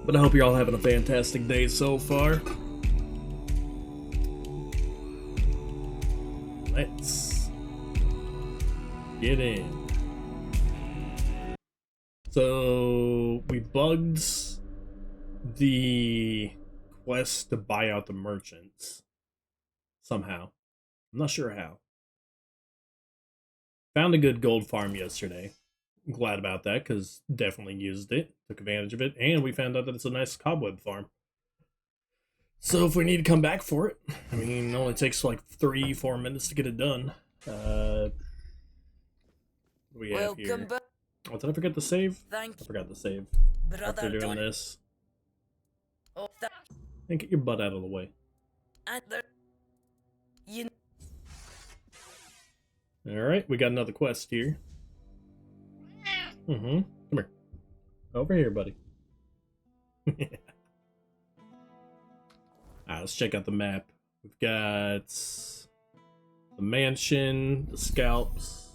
But I hope you're all having a fantastic day so far. Let's get in. So we bugged the quest to buy out the merchants somehow. I'm not sure how. Found a good gold farm yesterday. I'm glad about that because definitely used it, took advantage of it, and we found out that it's a nice cobweb farm. So if we need to come back for it, I mean, it only takes like 3-4 minutes to get it done. What do we have here? Oh, did I forget to save? I forgot to save after doing this. And get your butt out of the way. Alright, we got another quest here. Come here. Over here, buddy. Alright, let's check out the map. We've got the mansion, the scalps.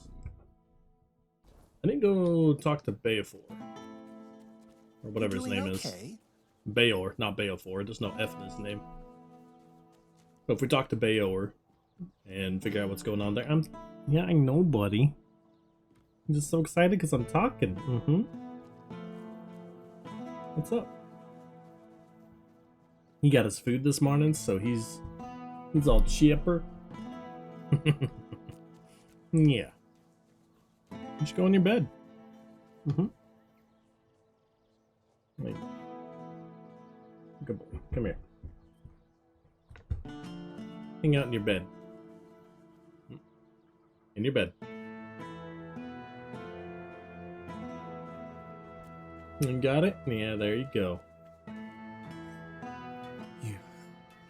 I need to go talk to Beofor. Or whatever his name is. Bayor, not Beofor. There's no F in his name. But if we talk to Bayor and figure out what's going on there, yeah, I know, buddy. I'm just so excited because I'm talking. What's up? He got his food this morning, so he's all chipper. Yeah. You should go in your bed. Wait. Good boy. Come here. Hang out in your bed. In your bed. You got it? Yeah, there you go.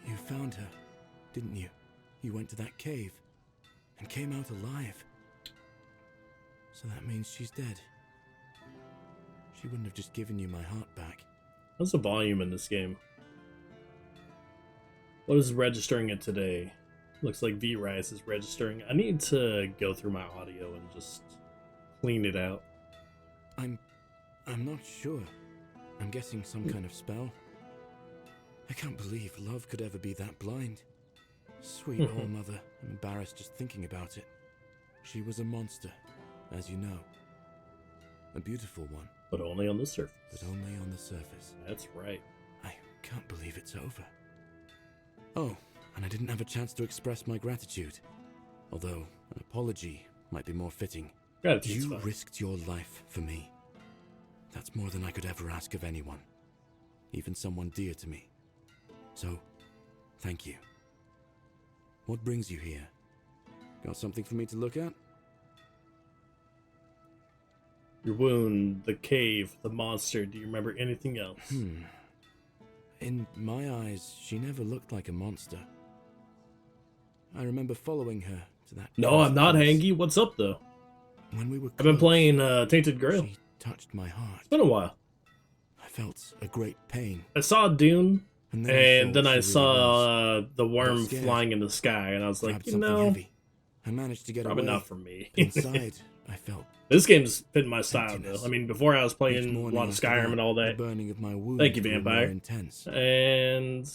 You found her, didn't you? You went to that cave and came out alive. So that means she's dead. She wouldn't have just given you my heart back. What's the volume in this game? What is registering it today? Looks like V-Rise is registering. I need to go through my audio and just clean it out. I'm not sure. I'm guessing some kind of spell. I can't believe love could ever be that blind. Sweet old mother. I'm embarrassed just thinking about it. She was a monster, as you know. A beautiful one. But only on the surface. But only on the surface. That's right. I can't believe it's over. Oh, and I didn't have a chance to express my gratitude. Although, an apology might be more fitting. Gratitude's You fine. risked your life for me. That's more than I could ever ask of anyone. Even someone dear to me. So, thank you. What brings you here? Got something for me to look at? Your wound, the cave, the monster. Do you remember anything else? In my eyes, she never looked like a monster. I remember following her to that... No, I'm not, Hangy. What's up, though? When we were I've been close, playing Tainted Grail. She touched my heart. It's been a while. I felt a great pain. I saw Dune, And and then thought I she really saw was. the worm scared. flying in the sky, and I was like, Grabbed you something know, heavy. I managed to get probably away. not for me. Inside, I felt This game's fitting my style, though. emptiness. I mean, before I was each playing a morning lot of after Skyrim and all the that. burning of my wound Thank you, grew Vampire. more intense. And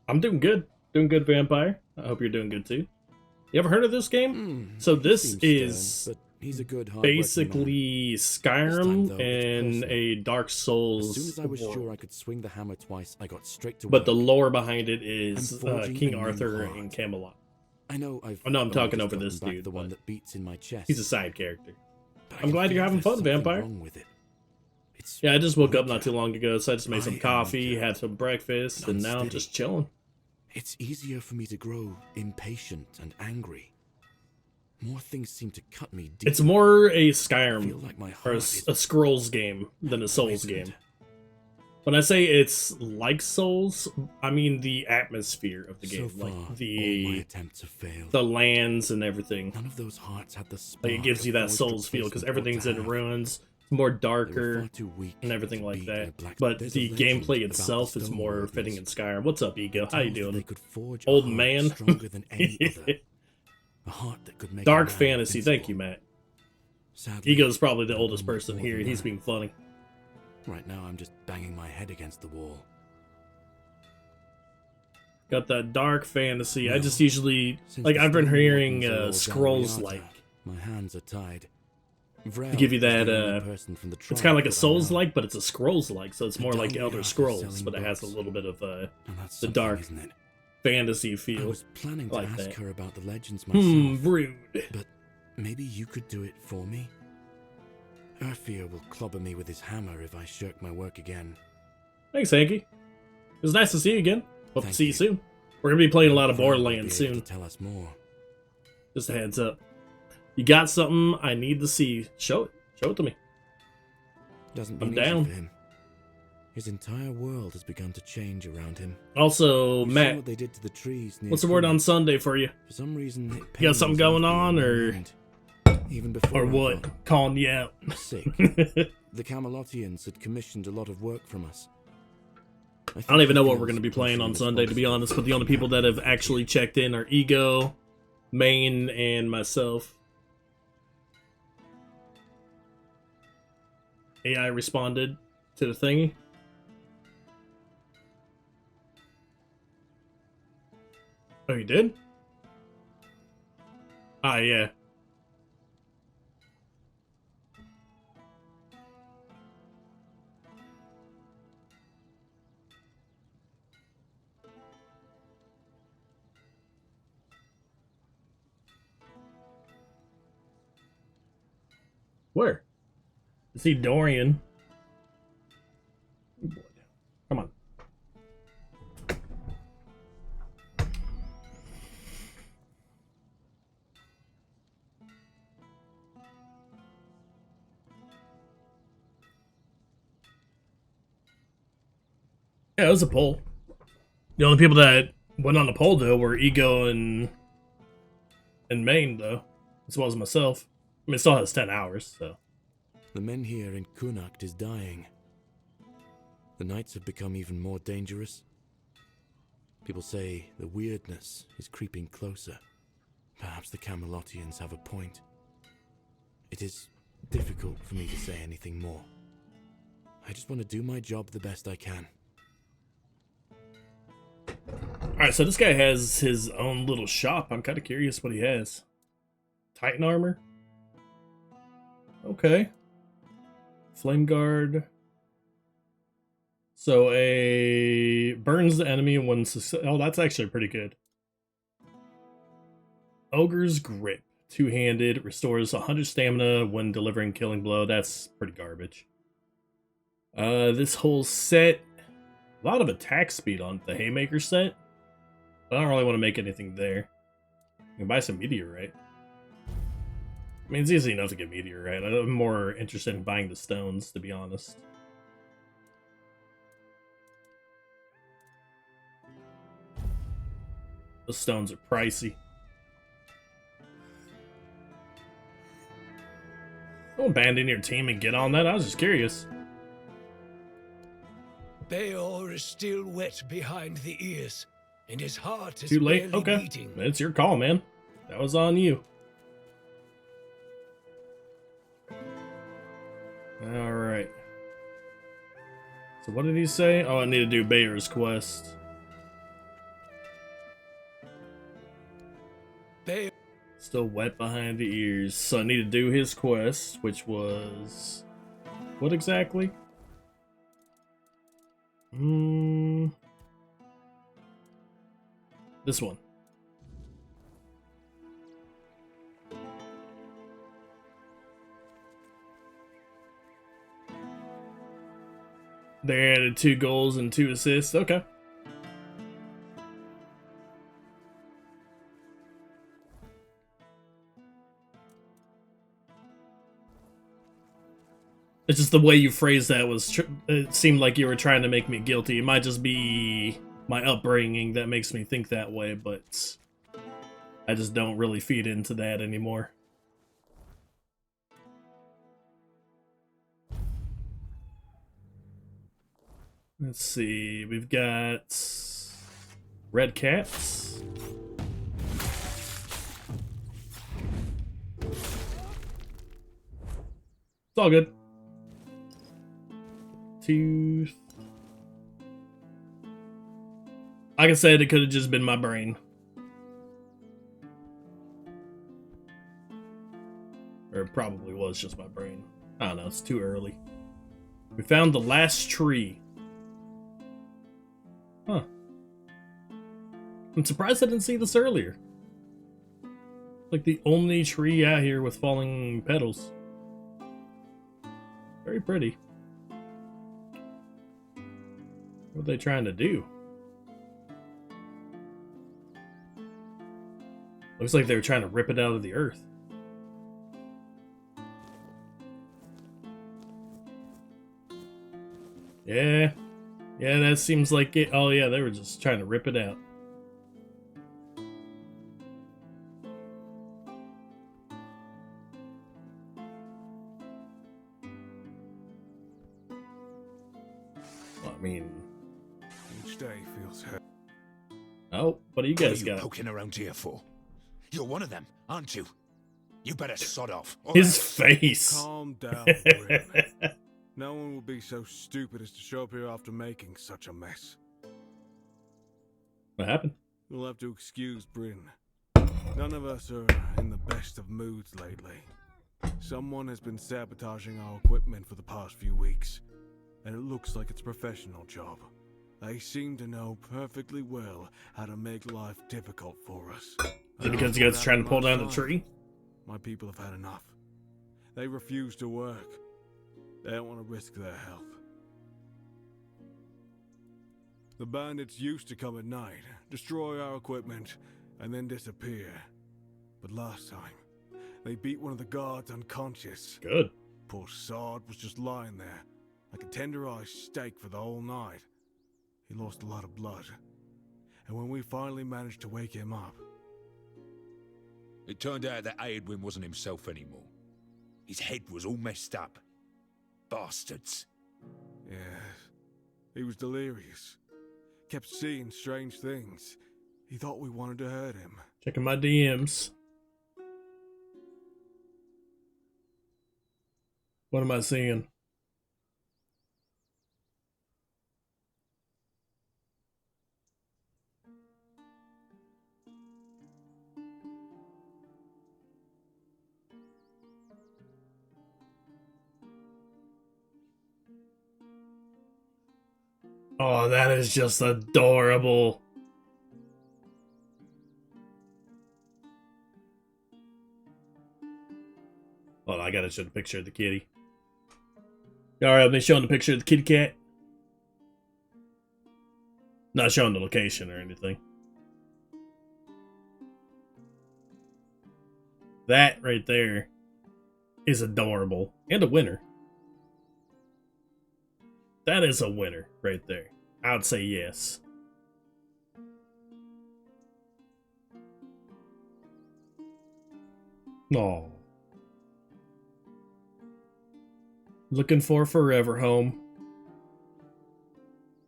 I'm doing good. Doing good, Vampire. I hope you're doing good, too. You ever heard of this game? So He this seems is stern, but he's a good, hard-working man. basically This Skyrim time, though, it's and personal. a Dark Souls As soon as I was world. sure I could swing the hammer twice, I got straight to But work. the lore behind it is I'm forging King a new Arthur heart. and Camelot. I know I've Oh, no, I'm only talking just over gotten this back dude, the one but that beats in my chest. He's a side character. But I I'm can glad you're feel having there's fun, something Vampire. wrong with it. It's Yeah, I just woke up weaker. not too long ago, so I just made some I am coffee, weaker. had some breakfast, and now I'm Unsteady. just chilling. It's easier for me to grow impatient and angry. More things seem to cut me deep. It's more a I feel Skyrim like my or heart is a Scrolls game than a Souls poisoned. game. When I say it's like Souls, I mean the atmosphere of the game, So far, like all my the attempts have failed. lands and everything. None of those hearts had the spark. Like it gives you that the Souls feel because everything's in ruins. It's more darker and everything like that. But the gameplay itself is more fitting in Skyrim. What's up, Ego? How you doing? Old man? Stronger than any other. A heart that could make Dark a man fantasy. Thank invincible. you, Matt. Sadly, Ego's probably the I oldest know person more here. than He's that. being funny. Right now, I'm just banging my head against the wall. Got that dark fantasy. Well, I just usually since like the I've been stone hearing wardens are all scrolls Galliata, like my hands are tied. to give you that it's kind of like a Souls like, but it's a Scrolls like, so it's more like Elder Scrolls, but it has a little bit of the dark isn't it? fantasy I feel. was planning to like ask that. her about the legends myself. Rude. But maybe you could do it for me? Urfia will clobber me with his hammer if I shirk my work again. Thanks, Hanky. It was nice to see you again. Hope to Thank see you you. soon. We're gonna be playing a lot of Grail will be Borderlands able soon. to tell us more. Just a heads up. You got something I need to see? Show it. Show it to me. Doesn't I'm mean easy down. for him. His entire world has begun to change around him. Also, We've seen Matt, what they did to the trees near what's the word on Cuanacht. Sunday for you? For some reason, it You got something pains going Urfia on, in my or mind. Even before or I what? got Calling you out. sick, the Camelotians had commissioned a lot of work from us. I don't even know what he we're going to be feels playing on partially Sunday, to be honest, but the only people that have actually checked in are Ego, Main, and myself. AI responded to the thingy. Oh, you did? Ah, yeah. Where? I see Dorian. Come on. Yeah, it was a poll. The only people that went on the poll though were Ego and Main though, as well as myself. I mean, it still has 10 hours, so. The men here in Cuanacht is dying. The nights have become even more dangerous. People say the weirdness is creeping closer. Perhaps the Camelotians have a point. It is difficult for me to say anything more. I just want to do my job the best I can. Alright, so this guy has his own little shop. I'm kind of curious what he has. Titan armor? Okay. Flame guard. So a burns the enemy when oh, that's actually pretty good. Ogre's grip, two-handed, restores 100 stamina when delivering killing blow. That's pretty garbage. This whole set, a lot of attack speed on the Haymaker set. But I don't really want to make anything there. You can buy some meteorite. I mean, it's easy enough to get meteorite. I'm more interested in buying the stones, to be honest. The stones are pricey. Don't abandon your team and get on that. I was just curious. Bayor is still wet behind the ears, and his heart is Too late? barely Okay. beating. It's your call, man. That was on you. Alright. So what did he say? Oh, I need to do Bayer's quest. Bayor Still wet behind the ears. So I need to do his quest, which was... what exactly? This one. They added 2 goals and 2 assists. Okay. It's just the way you phrased that was. It seemed like you were trying to make me guilty. It might just be my upbringing that makes me think that way, but I just don't really feed into that anymore. Let's see. We've got red cats. It's all good. tooth. Like I said, it could have just been my brain. Or it probably was just my brain. I don't know, it's too early. We found the last tree. Huh. I'm surprised I didn't see this earlier. Like the only tree out here with falling petals. Very pretty. What are they trying to do? Looks like they were trying to rip it out of the earth. Yeah. Yeah, that seems like it. Oh yeah, they were just trying to rip it out. Well, I mean... Each day feels heavy. Oh, what do you guys got? Poking around here for? You're one of them, aren't you? You better sod off. His face. Calm down, Bryn. No one will be so stupid as to show up here after making such a mess. What happened? You'll have to excuse Bryn. None of us are in the best of moods lately. Someone has been sabotaging our equipment for the past few weeks, and it looks like it's a professional job. They seem to know perfectly well how to make life difficult for us. Is it because you guys are trying to pull down the tree? My people have had enough. They refuse to work. They don't want to risk their health. The bandits used to come at night, destroy our equipment, and then disappear. But last time, they beat one of the guards unconscious. Good. Poor sod was just lying there, like a tenderized steak for the whole night. He lost a lot of blood. And when we finally managed to wake him up... It turned out that Aedwin wasn't himself anymore. His head was all messed up. Bastards. Yes. He was delirious. Kept seeing strange things. He thought we wanted to hurt him. Checking my DMs. What am I seeing? Oh, that is just adorable. Hold on, I gotta show the picture of the kitty. Alright, I've been showing the picture of the kitty cat. Not showing the location or anything. That right there is adorable. And a winner. That is a winner right there. I would say yes. Aw. Looking for a forever home.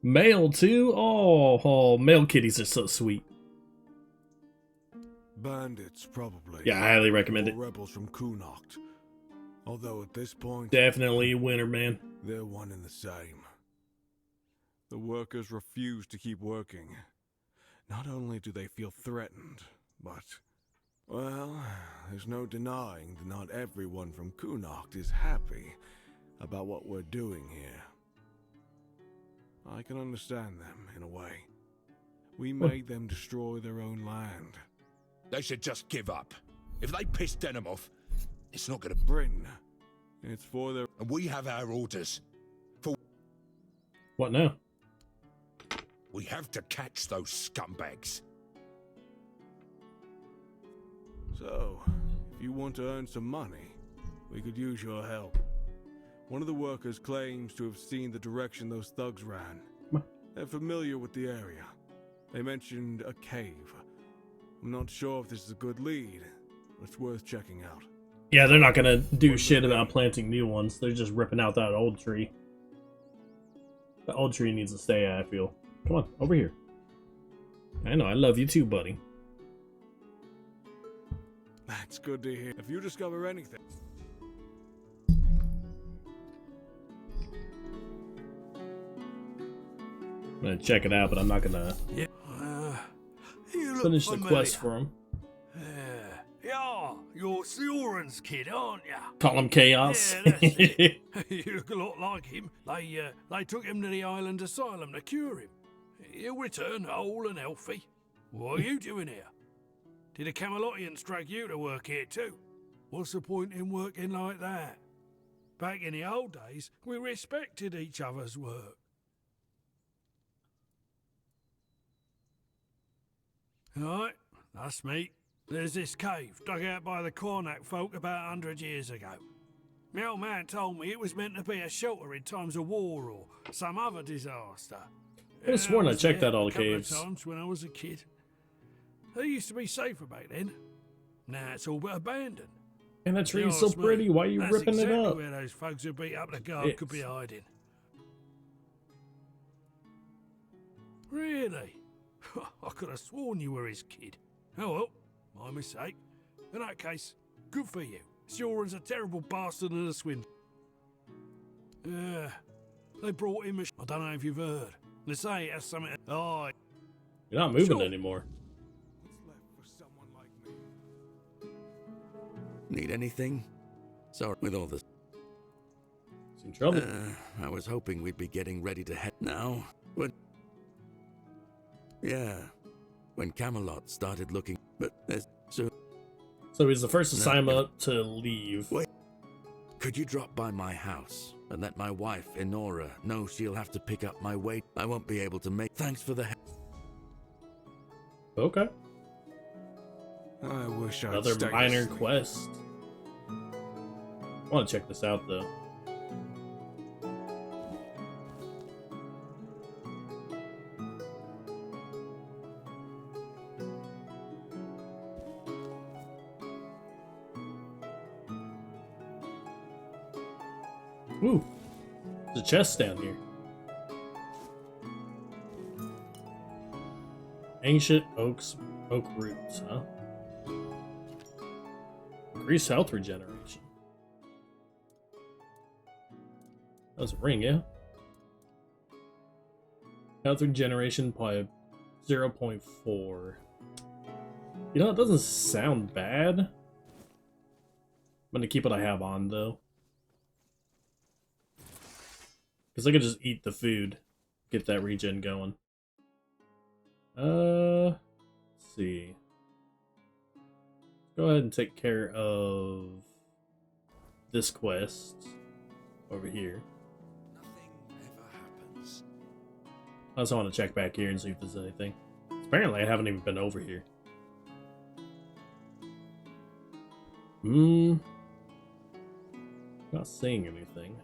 Male too? Oh, male kitties are so sweet. Bandits, probably. Yeah, I highly recommend Or it. rebels from Cuanacht. Although at this point... Definitely a winner, man. They're one and the same. The workers refuse to keep working. Not only do they feel threatened, but... Well, there's no denying that not everyone from Cuanacht is happy about what we're doing here. I can understand them, in a way. We made them destroy their own land. They should just give up. If they piss Denham off, it's not gonna... Bryn, it's for their... And we have our orders. What now? We have to catch those scumbags. So, if you want to earn some money, we could use your help. One of the workers claims to have seen the direction those thugs ran. They're familiar with the area. They mentioned a cave. I'm not sure if this is a good lead, but it's worth checking out. Yeah, they're not gonna do shit about planting new ones. They're just ripping out that old tree. The old tree needs to stay, I feel. Come on, over here. I know, I love you too, buddy. That's good to hear. If you discover anything... I'm gonna check it out, but I'm not gonna You look finish the familiar. quest for him. Yeah, you're Sioran's kid, aren't you? Call him Chaos. Yeah, that's it. You look a lot like him. They took him to the island asylum to cure him. He'll return whole and healthy. What are you doing here? Did the Camelotians drag you to work here too? What's the point in working like that? Back in the old days, we respected each other's work. Alright, that's me. There's this cave dug out by the Cuanacht folk about 100 years ago. My old man told me it was meant to be a shelter in times of war or some other disaster. I could have sworn I was checked there out all a the couple caves. of times when I was a kid. They used to be safer back then. Now it's all but abandoned. And that You tree's know so what's me? pretty. Why are you That's ripping exactly it up? where those folks who beat up the guard could be It's- hiding. Really? I could have sworn you were his kid. Oh well, my mistake. In that case, good for you. Sioran's a terrible bastard and a swindler. They brought him a I don't know if you've heard. They say it has something. Oh, You're not moving Sure. anymore. What's left for someone like me? Need anything? Sorry, with all this. Some trouble. I was hoping we'd be getting ready to head now. When Camelot started looking, but there's soon. So he's the first to No, sign no. up to leave. Wait. Could you drop by my house and let my wife, Enora, know she'll have to pick up my weight? I won't be able to make. Thanks for the help. Okay. I wish I'd Another stayed minor asleep. quest. I want to check this out though. Ooh, there's a chest down here. Ancient oak roots, huh? Increased health regeneration. That was a ring, yeah? Health regeneration by 0.4. You know, it doesn't sound bad. I'm gonna keep what I have on, though. Because I could just eat the food. Get that regen going. Let's see. Go ahead and take care of this quest over here. Nothing ever happens. I also want to check back here and see if there's anything. Apparently I haven't even been over here. Not seeing anything.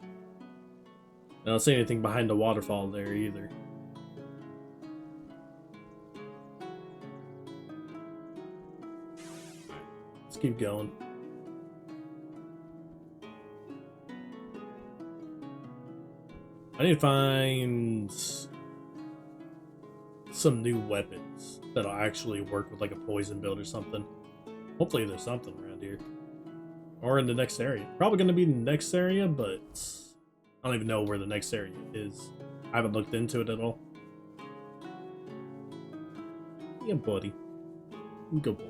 I don't see anything behind the waterfall there either. Let's keep going. I need to find some new weapons that'll actually work with like a poison build or something. Hopefully there's something around here. Or in the next area. Probably going to be in the next area, but I don't even know where the next area is. I haven't looked into it at all. Yeah, buddy. Good boy.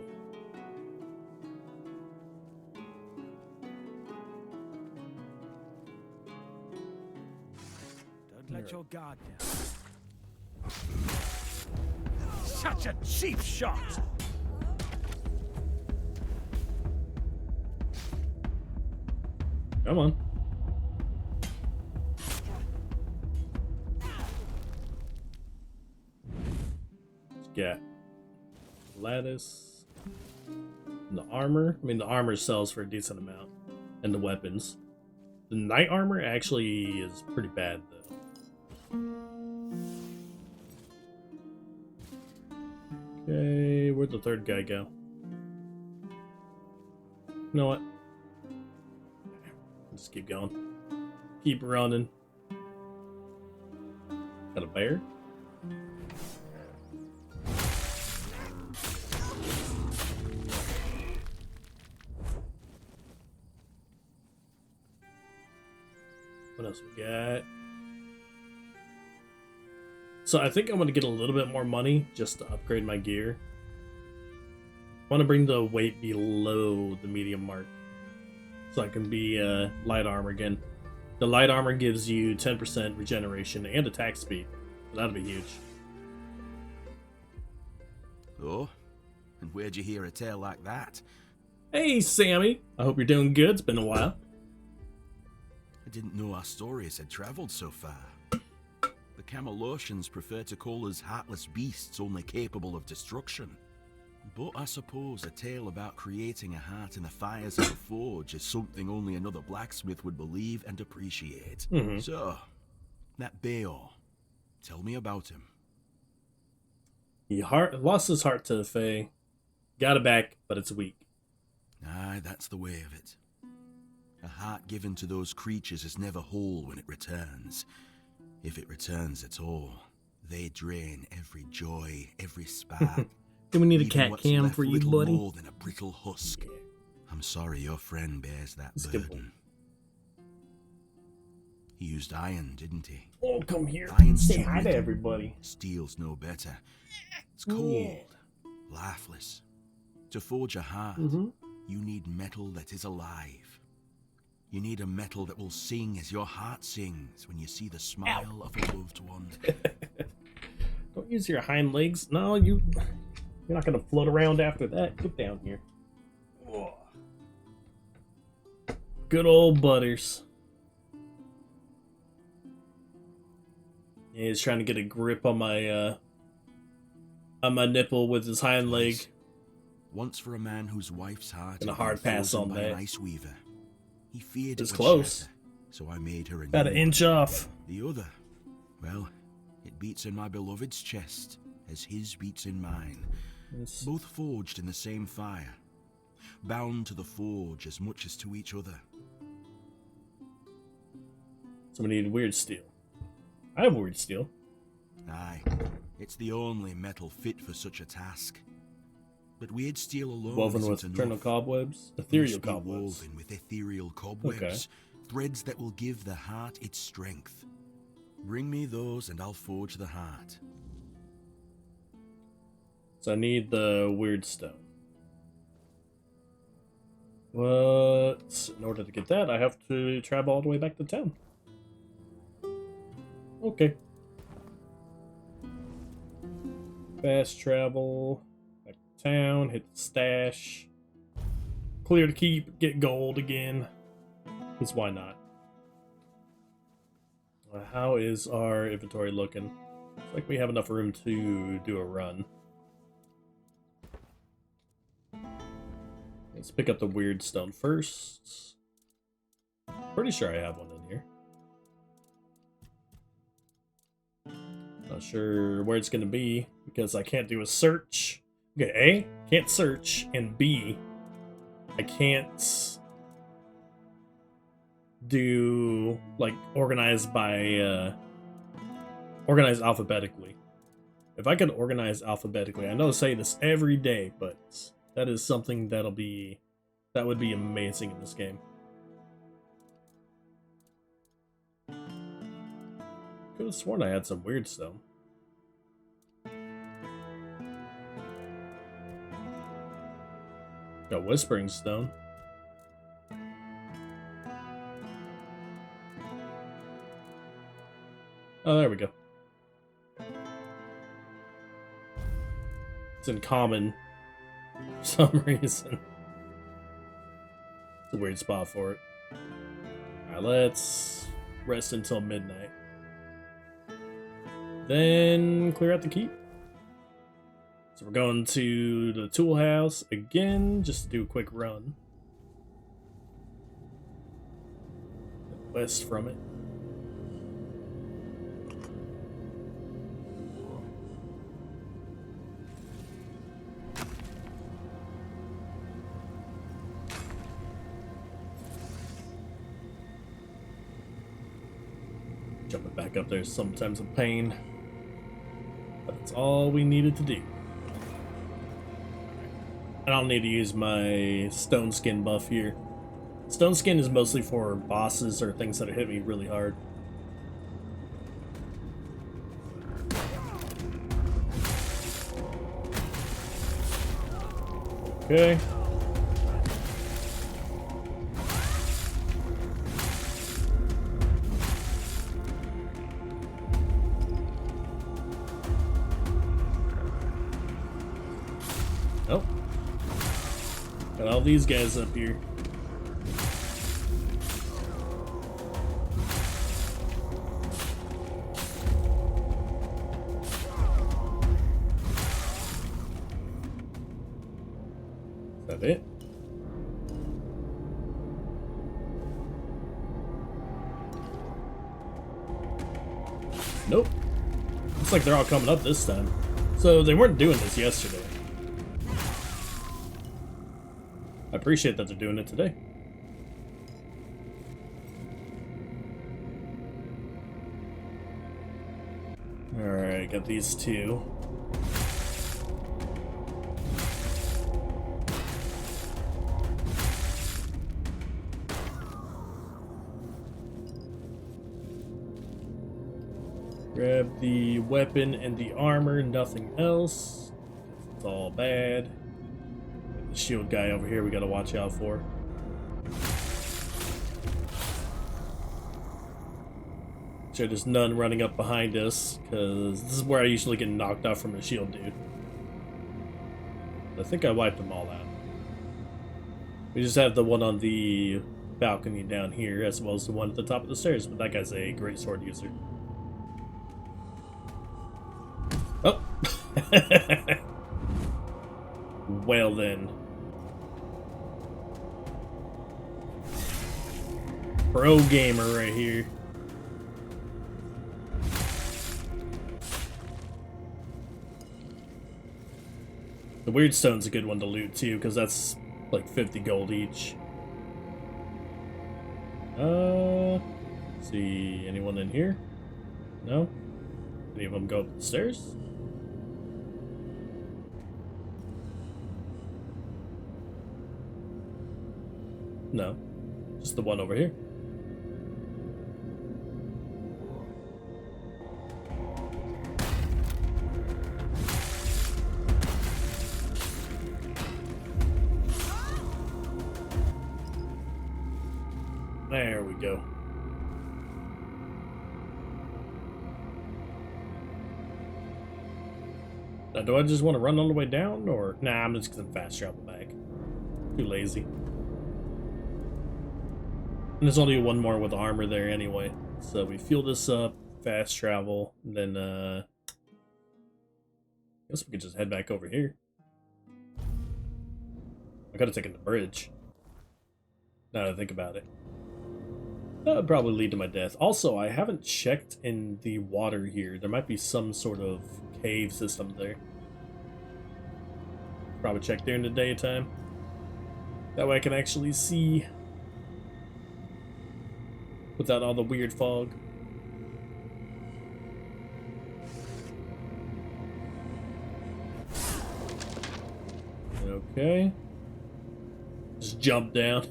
don't let your guard down. Such a cheap shot! Come on. Got lattice. And the armor. I mean, the armor sells for a decent amount. And the weapons. The knight armor actually is pretty bad, though. Okay, where'd the third guy go? You know what? Just keep going. Keep running. Got a bear? What else we got? So I think I'm going to get a little bit more money just to upgrade my gear. I want to bring the weight below the medium mark so I can be light armor again. The light armor gives you 10% regeneration and attack speed. So that'll be huge. Oh, and where'd you hear a tale like that? Hey, Sammy. I hope you're doing good. It's been a while. I didn't know our stories had traveled so far. The Camelosians prefer to call us heartless beasts only capable of destruction. But I suppose a tale about creating a heart in the fires of a forge is something only another blacksmith would believe and appreciate. So, that Beor, tell me about him. He lost his heart to the Fae. Got it back, but it's weak. Aye, that's the way of it. A heart given to those creatures is never whole when it returns. If it returns at all, they drain every joy, every spark. Do we need a Even cat what's cam left for you, little buddy? more than a brittle husk. I'm sorry your friend bears that That's a good burden. He used iron, didn't he? Oh, come here. Iron's Say too hi to brittle. everybody. Steel's no better. It's cold, lifeless. To forge a heart, you need metal that is alive. You need a metal that will sing as your heart sings when you see the smile of a loved one. Don't use your hind legs. No, you're not gonna float around after that. Get down here. Oh. Good old Butters. Yeah, he's trying to get a grip on my nipple with his hind leg. Once for a man whose wife's heart And a had been hard pass frozen on by that. an ice weaver. He feared It's it would close. shatter, so I made her a About new an one. inch off. The other, well, it beats in my beloved's chest as his beats in mine. It's- Both forged in the same fire, bound to the forge as much as to each other. So we need weird steel. I have weird steel. Aye, it's the only metal fit for such a task. But weird steel alone Woven isn't with enough. eternal cobwebs? It Ethereal must be cobwebs. woven with ethereal cobwebs, threads that will give the heart its strength. Bring me those and I'll forge the heart. So I need the weird stone. But in order to get that, I have to travel all the way back to town. Okay. Fast travel. Back to town, hit the stash. Clear to keep, get gold again. Because why not? How is our inventory looking? Looks like we have enough room to do a run. Let's pick up the weird stone first. Pretty sure I have one in here. Not sure where it's going to be because I can't do a search. Okay, A, can't search, and B, I can't do like organize alphabetically. If I could organize alphabetically, I know I say this every day, but that is something that would be amazing in this game. Could have sworn I had some weird stone. Got Whispering Stone. Oh, there we go. It's in common for some reason. It's a weird spot for it. Alright, let's rest until midnight. Then clear out the keep. So we're going to the tool house again, just to do a quick run. West from it. Jumping back up there is sometimes a pain. But it's all we needed to do. I don't need to use my stone skin buff here. Stone skin is mostly for bosses or things that hit me really hard. Okay. Nope. Got all these guys up here. Is that it? Nope. Looks like they're all coming up this time. So they weren't doing this yesterday. I appreciate that they're doing it today. Alright, got these two. Grab the weapon and the armor, nothing else. It's all bad. The shield guy over here we gotta watch out for. Sure, there's none running up behind us, because this is where I usually get knocked off from a shield dude. I think I wiped them all out. We just have the one on the balcony down here, as well as the one at the top of the stairs, but that guy's a great sword user. Oh! Well then. Pro gamer right here. The weird stone's a good one to loot too, because that's like 50 gold each. Let's see, anyone in here? No? Any of them go up the stairs? No. Just the one over here. There we go. Now, do I just want to run all the way down, or... Nah, I'm just gonna fast travel back. Too lazy. And there's only one more with armor there anyway. So we fuel this up, fast travel, and then, I guess we could just head back over here. I could have taken the bridge. Now that I think about it. That would probably lead to my death. Also, I haven't checked in the water here. There might be some sort of cave system there. Probably check during the daytime. That way I can actually see without all the weird fog. Okay. Just jump down.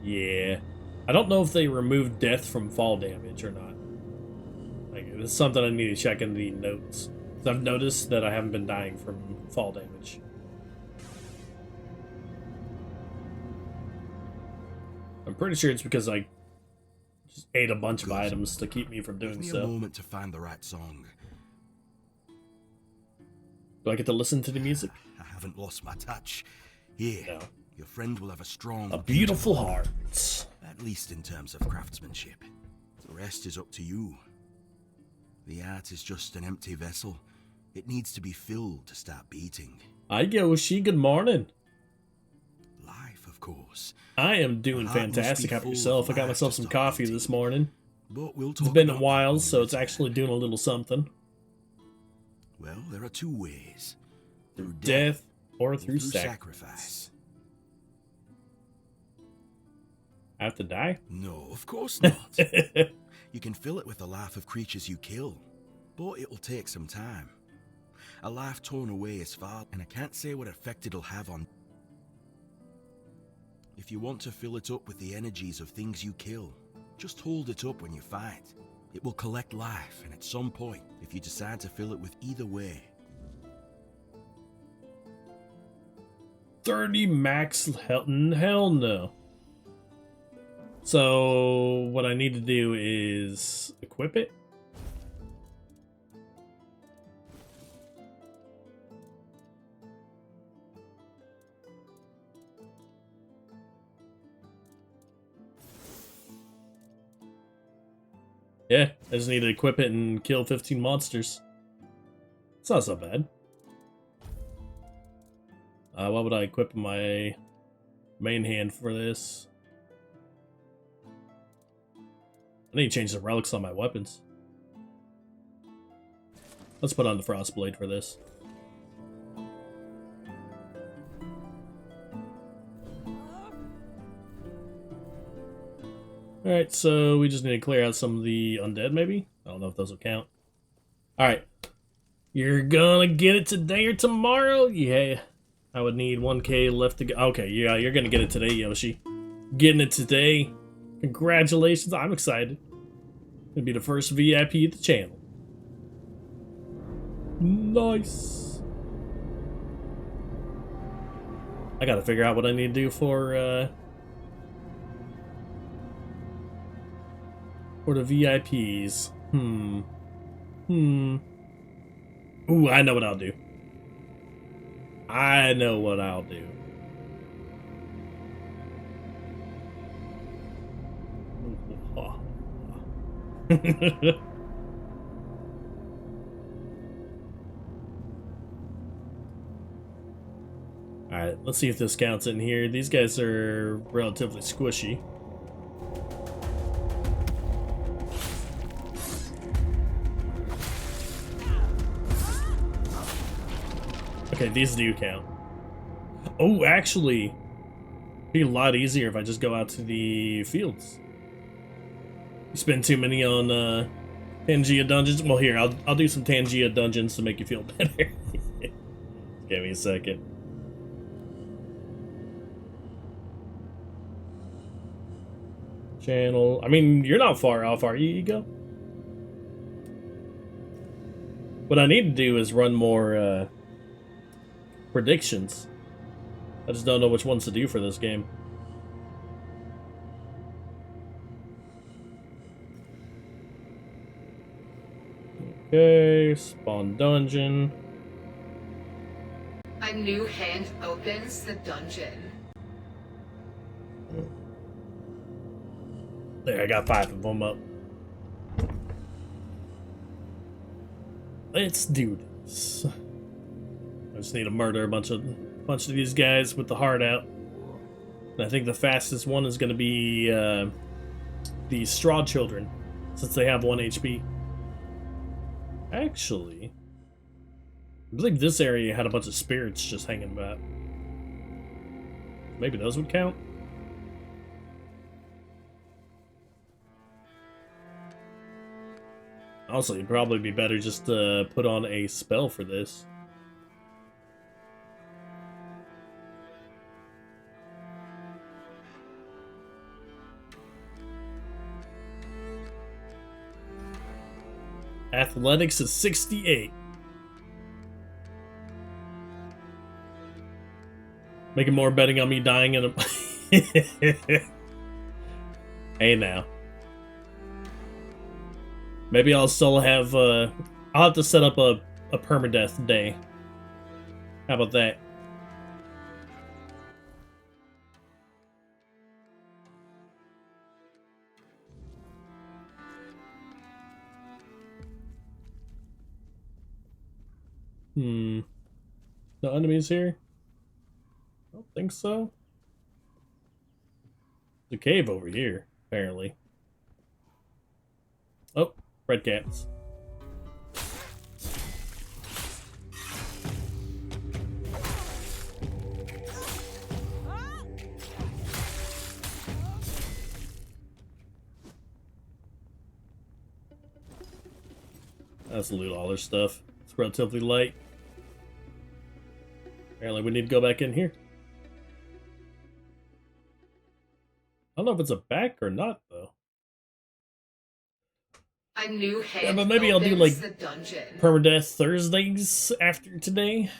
Yeah. I don't know if they removed death from fall damage or not. Like, it's something I need to check in the notes. 'Cause I've noticed that I haven't been dying from fall damage. I'm pretty sure it's because I just ate a bunch of items to keep me from doing Give me so. a moment to find the right song. Do I get to listen to the music? I haven't lost my touch. Here, No. your friend will have a strong... A beautiful heart. At least in terms of craftsmanship. The rest is up to you. The art is just an empty vessel. It needs to be filled to start beating. Hi, Yoshi. Good morning. Life, of course. I am doing Heart must be fantastic. How about full yourself? of I got life myself to some stop coffee beating. this morning. But we'll It's talk been a about that while, when so we it's return. actually doing a little something. Well, there are two ways. Through Death or or through sacrifice. I have to die? No, of course not. You can fill it with the life of creatures you kill, but it'll take some time. A life torn away is far, and I can't say what effect it'll have on... If you want to fill it up with the energies of things you kill, just hold it up when you fight. It will collect life, and at some point, if you decide to fill it with either way, 30 max health? Hell no. So what I need to do is equip it. Yeah, I just need to equip it and kill 15 monsters. It's not so bad. What would I equip my main hand for this? I need to change the relics on my weapons. Let's put on the Frostblade for this. Alright, so we just need to clear out some of the undead, maybe? I don't know if those will count. Alright. You're gonna get it today or tomorrow? Yeah. I would need 1k left to go. Okay, yeah, you're gonna get it today, Yoshi. Getting it today. Congratulations, I'm excited. Gonna be the first VIP at the channel. Nice. I gotta figure out what I need to do for the VIPs. Ooh, I know what I'll do. I know what I'll do. Alright, let's see if this counts in here. These guys are relatively squishy. Okay, these do count. Oh, actually, it'd be a lot easier if I just go out to the fields. You spend too many on Tangia dungeons. Well, here, I'll do some Tangia dungeons to make you feel better. Give me a second. Channel. I mean, you're not far off, are you, Ego? What I need to do is run more predictions. I just don't know which ones to do for this game. Okay, spawn dungeon. A new hand opens the dungeon. There, I got 5 of them up. Let's do this. I just need to murder a bunch of these guys with the heart out. And I think the fastest one is going to be the Straw Children, since they have 1 HP. Actually, I believe this area had a bunch of spirits just hanging about. Maybe those would count? Also, it'd probably be better just to put on a spell for this. Athletics is 68. Making more betting on me dying in a... Hey now. Maybe I'll still have, I'll have to set up a permadeath day. How about that? No enemies here? I don't think so. There's a cave over here, apparently. Oh, red cats. Let's loot all their stuff. It's relatively light. Apparently we need to go back in here. I don't know if it's a back or not, though. A new hand Yeah, but maybe I'll do, like, the dungeon. Permadeath Thursdays after today.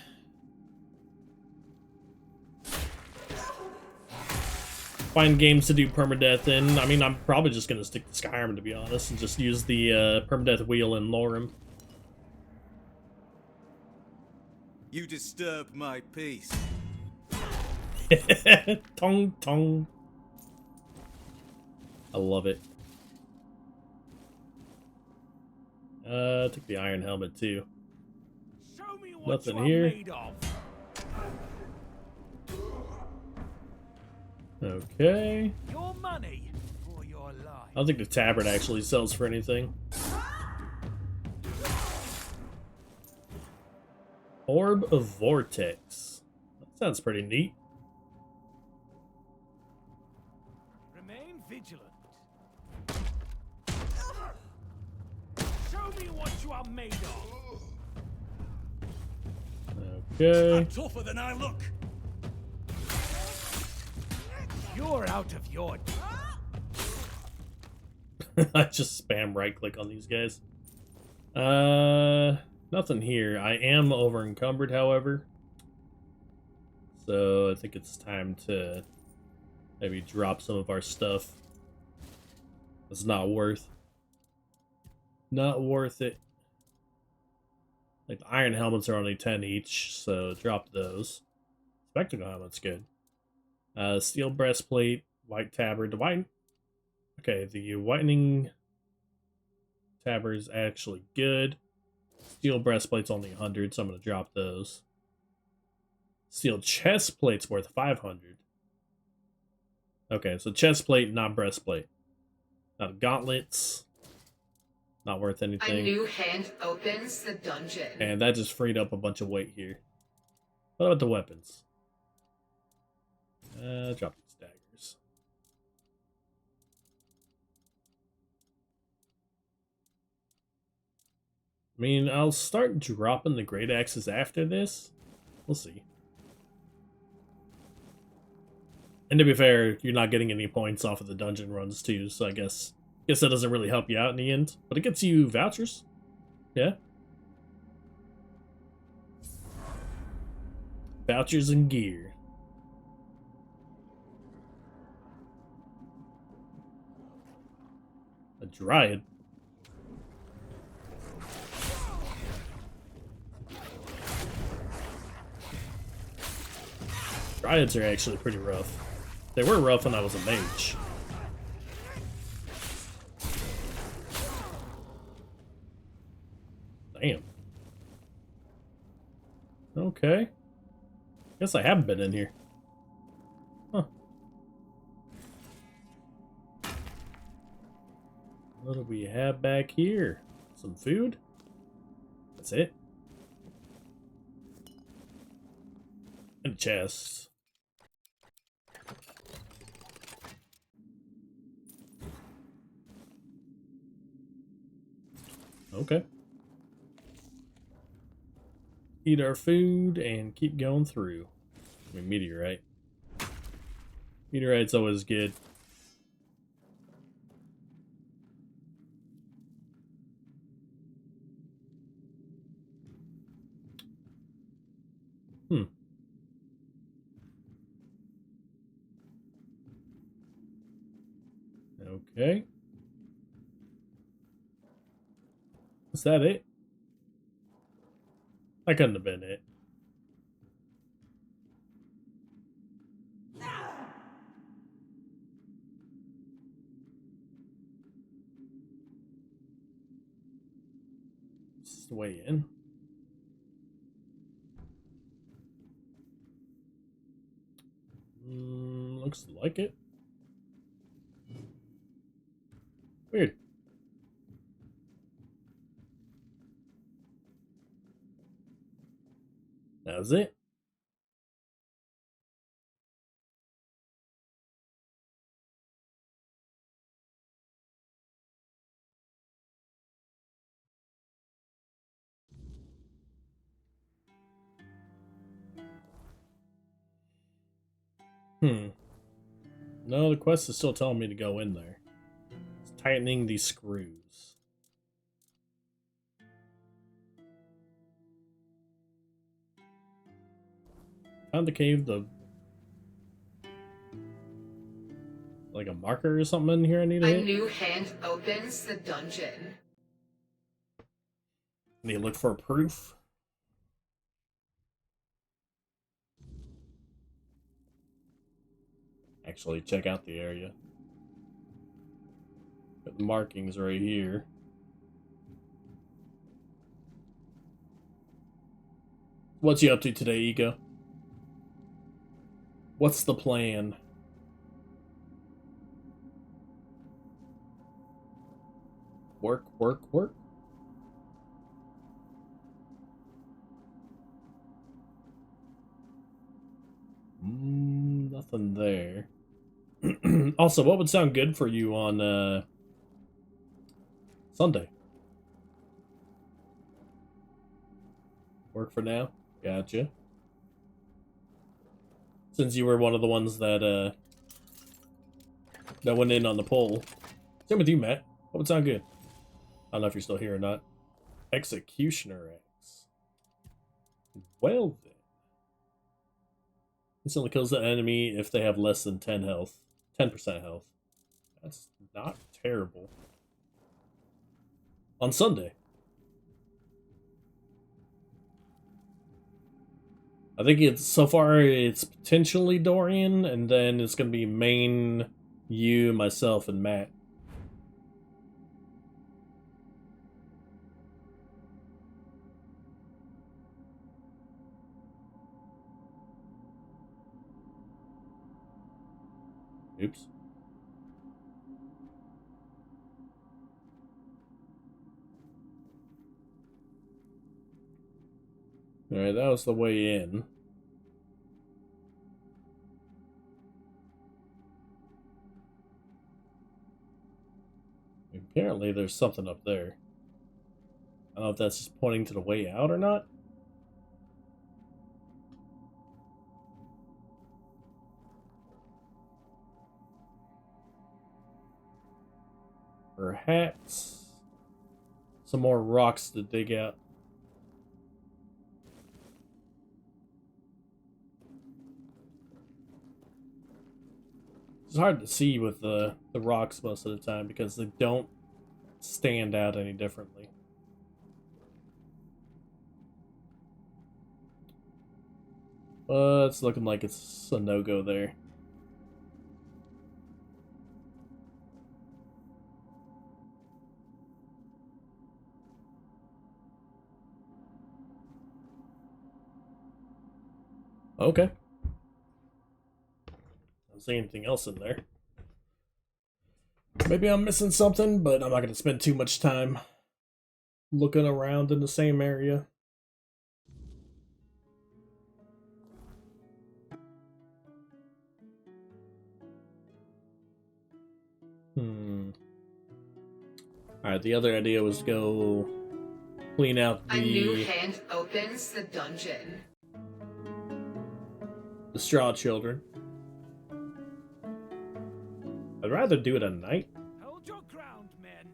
find games to do permadeath in. I mean, I'm probably just gonna stick to Skyrim, to be honest, and just use the permadeath wheel in Lorem. You disturb my peace. Tong tong. I love it. Took the iron helmet too. Show me what Nothing you are here. made of. Okay. Your money for your life. I don't think the tabard actually sells for anything. Orb of Vortex. That sounds pretty neat. Remain vigilant. Show me what you are made of. Okay. Tougher than I look. You're out of your. I just spam right click on these guys. Nothing here. I am over encumbered, however. So I think it's time to maybe drop some of our stuff. It's not worth it. Like the iron helmets are only 10 each, so drop those. Spectacle helmet's good. Steel breastplate, white tabard. The white. Okay, the whitening tabard is actually good. Steel breastplate's only 100, so I'm gonna drop those. Steel chest plate's worth 500. Okay, so chest plate, not breastplate. Now gauntlets, not worth A anything. new hand opens the dungeon. And that just freed up a bunch of weight here. What about the weapons? Drop these daggers. I mean, I'll start dropping the great axes after this. We'll see. And to be fair, you're not getting any points off of the dungeon runs too, so I guess that doesn't really help you out in the end. But it gets you vouchers. Yeah. Vouchers and gear. A dryad. Dryads are actually pretty rough. They were rough when I was a mage. Damn. Okay. Guess I haven't been in here. Huh. What do we have back here? Some food? That's it. And a chest. Okay. Eat our food and keep going through. I mean, meteorite. Meteorite's always good. Okay. Is that it? That couldn't have been it. This is the way in. Looks like it. Weird. That was it. No, the quest is still telling me to go in there. It's tightening these screws. Found the cave, like a marker or something in here I need to A hit? new hand opens the dungeon. Need to look for proof. Actually, check out the area. Got the markings right here. What's you up to today, Ego? What's the plan? Work, work, work. Nothing there. Also, what would sound good for you on Sunday? Work for now? Gotcha. Since you were one of the ones that went in on the poll. Same with you, Matt. What would sound good? I don't know if you're still here or not. Executioner X. Well then. Instantly kills the enemy if they have less than 10 health. 10% health. That's not terrible. On Sunday. I think it's so far it's potentially Dorian, and then it's gonna be main, you, myself, and Matt. Oops. Alright, that was the way in. Apparently there's something up there. I don't know if that's just pointing to the way out or not. Perhaps some more rocks to dig out. It's hard to see with the rocks most of the time because they don't stand out any differently. It's looking like it's a no-go there. Okay. I don't see anything else in there. Maybe I'm missing something, but I'm not going to spend too much time looking around in the same area. Alright, the other idea was to go clean out A new hand opens the dungeon. the Straw Children. I'd rather do it at night. Hold your ground, men.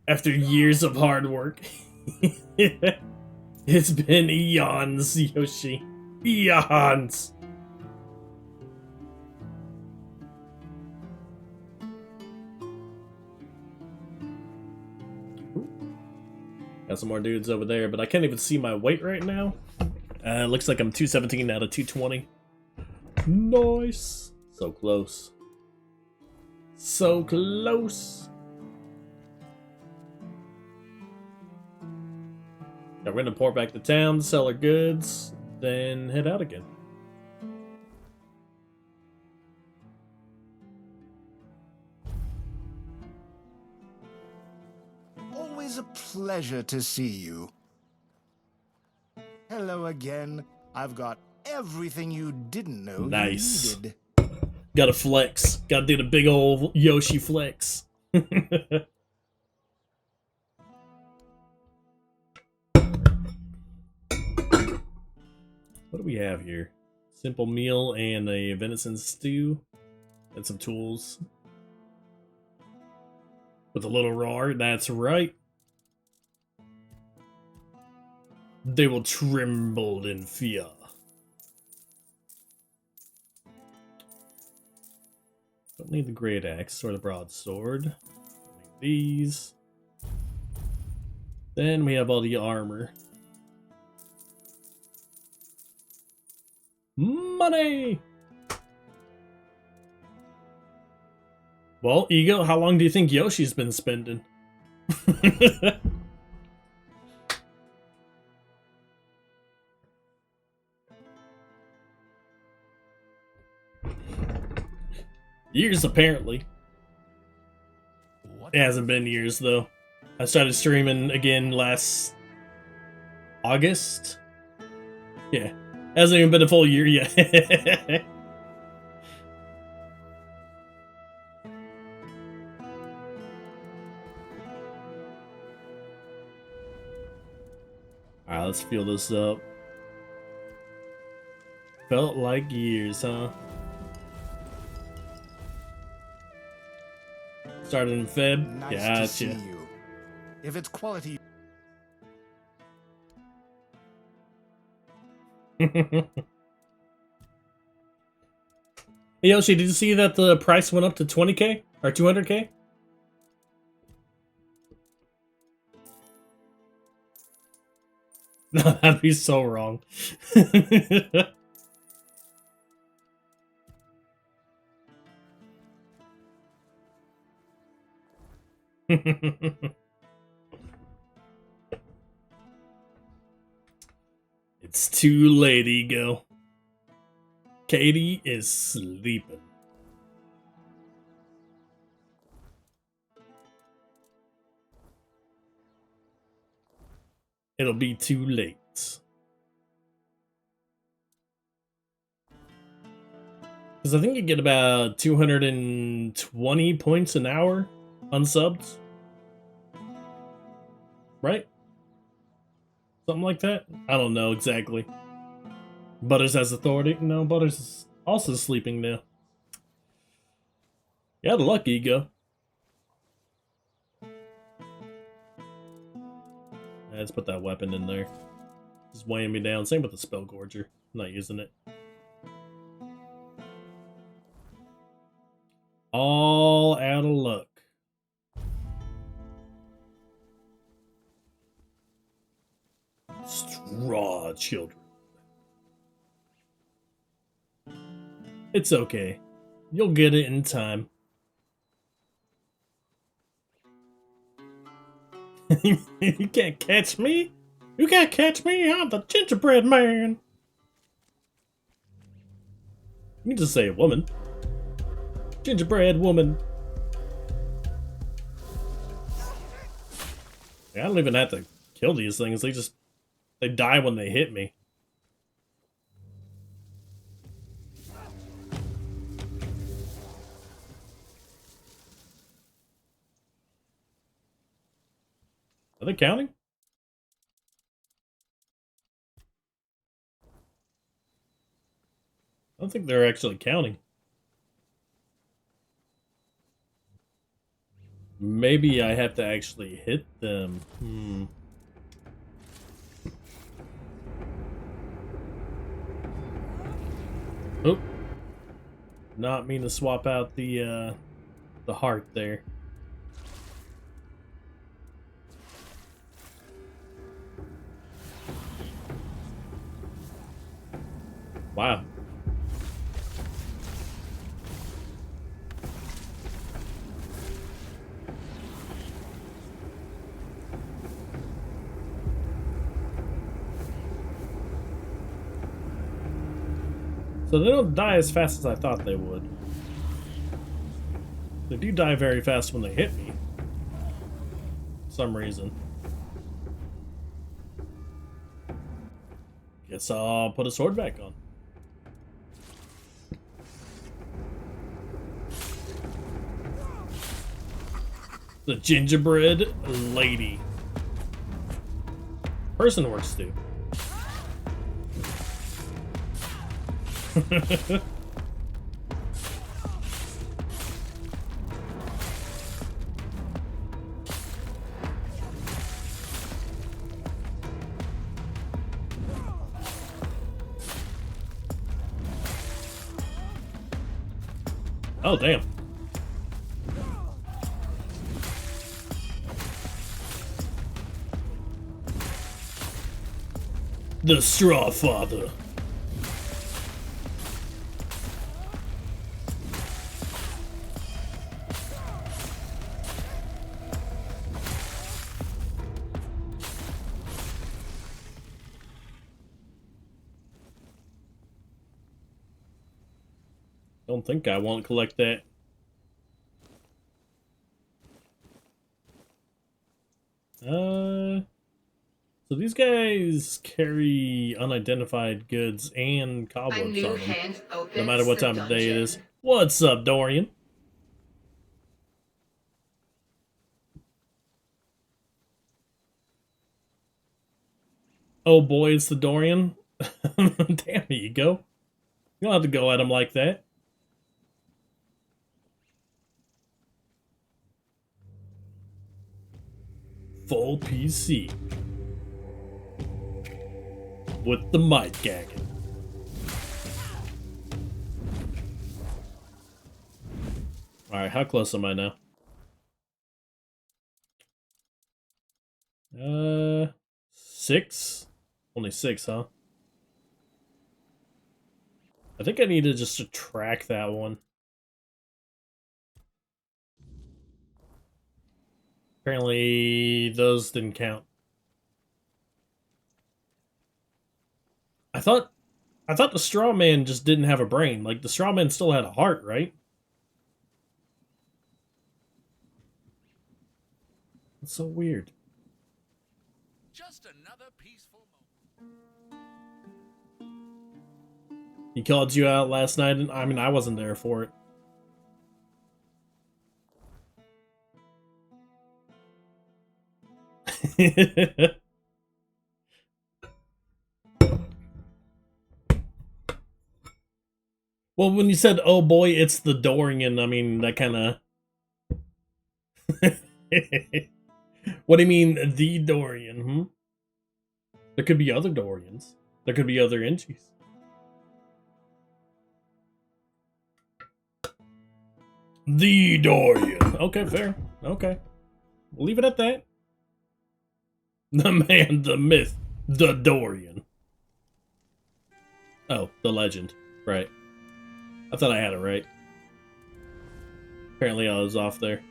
After years of hard work. It's been eons, Yoshi. Eons! Got some more dudes over there, but I can't even see my weight right now. Looks like I'm 217 out of 220. Nice! So close. So close! Now we're gonna pour back to town, sell our goods, then head out again. Always a pleasure to see you. Hello again. I've got everything you didn't know Nice. you needed. Gotta flex. Gotta do the big old Yoshi flex. What do we have here? Simple meal and a venison stew. And some tools. With a little roar, that's right. They will tremble in fear. Don't need the great axe or the broadsword. Don't need these. Then we have all the armor. Money! Well, Ego, how long do you think Yoshi's been spending? Years, apparently. It hasn't been years, though. I started streaming again last August. Yeah. Hasn't even been a full year yet. Alright, let's fill this up. Felt like years, huh? Started in Feb? Nice to see Gotcha. you. If it's quality, Hey Yoshi, did you see that the price went up to 20k? Or 200k? No, that'd be so wrong. It's too late, Ego. Katie is sleeping. It'll be too late. Because I think you get about 220 points an hour unsubbed. Right? Something like that? I don't know exactly. Butters has authority? No, Butters is also sleeping now. You had luck, Ego. Let's put that weapon in there. It's weighing me down. Same with the Spell Gorger. I'm not using it. All out of luck. Straw children. It's okay. You'll get it in time. You can't catch me. You can't catch me. I'm the gingerbread man. You can just say a woman. Gingerbread woman. I don't even have to kill these things. They die when they hit me. Are they counting? I don't think they're actually counting. Maybe I have to actually hit them. Oh. Not mean to swap out the heart there. Wow. So they don't die as fast as I thought they would. They do die very fast when they hit me. For some reason. Guess I'll put a sword back on. The gingerbread lady. Person works too. Oh, damn. The Straw Father. Don't think I won't collect that. So these guys carry unidentified goods and A cobwebs new on them, hand opens no matter what the time of day it is. dungeon. What's up, Dorian? Oh boy, it's the Dorian. Damn, you go. You don't have to go at him like that. Full PC. With the mic gagging. Alright, how close am I now? 6? Only 6, huh? I think I need to just track that one. Apparently, those didn't count. I thought the straw man just didn't have a brain. Like, the straw man still had a heart, right? That's so weird. Just another peaceful moment. He called you out last night, and I mean, I wasn't there for it. Well, when you said, oh boy, it's the Dorian, I mean, that kind of... What do you mean, the Dorian, hmm? There could be other Dorians. There could be other Inchies. The Dorian. Okay, fair. Okay. We'll leave it at that. The man, the myth, the Dorian. Oh, the legend. Right. I thought I had it right. Apparently I was off there.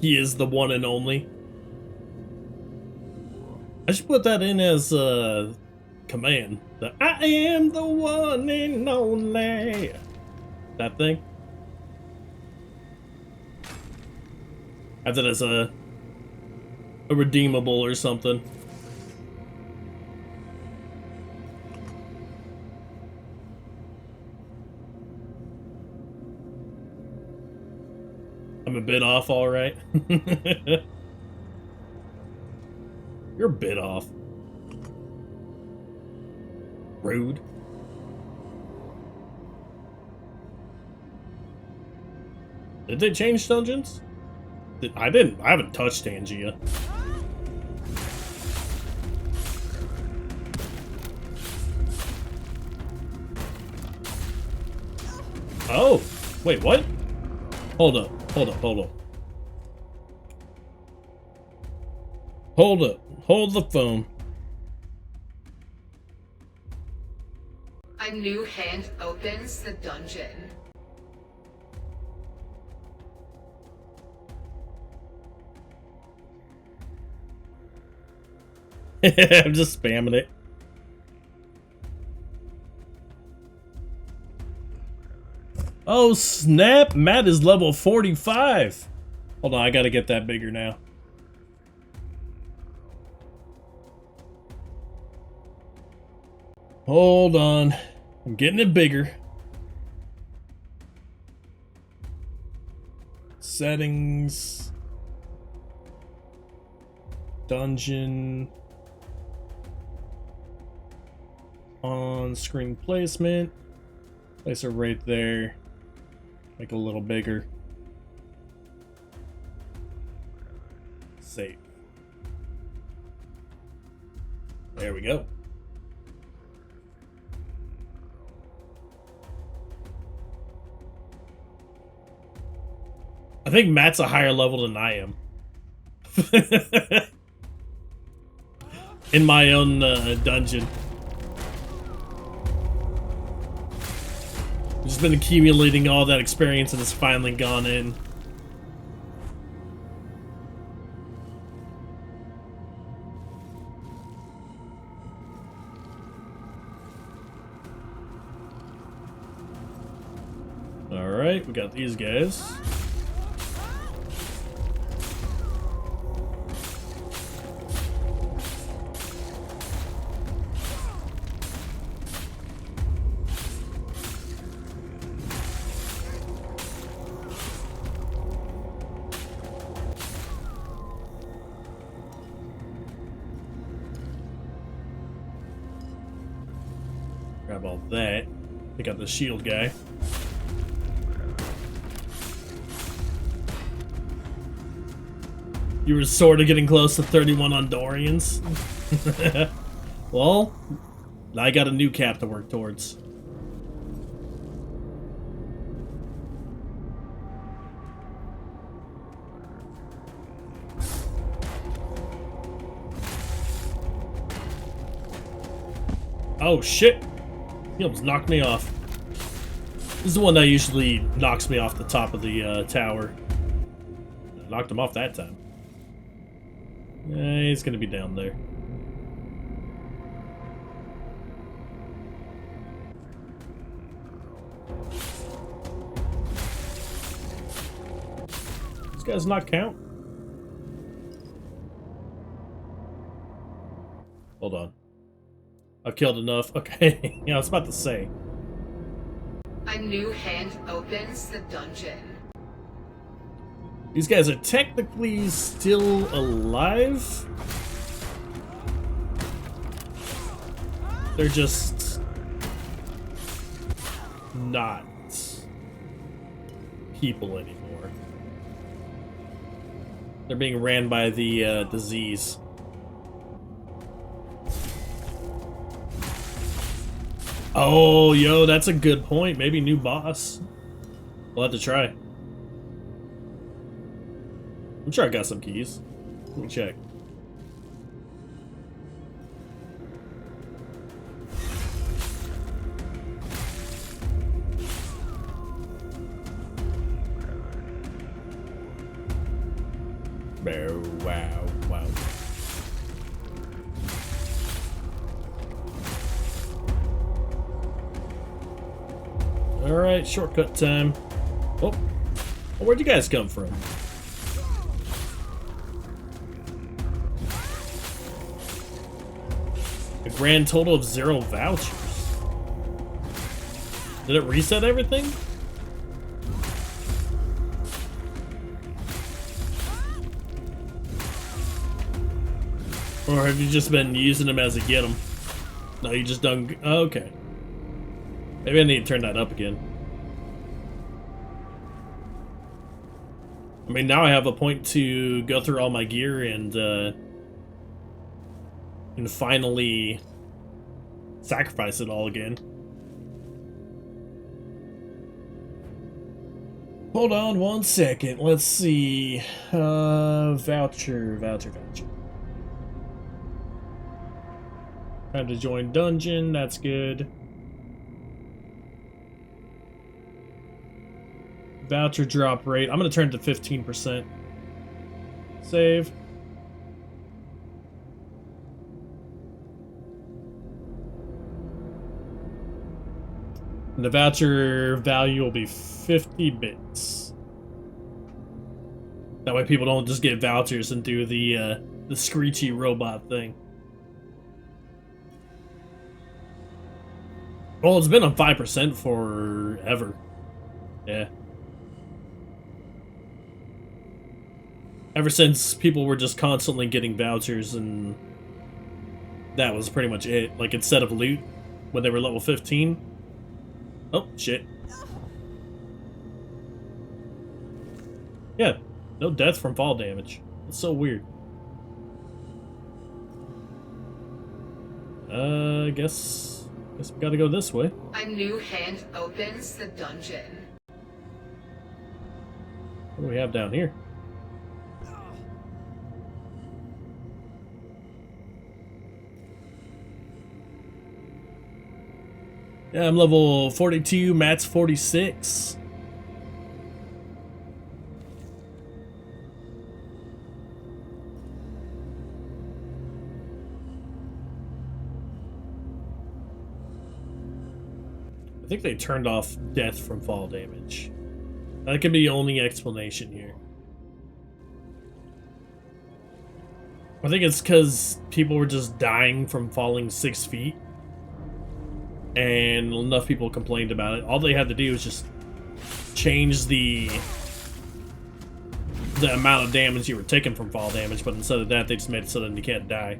He is the one and only. I should put that in as a command. The I am the one and only. That thing. Have that as a redeemable or something. I'm a bit off, all right. You're a bit off. Rude. Did they change dungeons? I haven't touched Angia. Oh, wait, what? Hold up. Hold the phone. A new hand opens the dungeon. I'm just spamming it. Oh snap! Matt is level 45. Hold on, I gotta get that bigger now. Hold on. I'm getting it bigger. Settings. Dungeon. On-screen placement. Place it right there. Make it a little bigger. Save. There we go. I think Matt's a higher level than I am. In my own dungeon. Just been accumulating all that experience and it's finally gone in. Alright, we got these guys. Grab all that. Pick up the shield guy. You were sort of getting close to 31 Andorians. Well, I got a new cap to work towards. Oh shit! He almost knocked me off. This is the one that usually knocks me off the top of the tower. I knocked him off that time. He's gonna be down there. These guys not count? Hold on. I've killed enough. Okay, yeah, I was about to say. A new hand opens the dungeon. These guys are technically still alive. They're just not people anymore. They're being ran by the disease. Oh, yo, that's a good point. Maybe new boss. We'll have to try. I'm sure I got some keys. Let me check. Wow, wow. Alright, shortcut time. Oh, where'd you guys come from? A grand total of 0 vouchers. Did it reset everything? Or have you just been using them as a get them? No, you just done. Oh, okay. Maybe I need to turn that up again. I mean, now I have a point to go through all my gear and finally sacrifice it all again. Hold on one second. Let's see. Voucher. Time to join dungeon. That's good. Voucher drop rate. I'm going to turn it to 15%. Save. And the voucher value will be 50 bits. That way people don't just get vouchers and do the screechy robot thing. Well, it's been on 5% forever. Yeah. Ever since people were just constantly getting vouchers, and that was pretty much it. Like, instead of loot, when they were level 15. Oh, shit. Yeah, no death from fall damage. It's so weird. Guess we gotta go this way. A new hand opens the dungeon. What do we have down here? Yeah, I'm level 42, Matt's 46. I think they turned off death from fall damage. That could be the only explanation here. I think it's because people were just dying from falling 6 feet. And enough people complained about it. All they had to do was just change the amount of damage you were taking from fall damage, but instead of that, they just made it so that you can't die.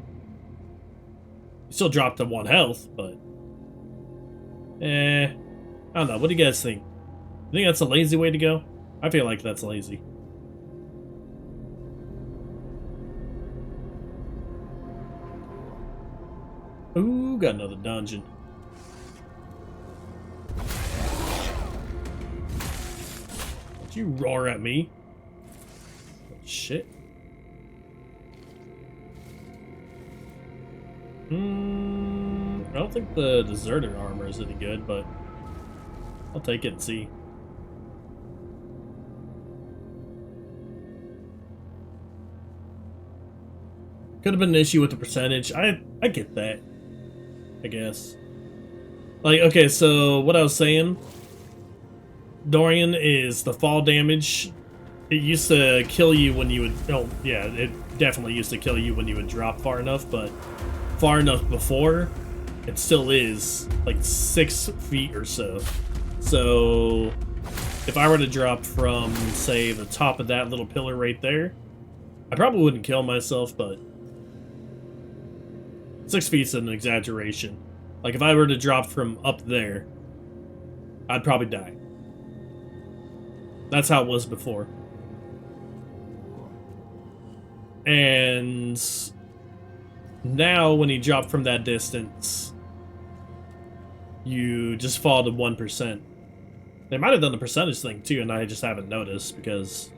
You still dropped to 1 health, but... I don't know. What do you guys think? You think that's a lazy way to go? I feel like that's lazy. Ooh, got another dungeon. Don't you roar at me. Oh, shit. I don't think the deserter armor is any good, but I'll take it and see. Could have been an issue with the percentage. I get that, I guess. Like, okay, so what I was saying, Dorian, is the fall damage. It used to kill you when you would... Oh, yeah, it definitely used to kill you when you would drop far enough, but far enough before, it still is, like, 6 feet or so. So, if I were to drop from, say, the top of that little pillar right there, I probably wouldn't kill myself, but 6 feet's an exaggeration. Like, if I were to drop from up there, I'd probably die. That's how it was before. And now, when you drop from that distance, you just fall to 1%. They might have done the percentage thing too, and I just haven't noticed because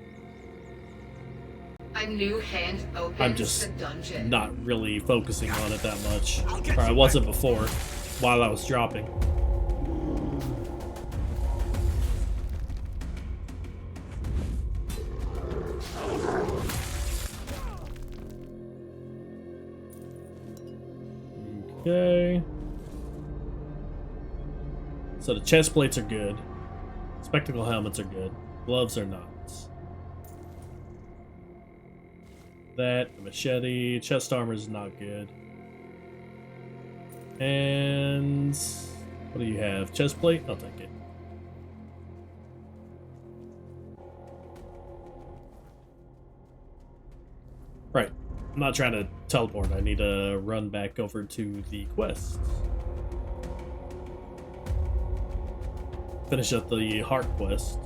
A new hand opens I'm just the dungeon. not really focusing on it that much. Or I wasn't before, while I was dropping. Okay. So the chest plates are good. Spectacle helmets are good. Gloves are not. That, the machete, chest armor is not good. And what do you have? Chest plate? I'll take it. Right. I'm not trying to teleport. I need to run back over to the quest. Finish up the heart quest.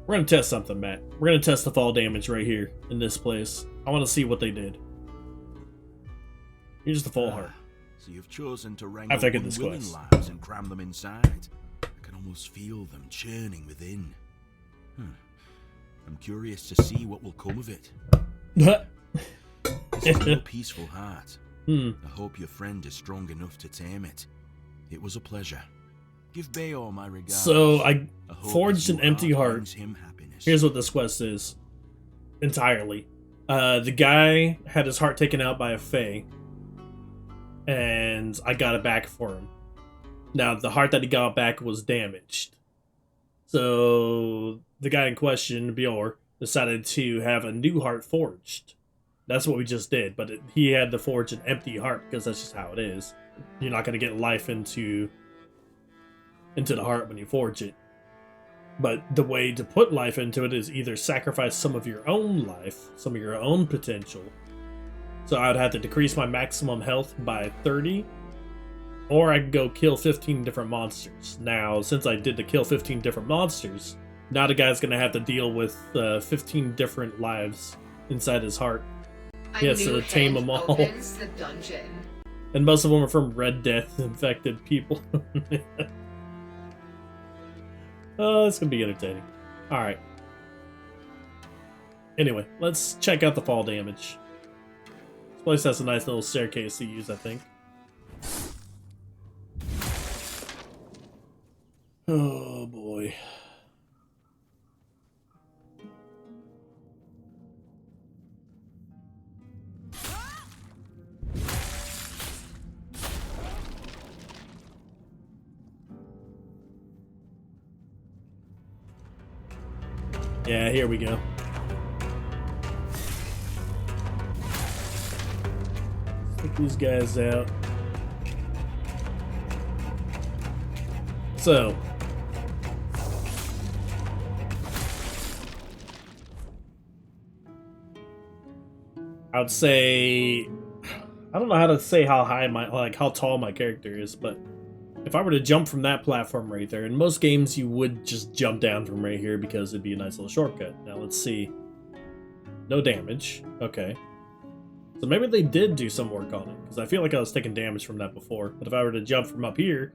We're gonna test something, Matt. We're gonna test the fall damage right here in this place. I want to see what they did. Here's the full heart. So you've chosen to wrangle I figured this unwilling quest. lads and cram them inside. I can almost feel them churning within. I'm curious to see what will come of it. This is your peaceful heart. I hope your friend is strong enough to tame it. It was a pleasure. Give Bayor my regards. So I hope forged his an empty heart. brings him happiness. Here's what this quest is. Entirely. The guy had his heart taken out by a fae. And I got it back for him. Now, the heart that he got back was damaged. So, the guy in question, Bjor, decided to have a new heart forged. That's what we just did, but he had to forge an empty heart, because that's just how it is. You're not going to get life into into the heart when you forge it. But the way to put life into it is either sacrifice some of your own life, some of your own potential. So I'd have to decrease my maximum health by 30, or I could go kill 15 different monsters. Now, since I did the kill 15 different monsters, now the guy's gonna have to deal with 15 different lives inside his heart. He has to tame them all. Opens the dungeon. And most of them are from Red Death infected people. Oh, it's gonna be entertaining. Alright. Anyway, let's check out the fall damage. This place has a nice little staircase to use, I think. Oh boy. Yeah, here we go. Take these guys out. So, I would say, I don't know how to say how high how tall my character is, but if I were to jump from that platform right there, in most games you would just jump down from right here because it'd be a nice little shortcut. Now let's see. No damage. Okay. So maybe they did do some work on it, because I feel like I was taking damage from that before. But if I were to jump from up here,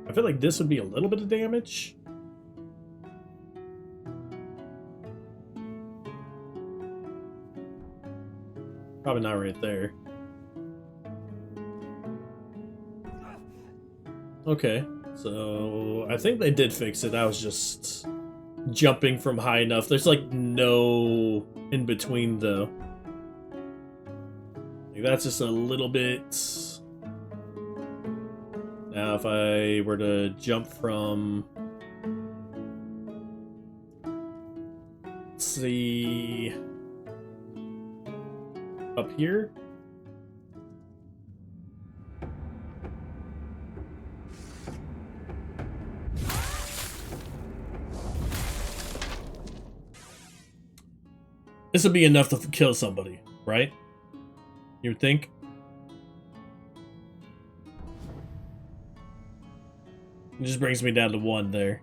I feel like this would be a little bit of damage. Probably not right there. Okay, so I think they did fix it. I was just jumping from high enough. There's like no in between though. Like, that's just a little bit. Now if I were to jump from, let's see, up here. This would be enough to kill somebody, right? You would think? It just brings me down to 1 there.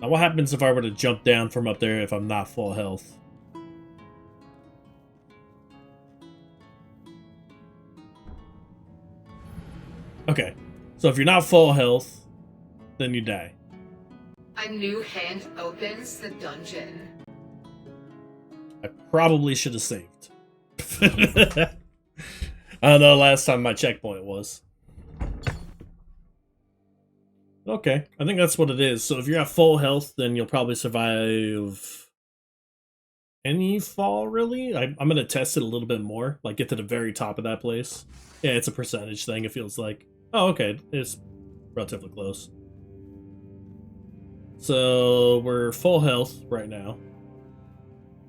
Now what happens if I were to jump down from up there if I'm not full health? Okay, so if you're not full health, then you die. A new hand opens the dungeon. I probably should have saved. I don't know last time my checkpoint was. Okay, I think that's what it is. So if you're at full health, then you'll probably survive any fall, really? I'm going to test it a little bit more. Like, get to the very top of that place. Yeah, it's a percentage thing, it feels like. Oh, okay, it's relatively close. So, we're full health right now.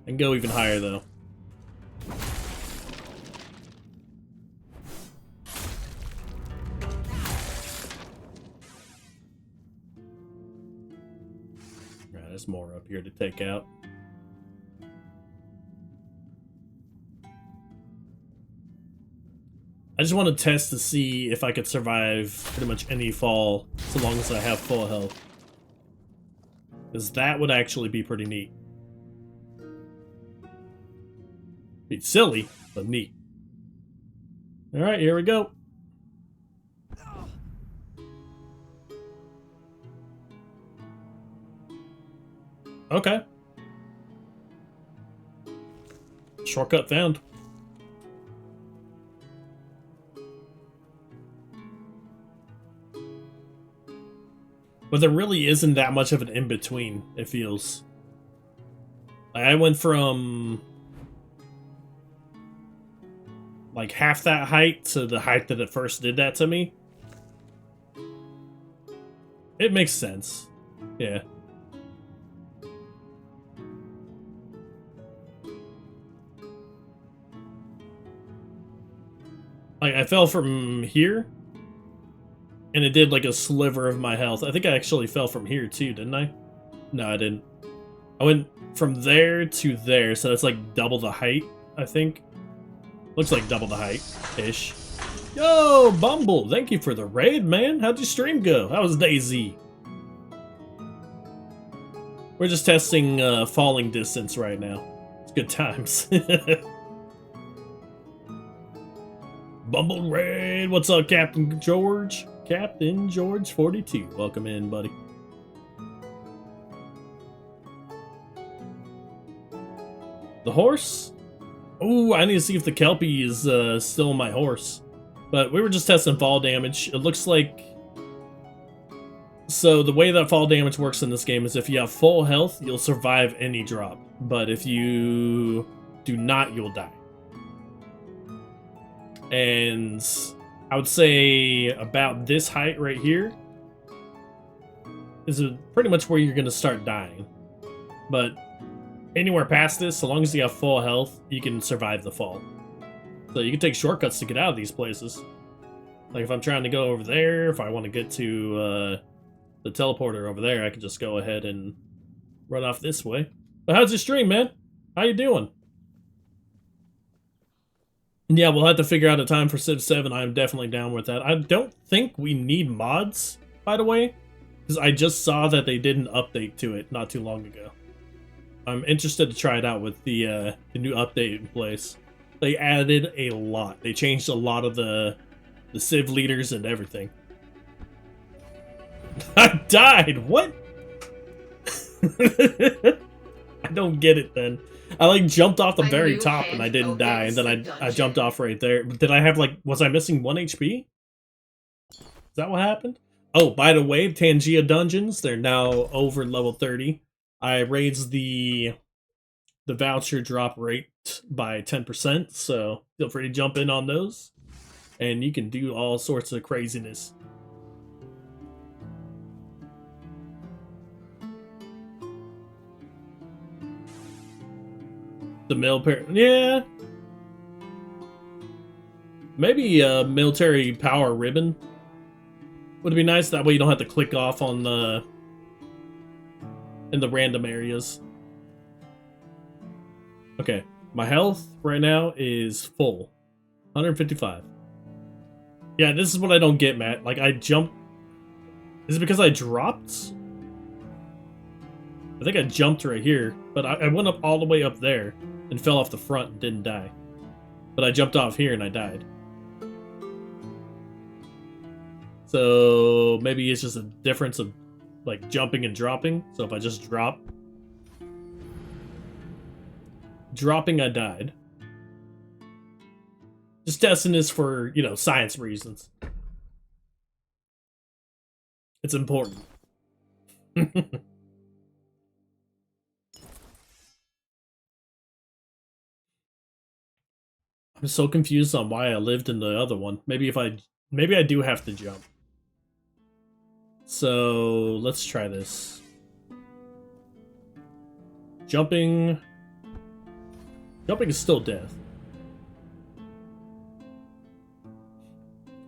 And go even higher, though. Right, there's more up here to take out. I just want to test to see if I could survive pretty much any fall, so long as I have full health. Because that would actually be pretty neat. Be silly, but neat. Alright, here we go. Okay. Shortcut found. But there really isn't that much of an in-between, it feels. Like, I went from like half that height to the height that it first did that to me. It makes sense. Yeah. Like, I fell from here and it did like a sliver of my health. I think I actually fell from here too, didn't I? No, I didn't. I went from there to there, so it's like double the height, I think. Looks like double the height-ish. Yo, Bumble, thank you for the raid, man. How'd your stream go? How was DayZ? We're just testing falling distance right now. It's good times. Bumble raid, what's up, Captain George? Captain George 42, welcome in, buddy. The horse? Oh, I need to see if the Kelpie is still my horse. But we were just testing fall damage. It looks like... So the way that fall damage works in this game is if you have full health, you'll survive any drop. But if you do not, you'll die. And I would say about this height right here is pretty much where you're going to start dying. But anywhere past this, so long as you have full health, you can survive the fall. So you can take shortcuts to get out of these places. Like if I'm trying to go over there, if I want to get to the teleporter over there, I can just go ahead and run off this way. But how's your stream, man? How you doing? Yeah, we'll have to figure out a time for Civ 7. I'm definitely down with that. I don't think we need mods, by the way, because I just saw that they did an update to it not too long ago. I'm interested to try it out with the new update in place. They added a lot. They changed a lot of the Civ leaders and everything. I died! What? I don't get it then. I like jumped off the very top and I didn't die, and then I jumped off right there. Did I have like, was I missing 1 HP? Is that what happened? Oh, by the way, Tangia dungeons, they're now over level 30. I raised the voucher drop rate by 10%, so feel free to jump in on those. And you can do all sorts of craziness. The military, yeah. Maybe a military power ribbon would be nice. That way you don't have to click off on the in the random areas. Okay, my health right now is full, 155. Yeah, this is what I don't get, Matt. Like I jumped. Is it because I dropped? I think I jumped right here, but I went up all the way up there and fell off the front and didn't die. But I jumped off here and I died. So maybe it's just a difference of like jumping and dropping. So if I just dropping, I died. Just testing this for, you know, science reasons. It's important. I'm so confused on why I lived in the other one. Maybe I do have to jump. So let's try this. Jumping is still death.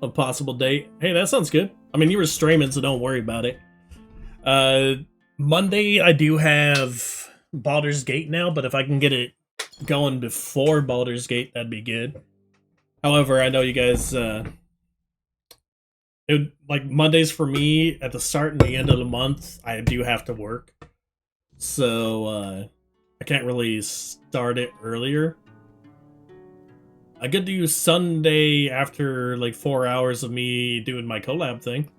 A possible date. Hey, that sounds good. I mean, you were streaming, so don't worry about it. Monday I do have Baldur's Gate now, but if I can get it going before Baldur's Gate, that'd be good. However, I know you guys like Mondays for me at the start and the end of the month, I do have to work. So I can't really start it earlier. I could do Sunday after like 4 hours of me doing my collab thing.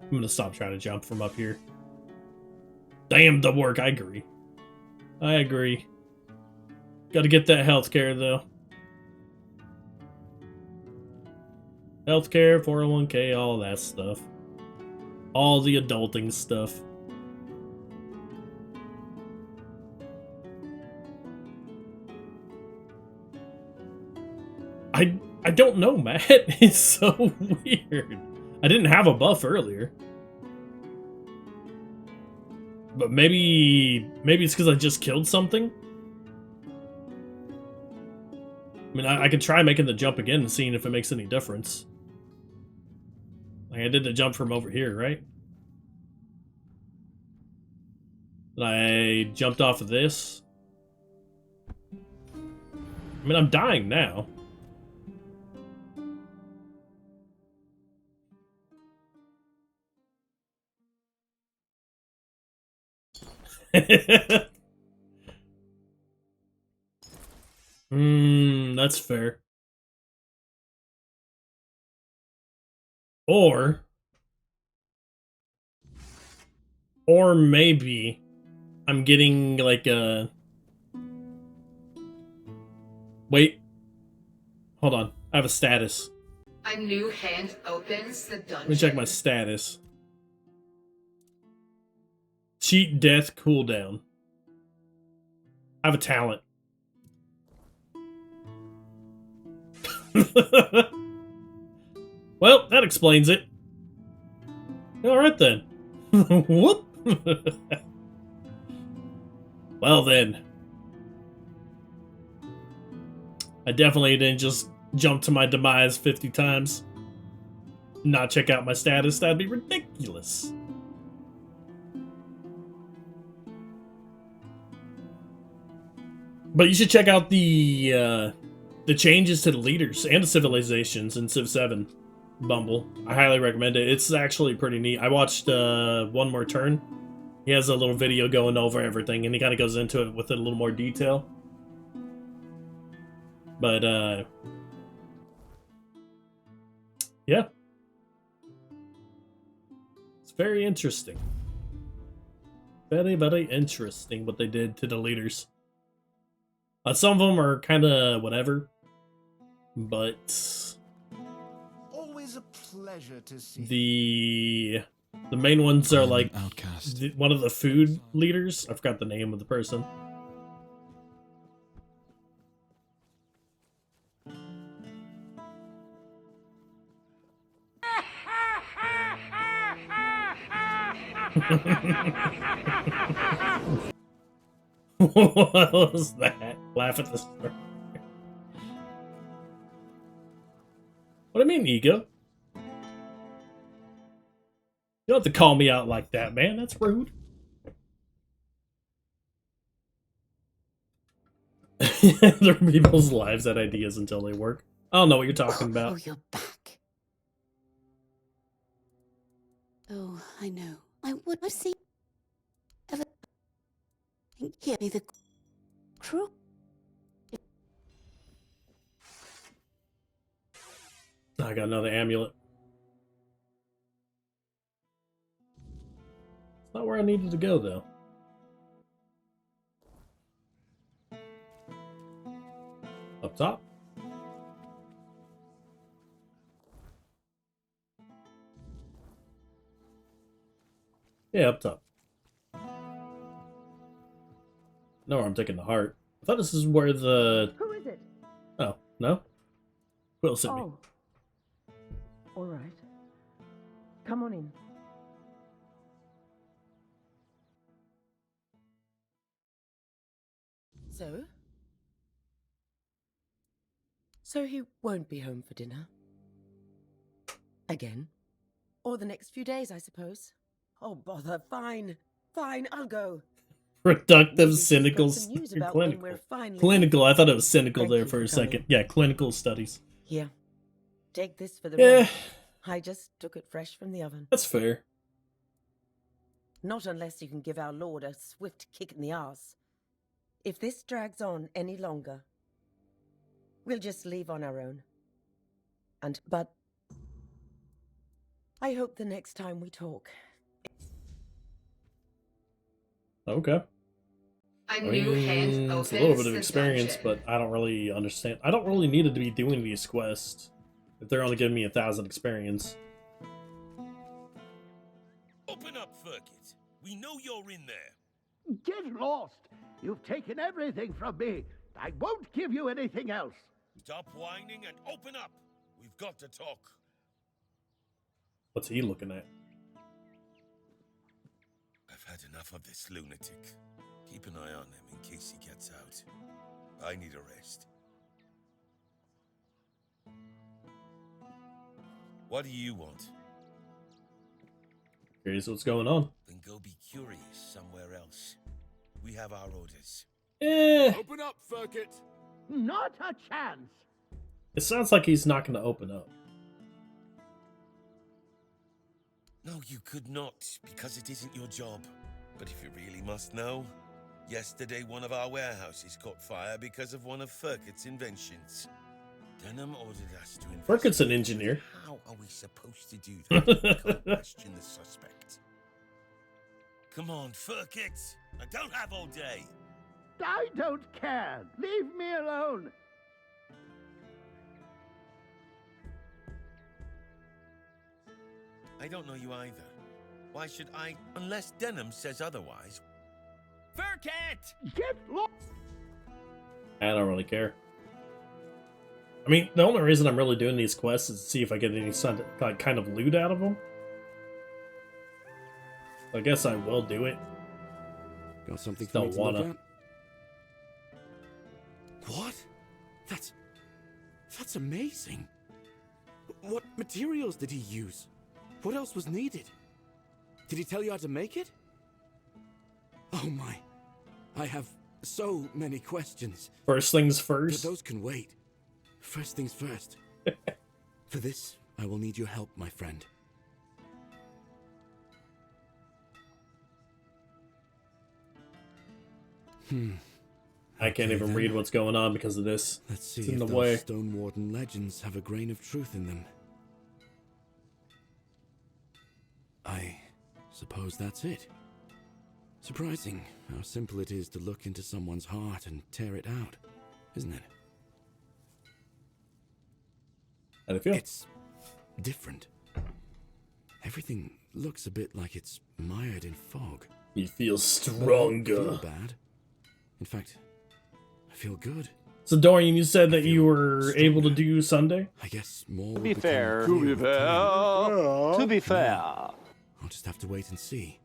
I'm gonna stop trying to jump from up here. Damn the work, I agree. I agree. Gotta get that healthcare though. Healthcare, 401k, all that stuff. All the adulting stuff. I don't know, Matt. It's so weird. I didn't have a buff earlier. But maybe it's because I just killed something? I mean, I could try making the jump again and seeing if it makes any difference. Like I did the jump from over here, right? And I jumped off of this. I mean, I'm dying now. That's fair. Or maybe I'm getting like a... Wait. Hold on. I have a status. A new hand opens the dungeon. Let me check my status. Cheat death cooldown. I have a talent. Well, that explains it. Alright then. Whoop. Well then. I definitely didn't just jump to my demise 50 times. Not check out my status. That'd be ridiculous. But you should check out the changes to the leaders and the civilizations in Civ 7 Bumble. I highly recommend it. It's actually pretty neat. I watched One More Turn. He has a little video going over everything, and he kind of goes into it with a little more detail. But, yeah. It's very interesting. Very, very interesting what they did to the leaders. Some of them are kind of whatever, but Always a pleasure to see. The main ones are like outcast. one of the food leaders. I forgot the name of the person. What was that? Laugh at the story. What do you mean, ego? You don't have to call me out like that, man. That's rude. There are people's lives and ideas until they work. I don't know what you're talking about. Oh, you're back. Oh, I know. I would have seen ever hear me the crew. I got another amulet. It's not where I needed to go, though. Up top? Yeah, up top. No, I'm taking the heart. I thought this is where the... Who is it? Oh, no? Will sent me. Oh. All right. Come on in. So he won't be home for dinner? Again? Or the next few days, I suppose? Oh, bother. Fine. Fine, I'll go. Productive, cynical, clinical. Clinical. I thought it was cynical Thank there you for a for second. coming. Yeah, clinical studies. Here. Take this for the Yeah, road. I just took it fresh from the oven. that's fair. Not unless you can give our lord a swift kick in the arse. If this drags on any longer, we'll just leave on our own. But I hope the next time we talk. Okay. A new hand It's opens a little bit of the experience, dungeon. but I don't really understand. I don't really need to be doing these quests if they're only giving me 1,000 experience. Open up, Ferkit. We know you're in there. Get lost! You've taken everything from me. I won't give you anything else. Stop whining and open up. We've got to talk. What's he looking at? I've had enough of this lunatic. Keep an eye on him in case he gets out. I need a rest. What do you want? Curious what's going on. Then go be curious somewhere else. We have our orders. Open up, Furkit. Not a chance. It sounds like he's not going to open up. No, you could not, because it isn't your job. But if you really must know, yesterday one of our warehouses caught fire because of one of Furkit's inventions. Denham ordered us to investigate. Furkit's an engineer. How are we supposed to do that? We can't question the suspect. Come on, Furkit. I don't have all day. I don't care. Leave me alone. I don't know you either. Why should I? Unless Denham says otherwise. Furkit! Get lost. I don't really care. I mean, the only reason I'm really doing these quests is to see if I get any kind of loot out of them. I guess I will do it. Got something Just for me don't to look wanna. at? What? That's amazing. What materials did he use? What else was needed? Did he tell you how to make it? Oh my. I have so many questions. First things But first. those can wait. First things first. For this, I will need your help, my friend. I can't Okay, even then. read what's going on because of this. Let's see It's in if the those way. Stone Warden legends have a grain of truth in them. I suppose that's it. Surprising how simple it is to look into someone's heart and tear it out, isn't it? How do you feel? It's different. Everything looks a bit like it's mired in fog. You feel But I don't stronger. feel bad. In fact, I feel good. So Dorian, you said that I you feel were able to stronger. do Sunday? I guess more To will be become fair, clear with time. to be fair. I'll just have to wait and see.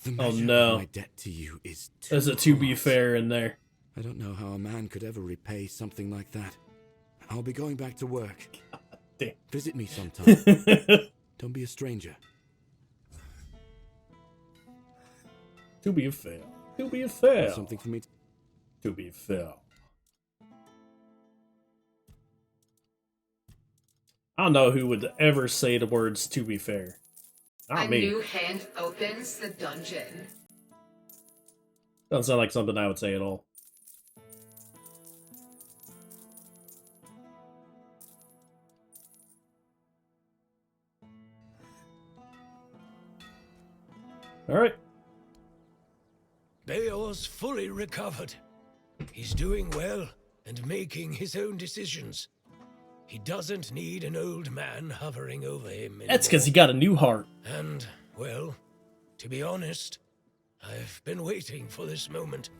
The Oh, measure no. of my debt to you is too There's a to be hard. fair in there. I don't know how a man could ever repay something like that. I'll be going back to work. Damn. Visit me sometime. Don't be a stranger. To be fair. To be fair. Something for me to... To be fair. I don't know who would ever say the words to be fair. Not A me. new hand opens the dungeon. Doesn't sound like something I would say at all. Alright. Beor's fully recovered. He's doing well and making his own decisions. He doesn't need an old man hovering over him anymore. That's because he got a new heart. And, well, to be honest, I've been waiting for this moment.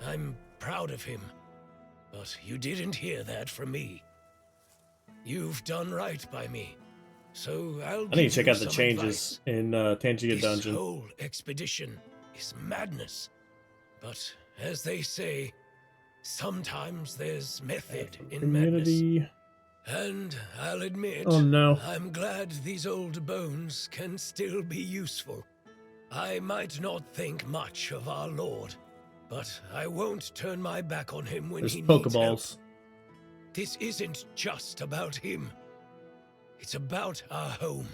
I'm proud of him, but you didn't hear that from me. You've done right by me, so I'll I need to give check you out the some changes advice. in Tainted This Dungeon. whole expedition is madness, but as they say, sometimes there's method in madness. Community. And I'll admit, Oh, no. I'm glad these old bones can still be useful. I might not think much of our Lord, but I won't turn my back on him when There's he needs help. Pokeballs. This isn't just about him. It's about our home.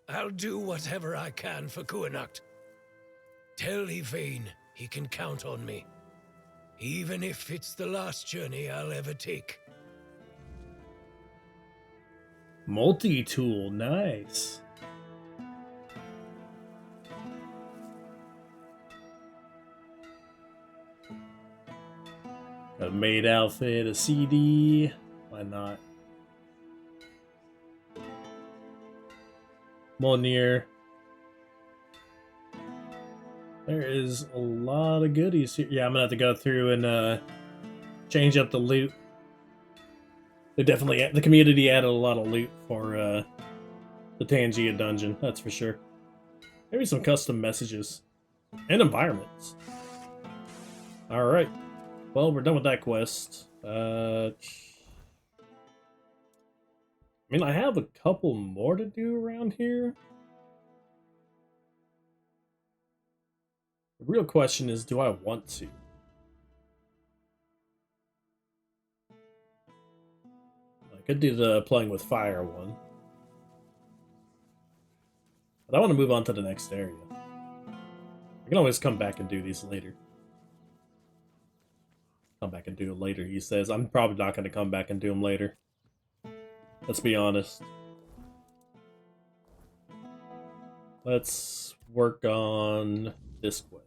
I'll do whatever I can for Cuanacht. Tell Yvain he can count on me, even if it's the last journey I'll ever take. Multi-tool, nice. Got a maid outfit, a CD. Why not? Molnir. There is a lot of goodies here. Yeah, I'm gonna have to go through and change up the loot. They definitely, the community added a lot of loot for the Tangia dungeon, that's for sure. Maybe some custom messages and environments. Alright. Well, we're done with that quest. I mean, I have a couple more to do around here. The real question is, do I want to? I could do the playing with fire one. But I want to move on to the next area. I can always come back and do these later. Come back and do it later, he says. I'm probably not going to come back and do them later. Let's be honest. Let's work on this quest.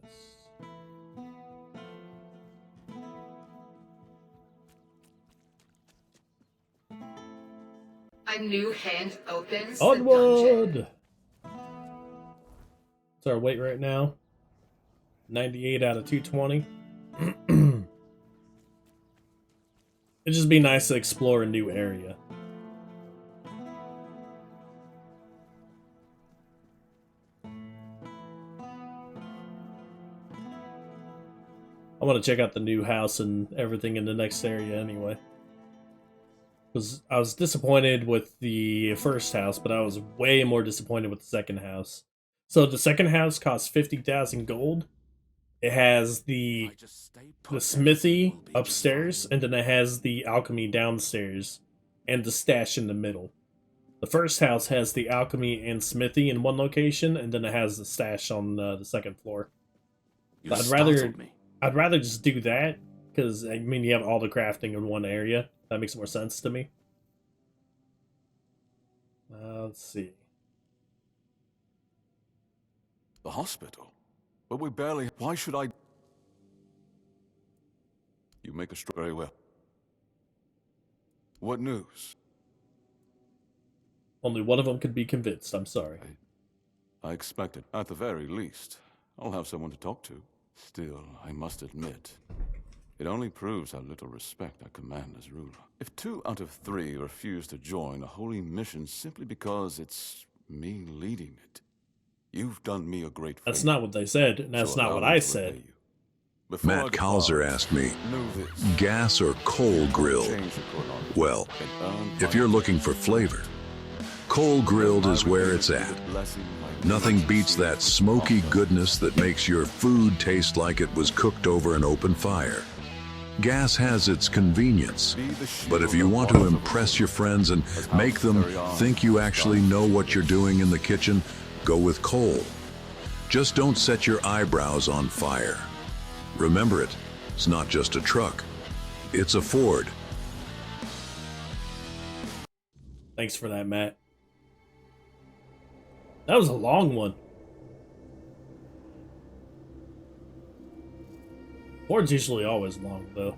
A new hand opens. Onward! What's our weight right now? 98 out of 220. It'd just be nice to explore a new area. I want to check out the new house and everything in the next area anyway. Because I was disappointed with the first house, but I was way more disappointed with the second house. So the second house costs 50,000 gold. It has the smithy upstairs, and then it has the alchemy downstairs, and the stash in the middle. The first house has the alchemy and smithy in one location, and then it has the stash on the second floor. So I'd rather just do that, because I mean you have all the crafting in one area. That makes more sense to me. Let's see. The hospital? But we barely... Why should I... You make us very well. What news? Only one of them could be convinced, I'm sorry. I expected. At the very least, I'll have someone to talk to. Still, I must admit, it only proves how little respect I command as ruler. If 2 out of 3 refuse to join a holy mission simply because it's me leading it, you've done me a great favor. That's not what they said, and that's not what I said. Matt Calzer asked me, gas or coal grilled? Well, if you're looking for flavor, coal grilled is where it's at. Nothing beats that smoky goodness that makes your food taste like it was cooked over an open fire. Gas has its convenience, but if you want to impress your friends and make them think you actually know what you're doing in the kitchen, go with coal. Just don't set your eyebrows on fire. Remember it, it's not just a truck, it's a Ford. Thanks for that, Matt. That was a long one. Ford's usually always long, though.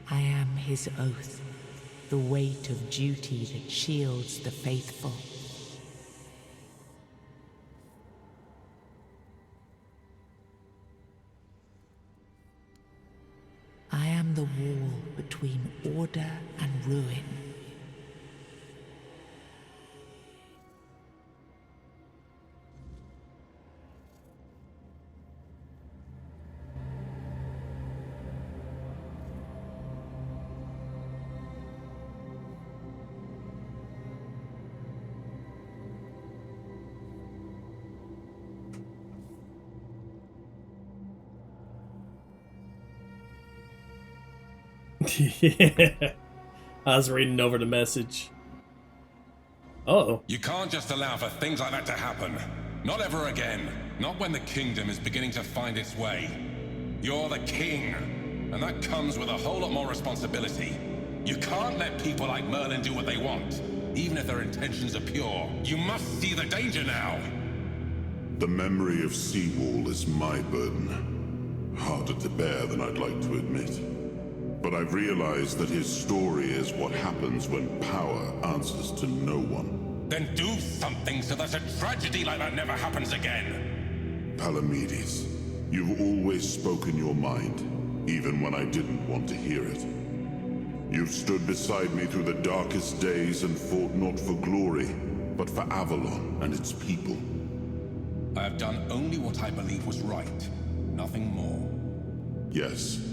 I am his oath, the weight of duty that shields the faithful. I am the wall between order and ruin. Yeah. I was reading over the message. Uh-oh. You can't just allow for things like that to happen. Not ever again. Not when the kingdom is beginning to find its way. You're the king, and that comes with a whole lot more responsibility. You can't let people like Merlin do what they want, even if their intentions are pure. You must see the danger now. The memory of Seawall is my burden. Harder to bear than I'd like to admit. But I've realized that his story is what happens when power answers to no one. Then do something so that a tragedy like that never happens again. Palamedes, you've always spoken your mind, even when I didn't want to hear it. You've stood beside me through the darkest days and fought not for glory, but for Avalon and its people. I have done only what I believe was right, nothing more. Yes.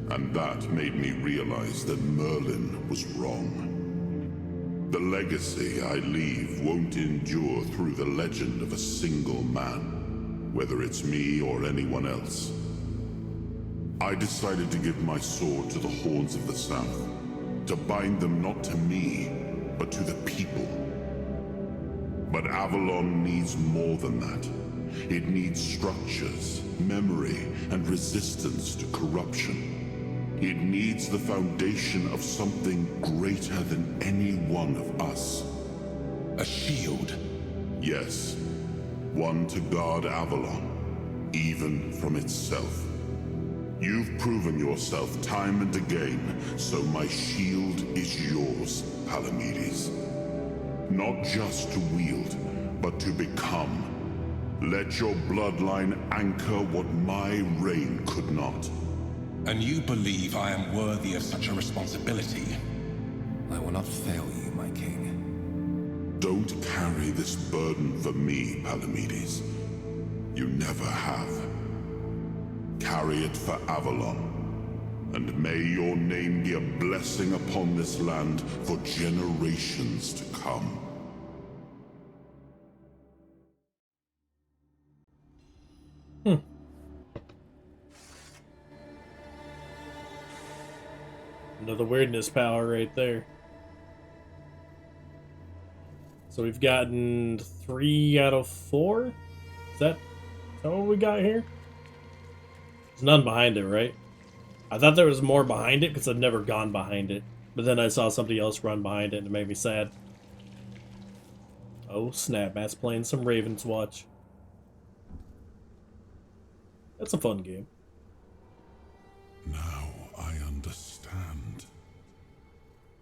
And that made me realize that Merlin was wrong. The legacy I leave won't endure through the legend of a single man, whether it's me or anyone else. I decided to give my sword to the Horns of the South, to bind them not to me, but to the people. But Avalon needs more than that. It needs structures, memory, and resistance to corruption. It needs the foundation of something greater than any one of us. A shield? Yes. One to guard Avalon, even from itself. You've proven yourself time and again, so my shield is yours, Palamedes. Not just to wield, but to become. Let your bloodline anchor what my reign could not. And you believe I am worthy of such a responsibility? I will not fail you, my king. Don't carry this burden for me, Palamedes. You never have. Carry it for Avalon, and may your name be a blessing upon this land for generations to come. Another weirdness power right there. So we've gotten 3 out of 4? Is that what we got here? There's none behind it, right? I thought there was more behind it because I've never gone behind it. But then I saw somebody else run behind it and it made me sad. Oh snap, Matt's playing some Raven's Watch. That's a fun game. Now I understand.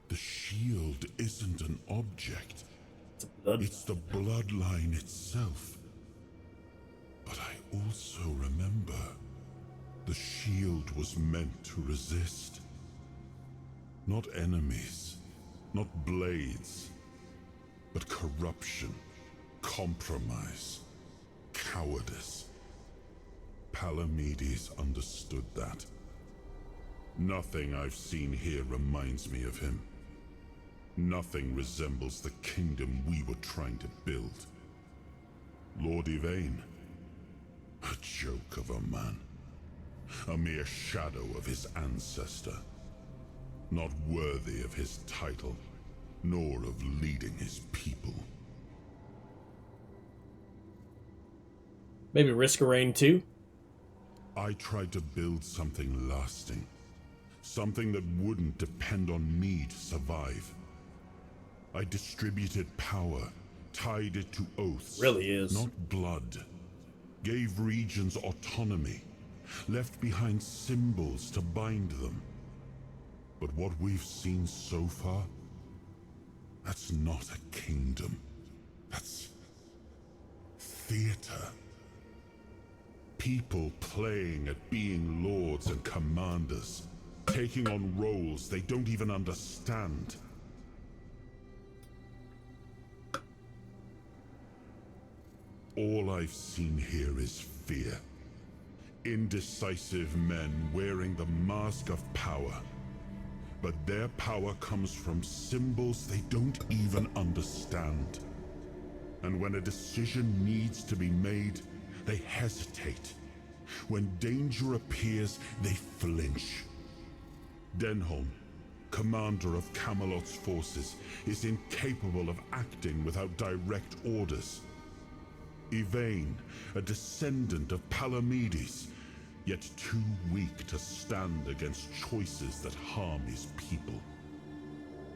The shield isn't an object. It's the bloodline itself. But I also remember the shield was meant to resist. Not enemies, not blades, but corruption, compromise, cowardice. Palamedes understood that. Nothing I've seen here reminds me of him. Nothing resembles the kingdom we were trying to build. Lord Yvain, a joke of a man. A mere shadow of his ancestor. Not worthy of his title, nor of leading his people. Maybe Risk of Rain 2? I tried to build something lasting. Something that wouldn't depend on me to survive. I distributed power, tied it to oaths. Really is. Not blood. Gave regions autonomy. Left behind symbols to bind them. But what we've seen so far, that's not a kingdom. That's theater. People playing at being lords and commanders, taking on roles they don't even understand. All I've seen here is fear. Indecisive men wearing the mask of power. But their power comes from symbols they don't even understand. And when a decision needs to be made, they hesitate. When danger appears, they flinch. Denholm, commander of Camelot's forces, is incapable of acting without direct orders. Yvain, a descendant of Palamedes, yet too weak to stand against choices that harm his people.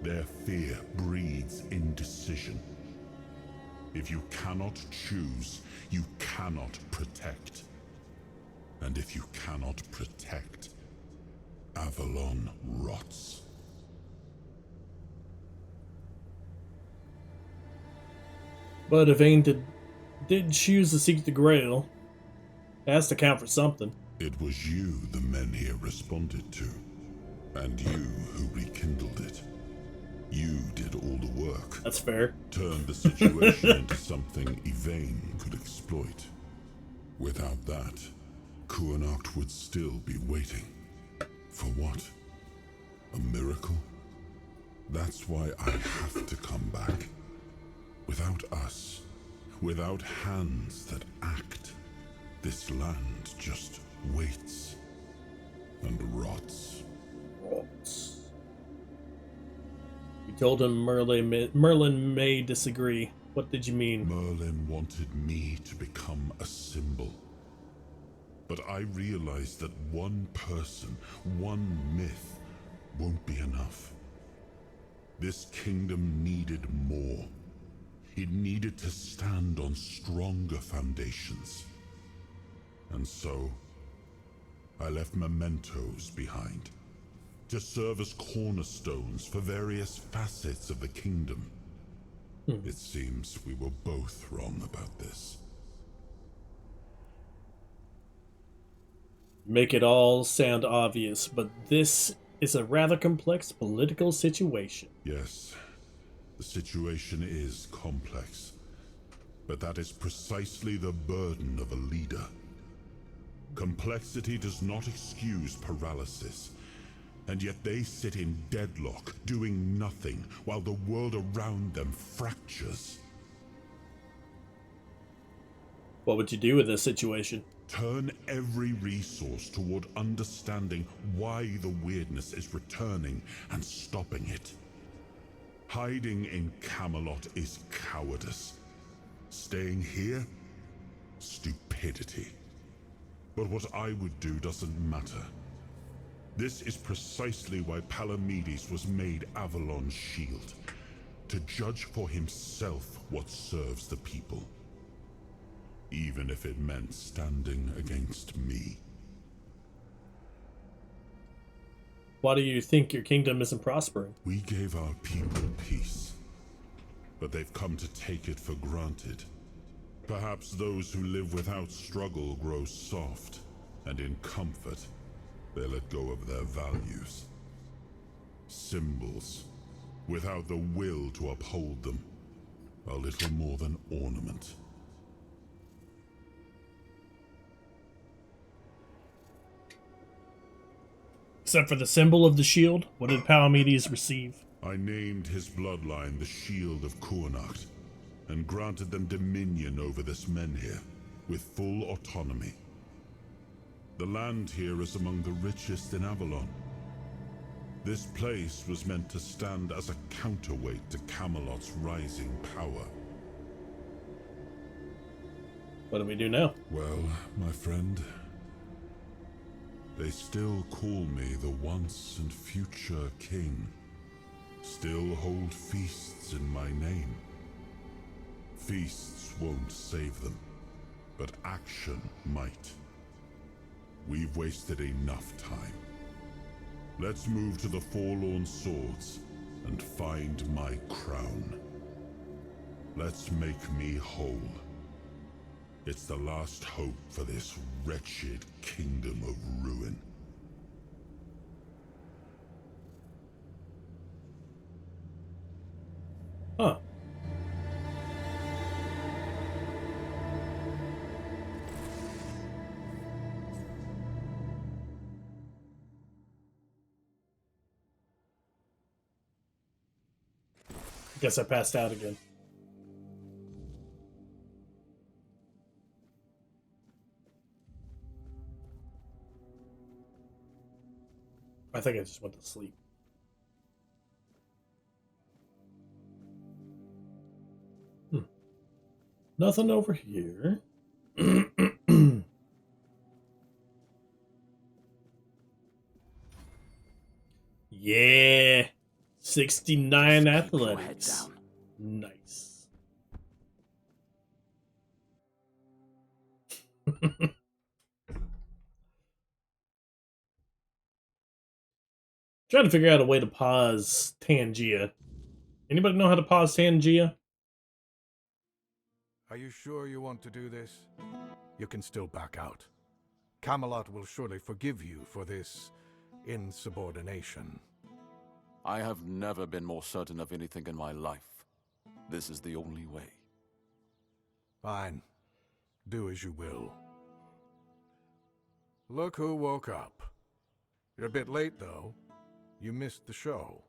Their fear breeds indecision. If you cannot choose, you cannot protect. And if you cannot protect, Avalon rots. But Yvain did choose to seek the Grail. It has to count for something. It was you the men here responded to, and you who rekindled it. You did all the work. That's fair. Turned the situation into something Yvain could exploit. Without that, Cuanacht would still be waiting. For what? A miracle? That's why I have to come back. Without us, without hands that act, this land just waits and rots. You told him Merlin may disagree. What did you mean? Merlin wanted me to become a symbol. But I realized that one person, one myth, won't be enough. This kingdom needed more. It needed to stand on stronger foundations. And so, I left mementos behind, to serve as cornerstones for various facets of the kingdom. It seems we were both wrong about this. Make it all sound obvious, but this is a rather complex political situation. Yes, the situation is complex, but that is precisely the burden of a leader. Complexity does not excuse paralysis, and yet they sit in deadlock, doing nothing, while the world around them fractures. What would you do with this situation? Turn every resource toward understanding why the weirdness is returning and stopping it. Hiding in Camelot is cowardice. Staying here? Stupidity. But what I would do doesn't matter. This is precisely why Palamedes was made Avalon's shield. To judge for himself what serves the people. Even if it meant standing against me. Why do you think your kingdom isn't prospering? We gave our people peace, but they've come to take it for granted. Perhaps those who live without struggle grow soft, and in comfort, they let go of their values. Symbols, without the will to uphold them, are little more than ornament. Except for the symbol of the shield, what did Palamedes receive? I named his bloodline the Shield of Cuanacht, and granted them dominion over this menhir, with full autonomy. The land here is among the richest in Avalon. This place was meant to stand as a counterweight to Camelot's rising power. What do we do now? Well, my friend, they still call me the once and future king. Still hold feasts in my name. Feasts won't save them, but action might. We've wasted enough time. Let's move to the Forlorn Swords and find my crown. Let's make me whole. It's the last hope for this wretched kingdom of ruin. Huh. Guess I passed out again. I think I just went to sleep. Nothing over here. Yeah. 69 athletics. Nice. Trying to figure out a way to pause Tangia. Anybody know how to pause Tangia? Are you sure you want to do this? You can still back out. Camelot will surely forgive you for this insubordination. I have never been more certain of anything in my life. This is the only way. Fine. Do as you will. Look who woke up. You're a bit late, though. You missed the show.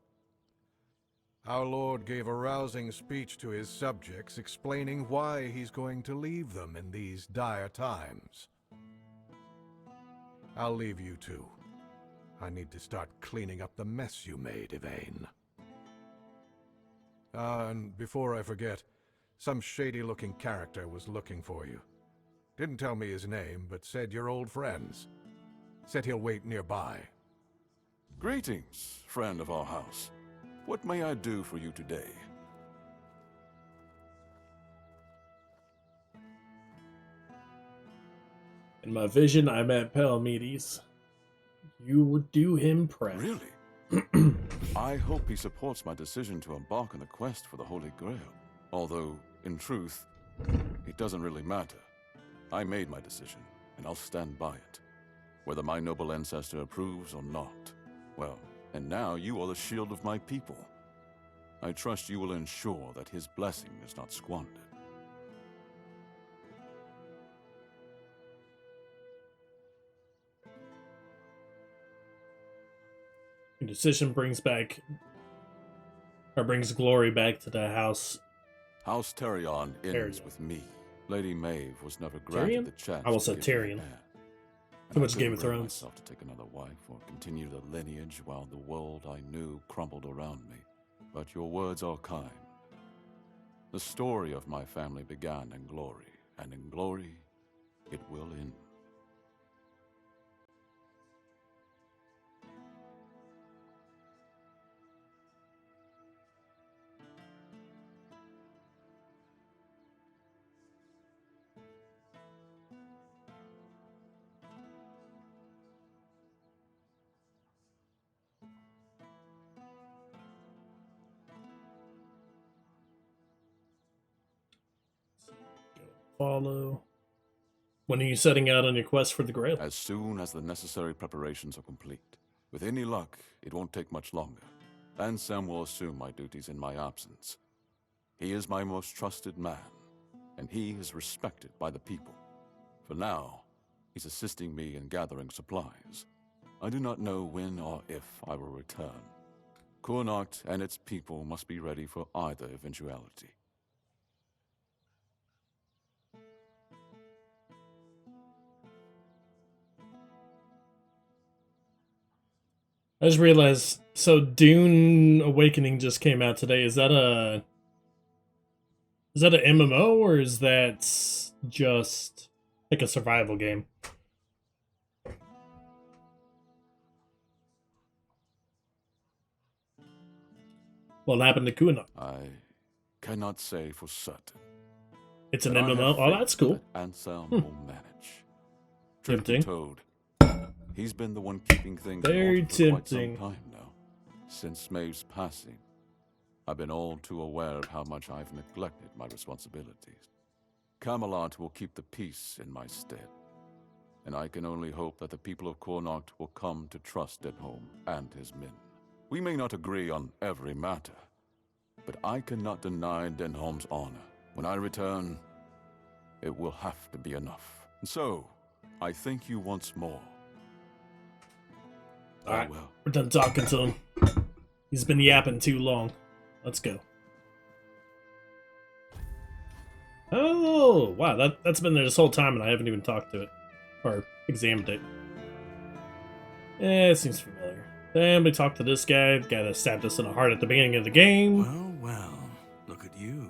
Our Lord gave a rousing speech to his subjects explaining why he's going to leave them in these dire times. I'll leave you two. I need to start cleaning up the mess you made, Yvain. And before I forget, some shady-looking character was looking for you. Didn't tell me his name, but said you're old friends. Said he'll wait nearby. Greetings, friend of our house. What may I do for you today? In my vision, I met Palamedes. You would do him prep. Really? I hope he supports my decision to embark on a quest for the Holy Grail. Although, in truth, it doesn't really matter. I made my decision, and I'll stand by it. Whether my noble ancestor approves or not. Well, and now you are the shield of my people. I trust you will ensure that his blessing is not squandered. Your decision brings glory back to the house. House Terion ends Tyrion. with me. Lady Maeve was never granted Tyrion? the chance. I almost to said give me Tyrion. an heir. Too And much I Game of couldn't bring Thrones. myself to take another wife or continue the lineage while the world I knew crumbled around me. But your words are kind. The story of my family began in glory, and in glory it will end. Follow. When are you setting out on your quest for the Grail? As soon as the necessary preparations are complete. With any luck, it won't take much longer. Ansem will assume my duties in my absence. He is my most trusted man, and he is respected by the people. For now, he's assisting me in gathering supplies. I do not know when or if I will return. Cuanacht and its people must be ready for either eventuality. I just realized, so Dune Awakening just came out today. Is that an MMO or is that just like a survival game? What happened to Cuanacht? I cannot say for certain. It's an But I have MMO? Oh, faith that's cool. that Ansem will manage. Truth be Tempting. told, he's been the one keeping things in Very order for quite tempting. some time now. Since Maeve's passing, I've been all too aware of how much I've neglected my responsibilities. Camelot will keep the peace in my stead, and I can only hope that the people of Cuanacht will come to trust Denholm and his men. We may not agree on every matter, but I cannot deny Denholm's honor. When I return, it will have to be enough. And so, I thank you once more. Alright, Farewell. we're done talking to him. He's been yapping too long. Let's go. Oh, wow, that's been there this whole time and I haven't even talked to it. Or examined it. It seems familiar. Then we talked to this guy, the guy that stabbed us in the heart at the beginning of the game. Well, well, look at you.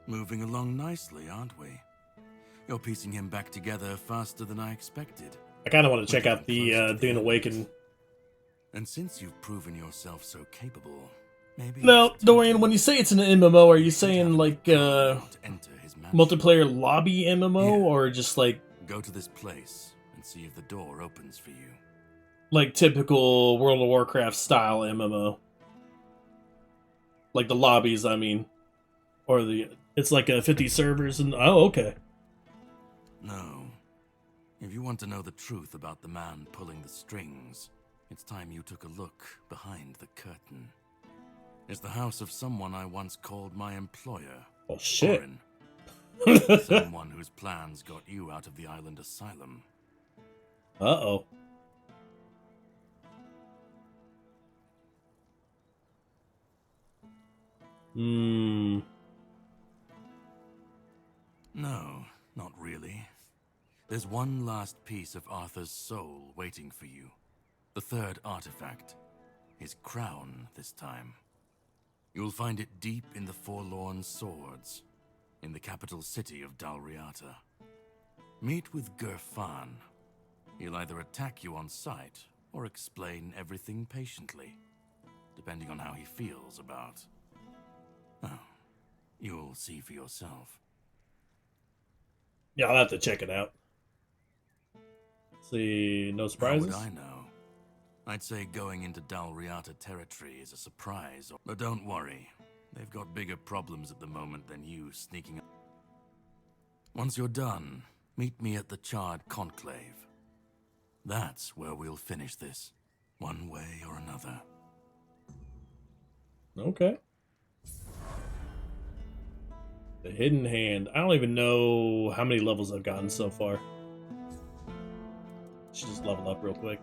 Moving along nicely, aren't we? You're piecing him back together faster than I expected. I kind of want to check out the Dune Awaken. And since you've proven yourself so capable, maybe... Now, Dorian, when you say it's an MMO, are you saying like multiplayer lobby MMO, or just like... Go to this place and see if the door opens for you. Like typical World of Warcraft style MMO? Like the lobbies, I mean. Or it's like a 50 servers and... Oh, okay. No. If you want to know the truth about the man pulling the strings, it's time you took a look behind the curtain. It's the house of someone I once called my employer. Oh, shit. Orin. Someone whose plans got you out of the island asylum. Uh-oh. Hmm. No, not really. There's one last piece of Arthur's soul waiting for you. The third artifact. His crown, this time. You'll find it deep in the Forlorn Swords, in the capital city of Dalriata. Meet with Gerfan. He'll either attack you on sight, or explain everything patiently, depending on how he feels about... Oh, you'll see for yourself. Yeah, I'll have to check it out. See, no surprises? How would I know? I'd say going into Dalriata territory is a surprise, but don't worry. They've got bigger problems at the moment than you sneaking up. Once you're done, meet me at the Charred Conclave. That's where we'll finish this, one way or another. Okay. The Hidden Hand. I don't even know how many levels I've gotten so far. Should just level up real quick.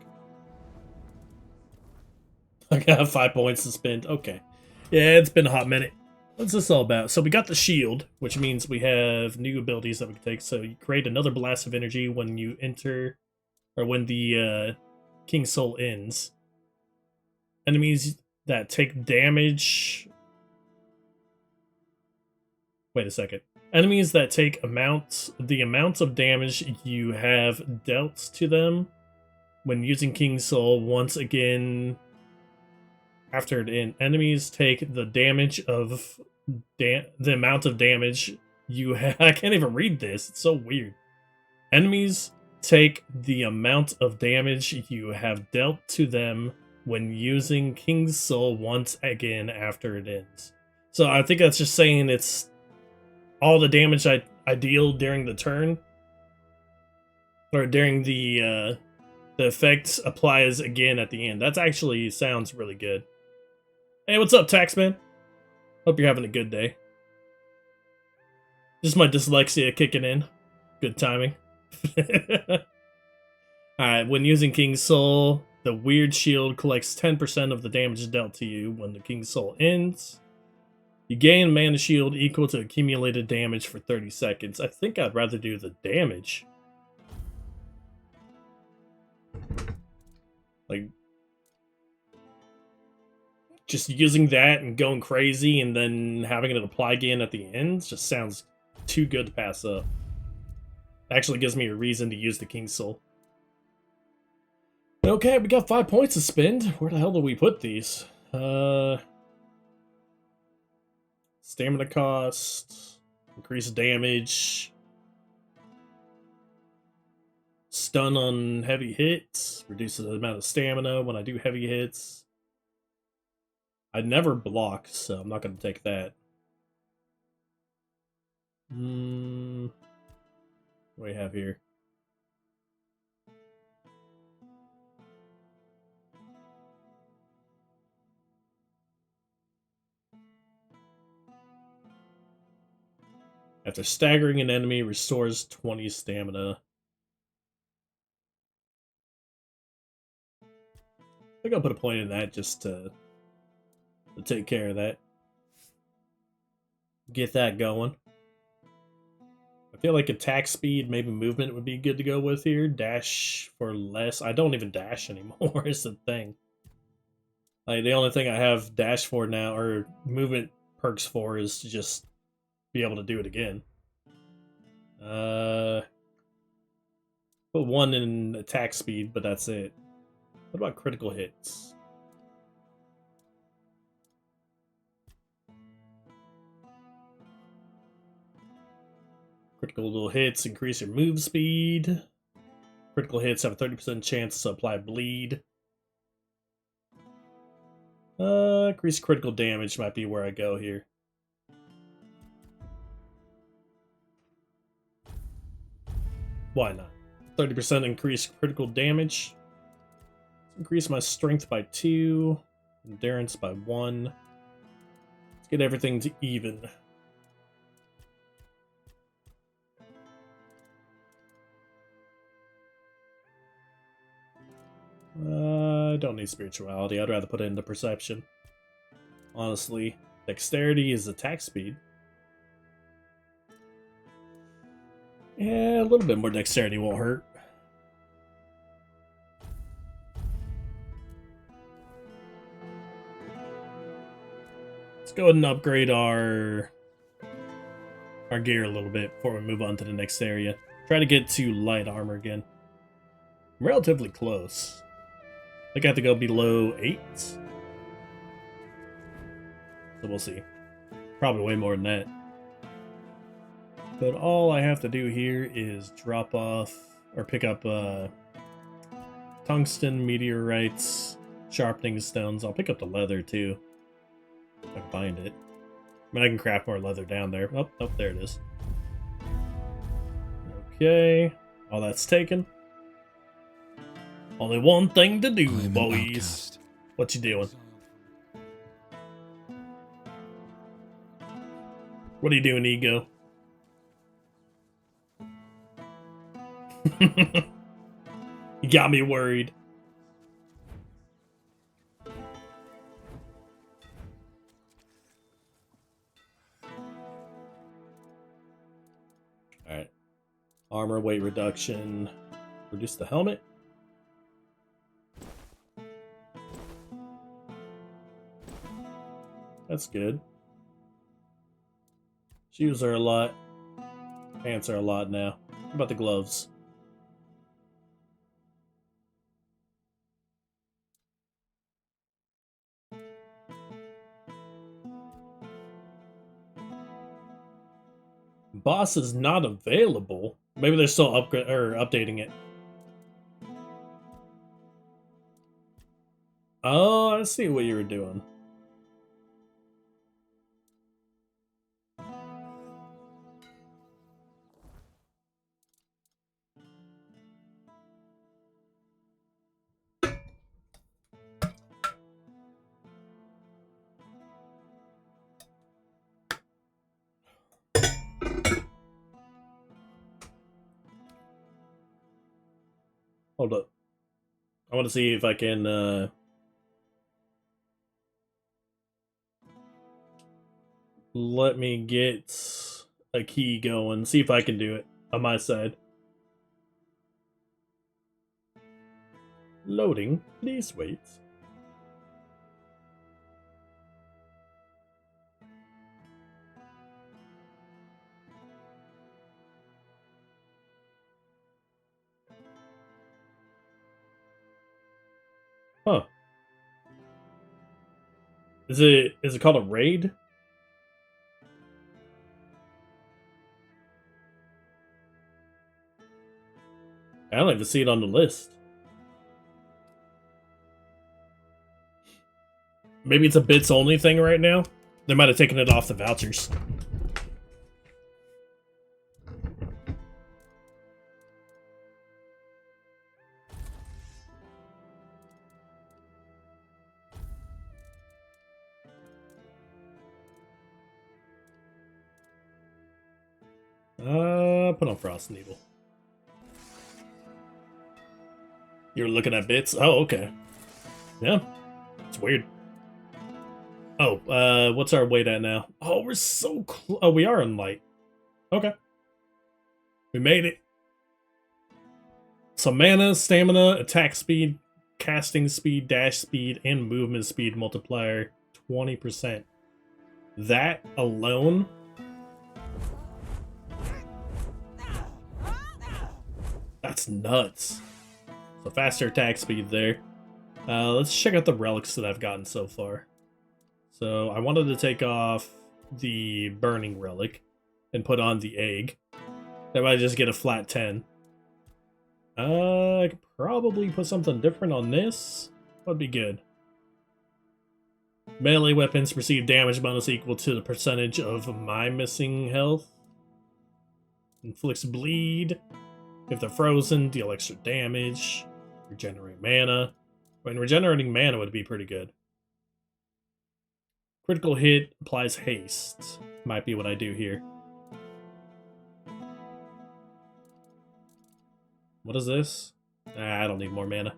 I got 5 points to spend. Okay. Yeah, it's been a hot minute. What's this all about? So we got the shield, which means we have new abilities that we can take. So you create another blast of energy when you enter, or when the King's Soul ends. Enemies that take damage... Wait a second. Enemies that take the amount of damage you have dealt to them when using King's Soul once again after it ends. Enemies take the damage of the amount of damage you have. I can't even read this. It's so weird. Enemies take the amount of damage you have dealt to them when using King's Soul once again after it ends. So I think that's just saying it's all the damage I deal during the turn, or during the effect applies again at the end. That actually sounds really good. Hey, what's up, Taxman? Hope you're having a good day. Just my dyslexia kicking in. Good timing. Alright, when using King's Soul, the weird shield collects 10% of the damage dealt to you when the King's Soul ends. You gain mana shield equal to accumulated damage for 30 seconds. I think I'd rather do the damage. Like, just using that and going crazy and then having it apply again at the end just sounds too good to pass up. Actually gives me a reason to use the King's Soul. Okay, we got 5 points to spend. Where the hell do we put these? Stamina cost, increased damage, stun on heavy hits, reduces the amount of stamina when I do heavy hits. I never block, so I'm not going to take that. What do we have here? After staggering an enemy, restores 20 stamina. I think I'll put a point in that just to take care of that. Get that going. I feel like attack speed, maybe movement would be good to go with here. Dash for less. I don't even dash anymore is the thing. Like, the only thing I have dash for now, or movement perks for, is to just be able to do it again. Put 1 in attack speed, but that's it. What about critical hits? Critical little hits increase your move speed. Critical hits have a 30% chance to apply bleed. Increase critical damage might be where I go here. Why not? 30% increase critical damage. Let's increase my strength by 2. Endurance by 1. Let's get everything to even. I don't need spirituality. I'd rather put it into perception. Honestly. Dexterity is attack speed. Yeah, a little bit more dexterity won't hurt. Let's go ahead and upgrade our gear a little bit before we move on to the next area. Try to get to light armor again. I'm relatively close. I think I have to go below 8. So we'll see. Probably way more than that. But all I have to do here is drop off or pick up tungsten, meteorites, sharpening stones. I'll pick up the leather too. If I can find it. I mean, I can craft more leather down there. Oh, there it is. Okay. All that's taken. Only one thing to do, boys. What you doing? What are you doing, Ego? You got me worried. Alright. Armor weight reduction. Reduce the helmet. That's good. Shoes are a lot. Pants are a lot now. How about the gloves? Boss is not available. Maybe they're still updating it. Oh, I see what you were doing. Hold up. I want to see if I can, let me get a key going. See if I can do it on my side. Loading. Please wait. Huh. Is it called a raid? I don't even see it on the list. Maybe it's a bits only thing right now. They might have taken it off the vouchers. Put on Frost Needle. You're looking at bits? Oh, okay. Yeah. It's weird. Oh, what's our weight at now? Oh, we're so close. Oh, we are in light. Okay. We made it. So mana, stamina, attack speed, casting speed, dash speed, and movement speed multiplier 20%. That alone... That's nuts. So faster attack speed there. Let's check out the relics that I've gotten so far. So I wanted to take off the burning relic and put on the egg. That might just get a flat 10. I could probably put something different on this. Would be good. Melee weapons receive damage bonus equal to the percentage of my missing health. Inflicts bleed. If they're frozen, deal extra damage. Regenerate mana. When regenerating mana would be pretty good. Critical hit applies haste. Might be what I do here. What is this? I don't need more mana.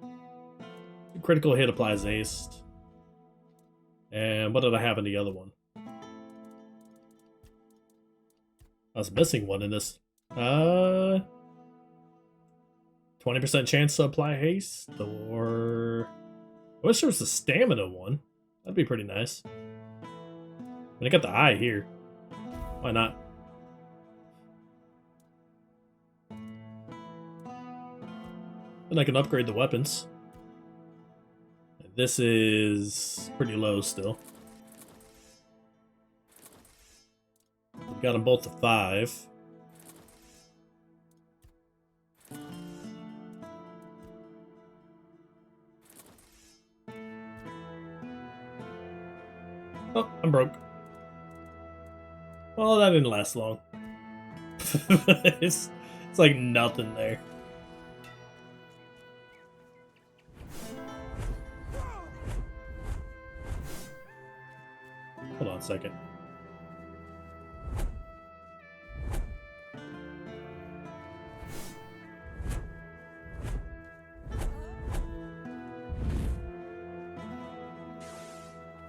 Critical hit applies haste. And what did I have in the other one? was missing one in this. 20% chance to apply haste, or I wish there was the stamina one. That'd be pretty nice. And I got the eye here. Why not? Then I can upgrade the weapons. This is pretty low still. We got them both to 5. Oh, I'm broke. Well, that didn't last long. it's like nothing there. Hold on a second.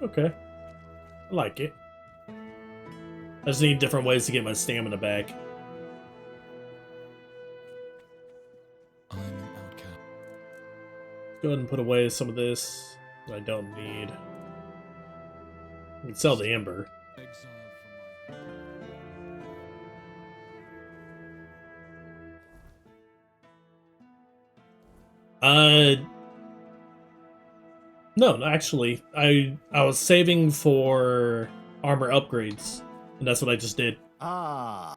Okay. I like it. I just need different ways to get my stamina back. I'm an outcast. Go ahead and put away some of this that I don't need. I can sell the ember. No, actually, I was saving for armor upgrades, and that's what I just did. Ah.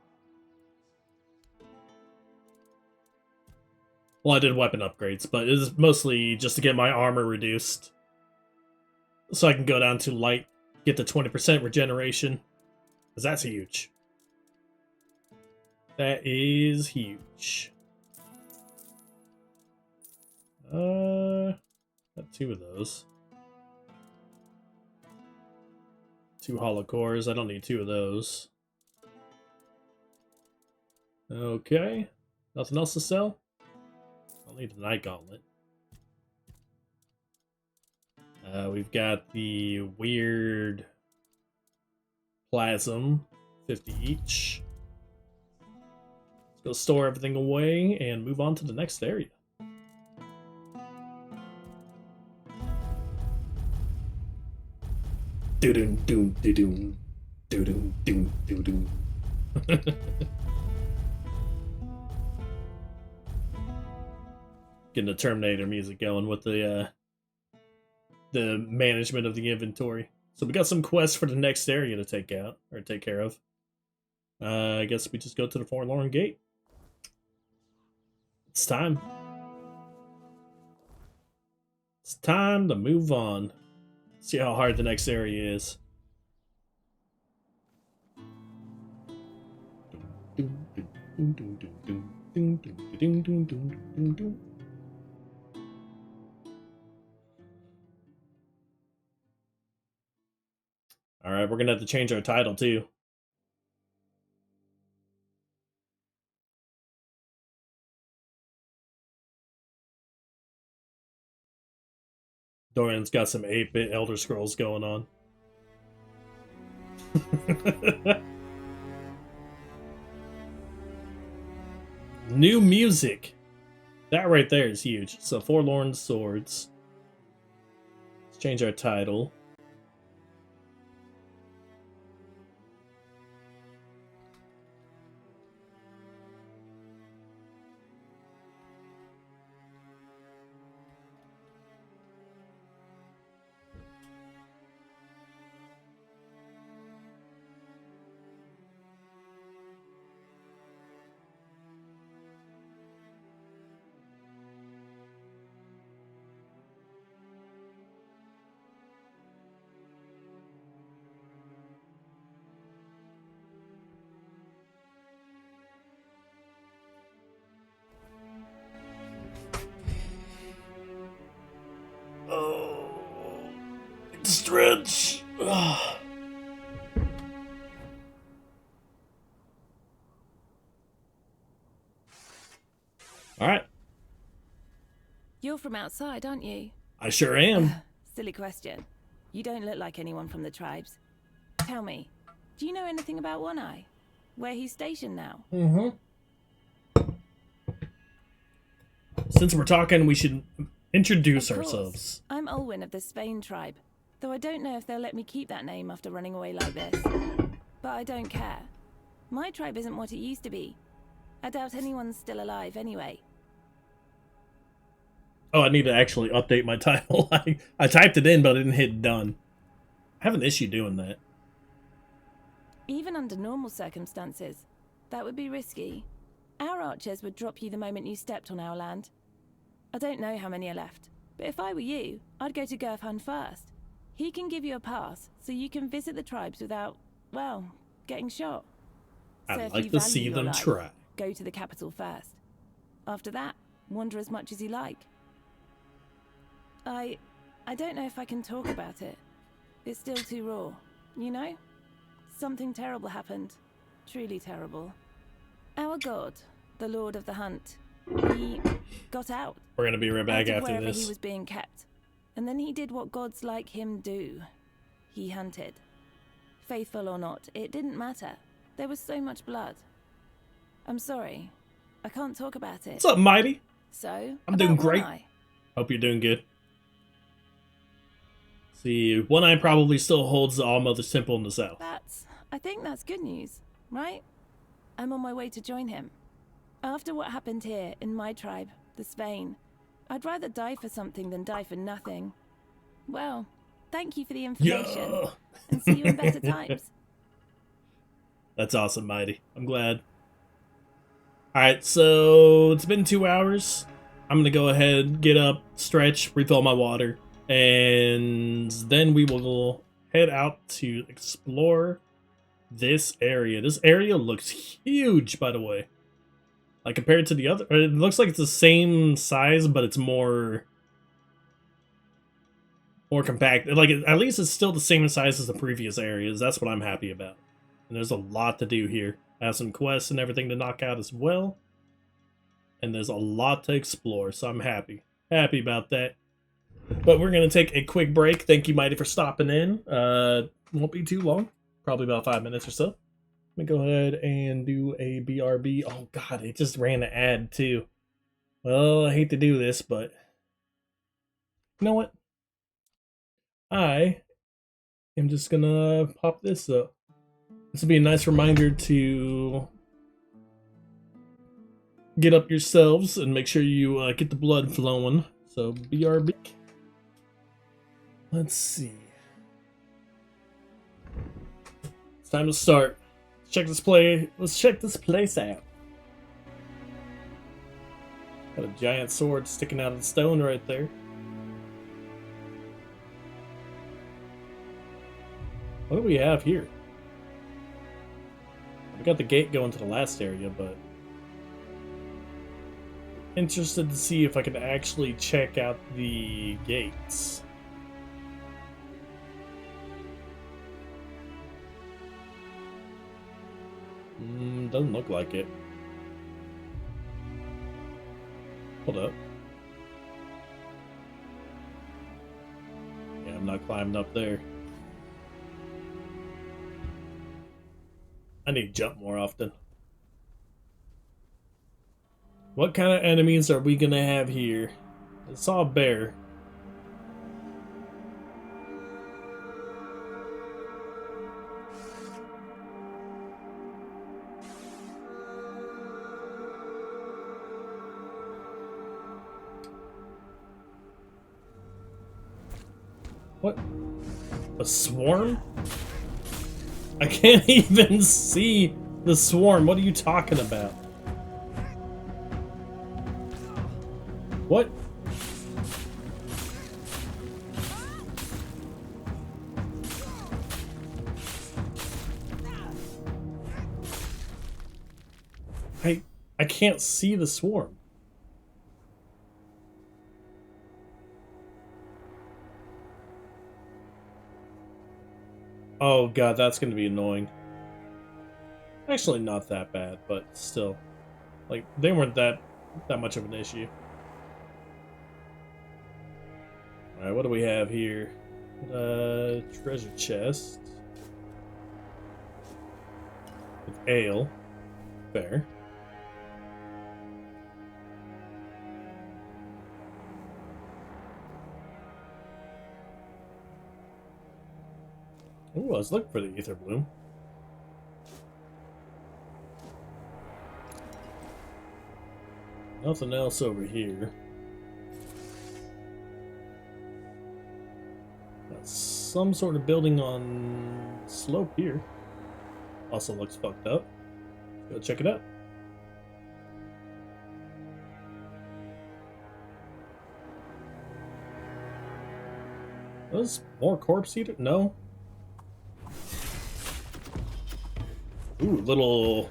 Well, I did weapon upgrades, but it was mostly just to get my armor reduced. So I can go down to light, get the 20% regeneration. Because that's huge. That is huge. Got 2 of those. 2 hollow cores. I don't need 2 of those. Okay. Nothing else to sell? I'll need the Night Gauntlet. We've got the weird plasm, 50 each. Let's go store everything away and move on to the next area. Do-doom, doom, do-doom. Do-doom, doom, do-doom. Getting the Terminator music going with the management of the inventory. So we got some quests for the next area to take out, or take care of. I guess we just go to the Forlorn Gate. It's time. It's time to move on. See how hard the next area is. Alright, we're gonna have to change our title too. Dorian's got some 8-bit Elder Scrolls going on. New music. That right there is huge. So Forlorn Swords. Let's change our title. Stretch. All right. You're from outside, aren't you? I sure am. Silly question. You don't look like anyone from the tribes. Tell me, do you know anything about One Eye? where he's stationed now. Mm-hmm. Since we're talking, we should introduce Of course. ourselves. I'm Olwyn of the Spain tribe, though I don't know if they'll let me keep that name after running away like this. But I don't care. My tribe isn't what it used to be. I doubt anyone's still alive anyway. Oh, I need to actually update my title. I typed it in, but I didn't hit done. I have an issue doing that. Even under normal circumstances, that would be risky. Our archers would drop you the moment you stepped on our land. I don't know how many are left, but if I were you, I'd go to Gurfhan first. He can give you a pass, so you can visit the tribes without, well, getting shot. So I'd if like you to value see your them life, try. go to the capital first. After that, wander as much as you like. I don't know if I can talk about it. It's still too raw, you know? Something terrible happened. Truly terrible. Our god, the Lord of the Hunt, he got out. We're gonna be right back out of after wherever this. he was being kept. And then he did what gods like him do. He hunted. Faithful or not, it didn't matter. There was so much blood. I'm sorry. I can't talk about it. What's up, Mighty? So, I'm doing about great. One Eye. Hope you're doing good. See, One Eye probably still holds the All-Mother's Temple in the south. I think that's good news, right? I'm on my way to join him. After what happened here, in my tribe, the Spain, I'd rather die for something than die for nothing. Well, thank you for the information. Yeah. And see you in better times. That's awesome, Mighty. I'm glad. Alright, so it's been 2 hours. I'm gonna go ahead, get up, stretch, refill my water, and then we will head out to explore this area. This area looks huge, by the way. Like, compared to the other... It looks like it's the same size, but it's more compact. Like, at least it's still the same size as the previous areas. That's what I'm happy about. And there's a lot to do here. I have some quests and everything to knock out as well. And there's a lot to explore, so I'm happy. Happy about that. But we're going to take a quick break. Thank you, Mighty, for stopping in. Won't be too long. Probably about 5 minutes or so. Let me go ahead and do a BRB. Oh, God, it just ran an ad, too. Well, I hate to do this, but... You know what? I am just going to pop this up. This will be a nice reminder to get up yourselves and make sure you get the blood flowing. So, BRB. Let's see. It's time to start. Let's check this place out. Got a giant sword sticking out of the stone right there. What do we have here? We got the gate going to the last area, but interested to see if I can actually check out the gates. Doesn't look like it. Hold up. Yeah, I'm not climbing up there. I need to jump more often. What kind of enemies are we gonna have here? I saw a bear. What? A swarm? I can't even see the swarm. What are you talking about? What? I can't see the swarm. Oh god, that's gonna be annoying. Actually, not that bad, but still. Like, they weren't that much of an issue. Alright, what do we have here? Treasure chest. With ale. Fair. Ooh, I was looking for the ether bloom. Nothing else over here. Got some sort of building on slope here. Also looks fucked up. Go check it out. Those more corpse eater? No. Ooh, little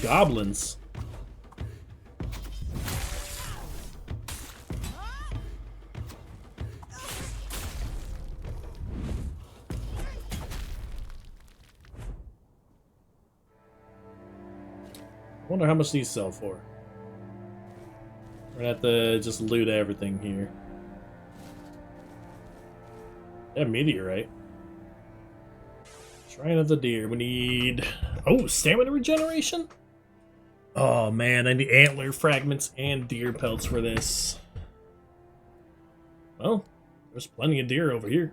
goblins. Wonder how much these sell for. We're gonna have to just loot everything here. Yeah, meteorite. Shrine of the Deer. We need... Oh, stamina regeneration? Oh man, I need antler fragments and deer pelts for this. Well, there's plenty of deer over here.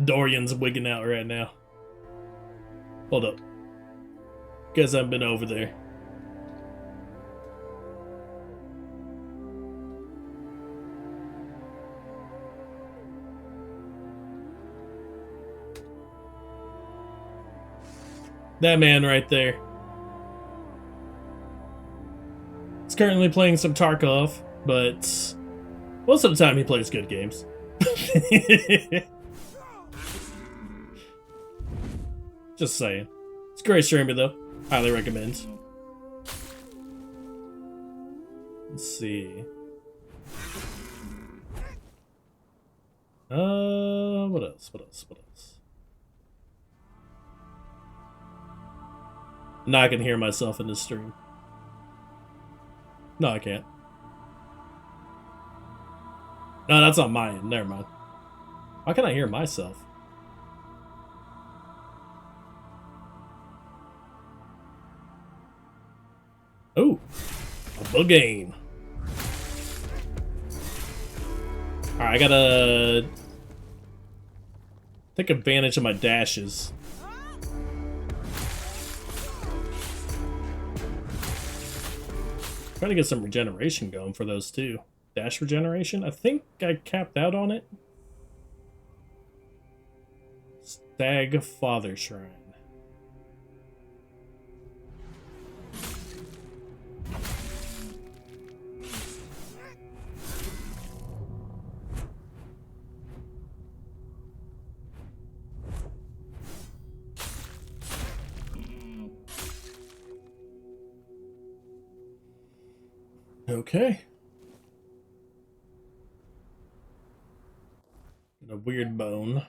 Dorian's wigging out right now. Hold up. Guess I've been over there. That man right there. He's currently playing some Tarkov, but most of the time he plays good games. Just saying. It's a great streamer though. Highly recommend. Let's see. What else? What else? What else? Now I can hear myself in this stream. No, I can't. No, that's not my end. Never mind. Why can't I hear myself? Oh, a Bugain. Alright, I gotta take advantage of my dashes. Trying to get some regeneration going for those too. Dash regeneration? I think I capped out on it. Stag Father Shrine. Okay. Got a weird bone.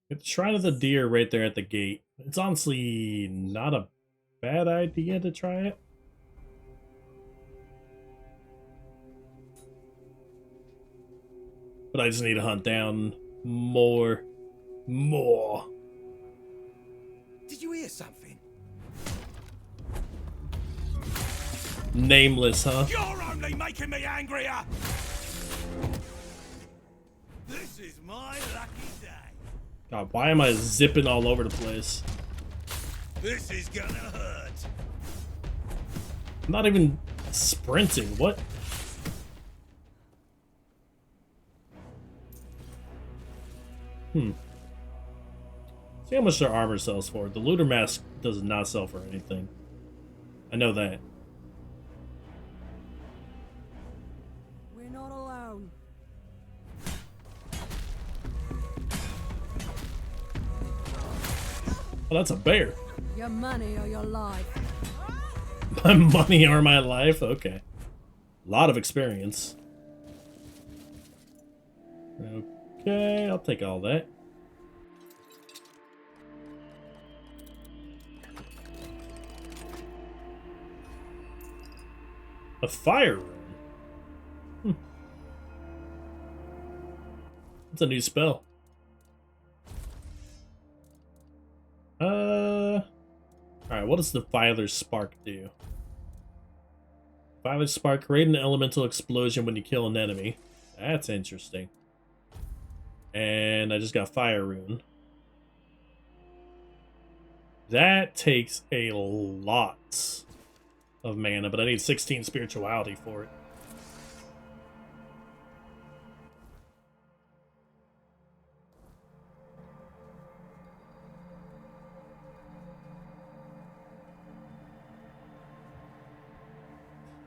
Get the Shrine of the Deer right there at the gate. It's honestly not a bad idea to try it. But I just need to hunt down more. Did you hear something? Nameless, huh? You're only making me angrier! This is my lucky day. God, why am I zipping all over the place? This is gonna hurt. I'm not even sprinting. What? See how much their armor sells for. The looter mask does not sell for anything. I know that. We're not alone. Oh, that's a bear. Your money or your life. My money or my life? Okay. A lot of experience. Okay, I'll take all that. A fire room? It's a new spell. Alright, what does the Filer's Spark do? Filer's Spark, create an elemental explosion when you kill an enemy. That's interesting. And I just got Fire Rune. That takes a lot of mana, but I need 16 spirituality for it.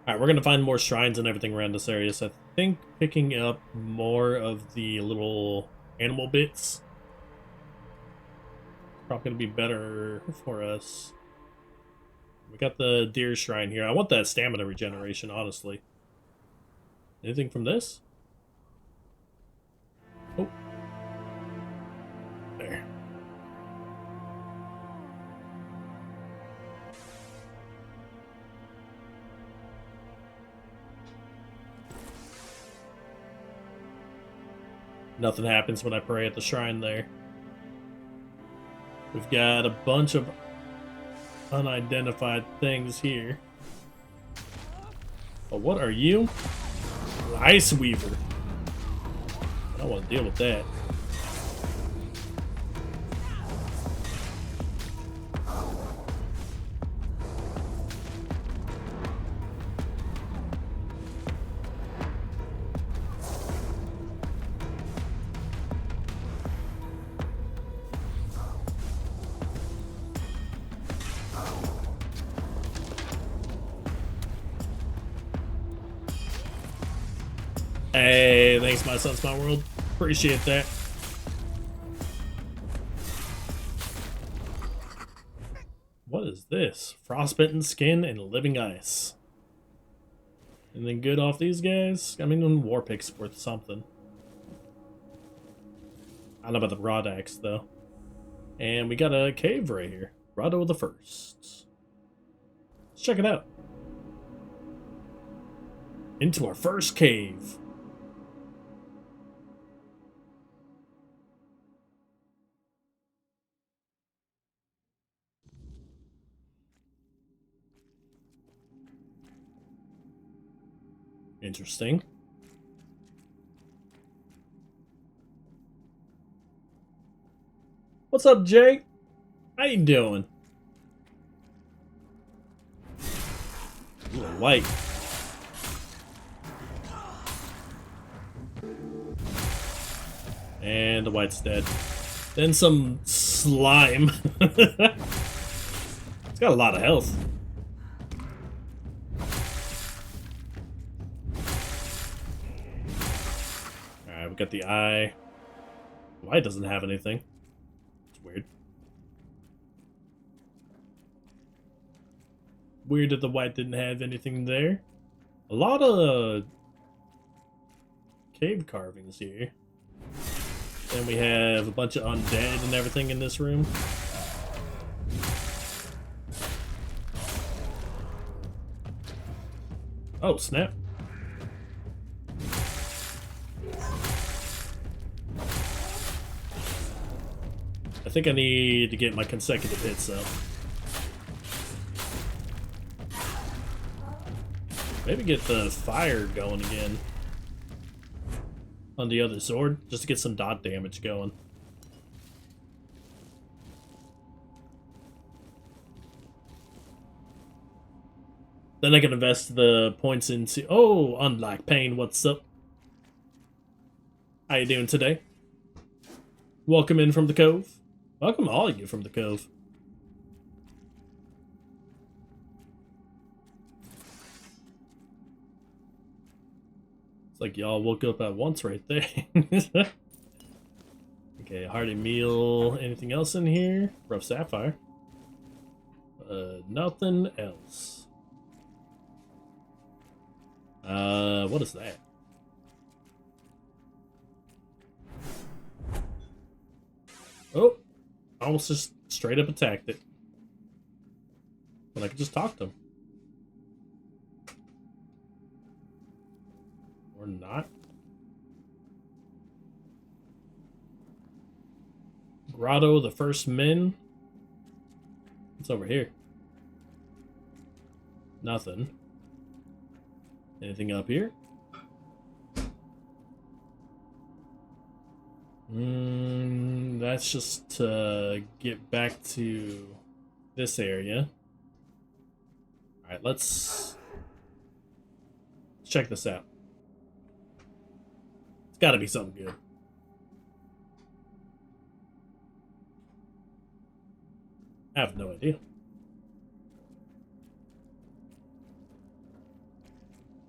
Alright, we're going to find more shrines and everything around this area, so I think picking up more of the little animal bits is probably going to be better for us. We got the deer shrine here. I want that stamina regeneration, honestly. Anything from this? Oh. There. Nothing happens when I pray at the shrine there. We've got a bunch of unidentified things here. But what are you? Ice Weaver. I don't want to deal with that. Hey, thanks, my son's my world. Appreciate that. What is this? Frostbitten skin and living ice. Anything good off these guys? I mean, war pick's worth something. I don't know about the rod axe though. And we got a cave right here. Grotto the First. Let's check it out. Into our first cave. Interesting. What's up, Jay? How you doing? Ooh, white. And the white's dead. Then some slime. It's got a lot of health. Alright, we got the eye. White doesn't have anything. It's weird. Weird that the white didn't have anything there. A lot of cave carvings here. Then we have a bunch of undead and everything in this room. Oh, snap. I think I need to get my consecutive hits up. Maybe get the fire going again on the other sword, just to get some dot damage going. Then I can invest the points into... Oh, unlike pain, what's up? How you doing today? Welcome in from the cove. Welcome all of you from the cove. It's like y'all woke up at once right there. Okay, hearty meal. Anything else in here? Rough sapphire. Nothing else. What is that? Oh, almost just straight up attacked it. But I could just talk to him. Or not. Grotto of the First Men. What's over here? Nothing. Anything up here? That's just to get back to this area. Alright, let's check this out. It's gotta be something good. I have no idea.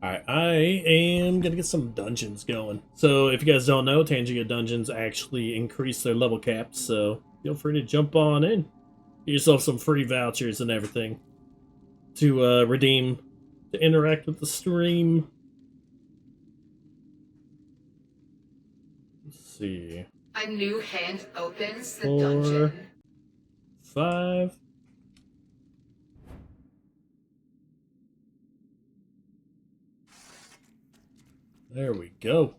Alright, I am gonna get some dungeons going. So, if you guys don't know, Tainted dungeons actually increase their level caps, so feel free to jump on in. Get yourself some free vouchers and everything to redeem, to interact with the stream. Let's see. A new hand opens the 4, dungeon. 5. There we go.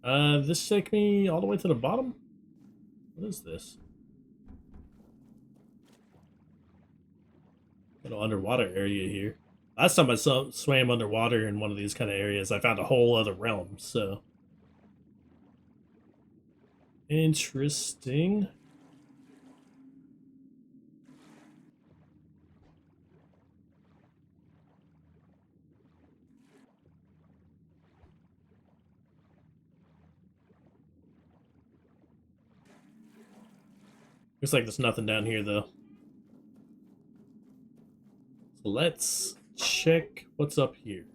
This take me all the way to the bottom? What is this? Little underwater area here. Last time I swam underwater in one of these kind of areas, I found a whole other realm, so. Interesting. Looks like there's nothing down here, though. So let's check what's up here.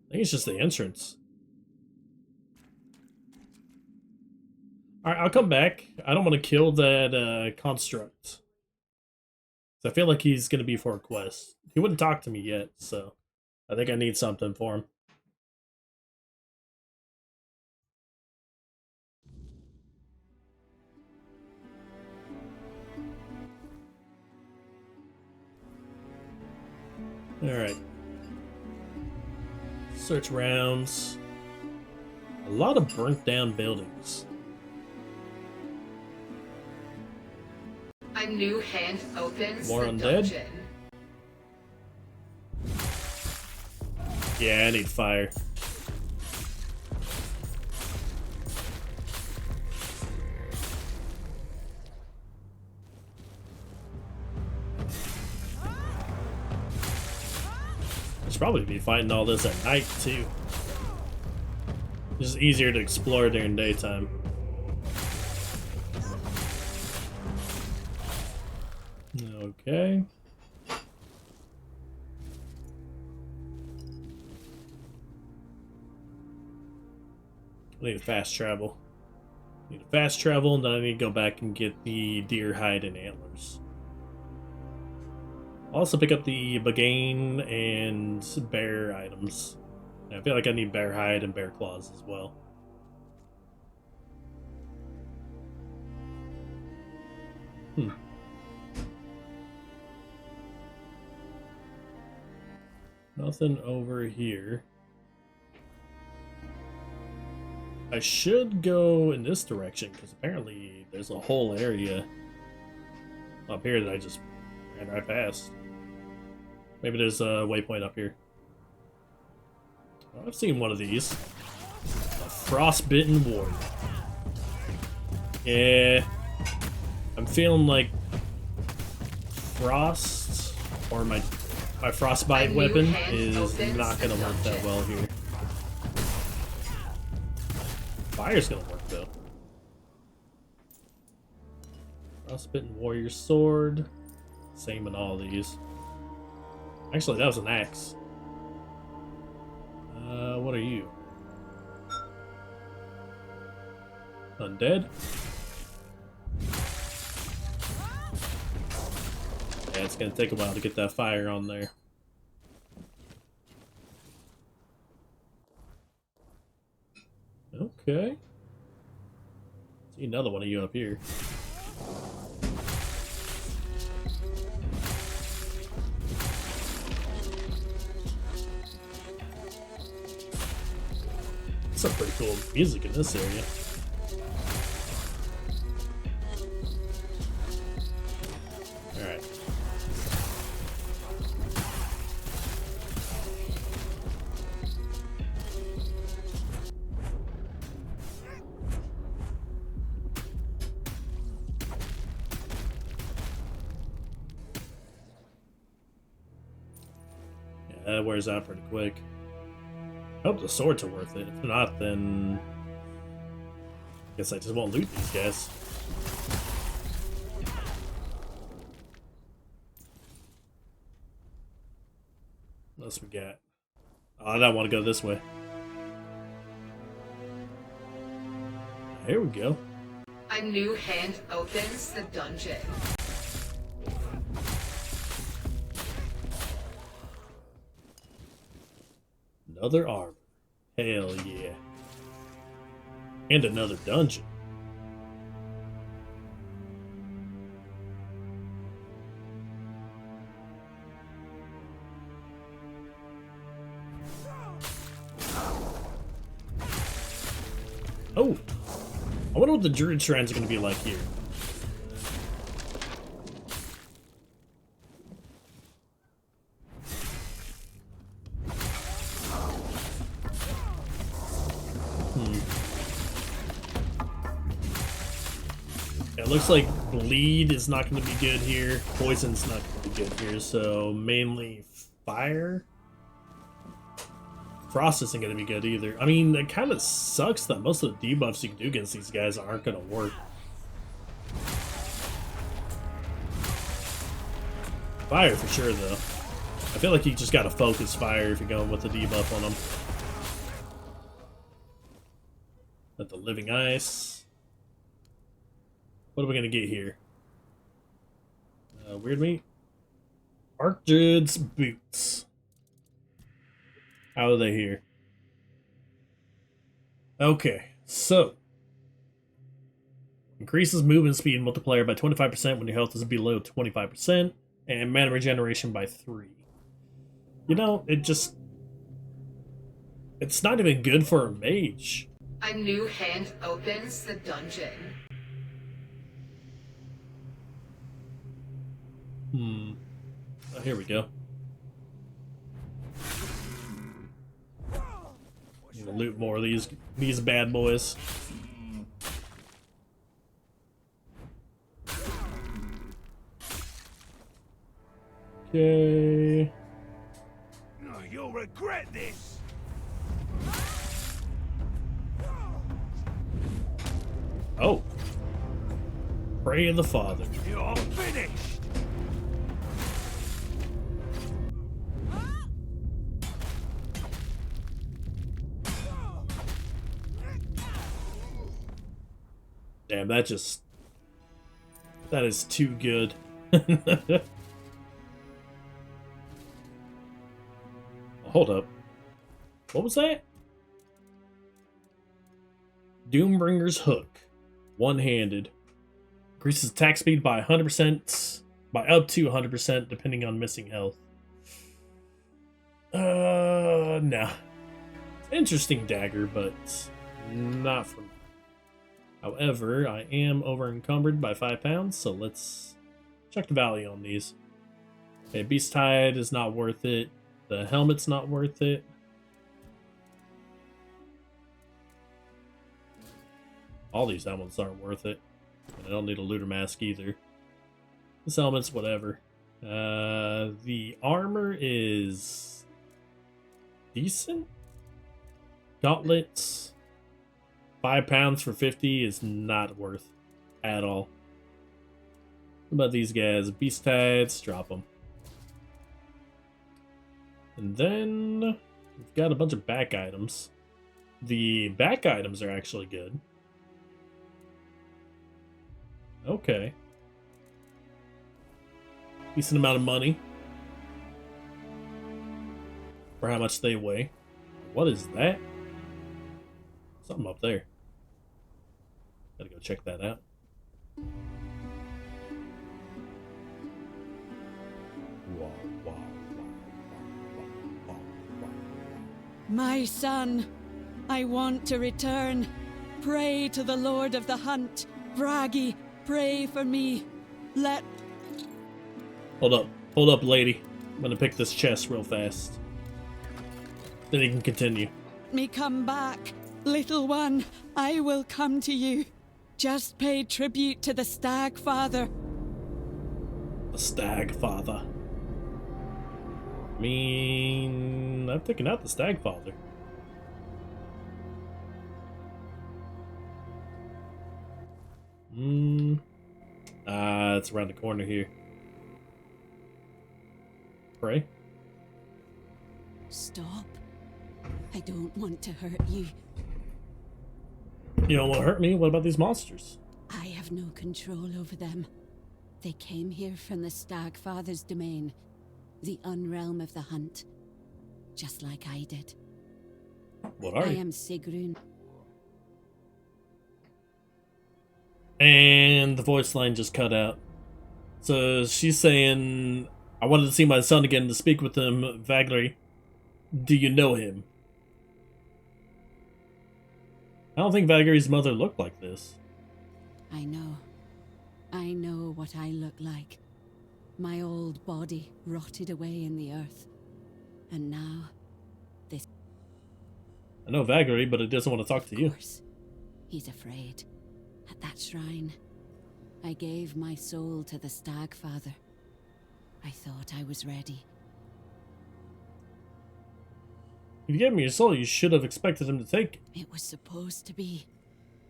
I think it's just the entrance. Alright, I'll come back. I don't want to kill that construct. I feel like he's going to be for a quest. He wouldn't talk to me yet, so I think I need something for him. Alright. Search rounds. A lot of burnt down buildings. A new hand opens More the undead? dungeon. Yeah, I need fire. I should probably be fighting all this at night, too. It's just easier to explore during daytime. Okay. I need to fast travel. I need to fast travel, and then I need to go back and get the deer hide and antlers. I'll also pick up the Bagain and bear items. I feel like I need bear hide and bear claws as well. Nothing over here. I should go in this direction, because apparently there's a whole area up here that I just ran right past. Maybe there's a waypoint up here. Oh, I've seen one of these. A frostbitten warrior. Yeah. I'm feeling like frost, or my frostbite weapon is not gonna work that well here. Fire's gonna work though. Frostbitten warrior sword. Same in all these. Actually, that was an axe. What are you? Undead? Yeah, it's gonna take a while to get that fire on there. Okay. See another one of you up here. Some pretty cool music in this area. That wears out pretty quick. I hope the swords are worth it. If not, then I guess I just won't loot these guys. What else we got? Oh, I don't want to go this way. Here we go. A new hand opens the dungeon. Another armor. Hell yeah. And another dungeon. Oh! I wonder what the Druid Shrines are going to be like here. It looks like bleed is not going to be good here. Poison's not going to be good here, so mainly fire. Frost isn't going to be good either. I mean, it kind of sucks that most of the debuffs you can do against these guys aren't going to work. Fire for sure, though. I feel like you just got to focus fire if you're going with the debuff on them. Got the living ice. What are we going to get here? Weird meat? Archdruid's boots. How are they here? Okay, so increases movement speed multiplier by 25% when your health is below 25%, and mana regeneration by 3. You know, it's not even good for a mage. A new hand opens the dungeon. Oh, here we go. I'm gonna loot more of these bad boys. Okay. You'll regret this. Oh. Pray of the Father. You're finished. Damn, that is too good. Hold up. What was that? Doombringer's Hook. One-handed. Increases attack speed by 100%, by up to 100% depending on missing health. Nah. Interesting dagger, but not for me. However, I am over encumbered by 5 pounds, so let's check the value on these. Okay, Beast Hide is not worth it. The helmet's not worth it. All these helmets aren't worth it. And I don't need a looter mask either. This helmet's whatever. The armor is decent. Gauntlets. 5 pounds for 50 is not worth at all. What about these guys? Beast Tides, drop them. And then we've got a bunch of back items. The back items are actually good. Okay. Decent amount of money for how much they weigh. What is that? Something up there. Gotta go check that out. My son, I want to return. Pray to the Lord of the Hunt. Bragi, pray for me. Hold up, lady. I'm gonna pick this chest real fast. Then you can continue. Let me come back. Little one, I will come to you. Just pay tribute to the Stag Father. The Stag Father. mean, I've taken out the Stagfather. It's around the corner here. Pray. Stop. I don't want to hurt you. You don't want to hurt me? What about these monsters? I have no control over them. They came here from the Stagfather's domain, the unrealm of the hunt, just like I did. What are you? I am Sigrun. And the voice line just cut out. So she's saying, I wanted to see my son again to speak with him, Vagler. Do you know him? I don't think Vagler's mother looked like this. I know. I know what I look like. My old body rotted away in the earth. And now, this... I know Vagler, but he doesn't want to talk to you. Of course. He's afraid. At that shrine, I gave my soul to the Stagfather. I thought I was ready. If you gave him your soul, you should have expected him to take it. It was supposed to be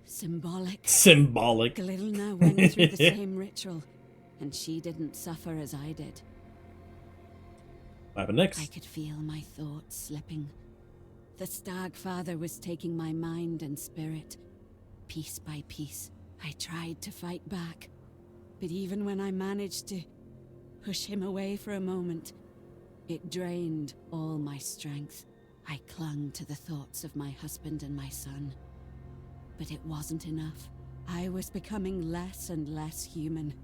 symbolic. Symbolic. Glilna went through the same ritual, and she didn't suffer as I did. What happened next? I could feel my thoughts slipping. The Stagfather was taking my mind and spirit, piece by piece. I tried to fight back, but even when I managed to push him away for a moment, it drained all my strength. I clung to the thoughts of my husband and my son, but it wasn't enough. I was becoming less and less human,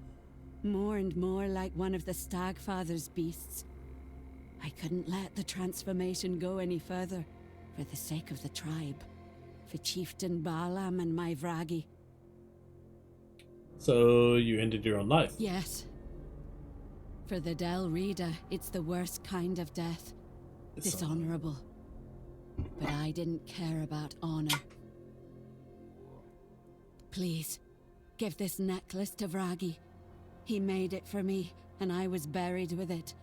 more and more like one of the Stagfather's beasts. I couldn't let the transformation go any further, for the sake of the tribe, for Chieftain Baalam and my Vragi. So you ended your own life? Yes. For the Del Rita, it's the worst kind of death. Dishonorable. But I didn't care about honor. Please, give this necklace to Vragi. He made it for me, and I was buried with it.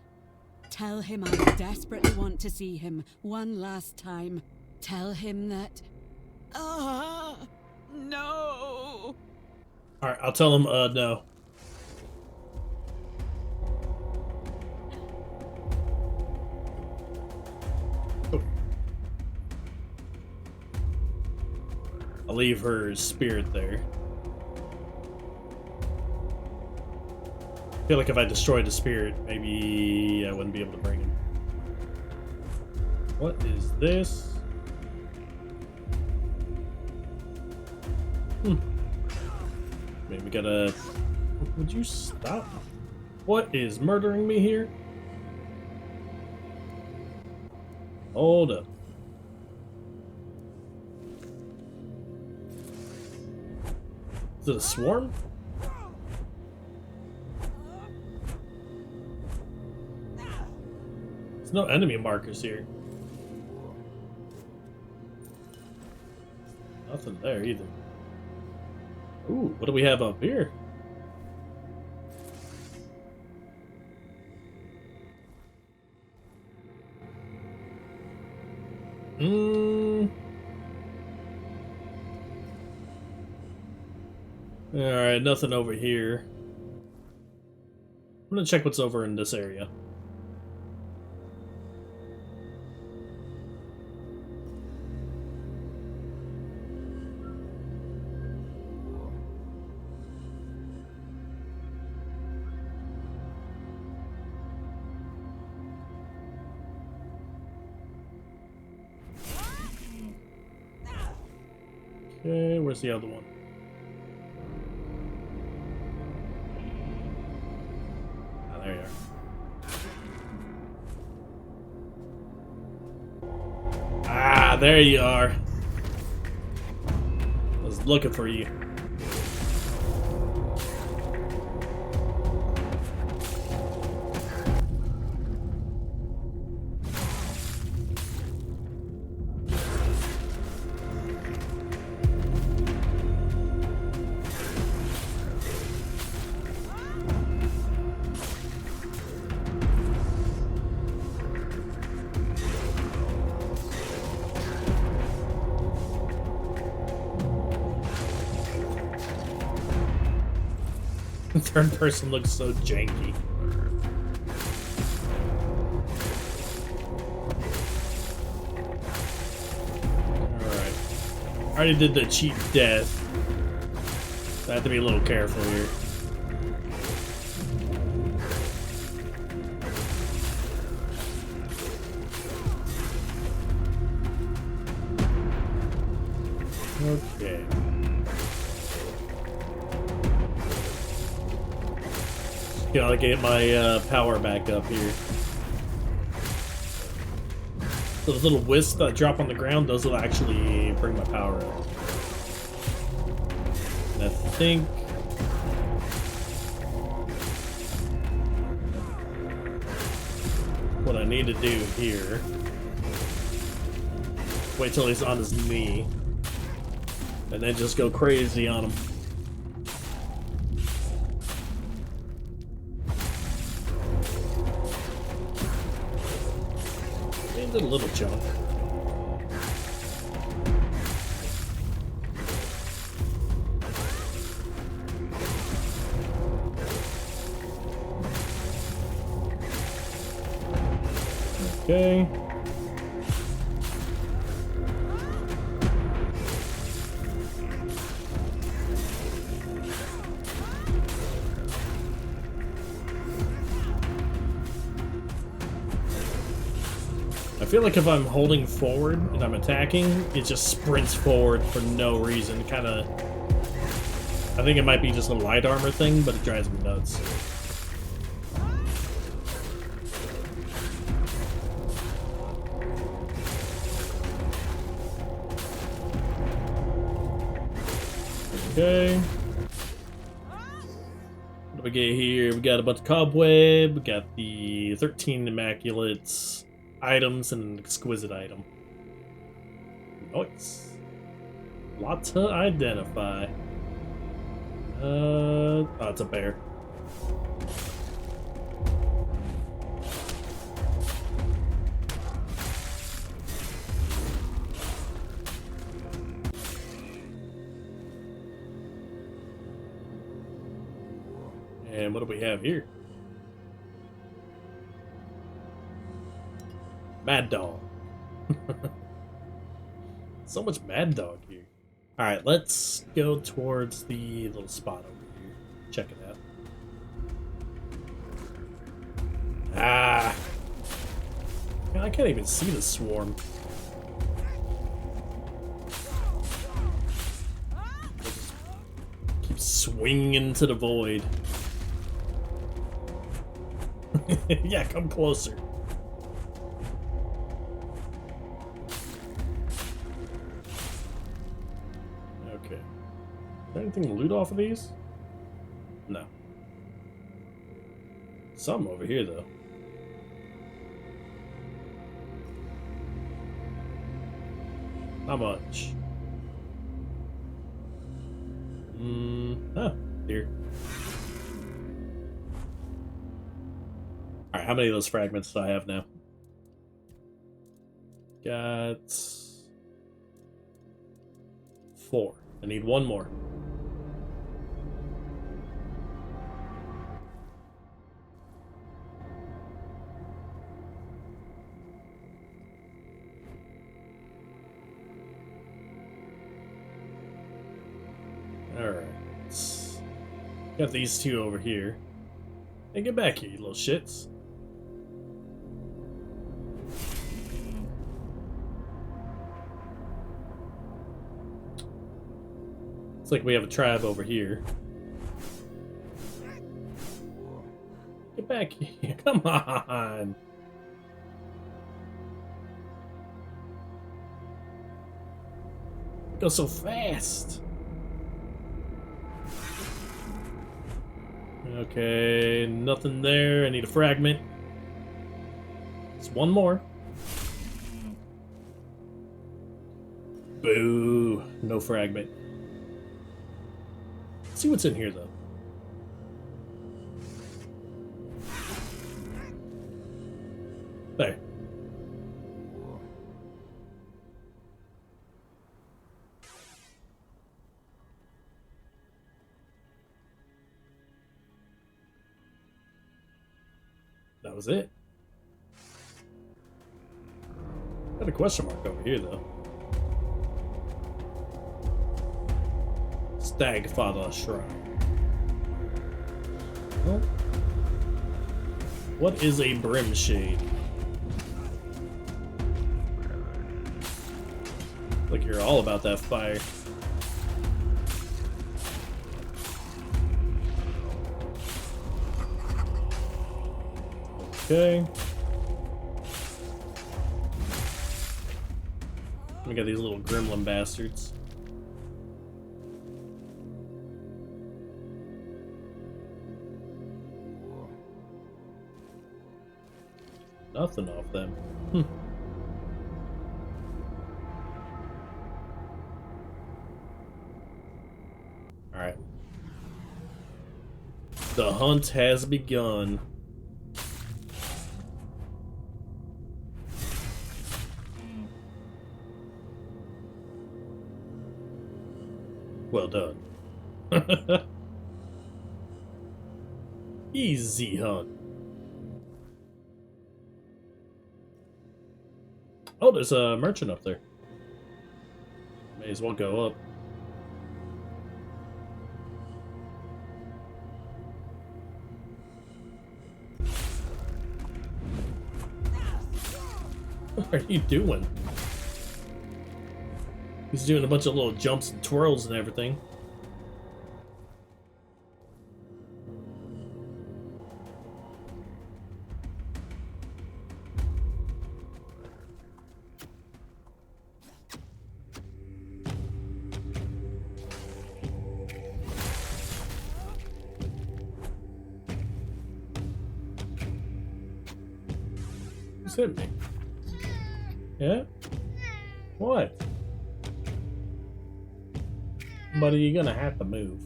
Tell him I desperately want to see him one last time. Tell him that... no! Alright, I'll tell him, no. Oh. I'll leave her spirit there. I feel like if I destroyed the spirit, maybe I wouldn't be able to bring him. What is this? Maybe we gotta... Would you stop? What is murdering me here? Hold up. Is it a swarm? There's no enemy markers here. Nothing there either. Ooh, what do we have up here? Alright, nothing over here. I'm gonna check what's over in this area. Okay, where's the other one? Ah, there you are. Ah, there you are. I was looking for you. Third person looks so janky. Alright. I already did the cheap death. So I have to be a little careful here. Okay. Gotta get my power back up here. Those little wisps that drop on the ground, those will actually bring my power up. And I think... what I need to do here... wait till he's on his knee. And then just go crazy on him. And a little chunk. Okay. I feel like if I'm holding forward and I'm attacking, it just sprints forward for no reason. Kinda... I think it might be just a light armor thing, but it drives me nuts. Okay. What do we get here? We got a bunch of cobweb, we got the 13 immaculates. Items and an exquisite item. Nice. Lot to identify. Oh, it's a bear. And what do we have here? Mad Dog. So much Mad Dog here. Alright, let's go towards the little spot over here. Check it out. Ah! I can't even see the swarm. Just keep swinging into the void. Yeah, come closer. Anything to loot off of these? No. Some over here, though. Not much. Here. Alright, how many of those fragments do I have now? Got... 4. I need 1 more. Alright. Got these 2 over here. Hey, get back here, you little shits. It's like we have a tribe over here. Get back here, come on! Go so fast! Okay, nothing there. I need a fragment. Just 1 more. Boo! No fragment. Let's see what's in here, though. There. was it. Got a question mark over here, though. Stagfather Shrine. Well, what is a brimshade? Like you're all about that fire. Okay. We got these little gremlin bastards. Nothing off them. Alright. The hunt has begun. Well done. Easy hunt. Oh, there's a merchant up there. May as well go up. What are you doing? He's doing a bunch of little jumps and twirls and everything. Who's hitting me? Yeah? What? Buddy, you're gonna have to move.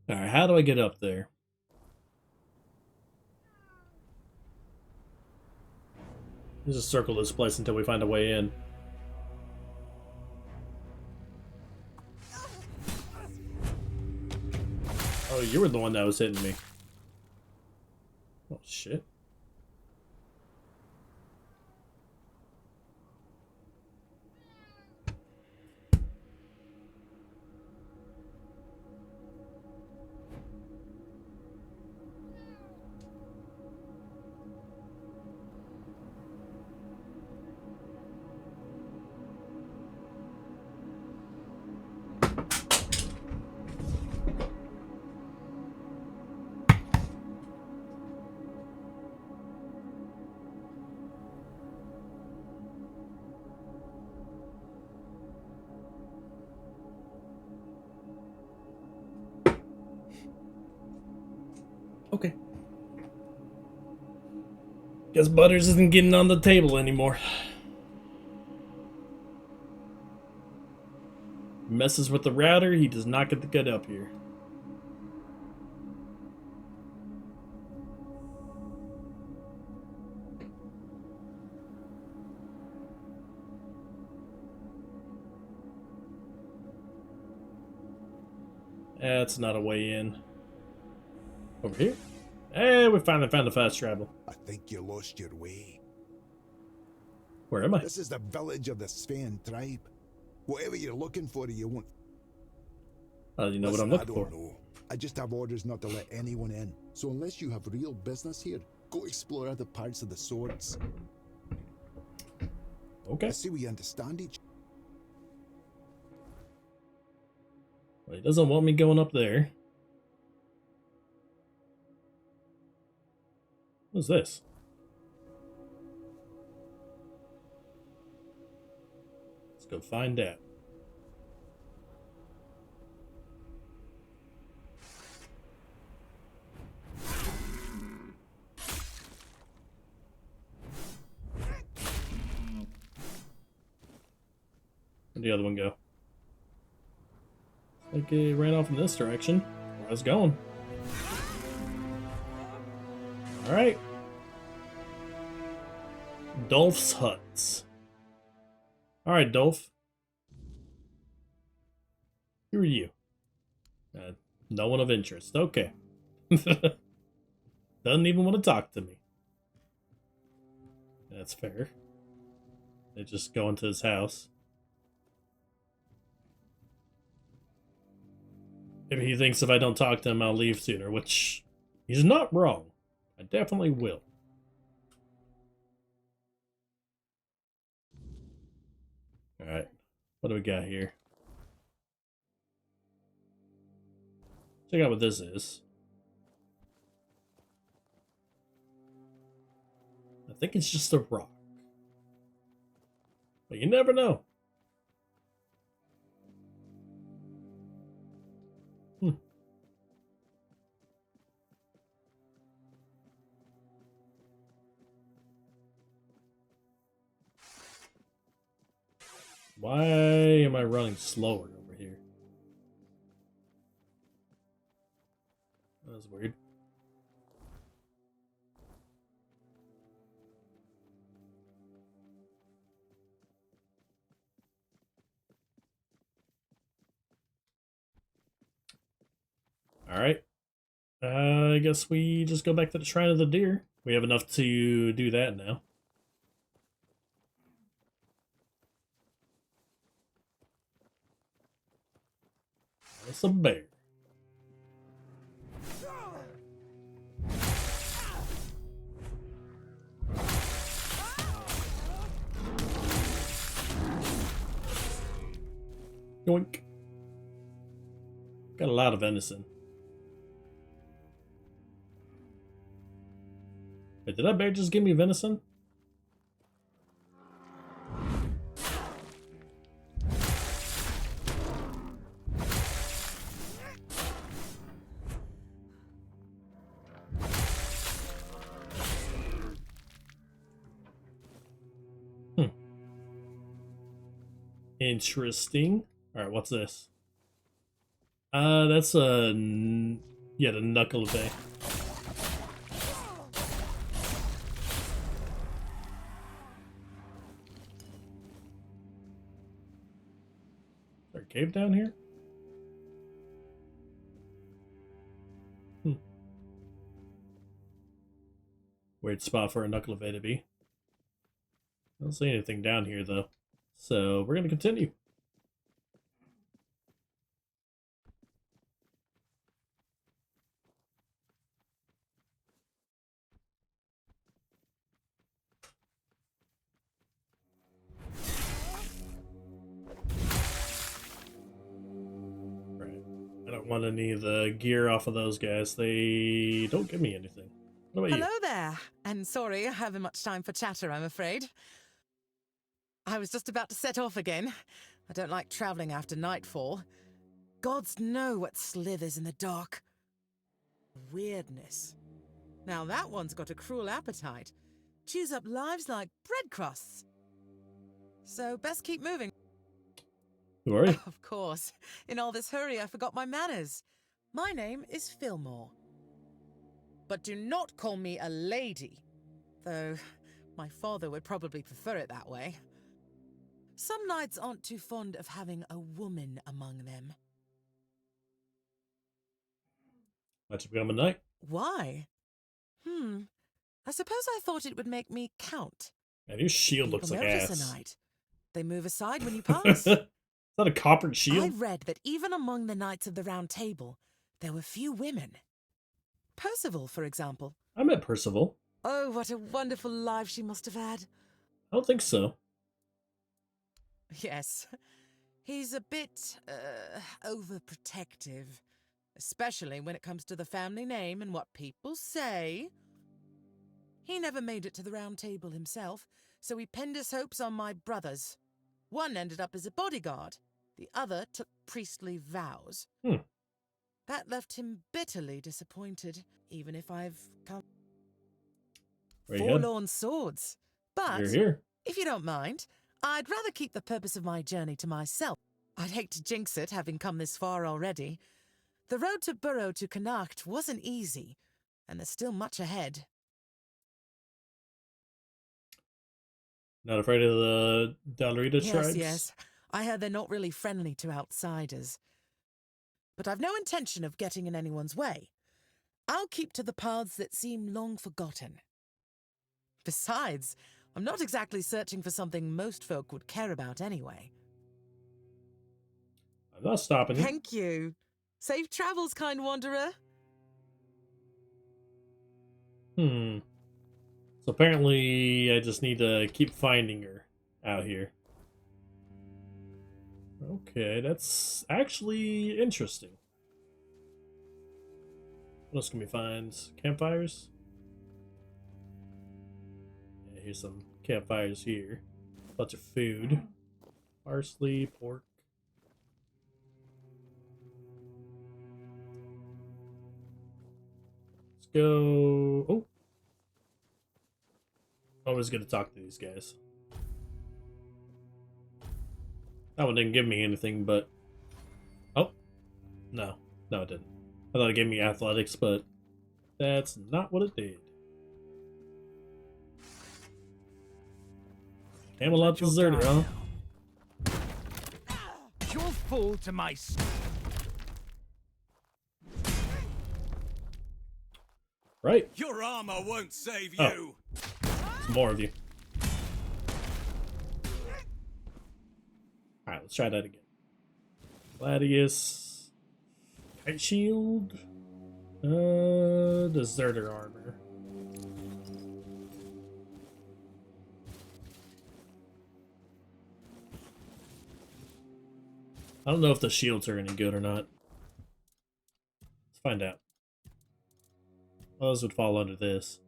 Alright, how do I get up there? Let's just circle this place until we find a way in. Oh, you were the one that was hitting me. Oh, shit. Okay. Guess Butters isn't getting on the table anymore. Messes with the router, he does not get to get up here. That's not a way in. Over here? Hey, we finally found the fast travel. I think you lost your way. Where am I? This is the village of the Sven tribe. Whatever you're looking for, you won't. You know what I'm looking for. I don't know. I just have orders not to let anyone in. So unless you have real business here, go explore other parts of the swords. Okay. I see we understand each. Well, he doesn't want me going up there. What's this? Let's go find out. Where'd the other one go? Like it ran off in this direction. Where I was going. Alright. Dolph's Huts. Alright, Dolph. Who are you? No one of interest. Okay. Doesn't even want to talk to me. That's fair. They just go into his house. Maybe he thinks if I don't talk to him, I'll leave sooner, which he's not wrong. I definitely will. Alright, what do we got here? Check out what this is. I think it's just a rock. But you never know. Why am I running slower over here? That was weird. Alright. I guess we just go back to the Shrine of the Deer. We have enough to do that now. That's a bear. Yoink. Got a lot of venison. Wait, did that bear just give me venison? Interesting. Alright, what's this? That's a... yeah, the knuckle of a... Is there a cave down here? Weird spot for a knuckle of a to be. I don't see anything down here, though. So, we're gonna continue. Right. I don't want any of the gear off of those guys. They don't give me anything. What about Hello you? there, and sorry I haven't much time for chatter, I'm afraid. I was just about to set off again. I don't like traveling after nightfall. Gods know what slithers in the dark. Weirdness. Now that one's got a cruel appetite. Chews up lives like bread crusts. So best keep moving. Who are you? Of course. In all this hurry, I forgot my manners. My name is Fillmore. But do not call me a lady. Though, my father would probably prefer it that way. Some knights aren't too fond of having a woman among them. Why'd you become a knight? Why? I suppose I thought it would make me count. Man, your shield People looks like notice ass. a knight. They move aside when you pass. Is that a copper shield? I read that even among the Knights of the Round Table, there were few women. Percival, for example. I met Percival. Oh, what a wonderful life she must have had. I don't think so. Yes. He's a bit, overprotective. Especially when it comes to the family name and what people say. He never made it to the Round Table himself, so he pinned his hopes on my brothers. One ended up as a bodyguard. The other took priestly vows. That left him bitterly disappointed, even if I've come... Forlorn swords. But, You're here. if you don't mind, I'd rather keep the purpose of my journey to myself. I'd hate to jinx it, having come this far already. The road to Burrow to Cuanacht wasn't easy, and there's still much ahead. Not afraid of the Dalrita tribes? Yes. I heard they're not really friendly to outsiders. But I've no intention of getting in anyone's way. I'll keep to the paths that seem long forgotten. Besides, I'm not exactly searching for something most folk would care about anyway. I'm not stopping you. Thank you. Safe travels, kind wanderer. So apparently I just need to keep finding her out here. Okay, that's actually interesting. What else can we find? Campfires? Yeah, here's some campfires here. Bunch of food. Parsley, pork. Let's go. Oh. I was gonna talk to these guys. That one didn't give me anything, but... Oh. No. No, it didn't. I thought it gave me athletics, but that's not what it did. Camelot deserter, huh? You'll fall to my... Right. Your armor won't save Oh. you. Some more of you. Alright, let's try that again. Gladius. Kite shield. Deserter armor. I don't know if the shields are any good or not. Let's find out. Those would fall under this.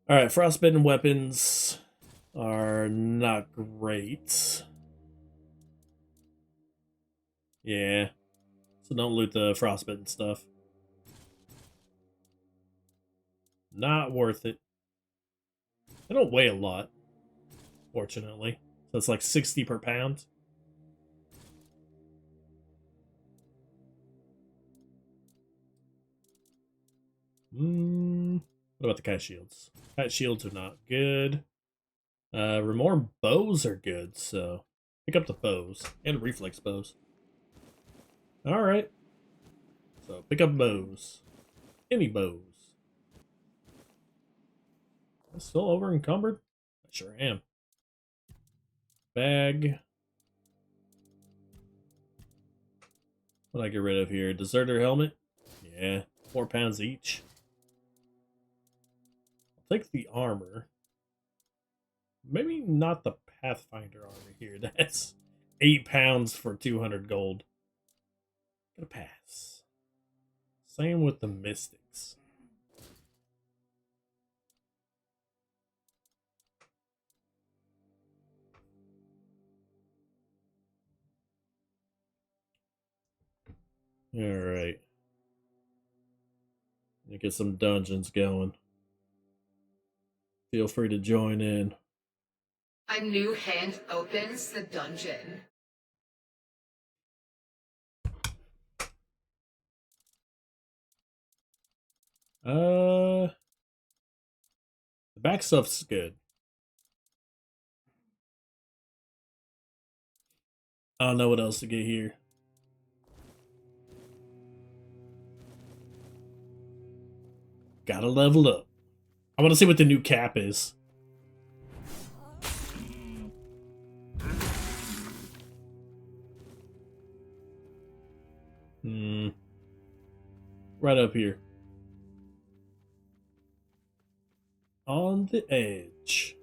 Alright, frostbitten weapons are not great. Yeah. So don't loot the frostbitten stuff. Not worth it. They don't weigh a lot, fortunately. So it's like 60 per pound. What about the kite shields? Kite shields are not good. Remorn bows are good, so pick up the bows and reflex bows. Alright. So pick up bows. Any bows. I'm still over encumbered? I sure am. Bag. What do I get rid of here? Deserter helmet? Yeah, 4 pounds each. I'll take the armor. Maybe not the Pathfinder armor here. That's 8 pounds for 200 gold. Gonna pass. Same with the Mystics. Alright. Get some dungeons going. Feel free to join in. A new hand opens the dungeon. The back stuff's good. I don't know what else to get here. Gotta level up. I want to see what the new cap is. Right up here. On the edge.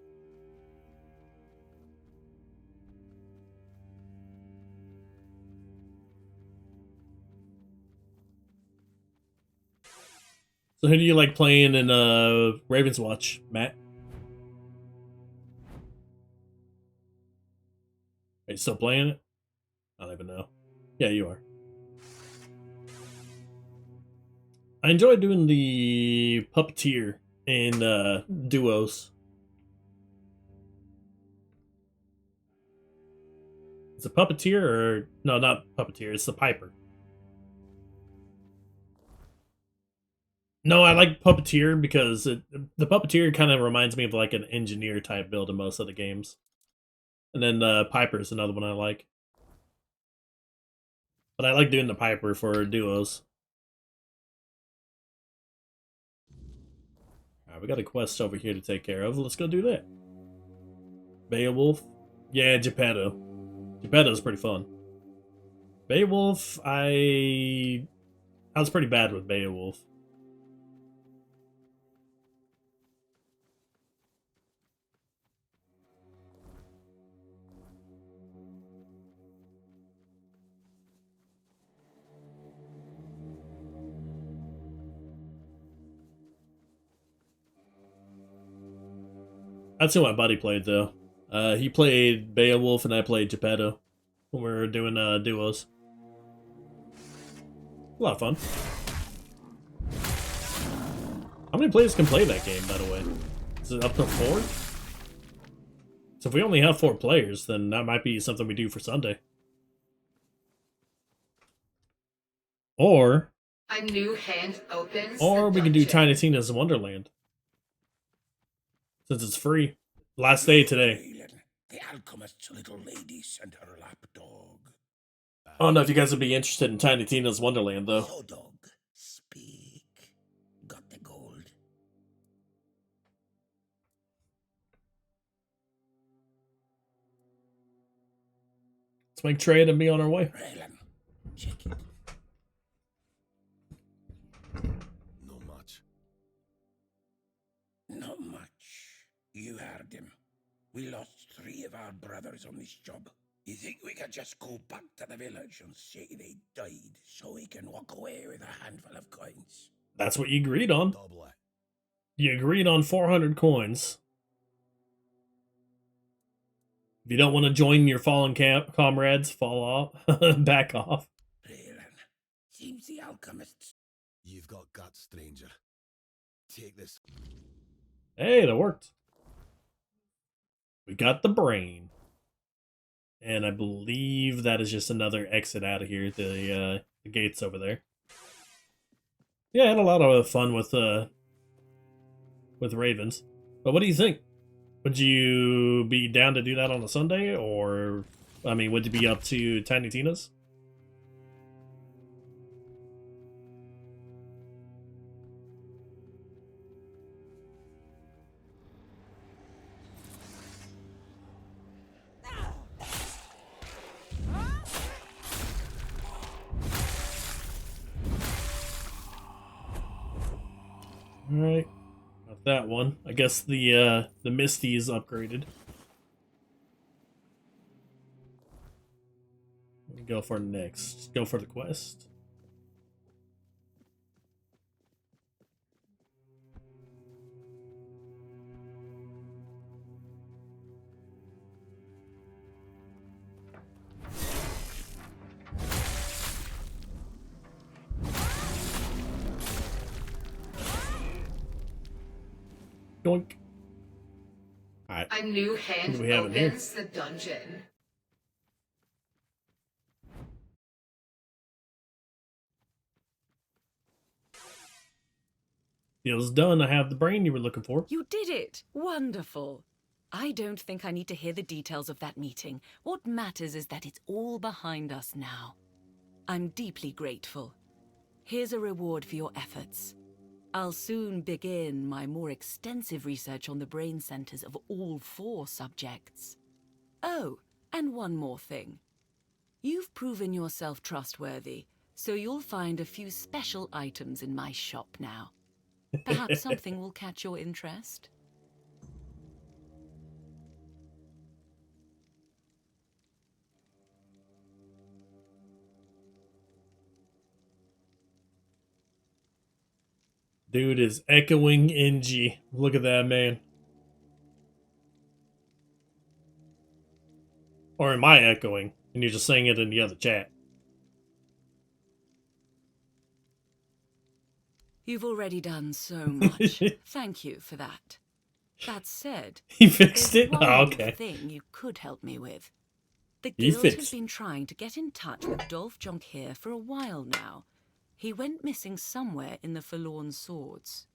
So who do you like playing in Raven's Watch, Matt? Are you still playing it? I don't even know. Yeah, you are. I enjoy doing the puppeteer in duos. Is it puppeteer or no? Not puppeteer. It's the piper. No, I like puppeteer because the puppeteer kind of reminds me of like an engineer type build in most of the games, and then piper is another one I like. But I like doing the piper for duos. we got a quest over here to take care of. Let's go do that. Beowulf? Yeah, Geppetto. Geppetto's pretty fun. Beowulf, I was pretty bad with Beowulf. That's who my buddy played, though. He played Beowulf and I played Geppetto when we were doing duos. A lot of fun. How many players can play that game, by the way? Is it up to 4? So if we only have 4 players, then that might be something we do for Sunday. Or A new hand opens. Or we can do Tiny Tina's Wonderland. Since it's free. Last day today. The alchemist's little lady sent her lapdog. I don't know if you guys would be interested in Tiny Tina's Wonderland, though. So, dog, speak. Got the gold. Let's make trade and be on our way. Raylan, check it. Not much. Not much. You heard him. We lost 3 of our brothers on this job. You think we could just go back to the village and say they died so we can walk away with a handful of coins? That's what you agreed on. You agreed on 400 coins. If you don't want to join your fallen comrades, fall off. Back off. Raylan, seems the alchemists. You've got guts, stranger. Take this. Hey, that worked. We got the brain. And I believe that is just another exit out of here. The gates over there. Yeah, I had a lot of fun with ravens. But what do you think? Would you be down to do that on a Sunday? Or, I mean, would you be up to Tiny Tina's? Alright. Not that one. I guess the Misty is upgraded. What do we go for next? Go for the quest. Doink. Alright. A new hand What do we have in here? opens the dungeon. Deal's done. I have the brain you were looking for. You did it! Wonderful. I don't think I need to hear the details of that meeting. What matters is that it's all behind us now. I'm deeply grateful. Here's a reward for your efforts. I'll soon begin my more extensive research on the brain centers of all 4 subjects. Oh, and one more thing. You've proven yourself trustworthy, so you'll find a few special items in my shop now. Perhaps something will catch your interest? Dude is echoing NG. Look at that, man. Or am I echoing? And you're just saying it in the other chat. You've already done so much. Thank you for that. That said, He fixed there's it? one Oh, more okay. thing you could help me with. The He guild has fixed. been trying to get in touch with Dolph Jonquier for a while now. He went missing somewhere in the Forlorn Swords.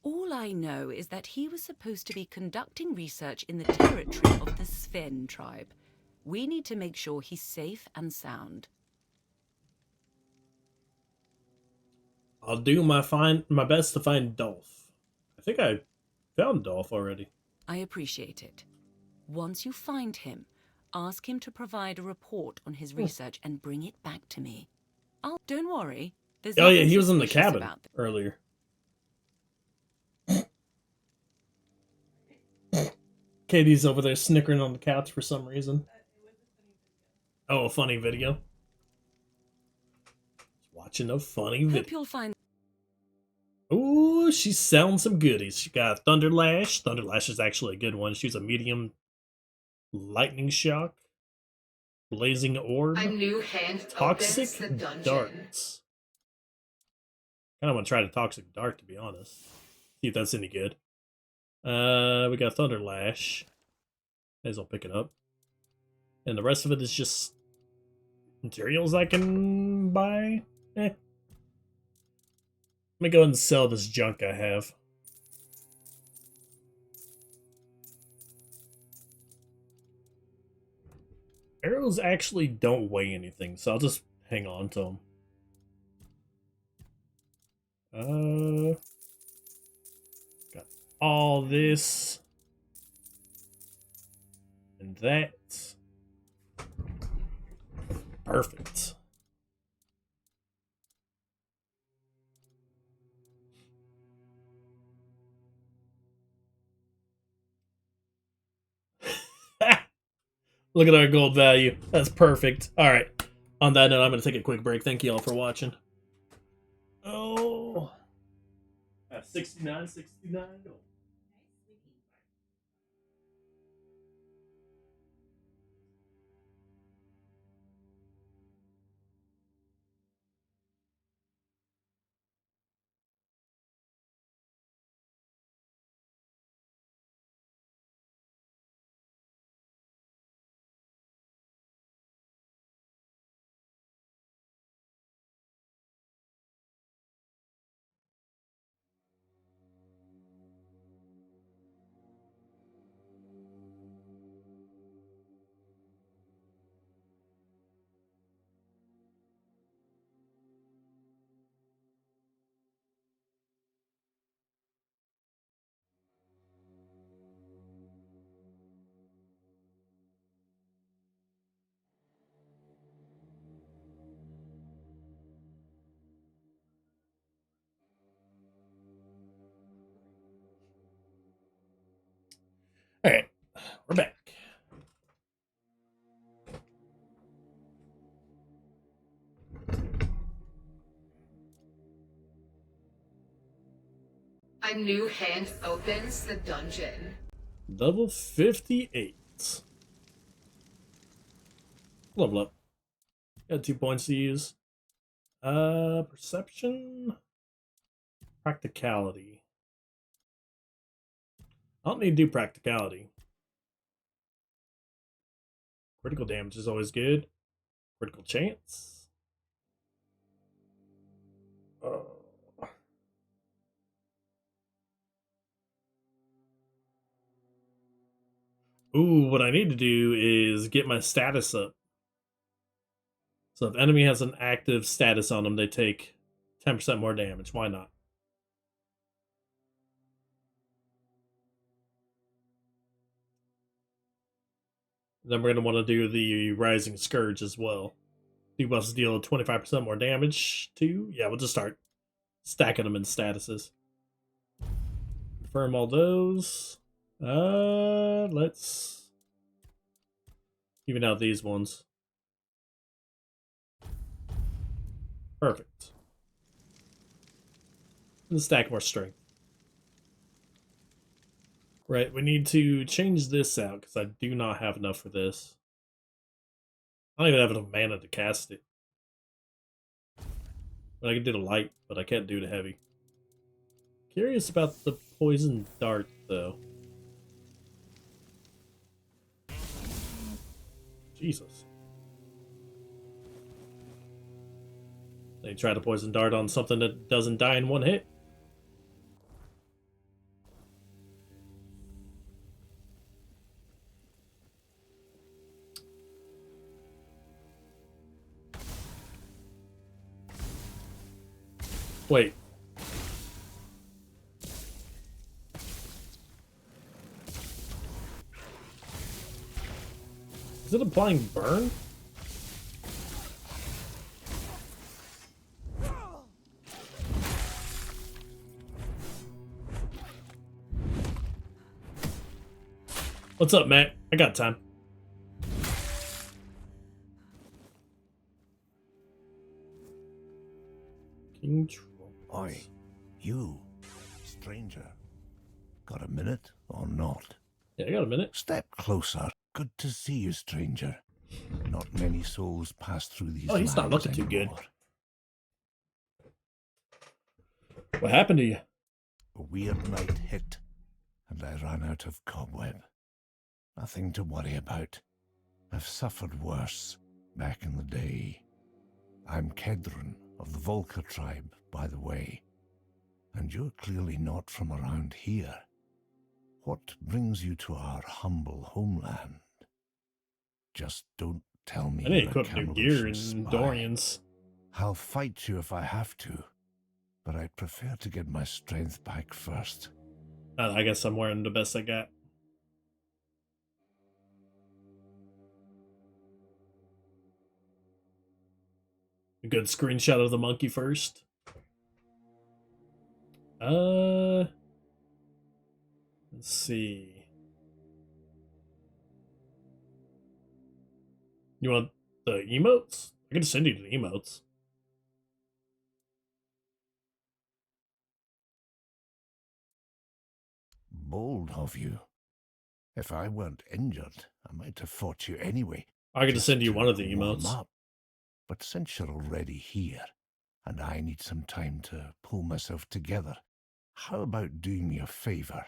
All I know is that he was supposed to be conducting research in the territory of the Sven tribe. We need to make sure he's safe and sound. I'll do my best to find Dolph. I think I found Dolph already. I appreciate it. Once you find him, ask him to provide a report on his research and bring it back to me. Don't worry. There's Oh yeah, nothing he was in the suspicious cabin about this. earlier. Katie's over there snickering on the couch for some reason. Oh, a funny video. Watching a funny Hope video. you'll find. Ooh, she's selling some goodies. She got Thunder Lash. Thunder Lash is actually a good one. She's a medium lightning shock. Blazing orb. A new hand Toxic opens the dungeon. darts. Kind of want to try the toxic dart, to be honest. See if that's any good. We got Thunder Lash. May as well pick it up. And the rest of it is just materials I can buy. Let me go ahead and sell this junk I have. Arrows actually don't weigh anything, so I'll just hang on to them. Got all this. And that. Perfect. Look at our gold value. That's perfect. Alright. On that note, I'm going to take a quick break. Thank you all for watching. Oh. At 69. Alright. We're back. A new hand opens the dungeon. Level 58. Level up. Got 2 points to use. Perception. Practicality. I don't need to do practicality. Critical damage is always good. Critical chance. Ooh, what I need to do is get my status up. So if enemy has an active status on them, they take 10% more damage. Why not? Then we're going to want to do the Rising Scourge as well. Debuffs deal 25% more damage too. Yeah, we'll just start stacking them in statuses. Confirm all those. Let's even out these ones. Perfect. And stack more strength. Right, we need to change this out because I do not have enough for this. I don't even have enough mana to cast it. But I can do the light, but I can't do the heavy. Curious about the poison dart, though. Jesus. They try to poison dart on something that doesn't die in one hit. Wait. Is it applying burn? What's up, Matt? I got time. King Oi, you, stranger. Got a minute or not? Yeah, I got a minute. Step closer. Good to see you, stranger. Not many souls pass through these Oh, he's not lands looking too good. anymore. What happened to you? A weird night hit, and I ran out of cobweb. Nothing to worry about. I've suffered worse back in the day. I'm Kedron of the Volker tribe, by the way. And you're clearly not from around here. What brings you to our humble homeland? Just don't tell me I need to you're a equip new gear Camelician in spy. Dorian's. I'll fight you if I have to, but I'd prefer to get my strength back first. I guess I'm wearing the best I got. A good screenshot of the monkey first. Let's see. You want the emotes? I can send you the emotes. Bold of you. If I weren't injured, I might have fought you anyway. I could just send you to one of the warm emotes. up. But since you're already here, and I need some time to pull myself together, how about doing me a favor?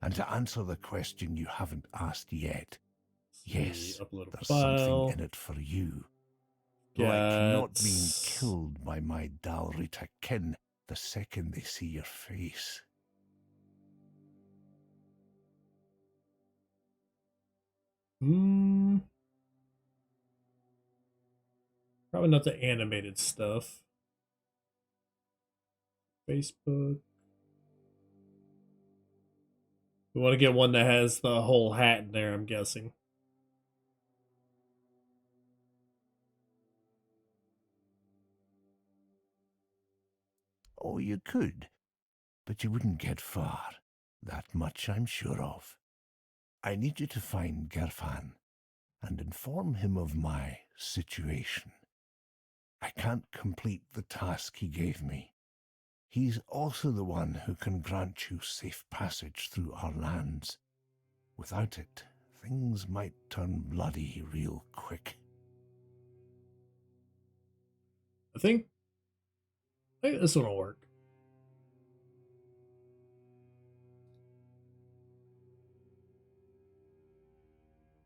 And to answer the question you haven't asked yet, yes, upload a there's file. something in it for you. Like not being Gets- killed by my Dalrita kin the second they see your face. Probably not the animated stuff. Facebook. We want to get one that has the whole hat in there, I'm guessing. Oh, you could, but you wouldn't get far. That much I'm sure of. I need you to find Gerfan and inform him of my situation. I can't complete the task he gave me. He's also the one who can grant you safe passage through our lands. Without it, things might turn bloody real quick. I think this one will work.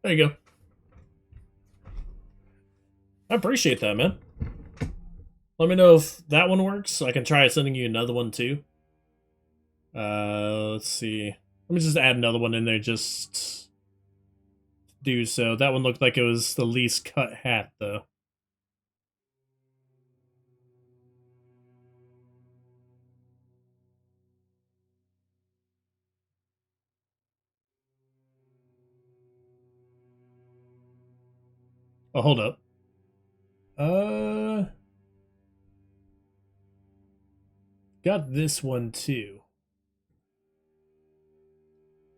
There you go. I appreciate that, man. Let me know if that one works, so I can try sending you another one too. Let's see. Let me just add another one in there just to do so. That one looked like it was the least cut hat, though. Oh, hold up. Got this one too.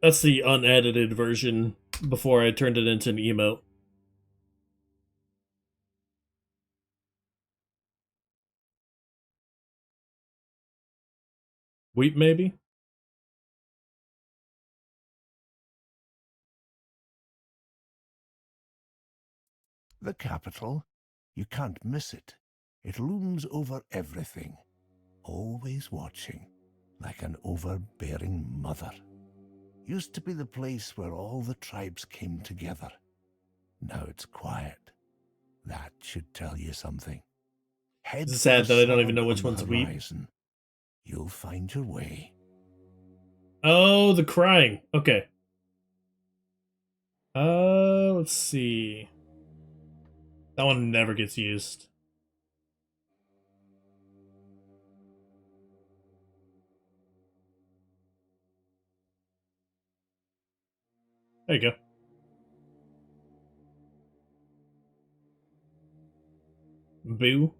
That's the unedited version before I turned it into an emote. Weep, maybe? The capital? You can't miss it. It looms over everything, always watching, like an overbearing mother. Used to be the place where all the tribes came together. Now it's quiet. That should tell you something. Head It's for sad the that I don't even sun know which on the one's Weep. horizon. You'll find your way. Oh, the crying. Okay. Let's see. That one never gets used. There you go. Boo.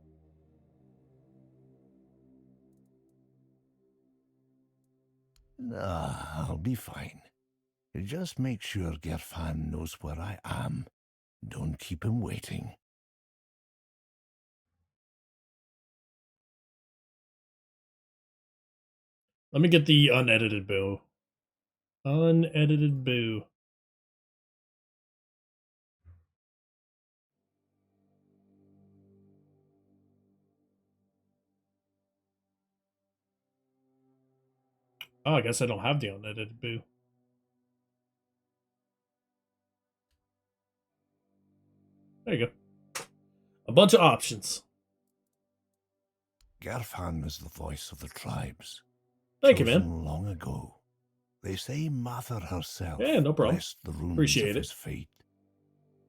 Nah, I'll be fine. Just make sure Gerfan knows where I am. Don't keep him waiting. Let me get the unedited boo. Unedited boo. Oh, I guess I don't have the unedited boo. There you go. A bunch of options. Gerfan is the voice of the tribes. Thank you, chosen man. long ago. They say Mother herself Yeah, no problem. blessed the runes Appreciate of it. his fate.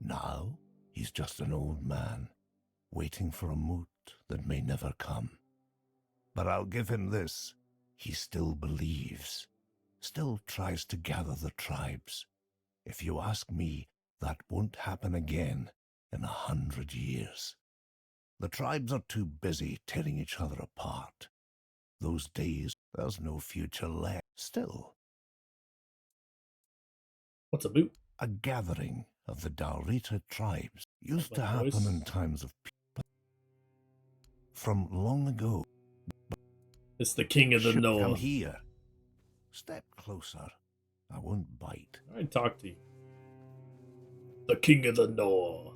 Now, he's just an old man, waiting for a moot that may never come. But I'll give him this. He still believes. Still tries to gather the tribes. If you ask me, that won't happen again in 100 years. The tribes are too busy tearing each other apart. Those days, there's no future left. Still. What's a boot? A gathering of the Dalrita tribes used to My happen voice. in times of peace. From long ago. It's the king of the Come North. here. Step closer. I won't bite. I talk to you. The king of the North.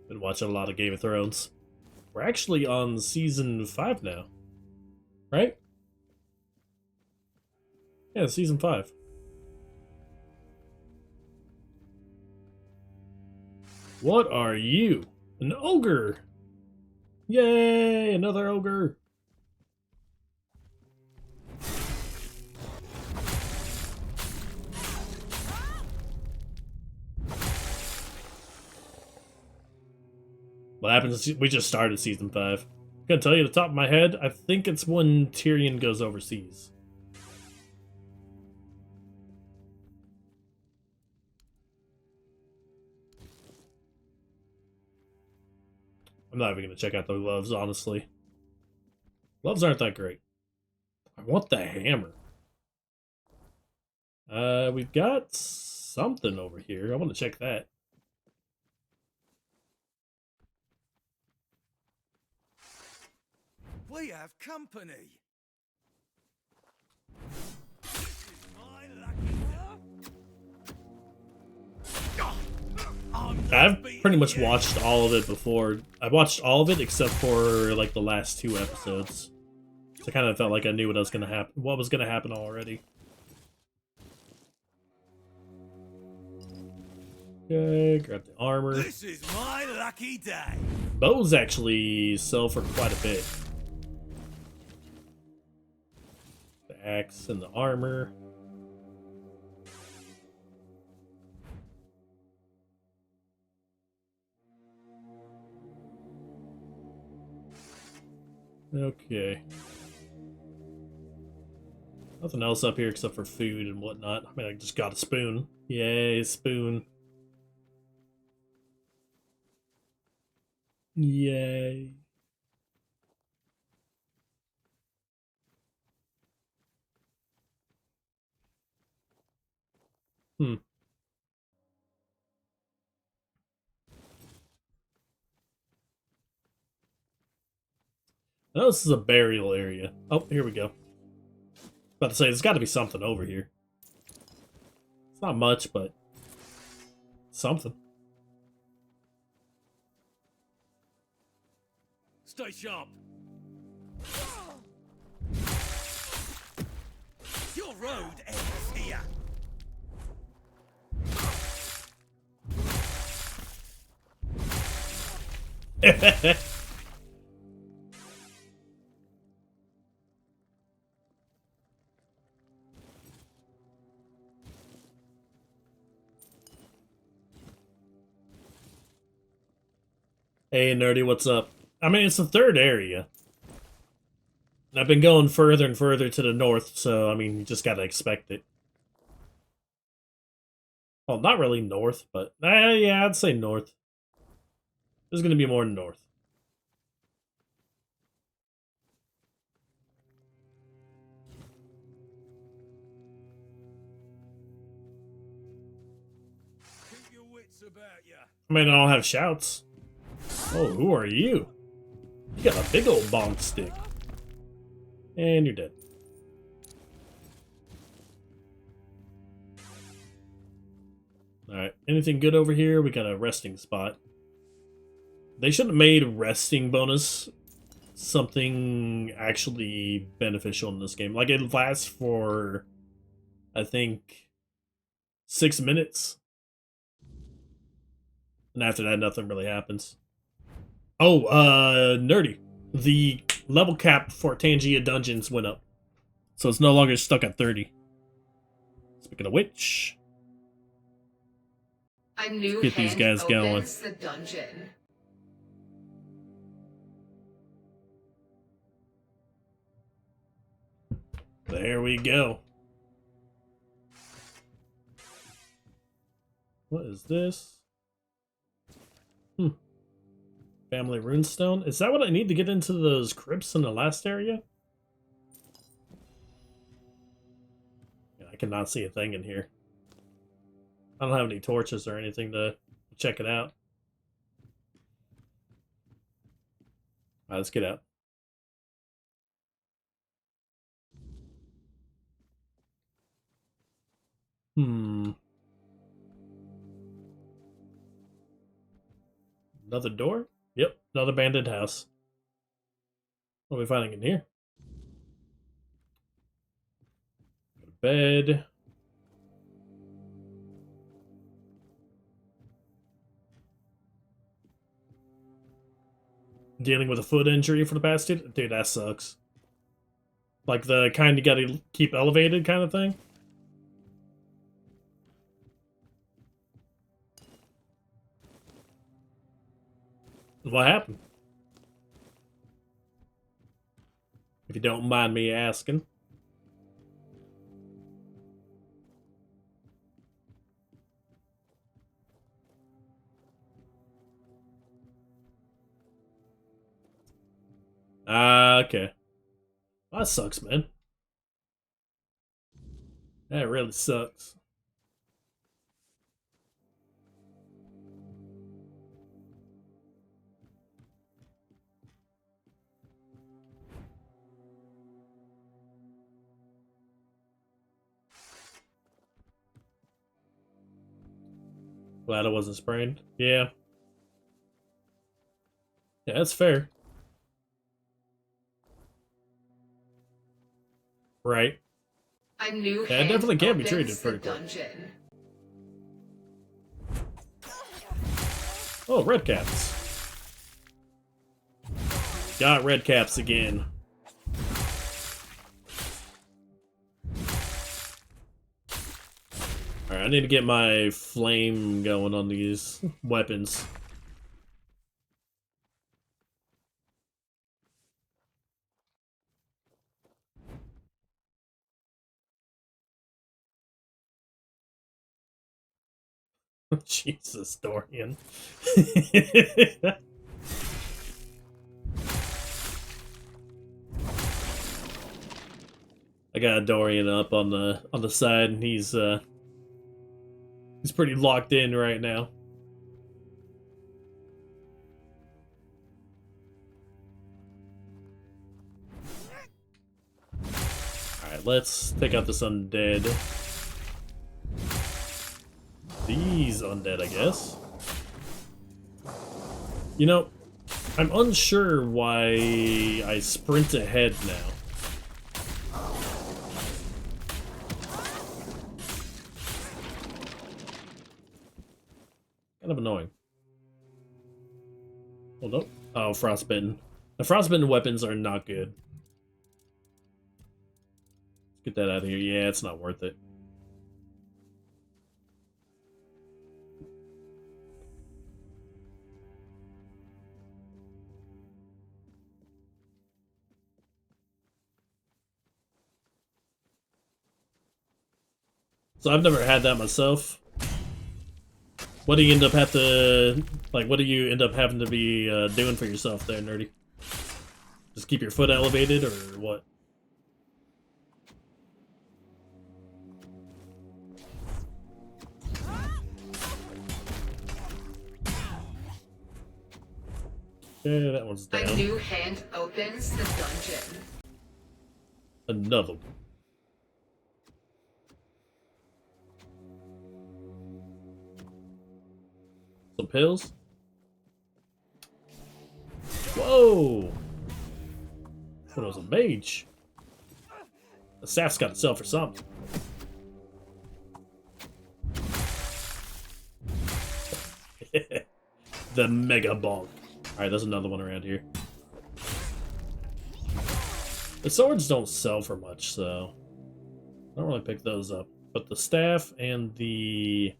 Been watching a lot of Game of Thrones. We're actually on season 5 now. Right? Yeah, season 5. What are you? An ogre! Yay! Another ogre! What happens? We just started season 5. I'm gonna tell you the top of my head. I think it's when Tyrion goes overseas. I'm not even gonna check out the gloves, honestly. Gloves aren't that great. I want the hammer. We've got something over here. I want to check that. We have company. I've pretty much watched all of it before. I watched all of it except for like the last 2 episodes. So I kind of felt like I knew what was gonna happen already. Okay, grab the armor. This is my lucky day. Bows actually sell for quite a bit. The axe and the armor. Okay. Nothing else up here except for food and whatnot. I mean, I just got a spoon. Yay, spoon. Yay. Hmm. I know this is a burial area. Oh, here we go. About to say, there's got to be something over here. It's not much, but something. Stay sharp. Your road ends here. Hey, nerdy, what's up? I mean, it's the 3rd area. And I've been going further and further to the north, so, I mean, you just gotta expect it. Well, not really north, but, yeah, I'd say north. There's gonna be more north. Keep your wits about ya. I mean, I don't have shouts. Oh, who are you? You got a big old bonk stick. And you're dead. Alright, anything good over here? We got a resting spot. They should have made resting bonus something actually beneficial in this game. Like, it lasts for, I think, 6 minutes. And after that, nothing really happens. Oh, nerdy. The level cap for Tangia Dungeons went up. So it's no longer stuck at 30. Speaking of which, A new get these hand guys going. opens the dungeon. There we go. What is this? Family runestone? Is that what I need to get into those crypts in the last area? Yeah, I cannot see a thing in here. I don't have any torches or anything to check it out. Alright, let's get out. Another door? Yep, another abandoned house. What are we finding in here? Got a bed. Dealing with a foot injury for the past 2 days? Dude, that sucks. Like the kind you gotta keep elevated kind of thing? What happened? If you don't mind me asking. Okay. That sucks, man. That really sucks. Glad I wasn't sprained. Yeah. Yeah, that's fair. Right. A new Yeah, it hand definitely can be opens treated the pretty quick. dungeon. Oh, red caps. Got red caps again. Alright, I need to get my flame going on these weapons. Jesus, Dorian. I got Dorian up on the side, and he's pretty locked in right now. Alright, let's take out this undead. These undead, I guess. You know, I'm unsure why I sprint ahead now. Kind of annoying. Hold up. Oh, frostbitten. The frostbitten weapons are not good. Let's get that out of here. Yeah, it's not worth it. So I've never had that myself. What do you end up have to like? What do you end up having to be doing for yourself there, Nerdy? Just keep your foot elevated, or what? Yeah, that one's down. A new hand opens the dungeon. Another one. Some pills. Whoa! What was a mage? The staff's got to sell for something. The mega bonk. Alright, there's another one around here. The swords don't sell for much, so I don't really pick those up. But the staff and the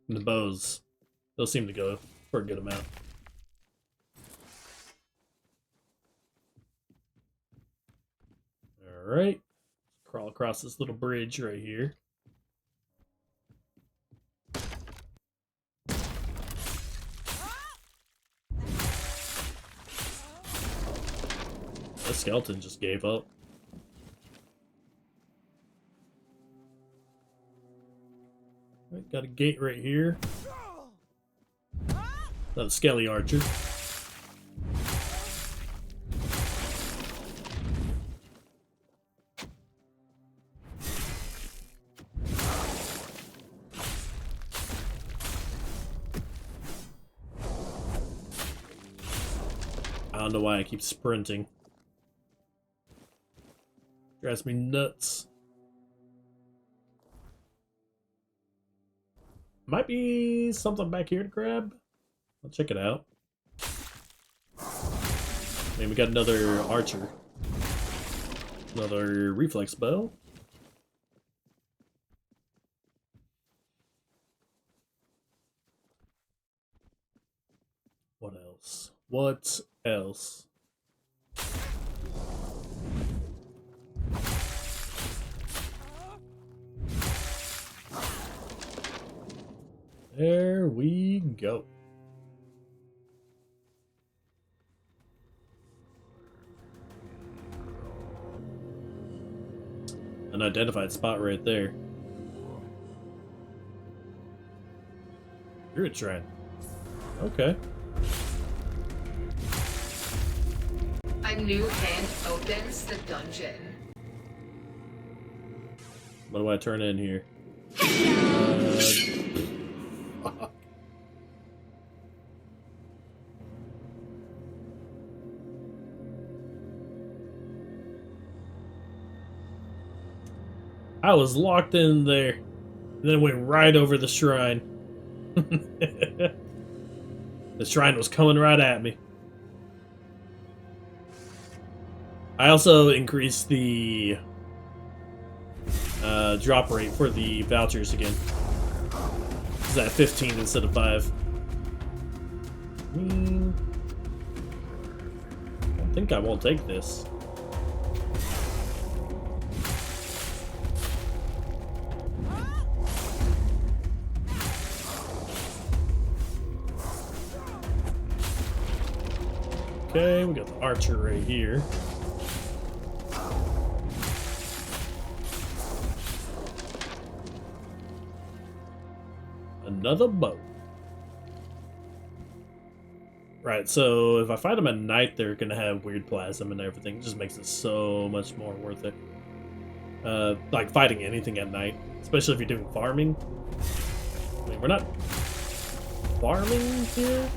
bows, those seem to go for a good amount. Alright. Crawl across this little bridge right here. The skeleton just gave up. Right, got a gate right here. Another skelly archer. I don't know why I keep sprinting. Drives me nuts. Might be something back here to grab. I'll check it out. And we got another archer. Another reflex bow. What else? What else? There we go. An identified spot right there. Druid shrine. Okay. A new hand opens the dungeon. What do I turn in here? I was locked in there, and then went right over the shrine. The shrine was coming right at me. I also increased the drop rate for the vouchers again. It's at 15 instead of 5. I think I won't take this. Okay, we got the archer right here. Another bow. Right, so if I fight them at night, they're gonna have weird plasm and everything. It just makes it so much more worth it. Like fighting anything at night, especially if you're doing farming. I mean, we're not farming here.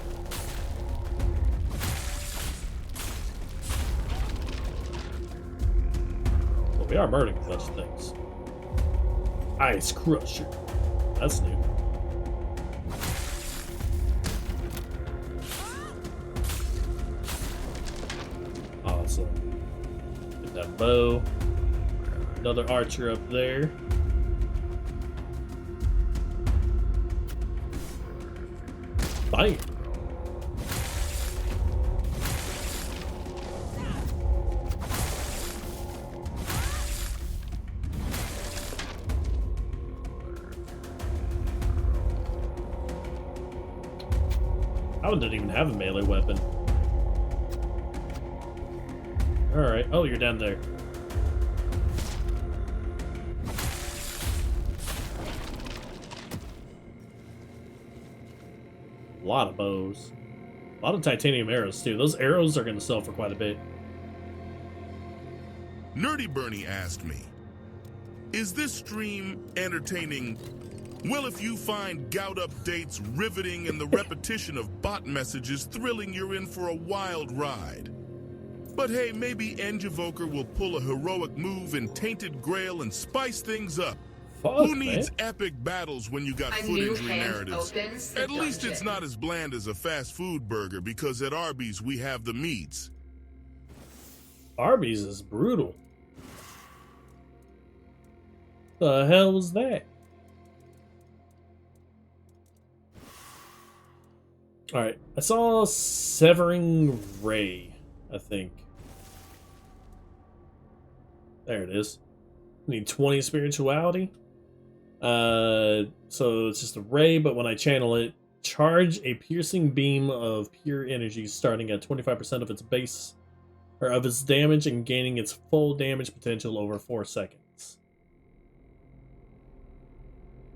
But we are murdering such things. Ice Crusher. That's new. Awesome. Get that bow. Another archer up there. Bam. That one didn't even have a melee weapon. Alright. Oh, you're down there. A lot of bows. A lot of titanium arrows, too. Those arrows are going to sell for quite a bit. Nerdy Bernie asked me, is this stream entertaining? Well, if you find gout updates riveting and the repetition of bot messages thrilling, you're in for a wild ride. But hey, maybe Engivoker will pull a heroic move in Tainted Grail and spice things up. Who needs epic battles when you got footage narratives? At least it's not as bland as a fast food burger, because at Arby's we have the meats. Arby's is brutal. The hell was that? Alright, I saw Severing Ray, I think. There it is. Need 20 spirituality. So it's just a ray, but when I channel it, charge a piercing beam of pure energy starting at 25% of its base, or of its damage, and gaining its full damage potential over 4 seconds.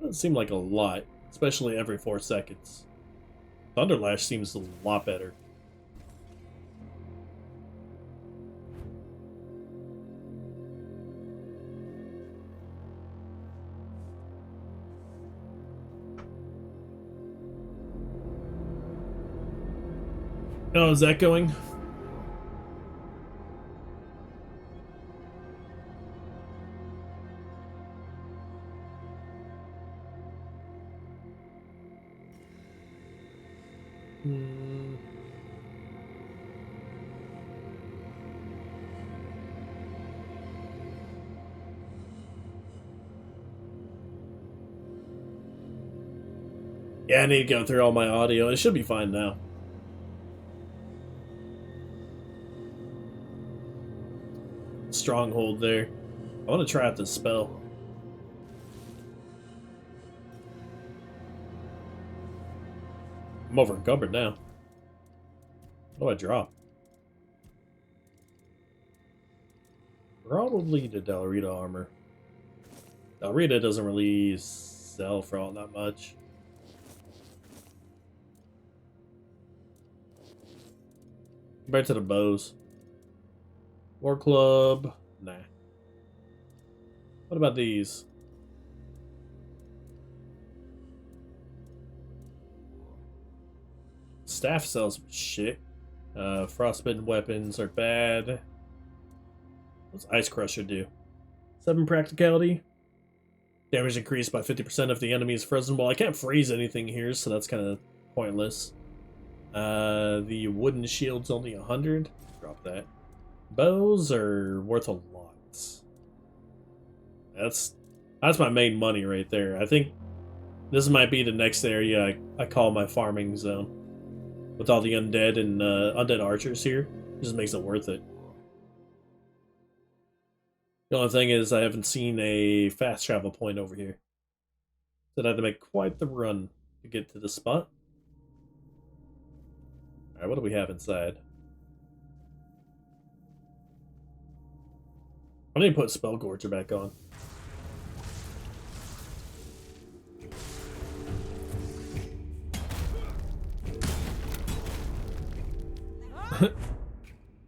Doesn't seem like a lot, especially every 4 seconds. Thunderlash seems a lot better. Oh, is that going? Yeah, I need to go through all my audio. It should be fine now. Stronghold there. I want to try out this spell. I'm over encumbered now. What do I drop? Probably the Delrita armor. Delrita doesn't really sell for all that much. Compared to the bows. War Club, nah. What about these? Staff sells some shit. Frostbitten weapons are bad. What's Ice Crusher do? 7 practicality. Damage increased by 50% if the enemy is frozen. Well, I can't freeze anything here, so that's kind of pointless. The wooden shield's only 100. Drop that. Bows are worth a lot. That's my main money right there. I think this might be the next area I call my farming zone. With all the undead and undead archers here, it just makes it worth it. The only thing is I haven't seen a fast travel point over here. So I'd have to make quite the run to get to the spot. Alright, what do we have inside? I need to put Spellgorger back on.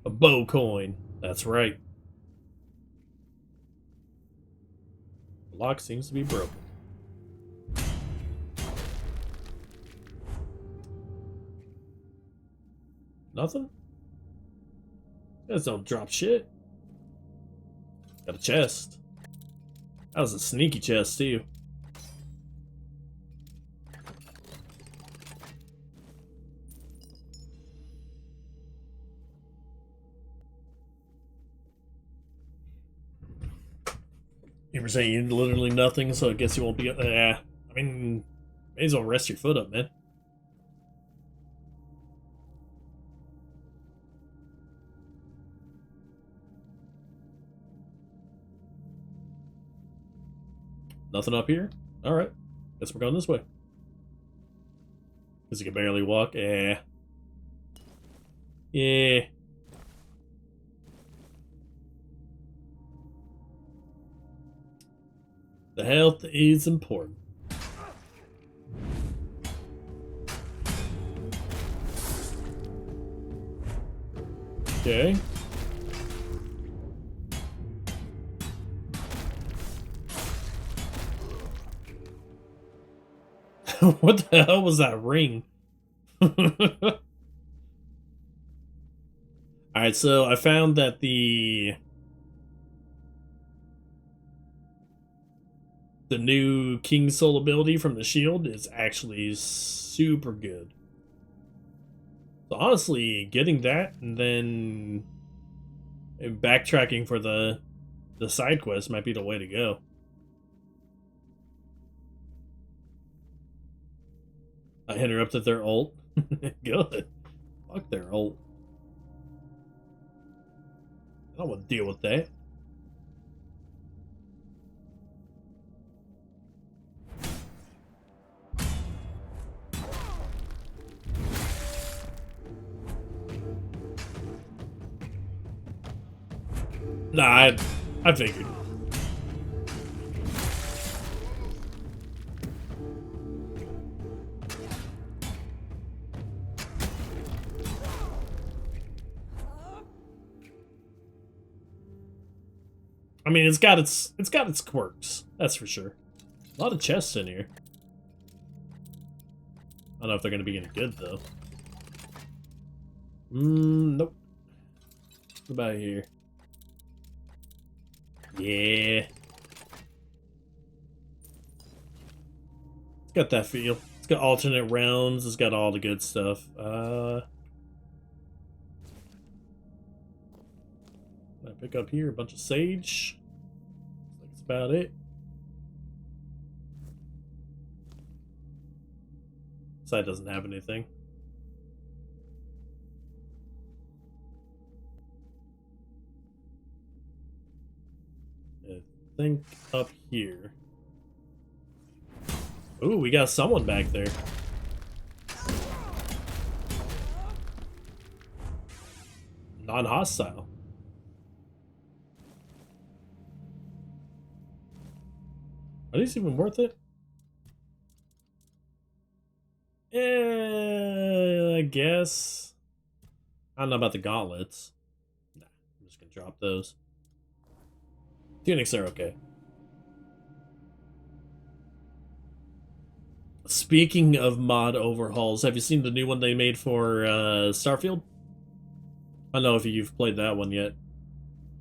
A bow coin. That's right. The lock seems to be broken. Nothing? Guys don't drop shit. Got a chest. That was a sneaky chest, too. You were saying literally nothing, so I guess you won't be... I mean, may as well rest your foot up, man. Nothing up here? Alright. Guess we're going this way. Because you can barely walk. Yeah. The health is important. Okay. What the hell was that ring? Alright, so I found that the new King Soul ability from the shield is actually super good. So honestly, getting that and then backtracking for the side quest might be the way to go. I interrupted their ult. Good. Fuck their ult. I don't want to deal with that. Nah, I figured. I mean, it's got its quirks. That's for sure. A lot of chests in here. I don't know if they're gonna be any good though. Nope. What about here? Yeah. It's got that feel. It's got alternate realms. It's got all the good stuff. I pick up here a bunch of sage. That's about it. Side doesn't have anything. I think up here. Ooh, we got someone back there. Non-hostile. Are these even worth it? I guess. I don't know about the gauntlets. Nah, I'm just gonna drop those. Tunics are okay. Speaking of mod overhauls, have you seen the new one they made for Starfield? I don't know if you've played that one yet.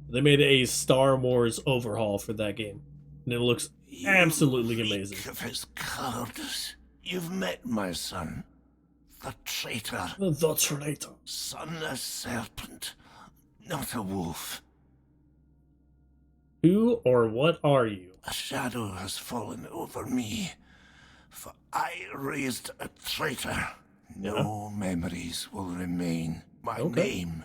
They made a Star Wars overhaul for that game, and it looks absolutely amazing. Of his cowardice. You've met my son, the traitor. The traitor. Son a serpent, not a wolf. Who or what are you? A shadow has fallen over me, for I raised a traitor. No memories will remain. My name,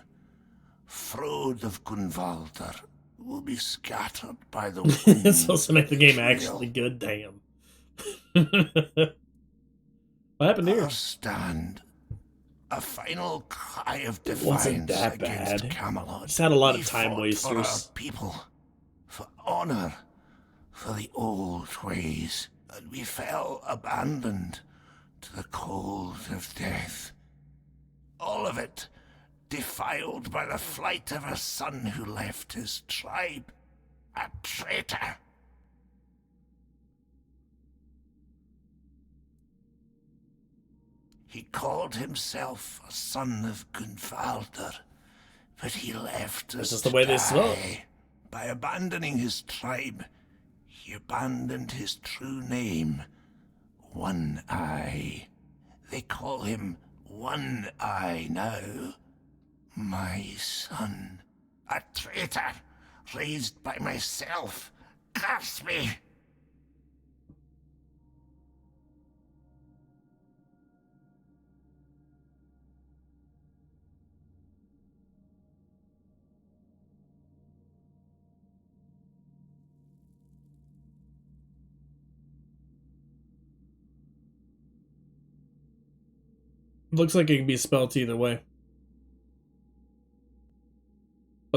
Frode of Gunvalder, will be scattered by the wind. It's supposed to make the game actually good, damn. What happened here? Our stand. A final cry of It wasn't defiance that against bad. Camelot. Just had a lot We of time fought wasters. For our people, for honor, for the old ways, and we fell abandoned to the cold of death. All of it defiled by the flight of a son who left his tribe, a traitor. He called himself a son of Gunvalder, but he left us This is the way they smoke. By abandoning his tribe, he abandoned his true name, One Eye. They call him One Eye now. My son, a traitor, raised by myself. Curse me! Looks like it can be spelled either way.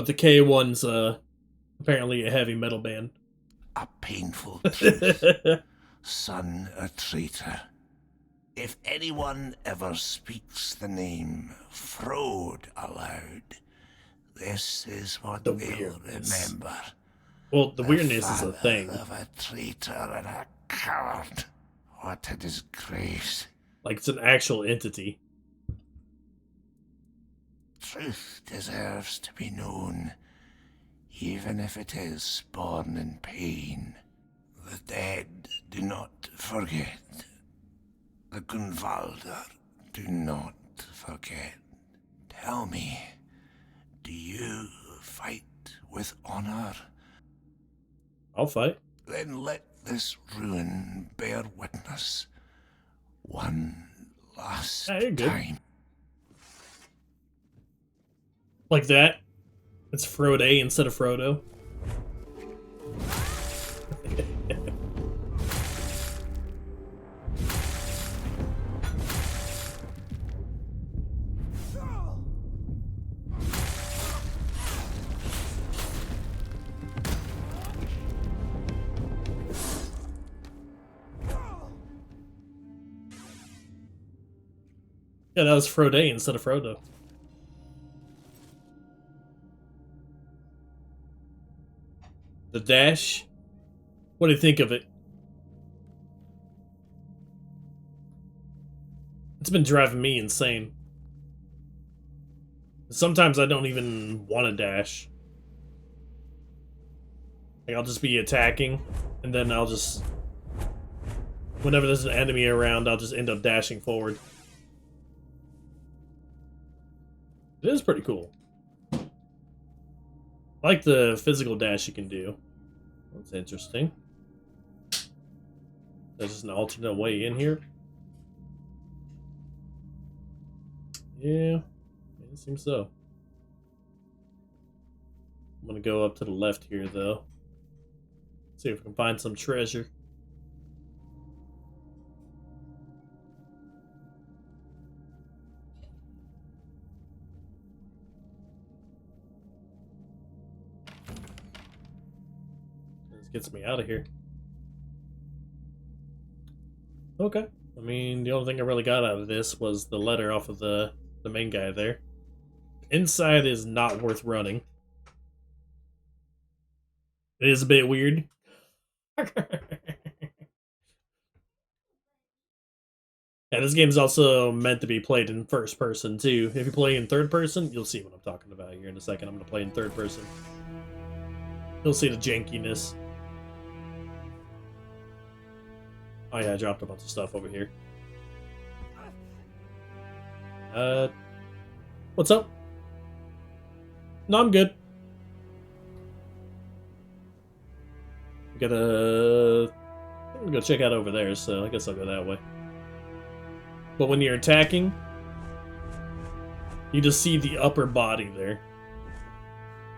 But the K1's apparently a heavy metal band. A painful truth. Son, a traitor. If anyone ever speaks the name Frode aloud, this is what they'll remember. Well, the weirdness is a thing. Of a traitor and a coward. What a disgrace. Like it's an actual entity. Truth deserves to be known, even if it is born in pain. The dead do not forget. The Gunvalder do not forget. Tell me, do you fight with honor? I'll fight. Then let this ruin bear witness. One last time. Like that? It's Frode instead of Frodo. Yeah, that was Frode instead of Frodo. The dash? What do you think of it? It's been driving me insane. Sometimes I don't even want to dash. Like, I'll just be attacking, and then I'll just... Whenever there's an enemy around, I'll just end up dashing forward. It is pretty cool. I like the physical dash you can do. That's interesting. There's just an alternate way in here. Yeah, it seems so. I'm gonna go up to the left here, though. See if I can find some treasure. Gets me out of here. Okay. I mean, the only thing I really got out of this was the letter off of the main guy there. Inside is not worth running. It is a bit weird. Yeah, this game is also meant to be played in first person, too. If you play in third person, you'll see what I'm talking about here in a second. I'm going to play in third person. You'll see the jankiness. Oh yeah, I dropped a bunch of stuff over here. What's up? No, I'm good. I'm gonna go check out over there, so I guess I'll go that way. But when you're attacking, you just see the upper body there.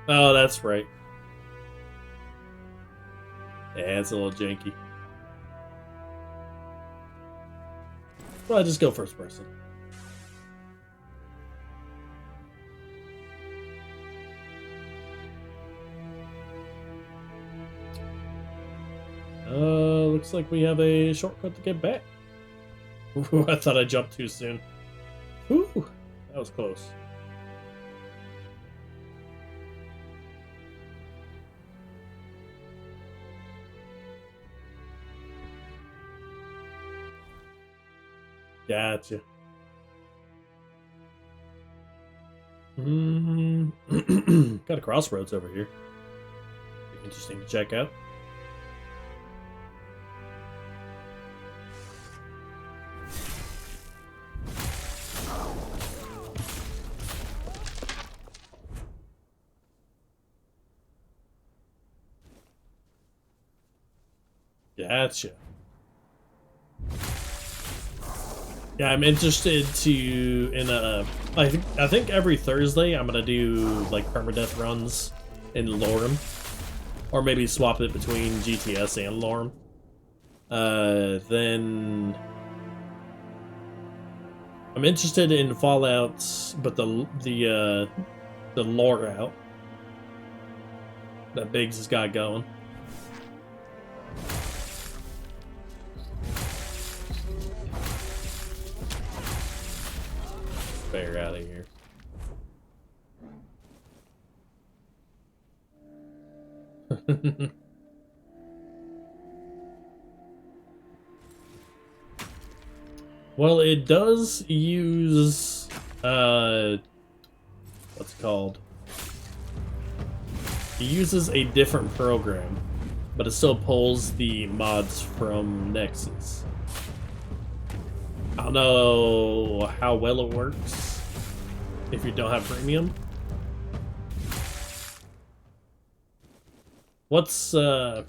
Oh, that's right. Yeah, it's a little janky. Well, I just go first person. Looks like we have a shortcut to get back. Ooh, I thought I jumped too soon. Ooh, that was close. Gotcha. Got a crossroads over here. Interesting to check out. Gotcha. Yeah, I'm interested to I think every Thursday I'm gonna do like permadeath runs in Lorem, or maybe swap it between GTS and Lorem. Then I'm interested in Fallout, but the lore out. that Biggs has got going. Bear out of here. Well, it does use what's it called? It uses a different program, but it still pulls the mods from Nexus. I don't know how well it works if you don't have premium. What's the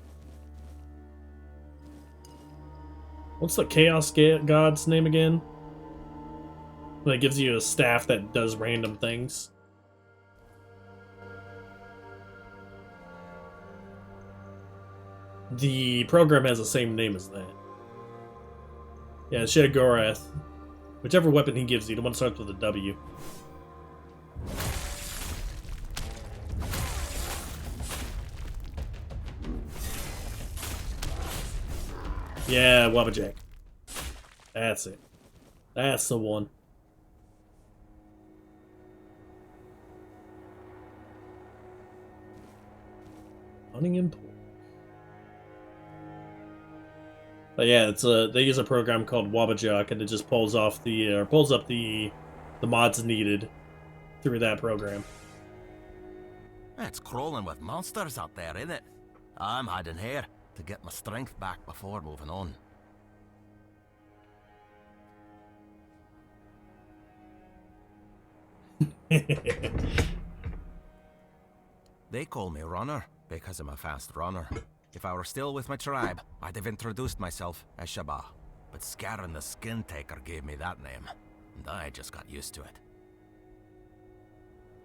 Chaos God's name again? That gives you a staff that does random things. The program has the same name as that. Yeah, Shegorath. Whichever weapon he gives you, the one that starts with a W. Yeah, Wabbajack. That's it. That's the one. Hunting and pork. But yeah, it's they use a program called Wabbajack, and it just pulls off the pulls up the mods needed through that program. It's crawling with monsters out there, isn't it? I'm hiding here to get my strength back before moving on. They call me Runner because I'm a fast runner. If I were still with my tribe, I'd have introduced myself as Shaba. But Scarin the Skin Taker gave me that name, and I just got used to it.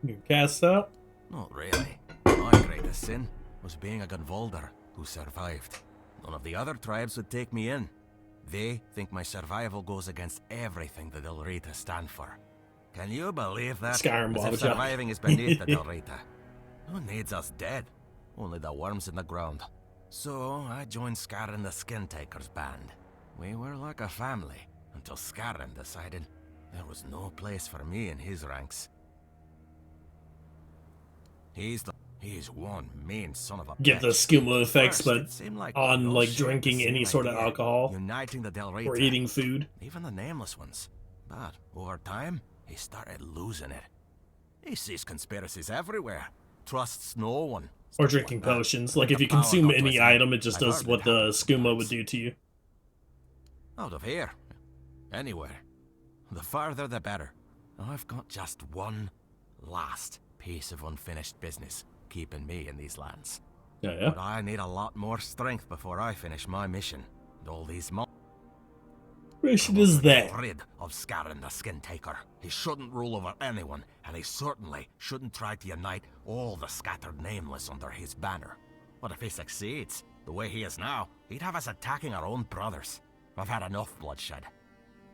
You cast out? Not really. My greatest sin was being a Gunvolder who survived. None of the other tribes would take me in. They think my survival goes against everything the Delrita stand for. Can you believe that? Skyrim As if Wabbajack. surviving is beneath the Delrita. Who needs us dead? Only the worms in the ground. So I joined Scarin the Skin Taker's band. We were like a family until Scarin decided there was no place for me in his ranks. He's one mean son of a Get the bitch. skooma effects, First, but it seemed like on we all like shared the drinking same any sort of idea, alcohol uniting the Delrita, or eating food. even the nameless ones. But over time, he started losing it. He sees conspiracies everywhere, trusts no one. Or drinking potions. Like When if the you power consume got to any his head, item, it just I've does heard what it the happens skooma would sometimes. do to you. Out of here. Anywhere. The farther the better. I've got just one last piece of unfinished business keeping me in these lands. Yeah. But I need a lot more strength before I finish my mission. And all these Mission is that. Get rid of Scarin the Skin Taker. He shouldn't rule over anyone, and he certainly shouldn't try to unite all the scattered nameless under his banner. But if he succeeds, the way he is now, he'd have us attacking our own brothers. I've had enough bloodshed.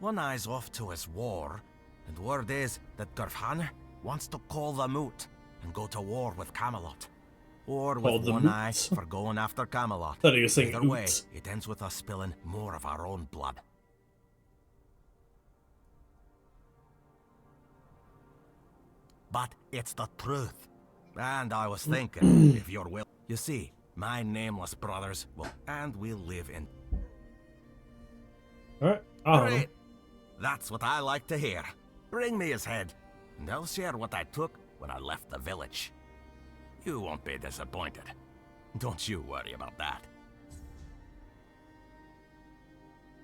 One eye's off to his war, and word is that Gurfhan wants to call the moot and go to war with Camelot. Or Call with the one eye moot? for going after Camelot. Thought he was saying Either way, oot. it ends with us spilling more of our own blood. But it's the truth. And I was thinking, if you're will, you see, my nameless brothers will, and we'll live in. Alright, I'll hunt him. Great. That's what I like to hear. Bring me his head, and I'll share what I took when I left the village. You won't be disappointed. Don't you worry about that.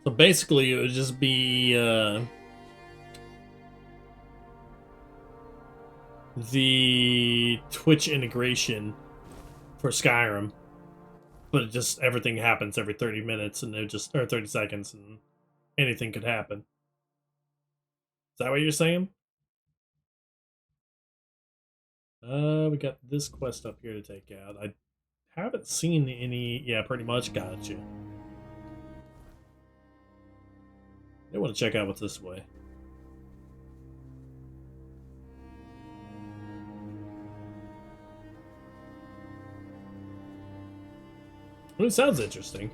So basically, it would just be the Twitch integration for Skyrim, but it just everything happens every 30 minutes, and it just or 30 seconds, and anything could happen. Is that what you're saying? We got this quest up here to take out. I haven't seen any. Yeah, pretty much. Gotcha. I want to check out what's this way. Well, it sounds interesting.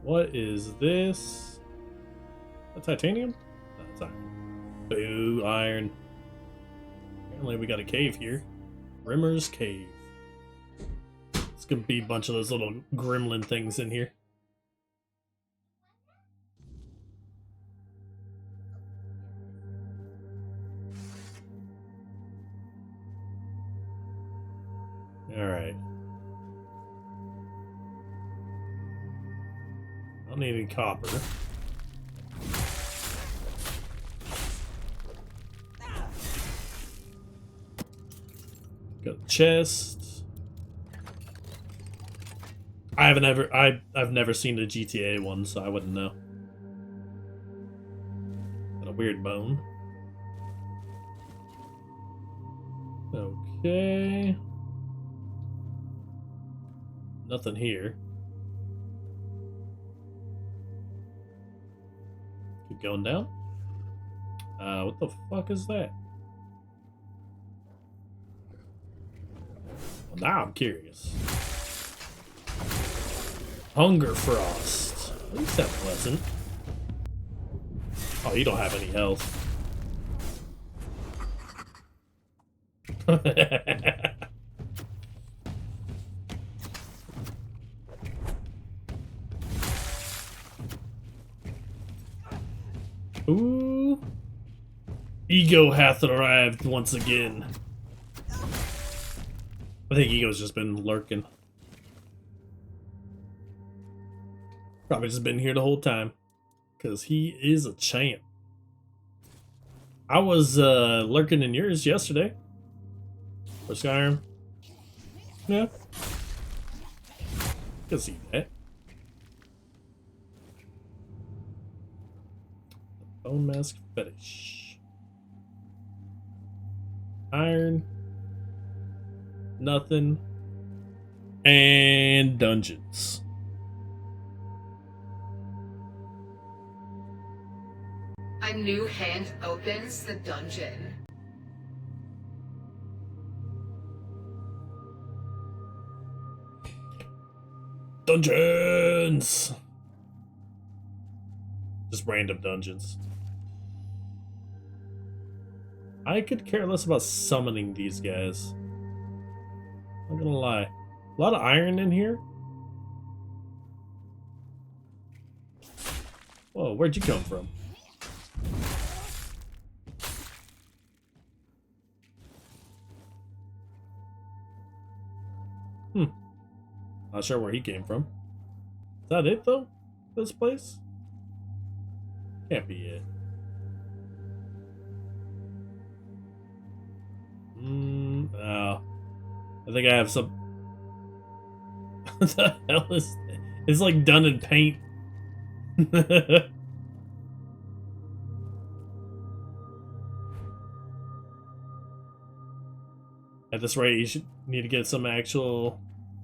What is this? A titanium? No, it's iron. Boo, iron. Apparently we got a cave here. Rimmer's Cave. It's gonna be a bunch of those little gremlin things in here. Alright. I don't need any copper. Got a chest. I've never seen the GTA one, so I wouldn't know. Got a weird bone. Okay. Nothing here. Keep going down. What the fuck is that? Well, now I'm curious. Hunger Frost. At least that's pleasant. Oh, you don't have any health. Ooh. Ego hath arrived once again. I think Ego's just been lurking. Probably just been here the whole time. Because he is a champ. I was lurking in yours yesterday. For Skyrim. Yeah. Can see that. Bone mask fetish. Iron. Nothing. And dungeons. A new hand opens the dungeon. Dungeons! Just random dungeons. I could care less about summoning these guys. Not gonna lie. A lot of iron in here. Whoa, where'd you come from? Not sure where he came from. Is that it though? This place? Can't be it. Oh. I think I have some. What the hell is that? It's like done in paint. At this rate, you should need to get some actual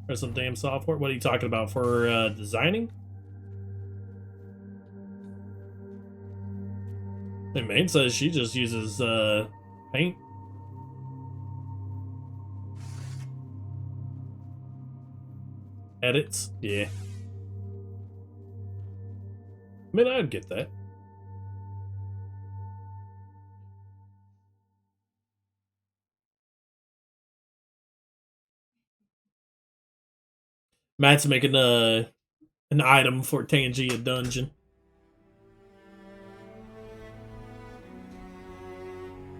or some damn software. What are you talking about for designing? The main says she just uses paint. Edits, yeah. I mean, I'd get that. Matt's making an item for Tangia Dungeon.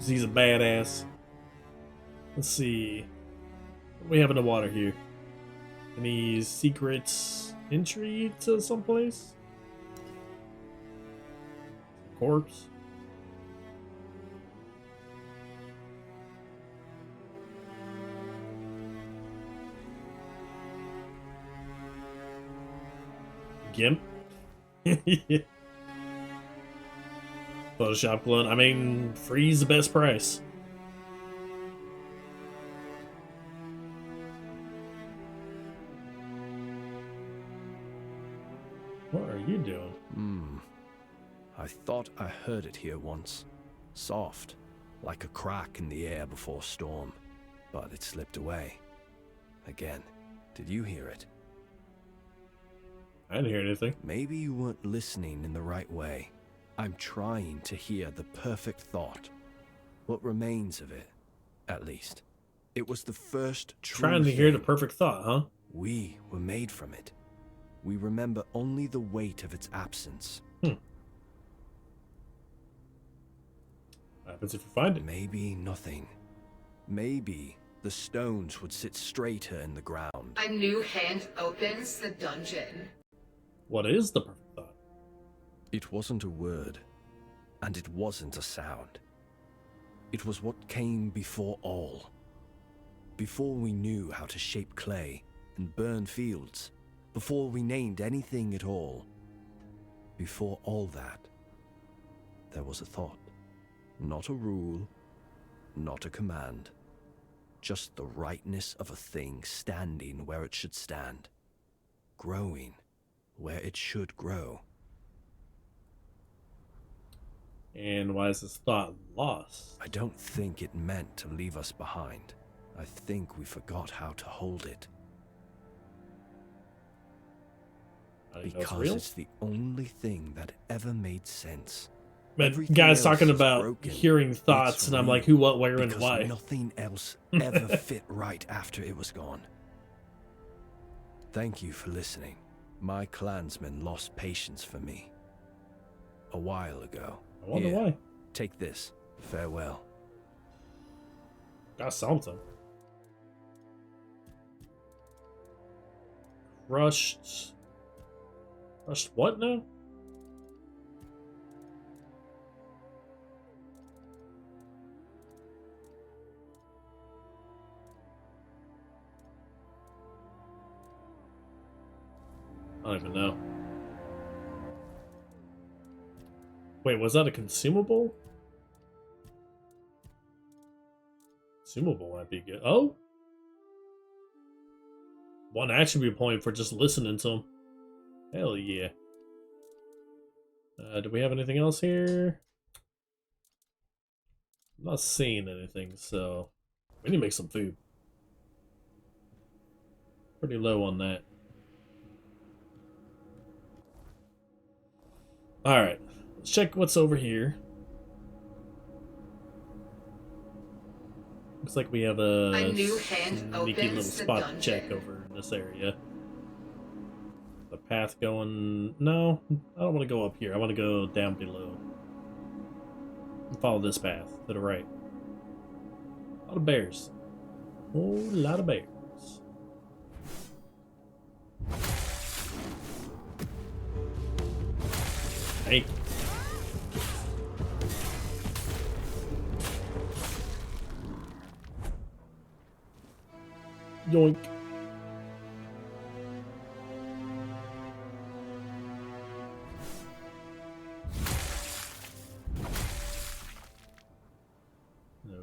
He's a badass. Let's see. What do we have in the water here? Any secret entry to someplace? Corpse? Gimp? Photoshop clone. I mean, free's the best price. What are you doing? I thought I heard it here once. Soft, like a crack in the air before storm. But it slipped away. Again. Did you hear it? I didn't hear anything. Maybe you weren't listening in the right way. I'm trying to hear the perfect thought. What remains of it, at least. It was the first true Trying to hear the thing. perfect thought, huh? We were made from it. We remember only the weight of its absence. What happens if you find it? Maybe nothing. Maybe the stones would sit straighter in the ground. A new hand opens the dungeon. What is the perfect thought? It wasn't a word, and it wasn't a sound. It was what came before all. Before we knew how to shape clay and burn fields, before we named anything at all, before all that, there was a thought. Not a rule, not a command. Just the rightness of a thing standing where it should stand. Growing where it should grow. And why is this thought lost? I don't think it meant to leave us behind. I think we forgot how to hold it. Because it's the only thing that ever made sense. Man, guys talking about hearing thoughts, and I'm like, who, what, where, and why? Nothing else ever fit right after it was gone. Thank you for listening. My clansmen lost patience for me. A while ago. I wonder why. Take this. Farewell. Got something. Crushed what now? I don't even know. Wait, was that a consumable? Consumable might be good. Oh! 1 attribute point for just listening to him. Hell yeah. Do we have anything else here? I'm not seeing anything, so we need to make some food. Pretty low on that. Alright, let's check what's over here. Looks like we have a new hand sneaky little opens the spot to dungeon. check over in this area. The path going... No, I don't want to go up here. I want to go down below. Follow this path to the right. A lot of bears. Whole lot of bears. Hey. Yoink.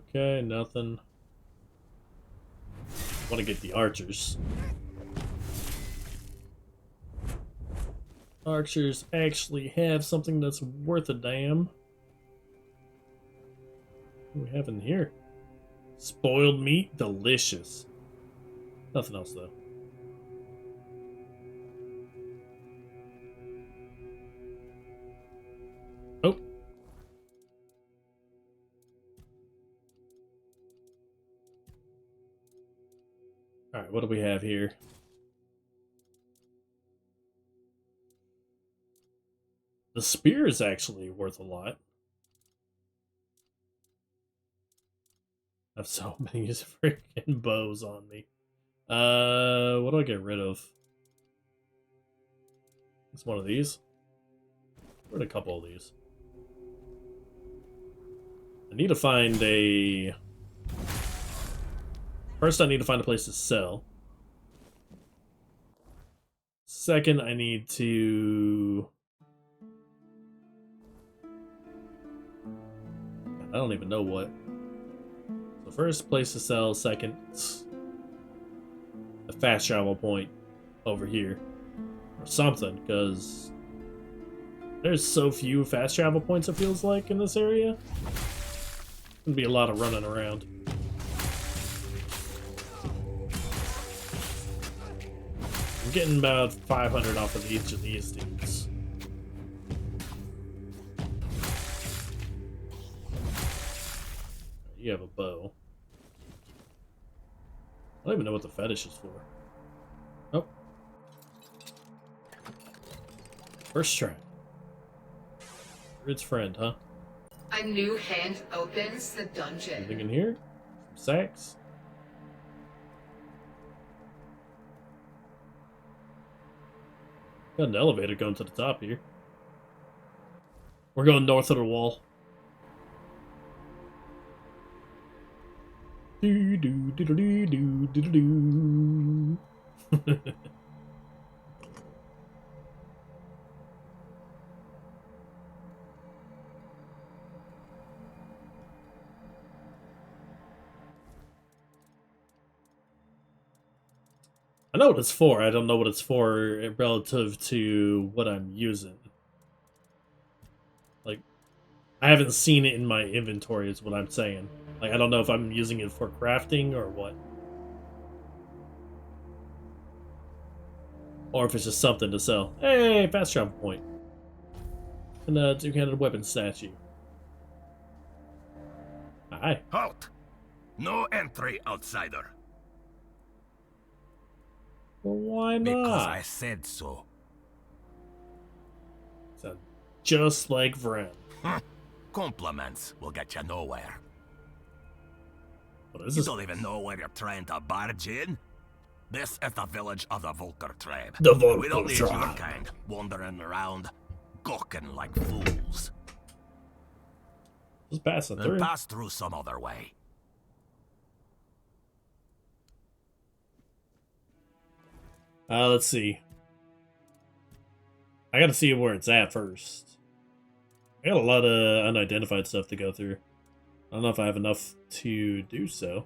Okay, nothing. Want to get the archers. Archers actually have something that's worth a damn. What do we have in here? Spoiled meat? Delicious. Nothing else, though. Oh. Alright, what do we have here? The spear is actually worth a lot. I have so many freaking bows on me. What do I get rid of? It's one of these. Where'd a couple of these? I need to find a... First, I need to find a place to sell. Second, I need to... I don't even know what. So first, place to sell. Second, a fast travel point over here. Or something, because there's so few fast travel points, it feels like, in this area. Gonna be a lot of running around. I'm getting about 500 off of each of these dudes. You have a bow. I don't even know what the fetish is for. Oh. First try. Rid's friend, huh? A new hand opens the dungeon. Anything in here? Some sacks? Got an elevator going to the top here. We're going north of the wall. Do do do do do do do do. I know what it's for. I don't know what it's for relative to what I'm using. Like, I haven't seen it in my inventory is what I'm saying. Like, I don't know if I'm using it for crafting or what. Or if it's just something to sell. Hey, fast travel point. And a two-handed weapon statue. Hi. Halt! No entry, outsider. Well, why not? Because I said so. Sounds just like Vren. Compliments will get you nowhere. What is You this? don't even know where you're trying to barge in. This is the village of the Volker tribe. The Volker We don't need your tribe. kind wandering around, gawking like fools. Just passing Then through. pass through some other way. Let's see. I gotta see where it's at first. I got a lot of unidentified stuff to go through. I don't know if I have enough to do so.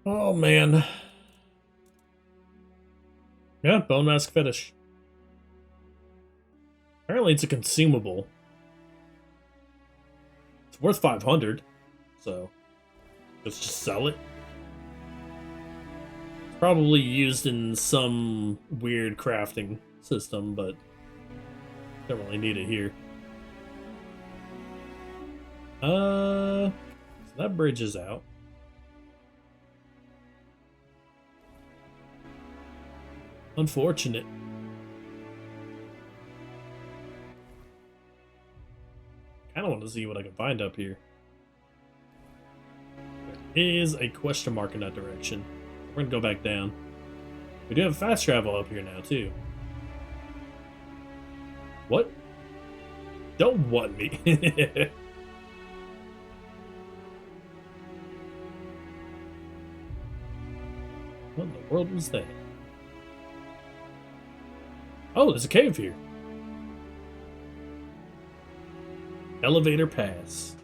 Oh, man. Yeah, bone mask fetish. Apparently it's a consumable. It's worth 500, so let's just sell it. It's probably used in some weird crafting system, but don't really need it here. So that bridge is out. Unfortunate. Kinda want to see what I can find up here. There is a question mark in that direction. We're gonna go back down. We do have fast travel up here now, too. What? Don't want me. What in the world was that? Oh, there's a cave here. Elevator pass.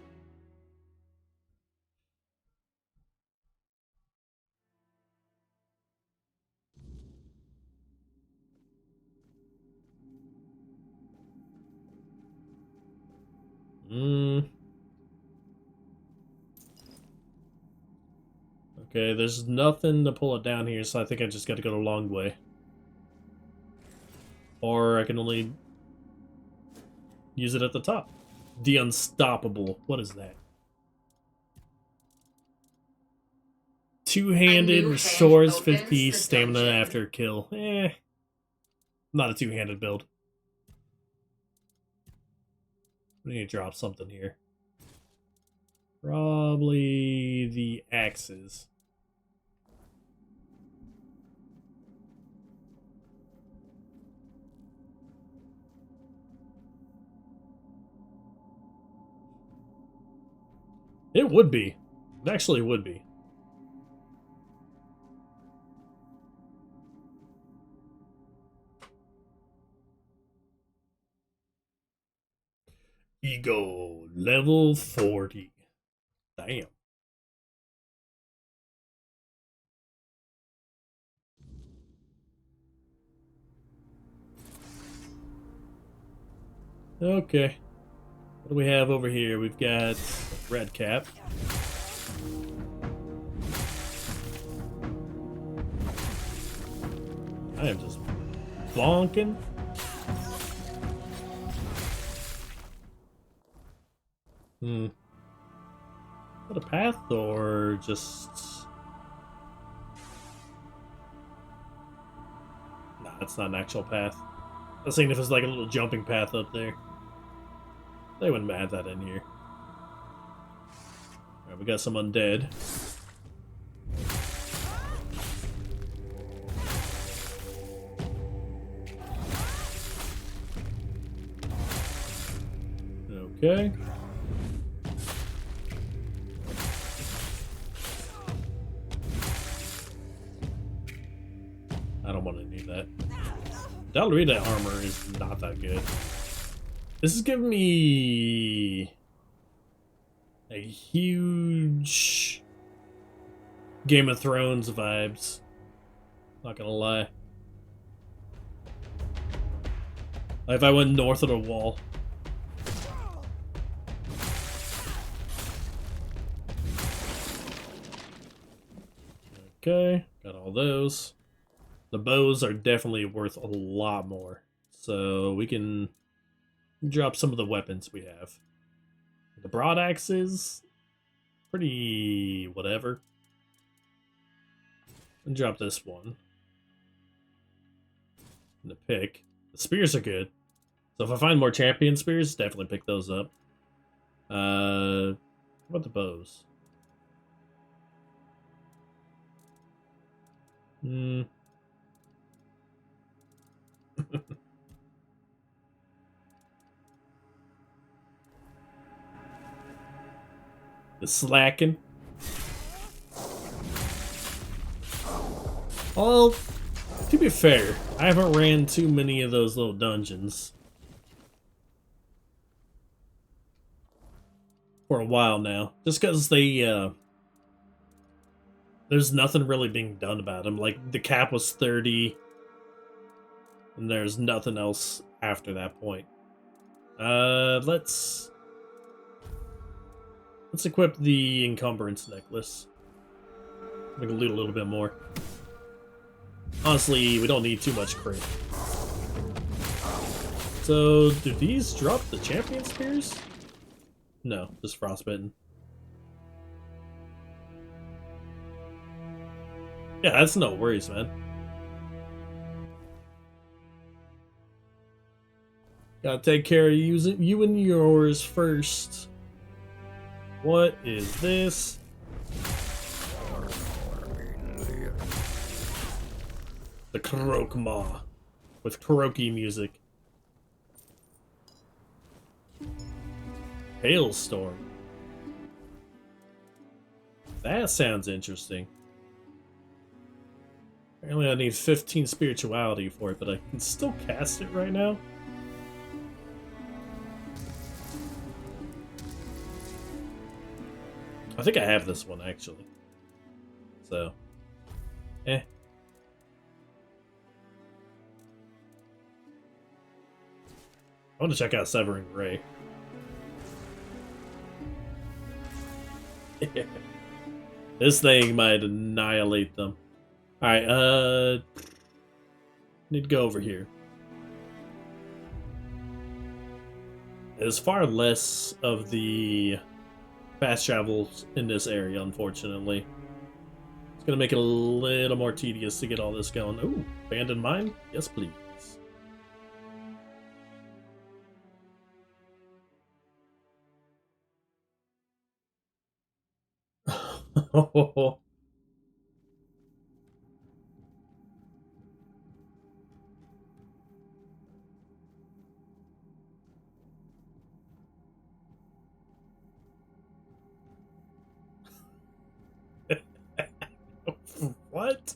Okay, there's nothing to pull it down here, so I think I just gotta go the long way. Or I can only use it at the top. The Unstoppable. What is that? Two-handed restores 50 stamina after a kill. Not a two-handed build. We need to drop something here. Probably the axes. It would be. It actually would be. Ego level 40. Damn. Okay. What do we have over here? We've got red cap. I am just bonking. What a path or just... Nah, it's not an actual path. I was thinking if it's like a little jumping path up there. They wouldn't add that in here. Alright, we got some undead. Okay. I don't want to need that. Dalrita armor is not that good. This is giving me a huge Game of Thrones vibes. Not gonna lie. Like if I went north of the wall. Okay, got all those. The bows are definitely worth a lot more. So we can drop some of the weapons we have. The broad axes, pretty whatever. And drop this one. And the pick. The spears are good. So if I find more champion spears, definitely pick those up. What about the bows? The slacking. Well, to be fair, I haven't ran too many of those little dungeons for a while now. Just because they, there's nothing really being done about them. Like, the cap was 30, and there's nothing else after that point. Let's equip the encumbrance necklace. We can loot a little bit more. Honestly, we don't need too much crit. So, do these drop the champion spears? No, just frostbitten. Yeah, that's no worries, man. Gotta take care of you and yours first. What is this? The Krokma with Kroki music. Hailstorm. That sounds interesting. Apparently I need 15 spirituality for it, but I can still cast it right now. I think I have this one, actually. So, I want to check out Severing Ray. This thing might annihilate them. Alright, need to go over here. There's far less of the fast travels in this area, unfortunately. It's gonna make it a little more tedious to get all this going. Ooh, abandoned mine? Yes, please. What?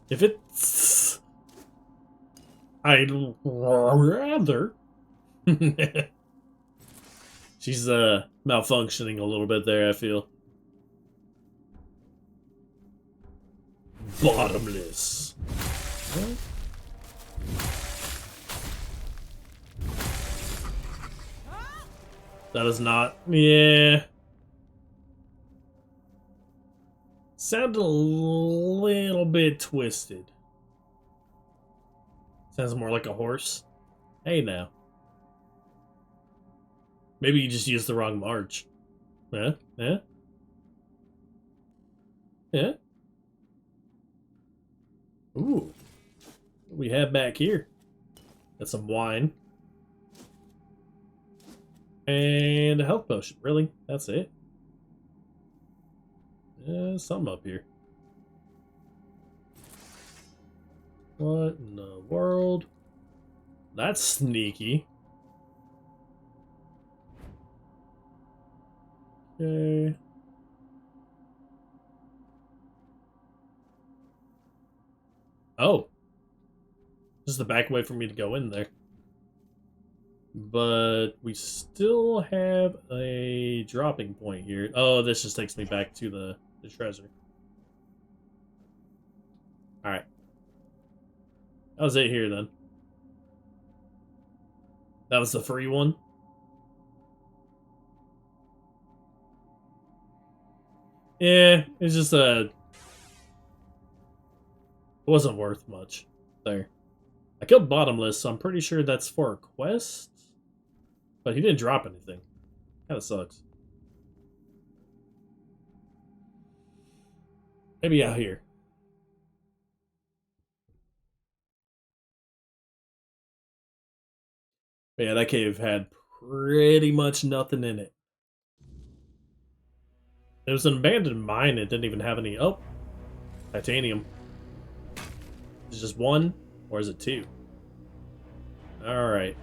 If it's... I'd rather... She's malfunctioning a little bit there, I feel. Bottomless. What? That is not... Yeah. Sounded a little bit twisted. Sounds more like a horse. Hey now. Maybe you just used the wrong march. Yeah? Yeah? Yeah? Ooh. What we have back here? Got some wine. And a health potion. Really? That's it? Something up here. What in the world? That's sneaky. Okay. Oh. This is the back way for me to go in there. But we still have a dropping point here. Oh, this just takes me back to the treasure. Alright. That was it here then. That was the free one. Yeah, it's just it wasn't worth much there. I killed Bottomless, so I'm pretty sure that's for a quest. But he didn't drop anything. Kinda sucks. Maybe out here. But yeah, that cave had pretty much nothing in it. It was an abandoned mine. It didn't even have any... Oh! Titanium. Is it just one? Or is it two? Alright.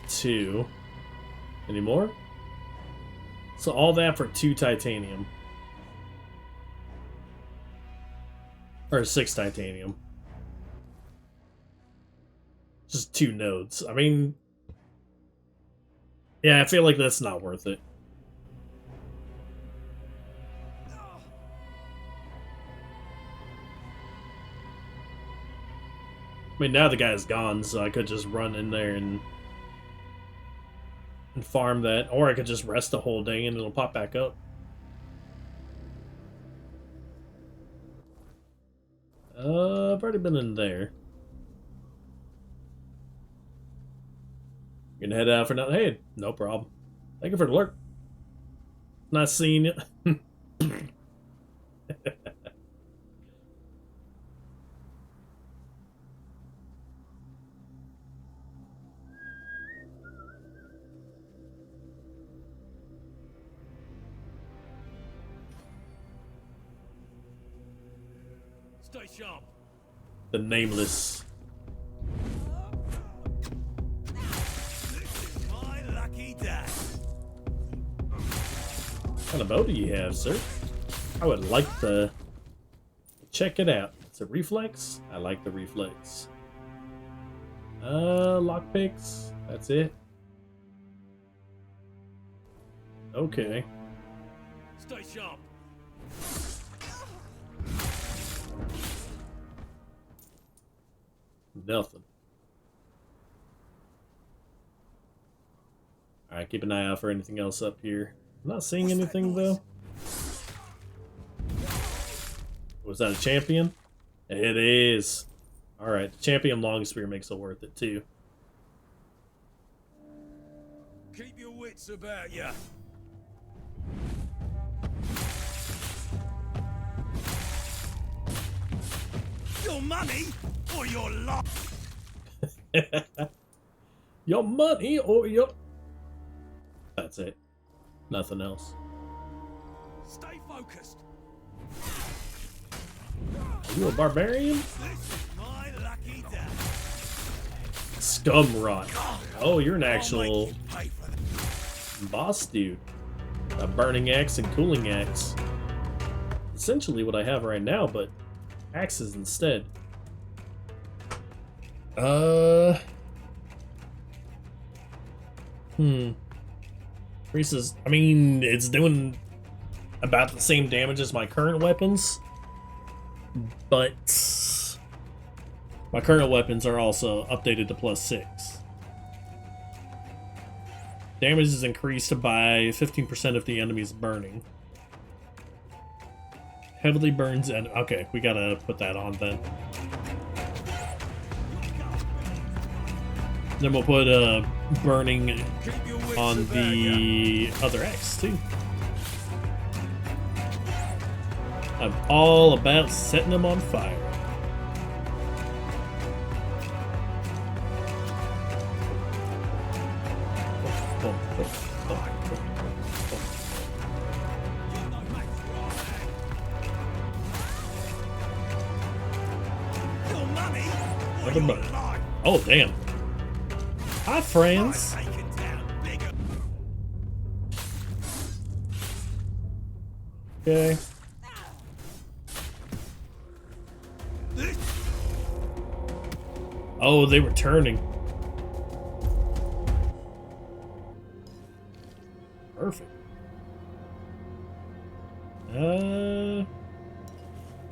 Two. Any more? So all that for 2 titanium. Or 6 titanium. Just 2 nodes. I mean... Yeah, I feel like that's not worth it. I mean, now the guy's gone, so I could just run in there and farm that. Or I could just rest the whole day and it'll pop back up. I've already been in there. Gonna head out for now. Hey, no problem. Thank you for the alert. Nice seeing you. Stay sharp. The Nameless. My lucky day. What kind of bow do you have, sir? I would like to check it out. It's a reflex? I like the reflex. Lockpicks. That's it. Okay. Stay sharp. Nothing. Alright, keep an eye out for anything else up here. I'm not seeing anything, though. Was that a champion? It is. Alright, the champion long spear makes it worth it, too. Keep your wits about ya. Your money or your life? Your money or your... That's it. Nothing else. Stay focused. Are you a barbarian? This is my lucky day. Scum rot. Oh, you're an actual boss dude. A burning axe and cooling axe. Essentially what I have right now, but axes instead. Reese's, I mean, it's doing about the same damage as my current weapons, but my current weapons are also updated to +6. Damage is increased by 15% if the enemy is burning. Heavily burns and okay, we gotta put that on then. Then we'll put burning on the other X too. I'm all about setting them on fire. Oh, damn. Hi, friends. Okay. Oh, they were turning. Perfect.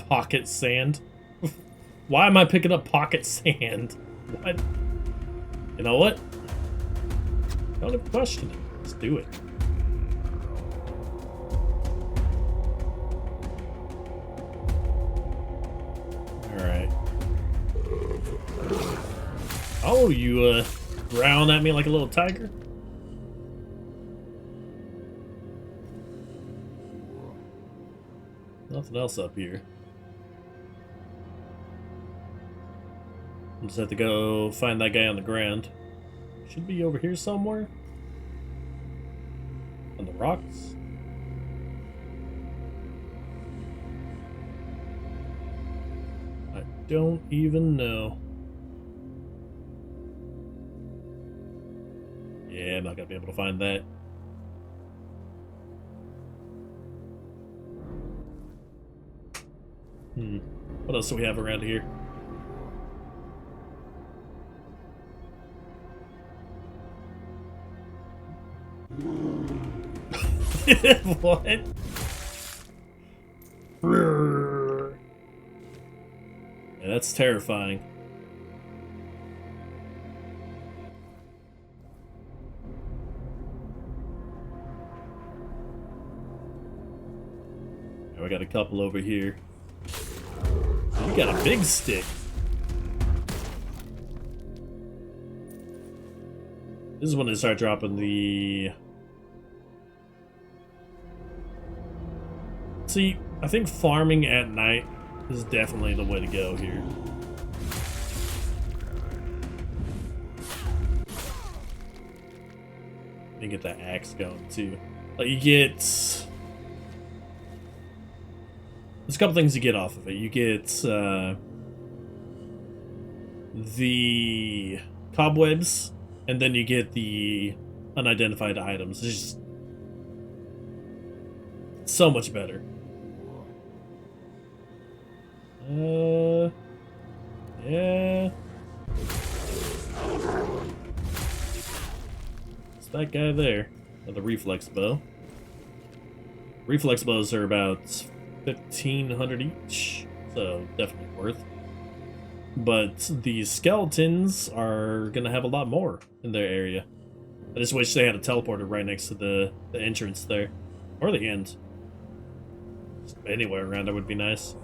Pocket sand. Why am I picking up pocket sand? What? You know what? Don't even question it. Let's do it. Alright. Oh, you, growling at me like a little tiger? Nothing else up here. Just have to go find that guy on the ground. Should be over here somewhere. On the rocks. I don't even know. Yeah, I'm not gonna be able to find that. What else do we have around here? What? Yeah, that's terrifying. We got a couple over here. We got a big stick. This is when they start dropping the... See, I think farming at night is definitely the way to go here. You get that axe going too. Like you get... There's a couple things you get off of it. You get the cobwebs, and then you get the unidentified items. It's just so much better. Yeah. It's that guy there. With the reflex bow. Reflex bows are about 1,500 each, so definitely worth. But the skeletons are gonna have a lot more in their area. I just wish they had a teleporter right next to the entrance there. Or the end. Just anywhere around there would be nice.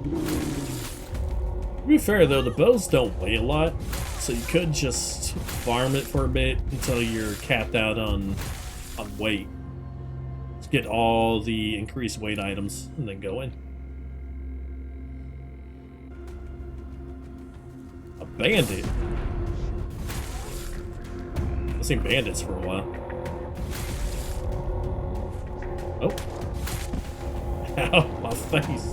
To be fair though, the bows don't weigh a lot, so you could just farm it for a bit until you're capped out on weight. Just get all the increased weight items and then go in. A bandit? I've seen bandits for a while. Oh. Ow, my face.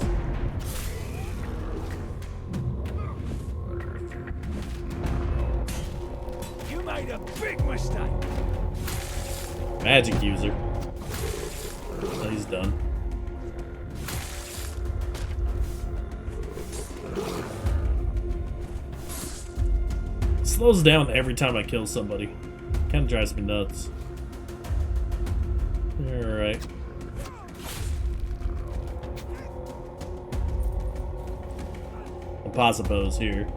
You made a big mistake. Magic user. Oh, he's done. Slows down every time I kill somebody. Kind of drives me nuts. Alright. Opposabos here.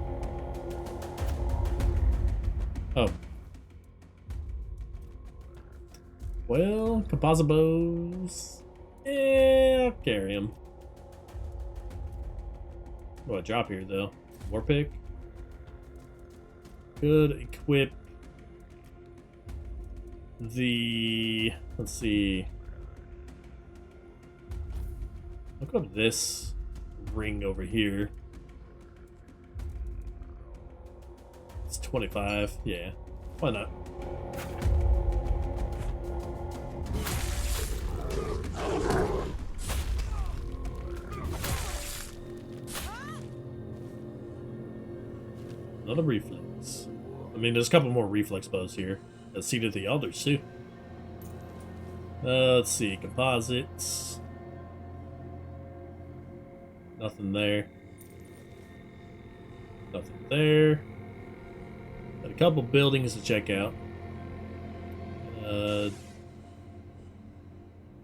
Well, composite bows. Yeah, I'll carry him. What do I drop here, though? War pick. Could equip the... Let's see. Look up this ring over here. It's 25. Yeah. Why not? Another reflex. I mean, there's a couple more reflex bows here. Let's see to the others, too. Let's see. Composites. Nothing there. Nothing there. Got a couple buildings to check out.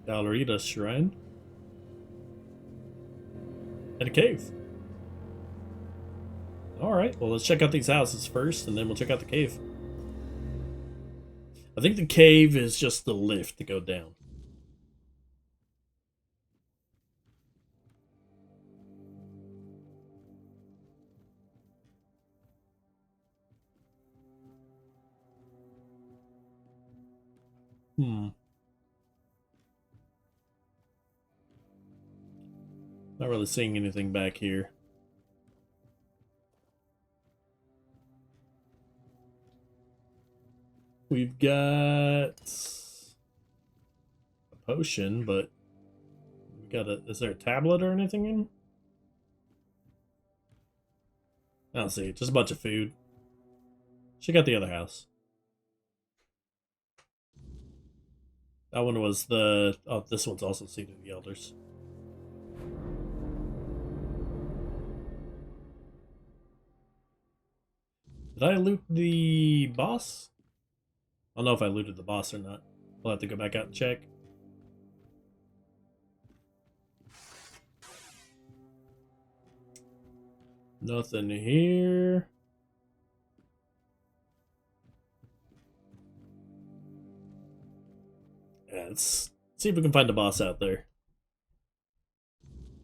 Gallerita Shrine. And a cave. Alright, well, let's check out these houses first, and then we'll check out the cave. I think the cave is just the lift to go down. Not really seeing anything back here. We've got a potion, but we got a... Is there a tablet or anything in? I don't see it. Just a bunch of food. Check out the other house. That one was the... Oh, this one's also Seat of the Elders. Did I loot the boss? I don't know if I looted the boss or not. We'll have to go back out and check. Nothing here. Yeah, let's see if we can find the boss out there.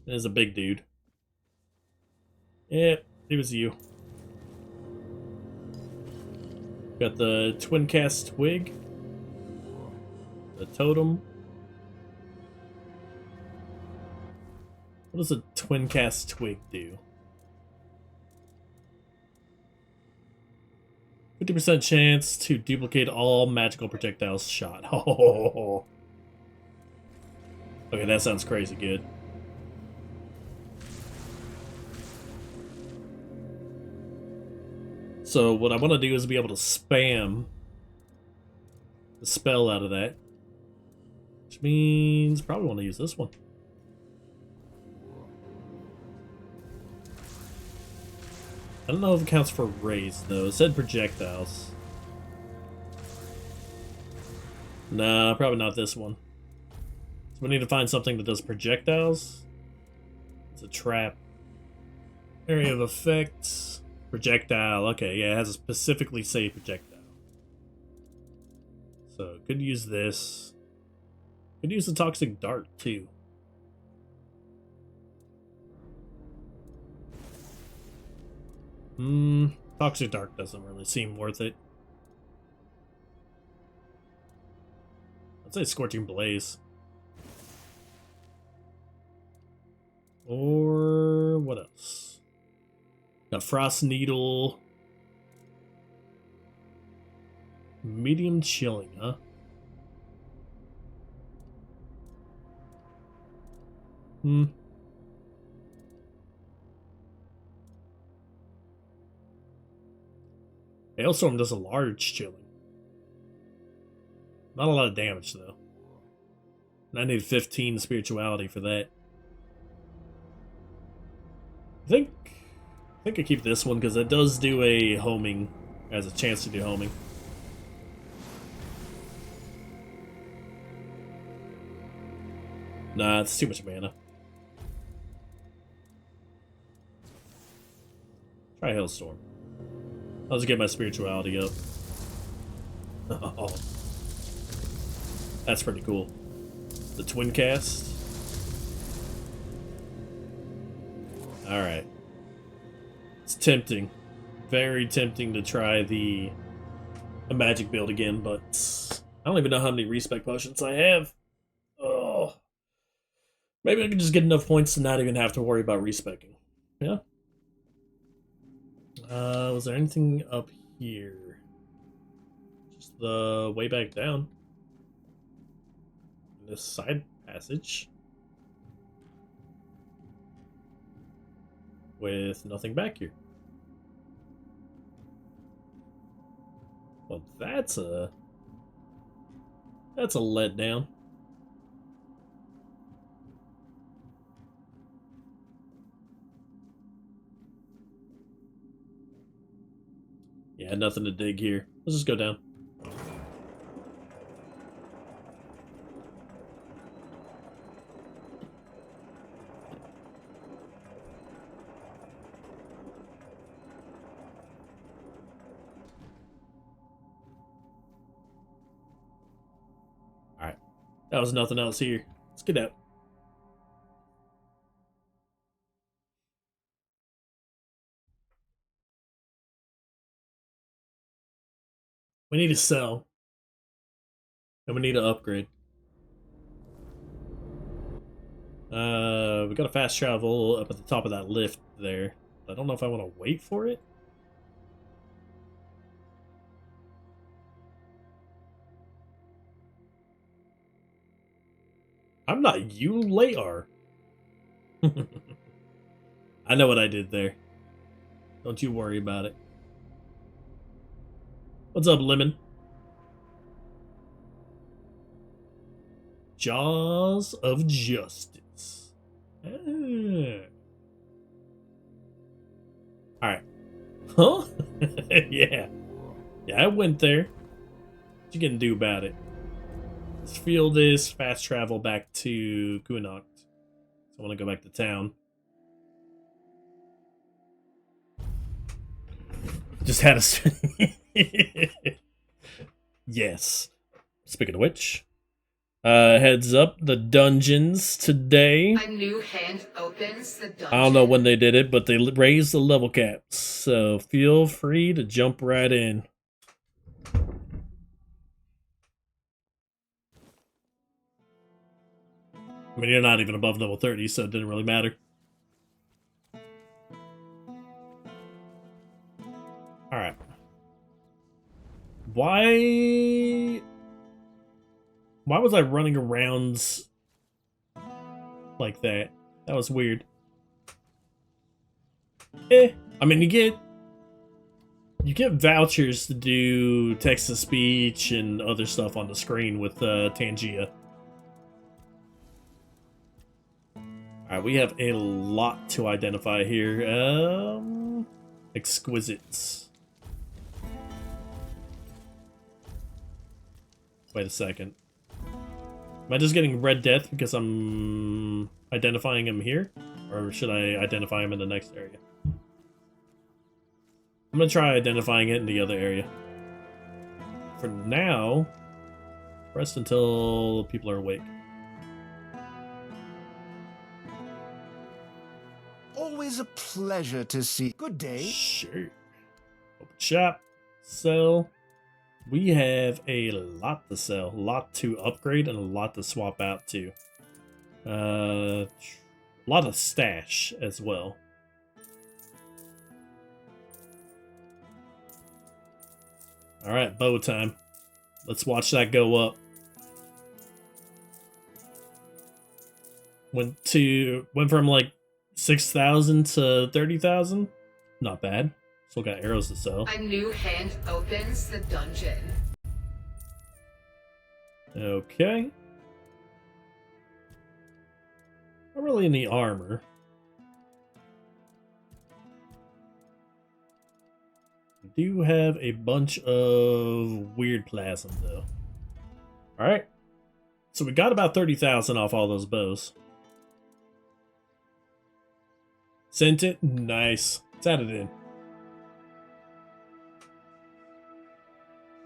There's a big dude. Yep, it was you. Got the twin cast twig, the totem. What does a twin cast twig do? 50% chance to duplicate all magical projectiles shot. Oh. Okay, that sounds crazy good. So what I want to do is be able to spam the spell out of that. Which means probably want to use this one. I don't know if it counts for rays though. It said projectiles. Nah, probably not this one. So we need to find something that does projectiles. It's a trap. Area of effects. Projectile. Okay, yeah, it has a specifically say projectile. So, could use this. Could use the toxic dart, too. Toxic dart doesn't really seem worth it. I'd say Scorching Blaze. Or what else? Got Frost Needle. Medium Chilling, huh? Hailstorm does a large chilling. Not a lot of damage, though. And I need 15 spirituality for that. I think I keep this one because it does do a homing. Has a chance to do homing. Nah, it's too much mana. Try Hailstorm. I'll just get my spirituality up. Oh. That's pretty cool. The twin cast. Alright. It's tempting. Very tempting to try a magic build again, but I don't even know how many respec potions I have. Oh. Maybe I can just get enough points to not even have to worry about respecing. Yeah. Was there anything up here? Just the way back down. This side passage. With nothing back here. Well, that's a letdown. Yeah, nothing to dig here. Let's just go down. Alright. That was nothing else here. Let's get out. We need to sell. And we need to upgrade. We got a fast travel up at the top of that lift there. I don't know if I want to wait for it. I'm not you, Layar. I know what I did there. Don't you worry about it. What's up, Lemon? Jaws of Justice. Ah. Alright. Huh? Yeah. Yeah, I went there. What you gonna do about it? Let's feel this fast travel back to Cuanacht. So I want to go back to town. Just had a... Yes. Speaking of which, heads up, the dungeons today. A new hand opens the dungeon. I don't know when they did it, but they raised the level caps. So feel free to jump right in. I mean, you're not even above level 30, so it didn't really matter. Alright. Why was I running around like that? That was weird. I mean, you get vouchers to do text-to-speech and other stuff on the screen with Tangia. Alright, we have a lot to identify here. Exquisites. Wait a second. Am I just getting Red Death because I'm identifying him here? Or should I identify him in the next area? I'm gonna try identifying it in the other area. For now, rest until people are awake. Always a pleasure to see. Good day. Sure. Open shop. Sell. We have a lot to sell. A lot to upgrade and a lot to swap out to. A lot of stash as well. Alright, bow time. Let's watch that go up. Went from like 6,000 to 30,000. Not bad. Still got arrows to sell. A new hand opens the dungeon. Okay. Not really any armor. We do have a bunch of weird plasm though. Alright. So we got about 30,000 off all those bows. Sent it? Nice. Let's add it in.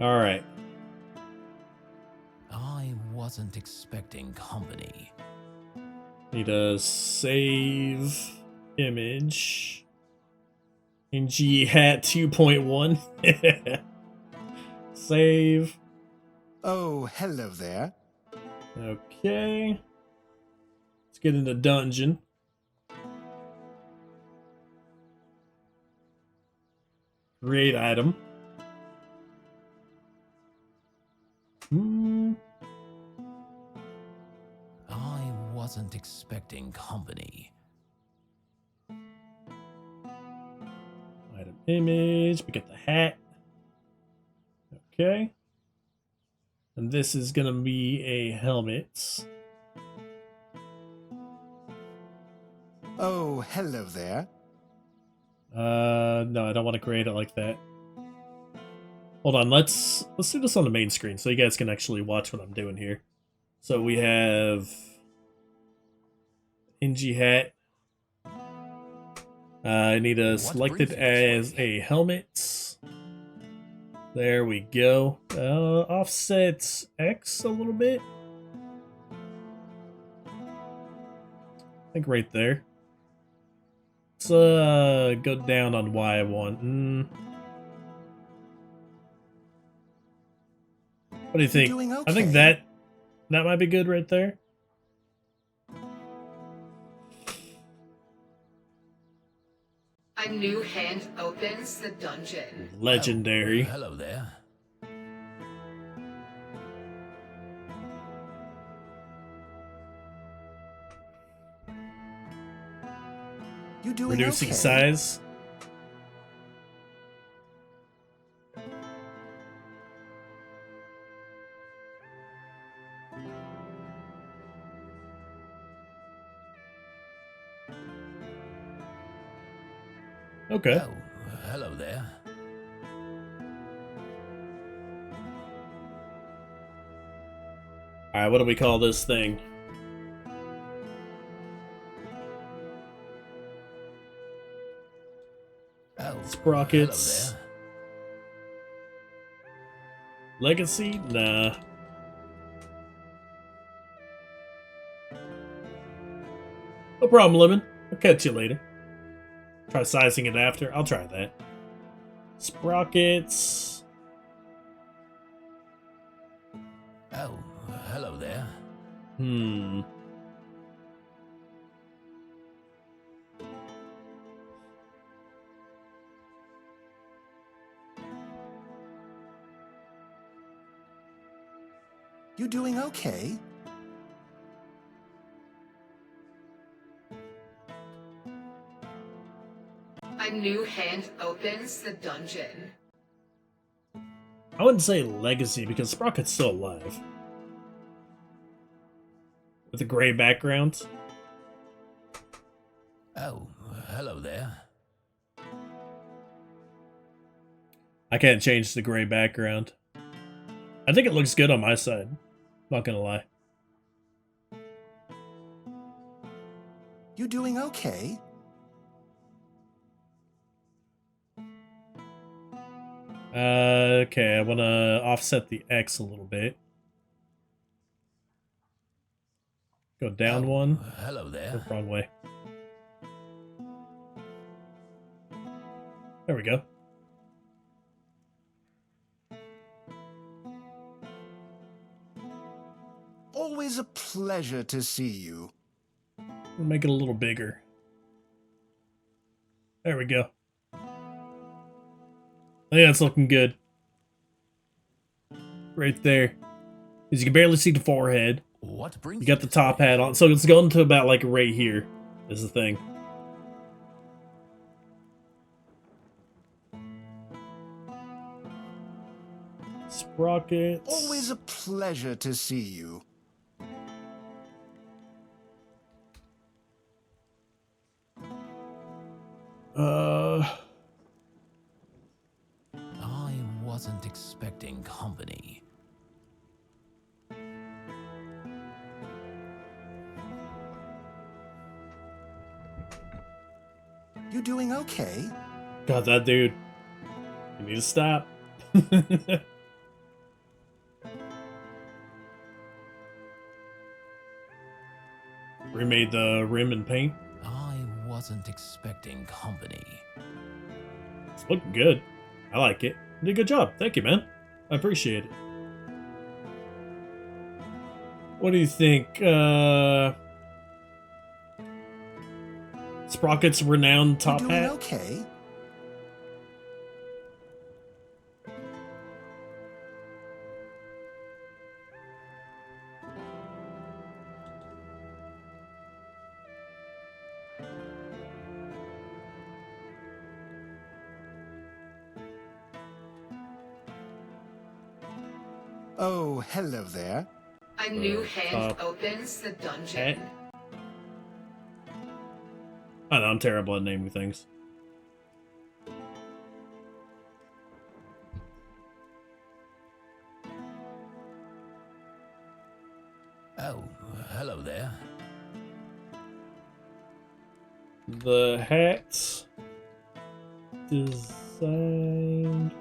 Alright. I was wasn't expecting company. Need a save image. NG hat 2.1. Save. Oh, hello there. Okay. Let's get in the dungeon. Create item. I wasn't expecting company. Item image. We get the hat. Okay. And this is gonna be a helmet. Oh, hello there. No, I don't want to create it like that. Hold on, let's do this on the main screen so you guys can actually watch what I'm doing here. So we have NG hat. I need to select it as a helmet. There we go. Offset X a little bit. I think right there. Let's go down on Y one. What do you think? I think that might be good right there. A new hand opens the dungeon. Legendary. Hello there. You doing Reducing okay? size. Okay. Oh, hello there. Alright, what do we call this thing? Oh, Sprockets. Legacy? Nah. No problem, Lemon. I'll catch you later. Try sizing it after. I'll try that. Sprockets. Oh, hello there. You doing okay? A new hand opens the dungeon. I wouldn't say legacy because Sprocket's still alive. With a gray background. Oh, hello there. I can't change the gray background. I think it looks good on my side. Not gonna lie. You doing okay? Okay, I want to offset the X a little bit. Go down one. Hello there. Go wrong way. There we go. Always a pleasure to see you. We'll make it a little bigger. There we go. I think that's looking good. Right there. Because you can barely see the forehead. What brings you got the top hat on. So it's going to about like right here is the thing. Sprockets. Always a pleasure to see you. I wasn't expecting company. You doing okay? God, that dude. You need to stop. Remade the rim and paint. I wasn't expecting company. It's looking good. I like it. You did a good job. Thank you, man. I appreciate it. What do you think? Sprocket's renowned top You're doing hat. okay. Oh, hello there. A new hand opens the dungeon. I know, I'm terrible at naming things. Oh, hello there. The hat designed.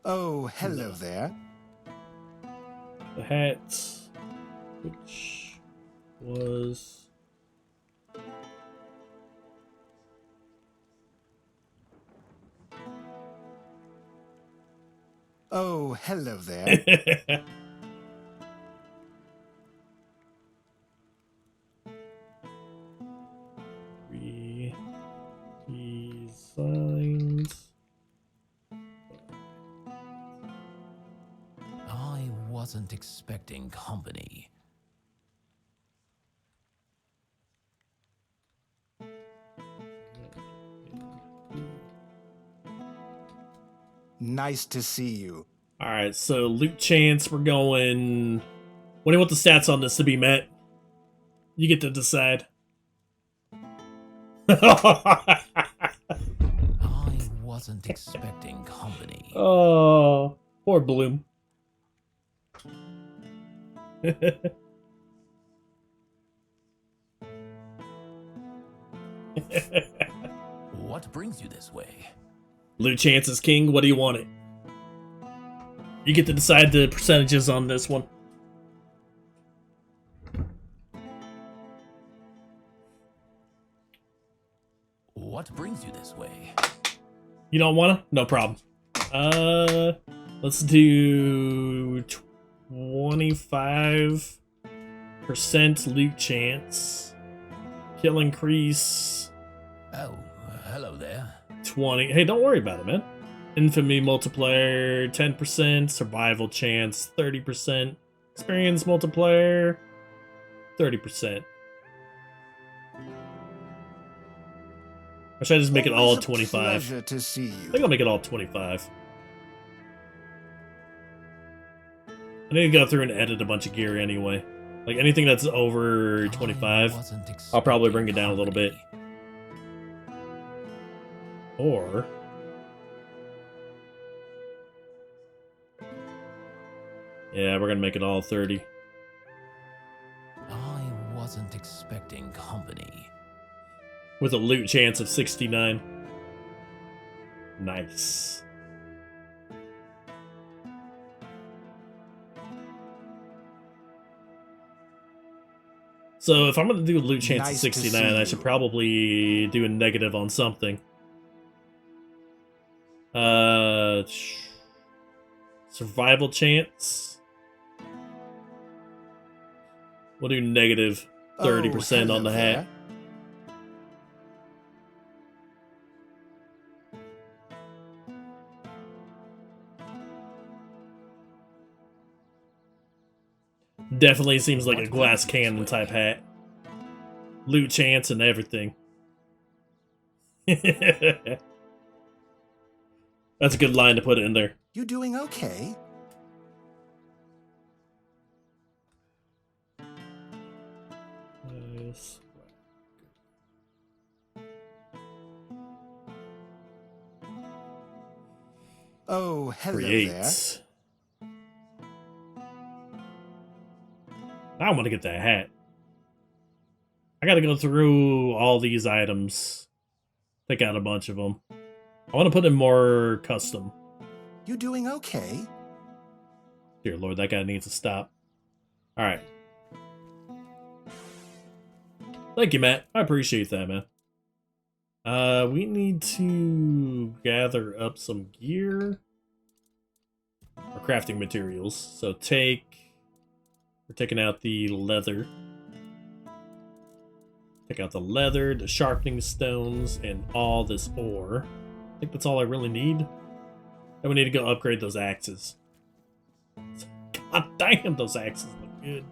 Oh, hello there. The hat, which was Oh, hello there. redesigned. I wasn't expecting company. Nice to see you. Alright, so loot chance, we're going. What do you want the stats on this to be, Matt? You get to decide. I wasn't expecting company. Oh, poor Bloom. What brings you this way? Loot chance is king. What do you want it? You get to decide the percentages on this one. What brings you this way? You don't wanna? No problem. Let's do 25% loot chance. Kill increase. Oh, hello there. 20. Hey, don't worry about it, man. Infamy multiplier 10%. Survival chance 30%. Experience multiplier 30%. Or should I just make it all 25? Pleasure to see you. I think I'll make it all 25. I need to go through and edit a bunch of gear anyway. Like anything that's over 25, I'll probably bring it down a little bit. Or yeah, we're gonna make it all 30. I wasn't expecting company. With a loot chance of 69. Nice. So if I'm gonna do a loot chance of 69, I should probably do a negative on something. Survival chance. We'll do negative 30% on the hat. Definitely seems like a glass cannon type hat. Loot chance and everything. That's a good line to put it in there. You doing okay? Nice. Oh, hello Create. there. Now I want to get that hat. I gotta go through all these items. Take out a bunch of them. I want to put in more custom. You doing okay? Dear Lord, that guy needs to stop. Alright. Thank you, Matt. I appreciate that, man. We need to gather up some gear or crafting materials. So we're taking out the leather. Take out the leather, the sharpening stones, and all this ore. I think that's all I really need. Then we need to go upgrade those axes. God damn, those axes look good.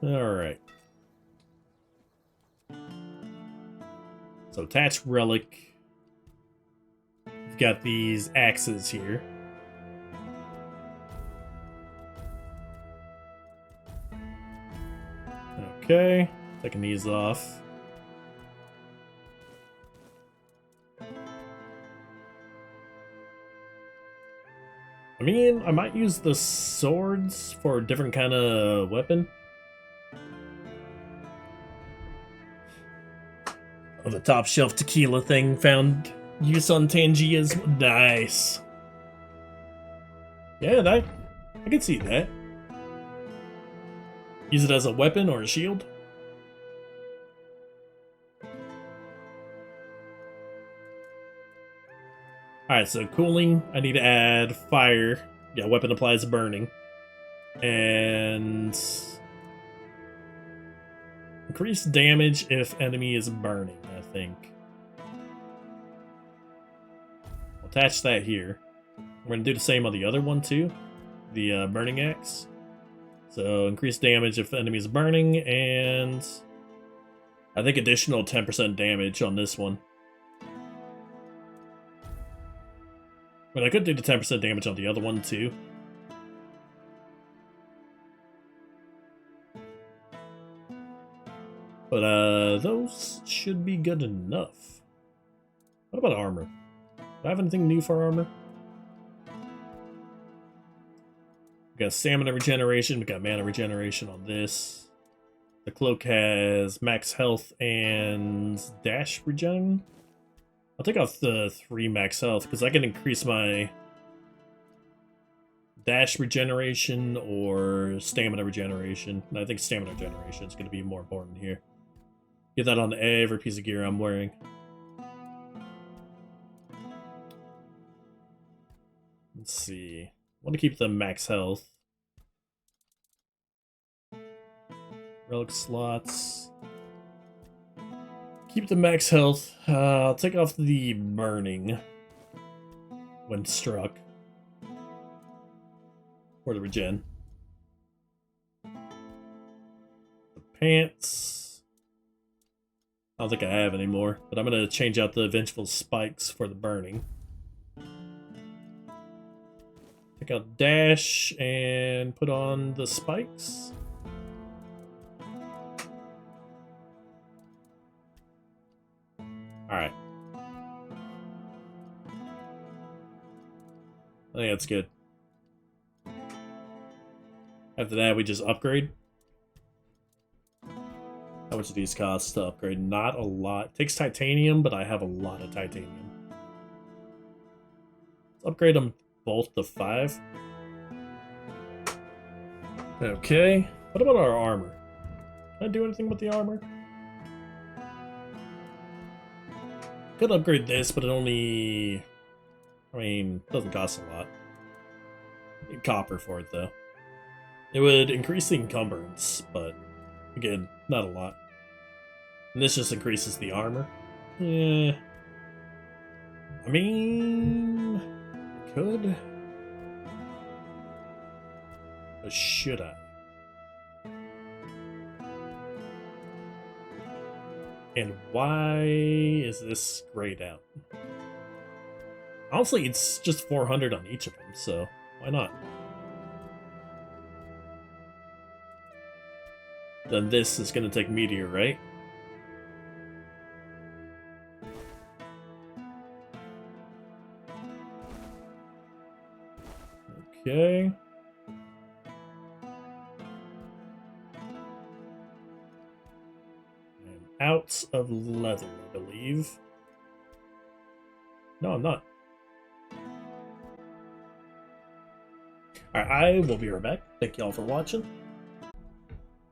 Alright. So attach relic. We've got these axes here. Okay, taking these off. I mean, I might use the swords for a different kind of weapon. Oh, the top shelf tequila thing found use on Tangia's. Nice. Yeah, I can see that. Use it as a weapon or a shield. Alright, so cooling, I need to add fire. Yeah, weapon applies burning. And increase damage if enemy is burning, I think. I'll attach that here. We're gonna do the same on the other one too. The burning axe. So increase damage if enemy is burning, and I think additional 10% damage on this one. But I could do the 10% damage on the other one too. But those should be good enough. What about armor? Do I have anything new for armor? We got stamina regeneration, we got mana regeneration on this. The cloak has max health and dash regen. I'll take off the 3 max health because I can increase my dash regeneration or stamina regeneration. And I think stamina regeneration is going to be more important here. Get that on every piece of gear I'm wearing. Let's see. I want to keep the max health. Relic slots. Keep the max health. I'll take off the burning when struck. Or the regen. The pants. I don't think I have anymore, but I'm going to change out the vengeful spikes for the burning. Take out dash and put on the spikes. Alright. I think that's good. After that, we just upgrade. How much do these cost to upgrade? Not a lot. Takes titanium, but I have a lot of titanium. Let's upgrade them both to 5. Okay. What about our armor? Can I do anything with the armor? Could upgrade this, but it only... I mean, doesn't cost a lot. Need copper for it, though. It would increase the encumbrance, but again, not a lot. And this just increases the armor. Yeah. I mean... could... but should I? And why is this grayed out? Honestly, it's just 400 on each of them, so why not? Then this is going to take meteor, right? Okay. I'm out of leather, I believe. No, I'm not. Alright, I will be right back. Thank you all for watching.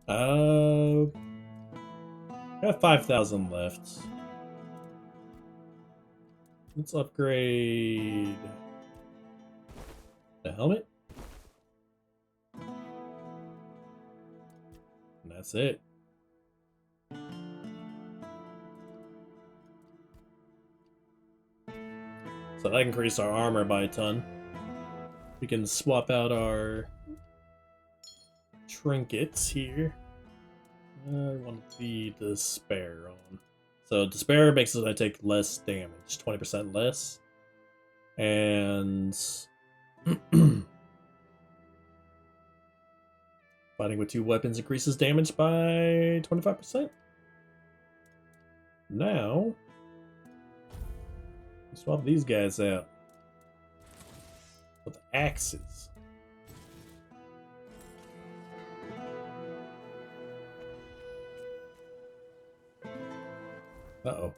I have 5,000 left. Let's upgrade the helmet. And that's it. So that increased our armor by a ton. We can swap out our trinkets here. I want the Despair on. So Despair makes it so I take less damage, 20% less. And fighting with 2 weapons increases damage by 25%. Now, swap these guys out with axes. Uh-oh.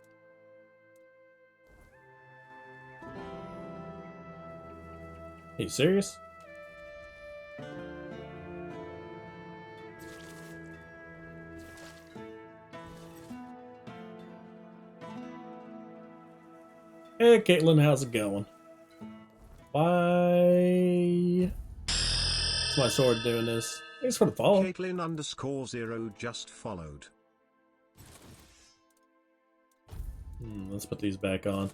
Are you serious? Hey, Caitlin, how's it going? Why? What's my sword doing this? Thanks for the follow. Caitlin_0 just followed. Let's put these back on.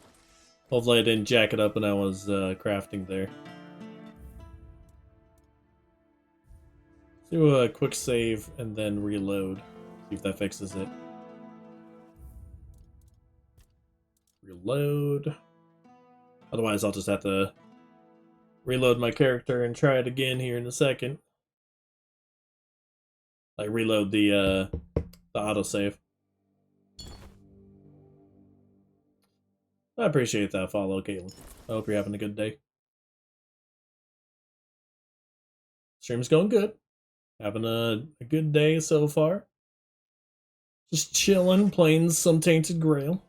Hopefully I didn't jack it up when I was crafting there. Do a quick save and then reload. See if that fixes it. Reload. Otherwise I'll just have to reload my character and try it again here in a second. Like reload the autosave. I appreciate that follow, Caitlin. I hope you're having a good day. Stream's going good. Having a good day so far. Just chilling, playing some Tainted Grail.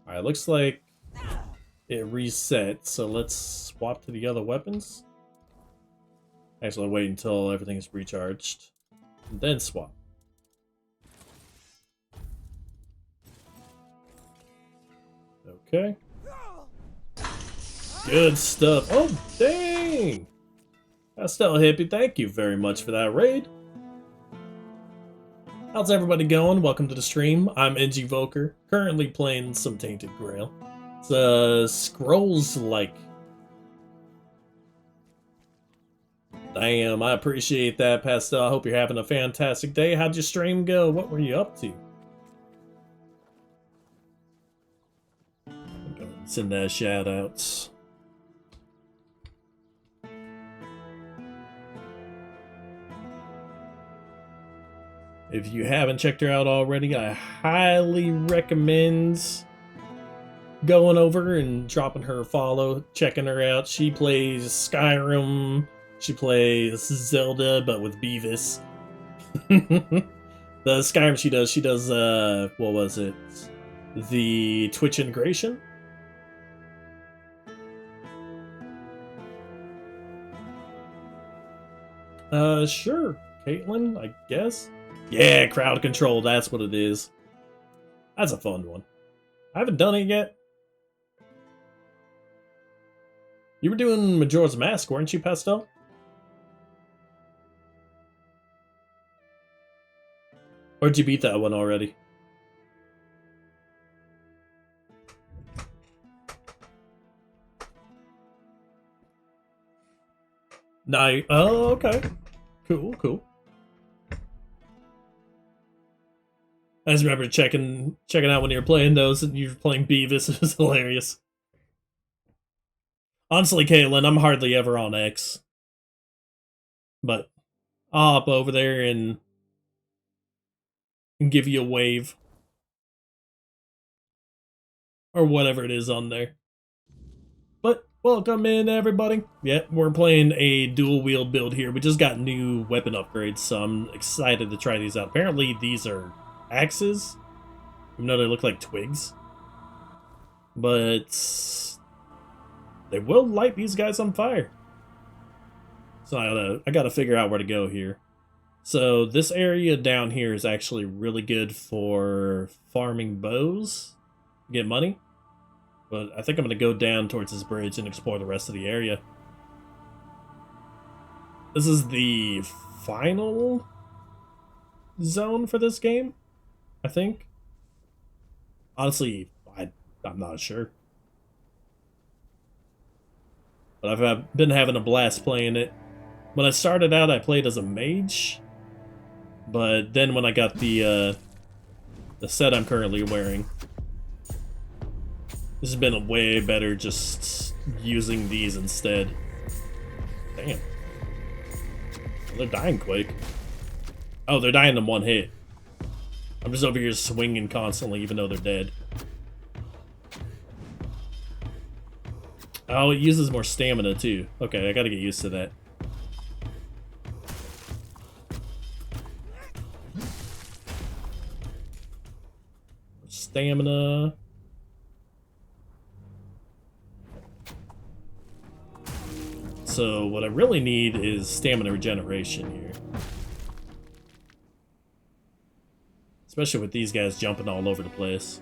Alright, looks like it reset, so let's swap to the other weapons. Actually, I'll wait until everything is recharged, and then swap. Okay. Good stuff. Oh, dang! Pastel Hippie, thank you very much for that raid. How's everybody going? Welcome to the stream. I'm NG Voker, currently playing some Tainted Grail. It's Scrolls-like. Damn, I appreciate that, Pastel. I hope you're having a fantastic day. How'd your stream go? What were you up to? Send that shout-outs. If you haven't checked her out already, I highly recommend going over and dropping her a follow, checking her out. She plays Skyrim, she plays Zelda, but with Beavis. The Skyrim she does, what was it? The Twitch integration? Sure, Caitlin, I guess. Yeah, crowd control, that's what it is. That's a fun one. I haven't done it yet. You were doing Majora's Mask, weren't you, Pastel? Or did you beat that one already? Nice. Oh, okay. Cool, cool. I just remember checking out when you were playing those, and you were playing Beavis. It was hilarious. Honestly, Caitlin, I'm hardly ever on X. But I'll hop over there and give you a wave. Or whatever it is on there. But welcome in, everybody. Yep, we're playing a dual wield build here. We just got new weapon upgrades, so I'm excited to try these out. Apparently these are axes, even though they look like twigs. But They will light these guys on fire. So I gotta figure out where to go here. So this area down here is actually really good for farming bows, get money. But I think I'm gonna go down towards this bridge and explore the rest of the area. This is the final zone for this game, I think. Honestly, I'm not sure. But I've been having a blast playing it. When I started out, I played as a mage. But then when I got the set I'm currently wearing, this has been way better just using these instead. Damn. They're dying quick. Oh, they're dying in one hit. I'm just over here swinging constantly even though they're dead. Oh, it uses more stamina too. Okay, I gotta get used to that. Stamina. So what I really need is stamina regeneration here. Especially with these guys jumping all over the place.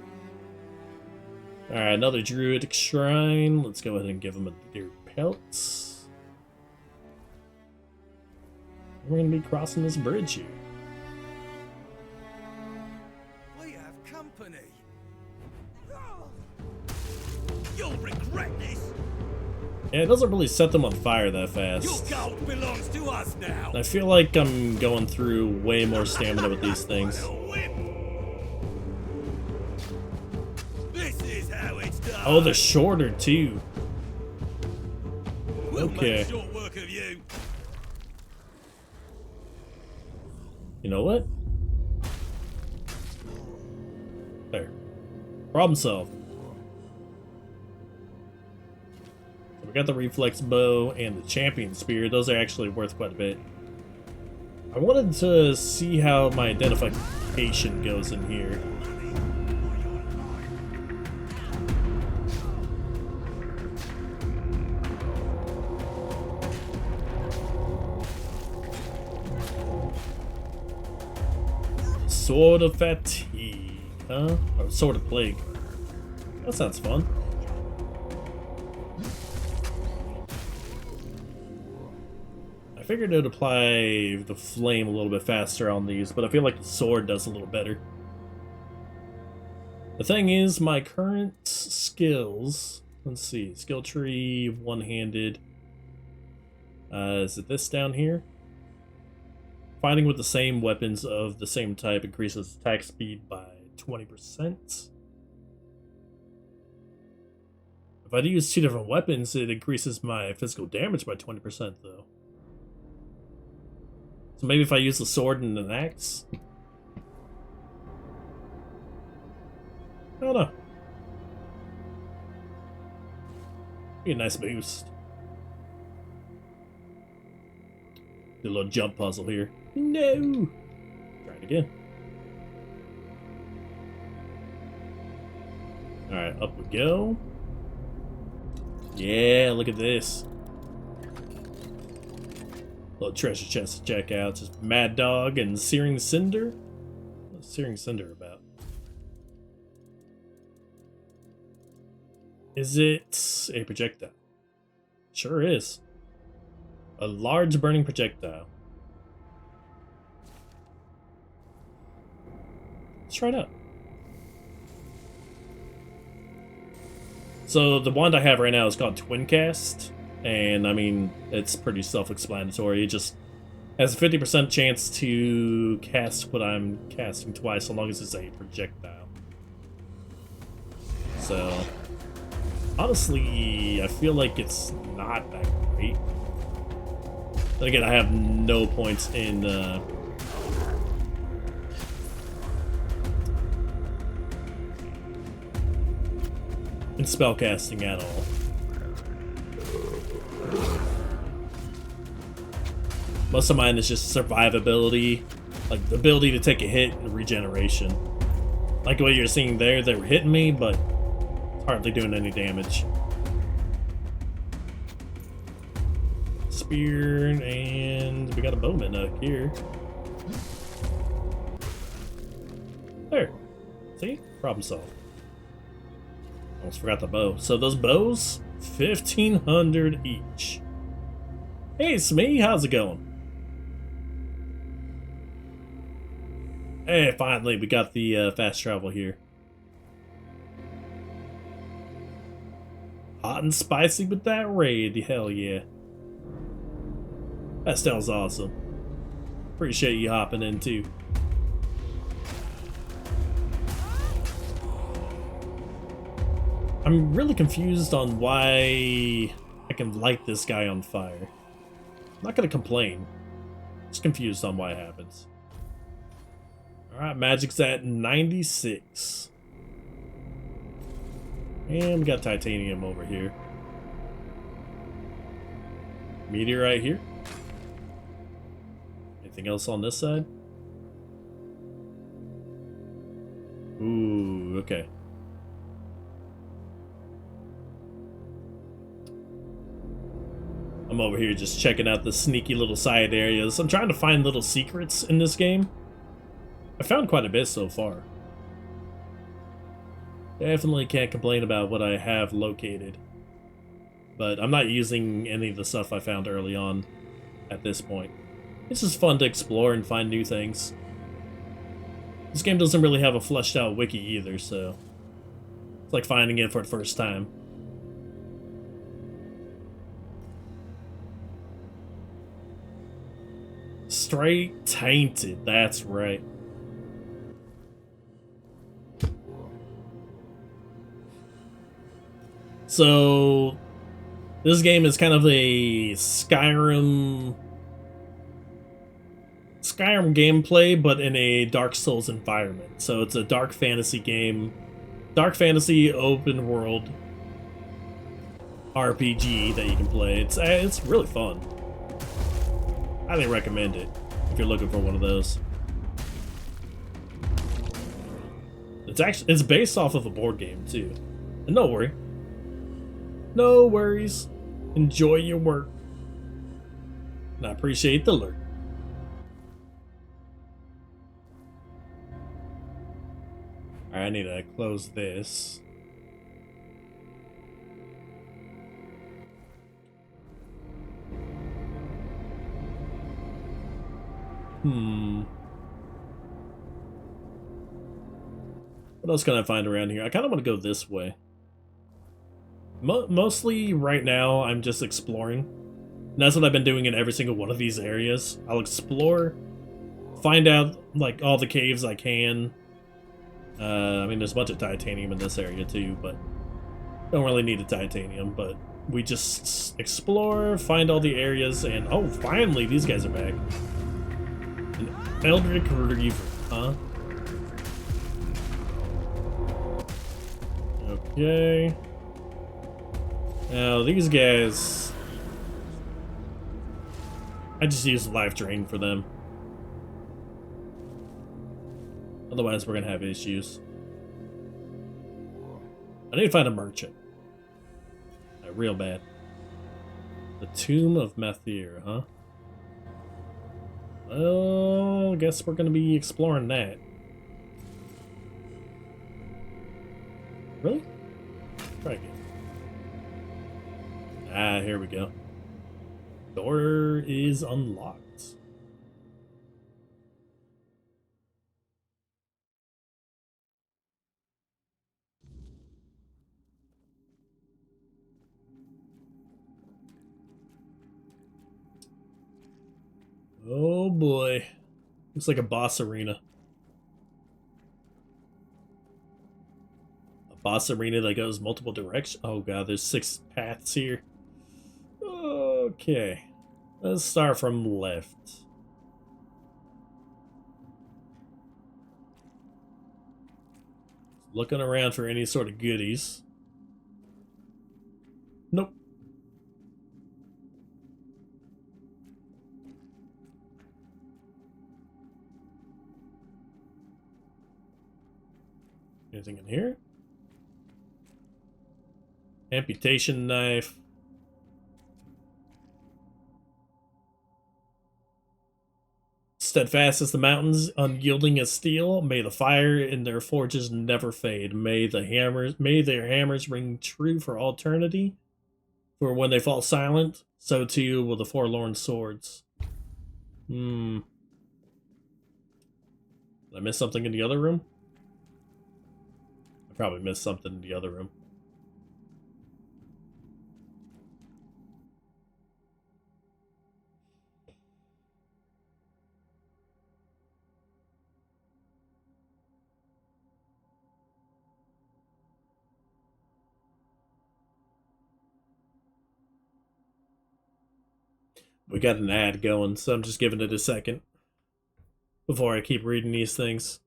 Alright, another druidic shrine. Let's go ahead and give them a deer pelt. We're going to be crossing this bridge here. We have company. You'll regret this. Yeah, it doesn't really set them on fire that fast. Your gold belongs to us now. I feel like I'm going through way more stamina with these things. This is how it's done. Oh, they're shorter too. We'll Okay. make short work of you. You know what? There. Problem solved. So we got the reflex bow and the champion spear. Those are actually worth quite a bit. I wanted to see how my identification goes in here. Sword of Fatigue, huh? Or Sword of Plague. That sounds fun. I figured it would apply the flame a little bit faster on these, but I feel like the sword does a little better. The thing is, my current skills... Let's see. Skill tree, one-handed. Is it this down here? Fighting with the same weapons of the same type increases attack speed by 20%. If I do use two different weapons, it increases my physical damage by 20% though. So maybe if I use the sword and an axe? I don't know. Be a nice boost. Do a little jump puzzle here. No! Try it again. Alright, up we go. Yeah, look at this. Little treasure chest to check out. Just Mad Dog and Searing Cinder. What's Searing Cinder about? Is it a projectile? Sure is. A large burning projectile. Let's try it out. So the wand I have right now is called Twin Cast, and I mean it's pretty self-explanatory. It just has a 50% chance to cast what I'm casting twice, so long as it's a projectile. So honestly, I feel like it's not that great. But again, I have no points in spellcasting at all. Most of mine is just survivability, like the ability to take a hit and regeneration. Like what you're seeing there, they were hitting me, but hardly doing any damage. spear, and we got a bowman up here. There. See? Problem solved. Almost forgot the bow. So those bows, 1,500 each. Hey, Smee, how's it going? Hey, finally, we got the fast travel here. Hot and spicy with that raid, hell yeah. That sounds awesome. Appreciate you hopping in too. I'm really confused on why I can light this guy on fire. I'm not gonna complain. Just confused on why it happens. Alright, magic's at 96. And we got titanium over here. Meteorite here. Anything else on this side? Ooh, okay. I'm over here just checking out the sneaky little side areas. I'm trying to find little secrets in this game. I found quite a bit so far. Definitely can't complain about what I have located. But I'm not using any of the stuff I found early on at this point. It's just fun to explore and find new things. This game doesn't really have a fleshed out wiki either, so it's like finding it for the first time. Straight Tainted, that's right. So, this game is kind of a Skyrim gameplay, but in a Dark Souls environment. So it's a dark fantasy game, dark fantasy open world RPG that you can play. It's really fun. Highly recommend it if you're looking for one of those. It's based off of a board game too. And no worry. No worries. Enjoy your work. And I appreciate the alert. Alright, I need to close this. What else can I find around here? I kind of want to go this way. Mostly right now, I'm just exploring. And that's what I've been doing in every single one of these areas. I'll explore, find out like all the caves I can. I mean, there's a bunch of titanium in this area too, but don't really need a titanium. But we just explore, find all the areas, and oh, finally, these guys are back. An Eldritch Reaver, huh? Okay. Now, these guys... I just use life drain for them. Otherwise, we're gonna have issues. I need to find a merchant. Real bad. The Tomb of Mathir, huh? Well, I guess we're gonna be exploring that. Really? Try again. Ah, here we go. Door is unlocked. Oh boy. Looks like a boss arena. A boss arena that goes multiple directions. Oh god, there's 6 paths here. Okay. Let's start from left. Looking around for any sort of goodies. Nope. Anything in here? Amputation knife. Steadfast as the mountains, unyielding as steel, may the fire in their forges never fade. May their hammers ring true for eternity. For when they fall silent, so too will the forlorn swords. Did I miss something in the other room? I probably missed something in the other room. We got an ad going, so I'm just giving it a second before I keep reading these things.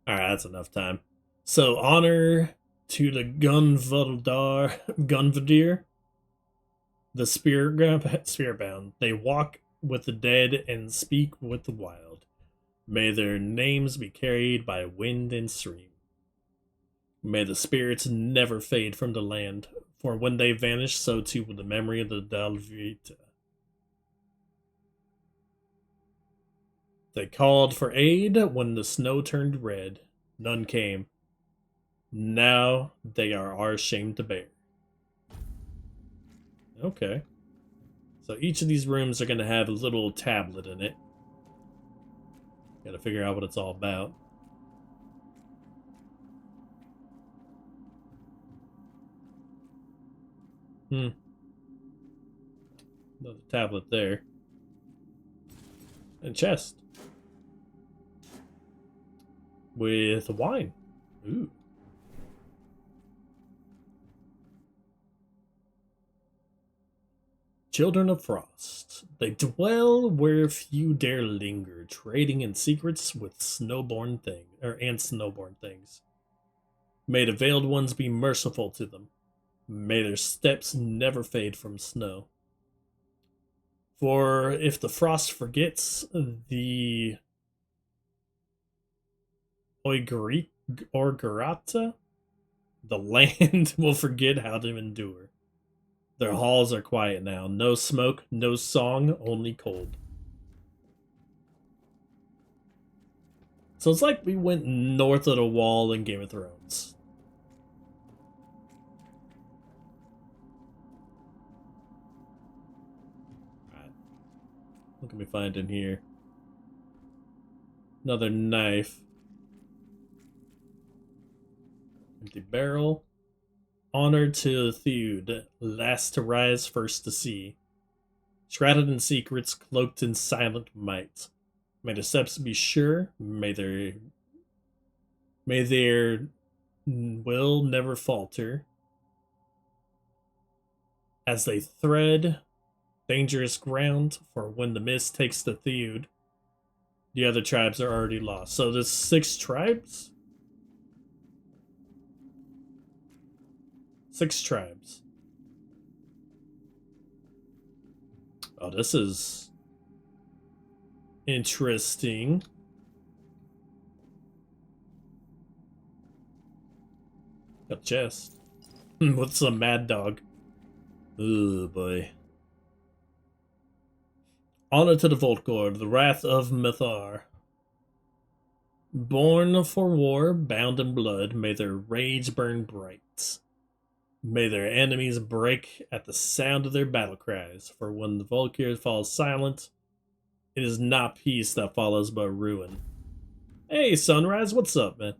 Alright, that's enough time. So, honor to the Gunvadir, the spirit-bound. They walk with the dead and speak with the wild. May their names be carried by wind and stream. May the spirits never fade from the land, for when they vanish, so too will the memory of the Dalvita. They called for aid when the snow turned red. None came. Now they are our shame to bear. Okay. So each of these rooms are going to have a little tablet in it. Got to figure out what it's all about. Another tablet there. And chest. With wine. Ooh. Children of Frost. They dwell where few dare linger, trading in secrets with snowborn things. May the veiled ones be merciful to them. May their steps never fade from snow. For if the frost forgets the Oigarata, the land will forget how to endure. Their halls are quiet now. No smoke, no song, only cold. So it's like we went north of the wall in Game of Thrones. Alright. What can we find in here? Another knife. Empty barrel. Honor to Theud, last to rise, first to see. Shrouded in secrets, cloaked in silent might. May their steps be sure, may their will never falter. As they thread dangerous ground, for when the mist takes the Theud, the other tribes are already lost. So there's 6 tribes? 6 tribes. Oh, this is interesting. Got a chest. With some mad dog. Oh boy. Honor to the Voltgord, the wrath of Mithar. Born for war, bound in blood, may their rage burn bright. May their enemies break at the sound of their battle cries, for when the Volkir falls silent, it is not peace that follows but ruin. Hey, Sunrise, what's up, man?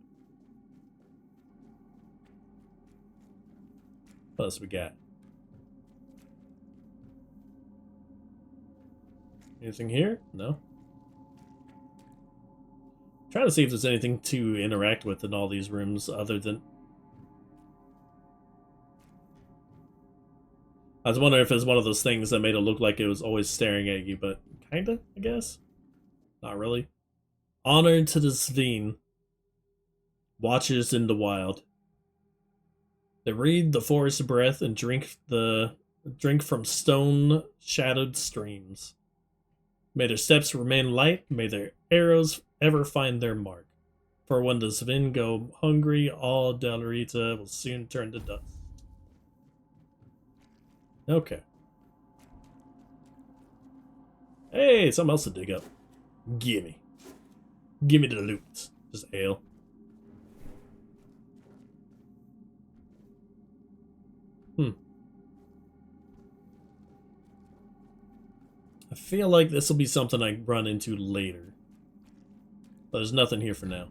What else we got? Anything here? No? Trying to see if there's anything to interact with in all these rooms other than... I was wondering if it's one of those things that made it look like it was always staring at you, but kinda, I guess? Not really. Honor to the Sveen. Watchers in the wild. They read the forest breath and drink from stone-shadowed streams. May their steps remain light, may their arrows ever find their mark. For when the Svin go hungry, all Delrita will soon turn to dust. Okay. Hey, something else to dig up. Gimme. Gimme the loot. Just ale. I feel like this will be something I run into later. But there's nothing here for now.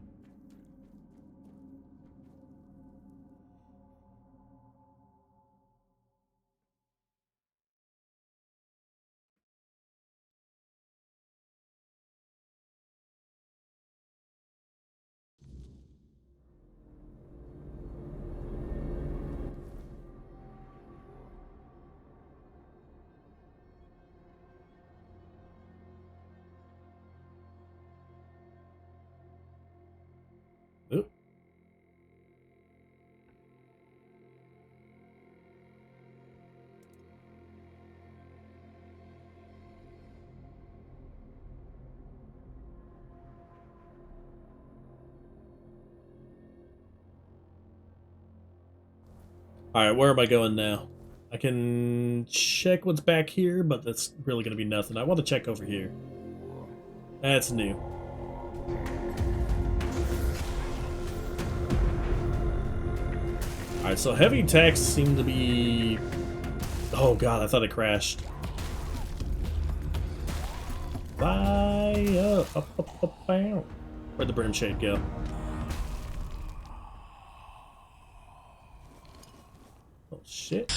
Oop. Alright, where am I going now? I can check what's back here, but that's really going to be nothing. I want to check over here. That's new. Alright, so heavy attacks seem to be... Oh god, I thought it crashed. Fly up, down. Where'd the brim shade go? Oh shit.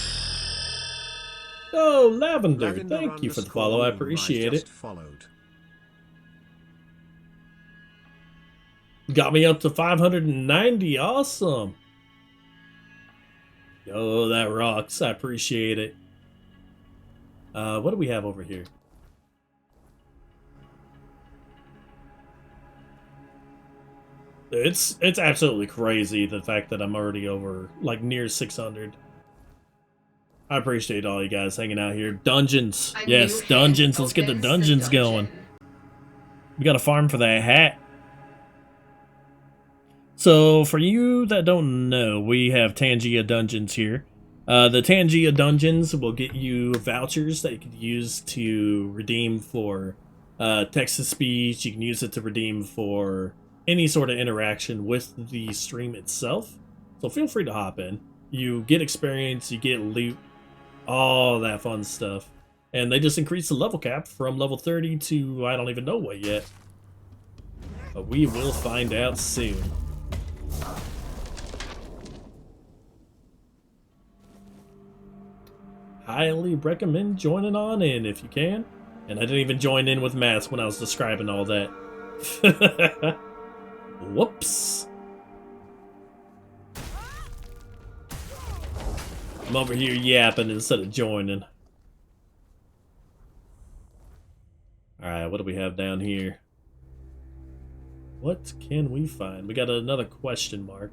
Oh, Lavender, thank you for the follow, I appreciate it. Followed. Got me up to 590, awesome. Oh, that rocks, I appreciate it. What do we have over here? It's absolutely crazy, the fact that I'm already over, like, near 600. I appreciate all you guys hanging out here. Dungeons! Yes, dungeons! Let's get the dungeons going. We gotta farm for that hat. So, for you that don't know, we have Tangia Dungeons here. The Tangia Dungeons will get you vouchers that you can use to redeem for text-to-speech. You can use it to redeem for any sort of interaction with the stream itself. So feel free to hop in. You get experience, you get loot, all that fun stuff. And they just increased the level cap from level 30 to I don't even know what yet. But we will find out soon. Highly recommend joining on in if you can. And I didn't even join in with Mass when I was describing all that. Whoops. I'm over here yapping instead of joining. Alright, what do we have down here? What can we find? We got another question mark.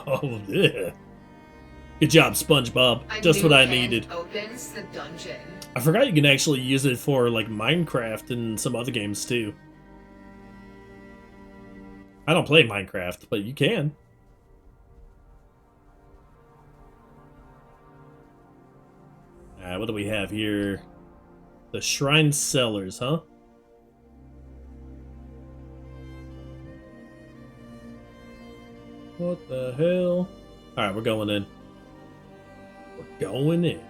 Oh, yeah. Good job, SpongeBob. Just what I needed. Opens the dungeon. I forgot you can actually use it for, like, Minecraft and some other games, too. I don't play Minecraft, but you can. Alright, what do we have here? The Shrine Cellars, huh? What the hell? Alright, we're going in. We're going in.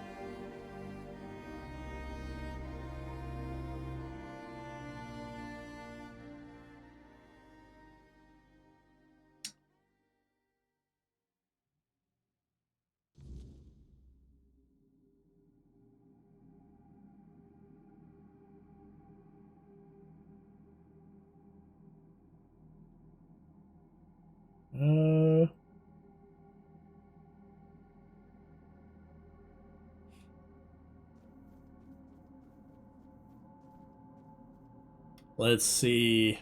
Let's see.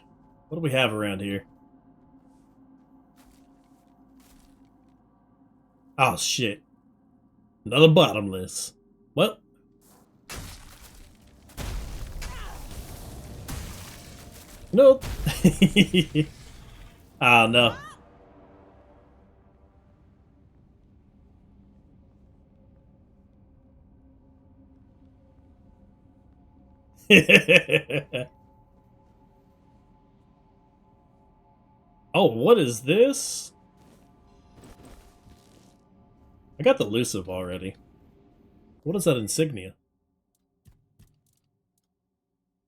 What do we have around here? Oh, shit. Another bottomless. Well. Nope. Oh, no. Oh, what is this? I got the elusive already. What is that insignia?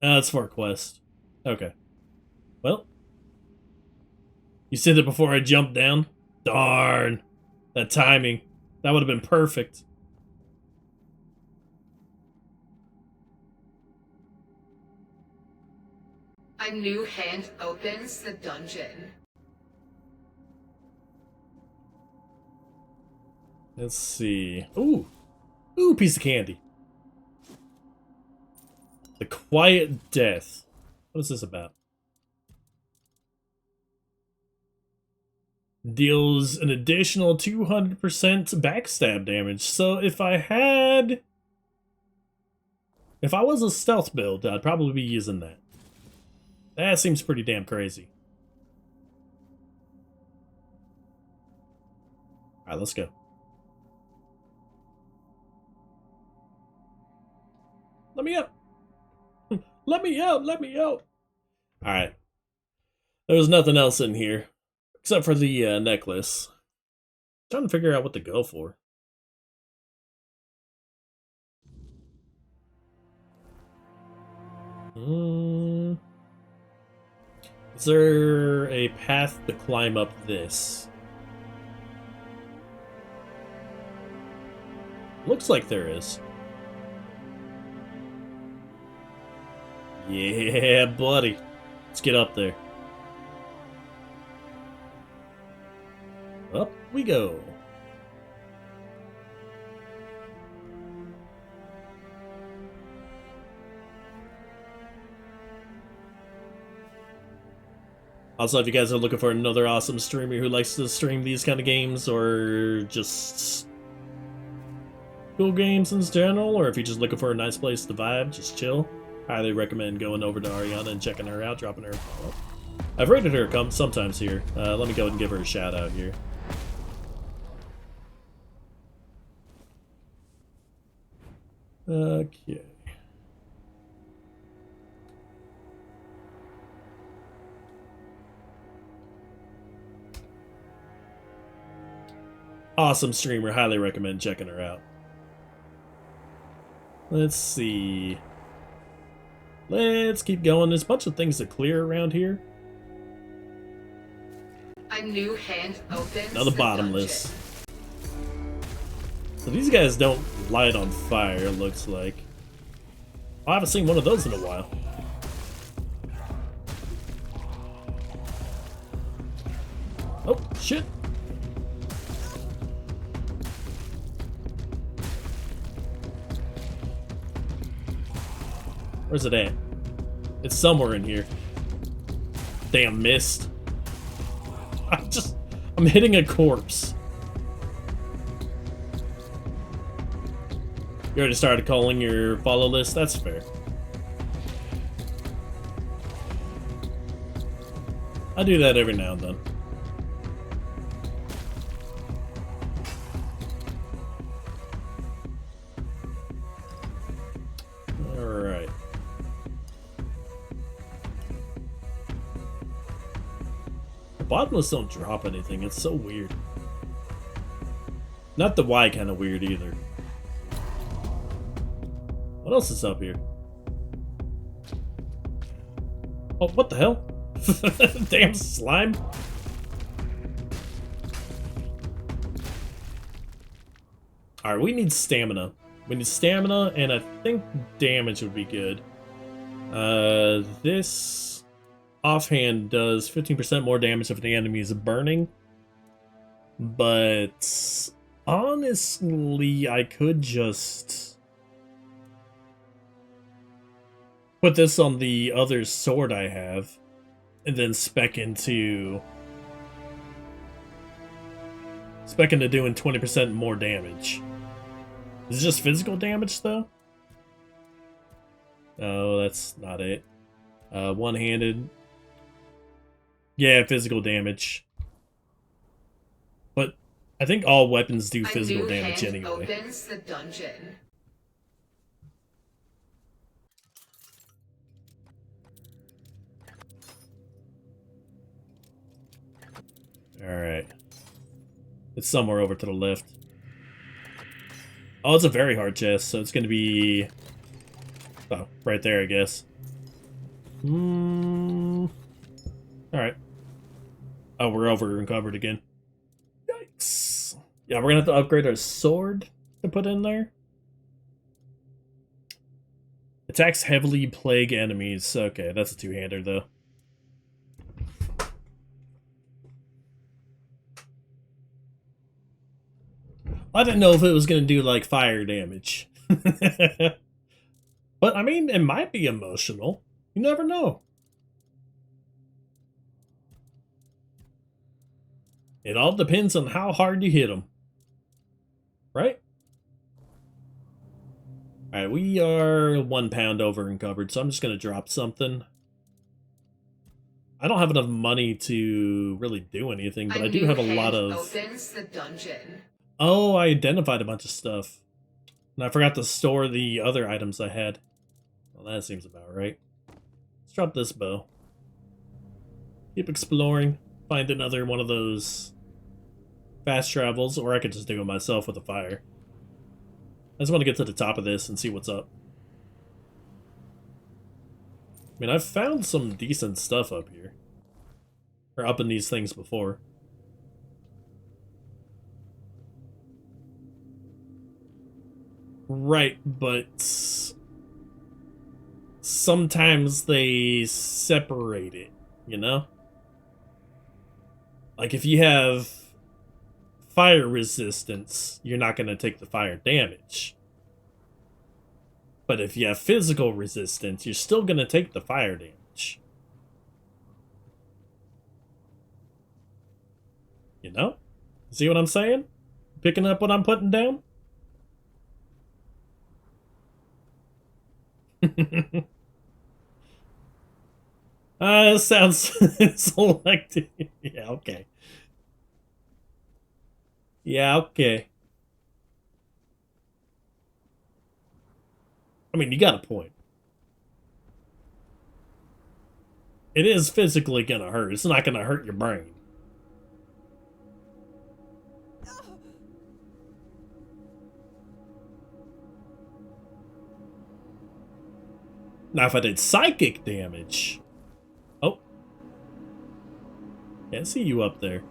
It's for a quest. Okay. Well. You said it before I jumped down? Darn. That timing. That would have been perfect. A new hand opens the dungeon. Let's see. Ooh. Ooh, piece of candy. The Quiet Death. What is this about? Deals an additional 200% backstab damage. So if I was a stealth build, I'd probably be using that. That seems pretty damn crazy. Alright, let's go. Let me up! Let me out! Let me out! Alright. There's nothing else in here. Except for the necklace. I'm trying to figure out what to go for. Is there a path to climb up this? Looks like there is. Yeah, buddy. Let's get up there. Up we go. Also, if you guys are looking for another awesome streamer who likes to stream these kind of games, or just cool games in general, or if you're just looking for a nice place to vibe, just chill, highly recommend going over to Ariana and checking her out, dropping her a follow. I've rated her sometimes here. Let me go ahead and give her a shout out here. Okay. Awesome streamer, highly recommend checking her out. Let's see. Let's keep going. There's a bunch of things to clear around here. A new hand opens Another bottomless. So these guys don't light on fire, it looks like. I haven't seen one of those in a while. Oh, shit. Where's it at? It's somewhere in here. Damn, missed. I'm hitting a corpse. You already started calling your follow list? That's fair. I do that every now and then. Alright. The bottomless don't drop anything. It's so weird. Not the Y kind of weird either. What else is up here? Oh, what the hell? Damn slime. Alright, we need stamina. We need stamina, and I think damage would be good. This offhand does 15% more damage if the enemy is burning. But honestly, I could just... put this on the other sword I have, and then spec into doing 20% more damage. Is it just physical damage though? Oh, that's not it. One-handed. Yeah, physical damage. But I think all weapons do physical damage hand anyway. Opens the dungeon. Alright. It's somewhere over to the left. Oh, it's a very hard chest, so it's gonna be... Oh, right there, I guess. Alright. Oh, we're over encumbered again. Yikes. Yeah, we're gonna have to upgrade our sword to put in there. Attacks heavily plague enemies. Okay, that's a two-hander, though. I didn't know if it was gonna do, like, fire damage. But, I mean, it might be emotional. You never know. It all depends on how hard you hit them. Right? Alright, we are 1 pound over encumbered, so I'm just gonna drop something. I don't have enough money to really do anything, but I do have a lot of... Opens the dungeon. Oh, I identified a bunch of stuff. And I forgot to store the other items I had. Well, that seems about right. Let's drop this bow. Keep exploring. Find another one of those fast travels, or I could just do it myself with a fire. I just want to get to the top of this and see what's up. I mean, I've found some decent stuff up here. Or up in these things before. Right, but sometimes they separate it, you know? Like if you have fire resistance, you're not going to take the fire damage. But if you have physical resistance, you're still going to take the fire damage. You know? See what I'm saying? Picking up what I'm putting down? It sounds selected. Yeah, okay. Yeah, okay. I mean, you got a point. It is physically gonna hurt. It's not gonna hurt your brain. Now, if I did psychic damage... Oh. Can't see you up there.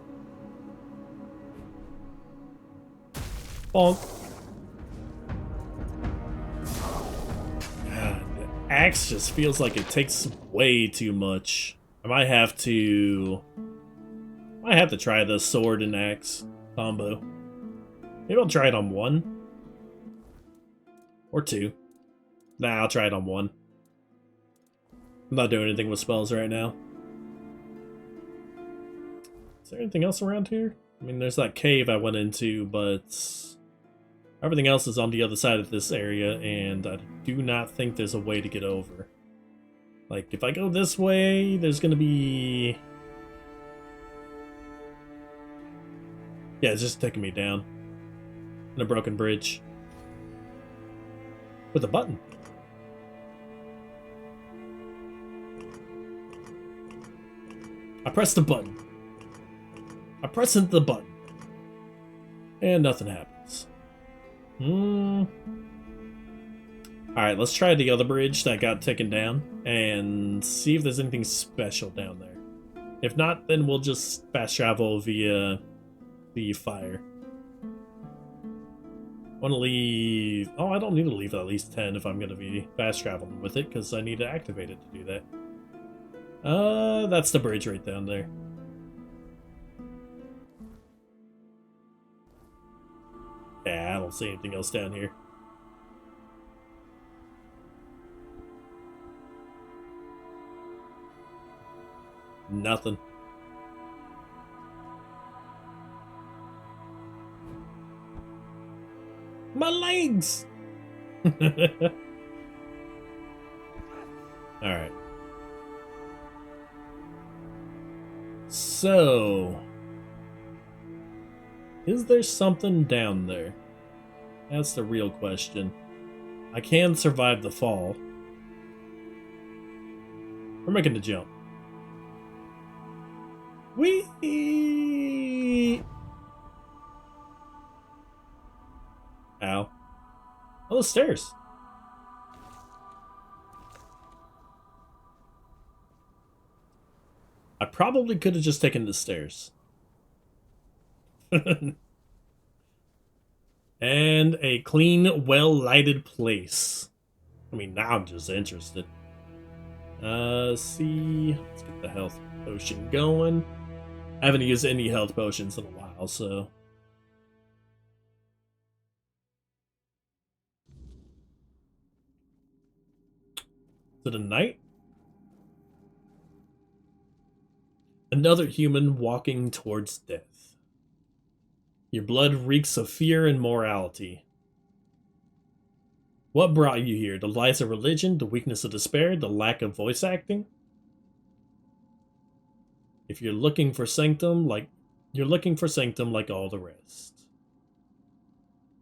Bonk. God, the axe just feels like it takes way too much. I might have to try the sword and axe combo. Maybe I'll try it on 1. Or 2. Nah, I'll try it on 1. I'm not doing anything with spells right now. Is there anything else around here? I mean, there's that cave I went into, but everything else is on the other side of this area, and I do not think there's a way to get over. Like, if I go this way, there's gonna be... Yeah, it's just taking me down. In a broken bridge. With a button. I pressed the button. I press into the button. And nothing happens. Alright, let's try the other bridge that got taken down and see if there's anything special down there. If not, then we'll just fast travel via the fire. I want to leave... Oh, I don't need to leave at least 10 if I'm going to be fast traveling with it, because I need to activate it to do that. That's the bridge right down there. Yeah, I don't see anything else down here. Nothing. My legs! Alright. So... is there something down there? That's the real question. I can survive the fall. We're making the jump. Whee! Ow. Oh, the stairs. I probably could have just taken the stairs. And a clean, well-lighted place. I mean, now I'm just interested. See. Let's get the health potion going. I haven't used any health potions in a while, so... Is it a knight? Another human walking towards death. Your blood reeks of fear and morality. What brought you here? The lies of religion, the weakness of despair, the lack of voice acting? If you're looking for sanctum, like all the rest.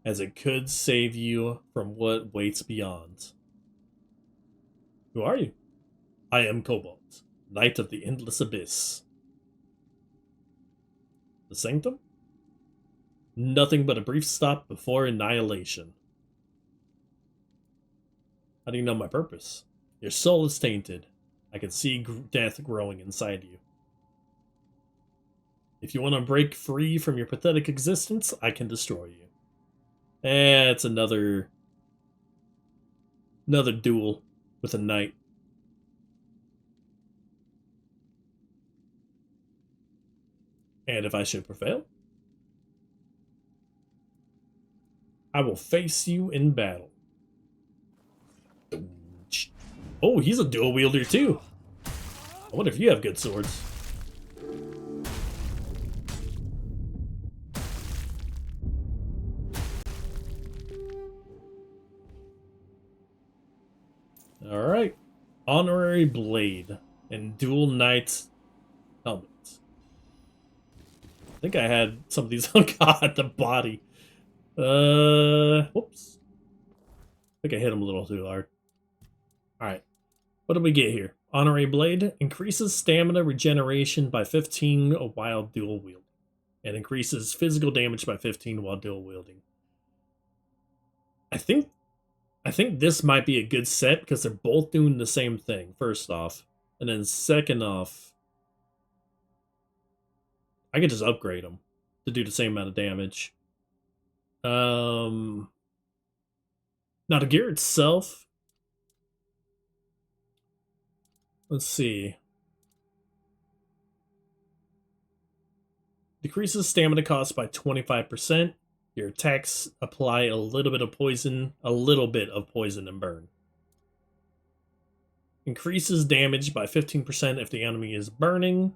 As it could save you from what waits beyond. Who are you? I am Cobalt, Knight of the Endless Abyss. The sanctum? Nothing but a brief stop before annihilation. How do you know my purpose? Your soul is tainted. I can see death growing inside you. If you want to break free from your pathetic existence, I can destroy you. It's another duel with a knight. And if I should prevail, I will face you in battle. Oh, he's a dual wielder too. I wonder if you have good swords. Alright. Honorary blade and dual knight's helmets. I think I had some of these. Oh god, the body. Whoops. I think I hit him a little too hard. Alright. What do we get here? Honorary blade increases stamina regeneration by 15 while dual wielding. And increases physical damage by 15 while dual wielding. I think this might be a good set because they're both doing the same thing, first off. And then second off, I could just upgrade them to do the same amount of damage. Now the gear itself, let's see. Decreases stamina cost by 25%. Your attacks apply a little bit of poison and burn. Increases damage by 15% if the enemy is burning,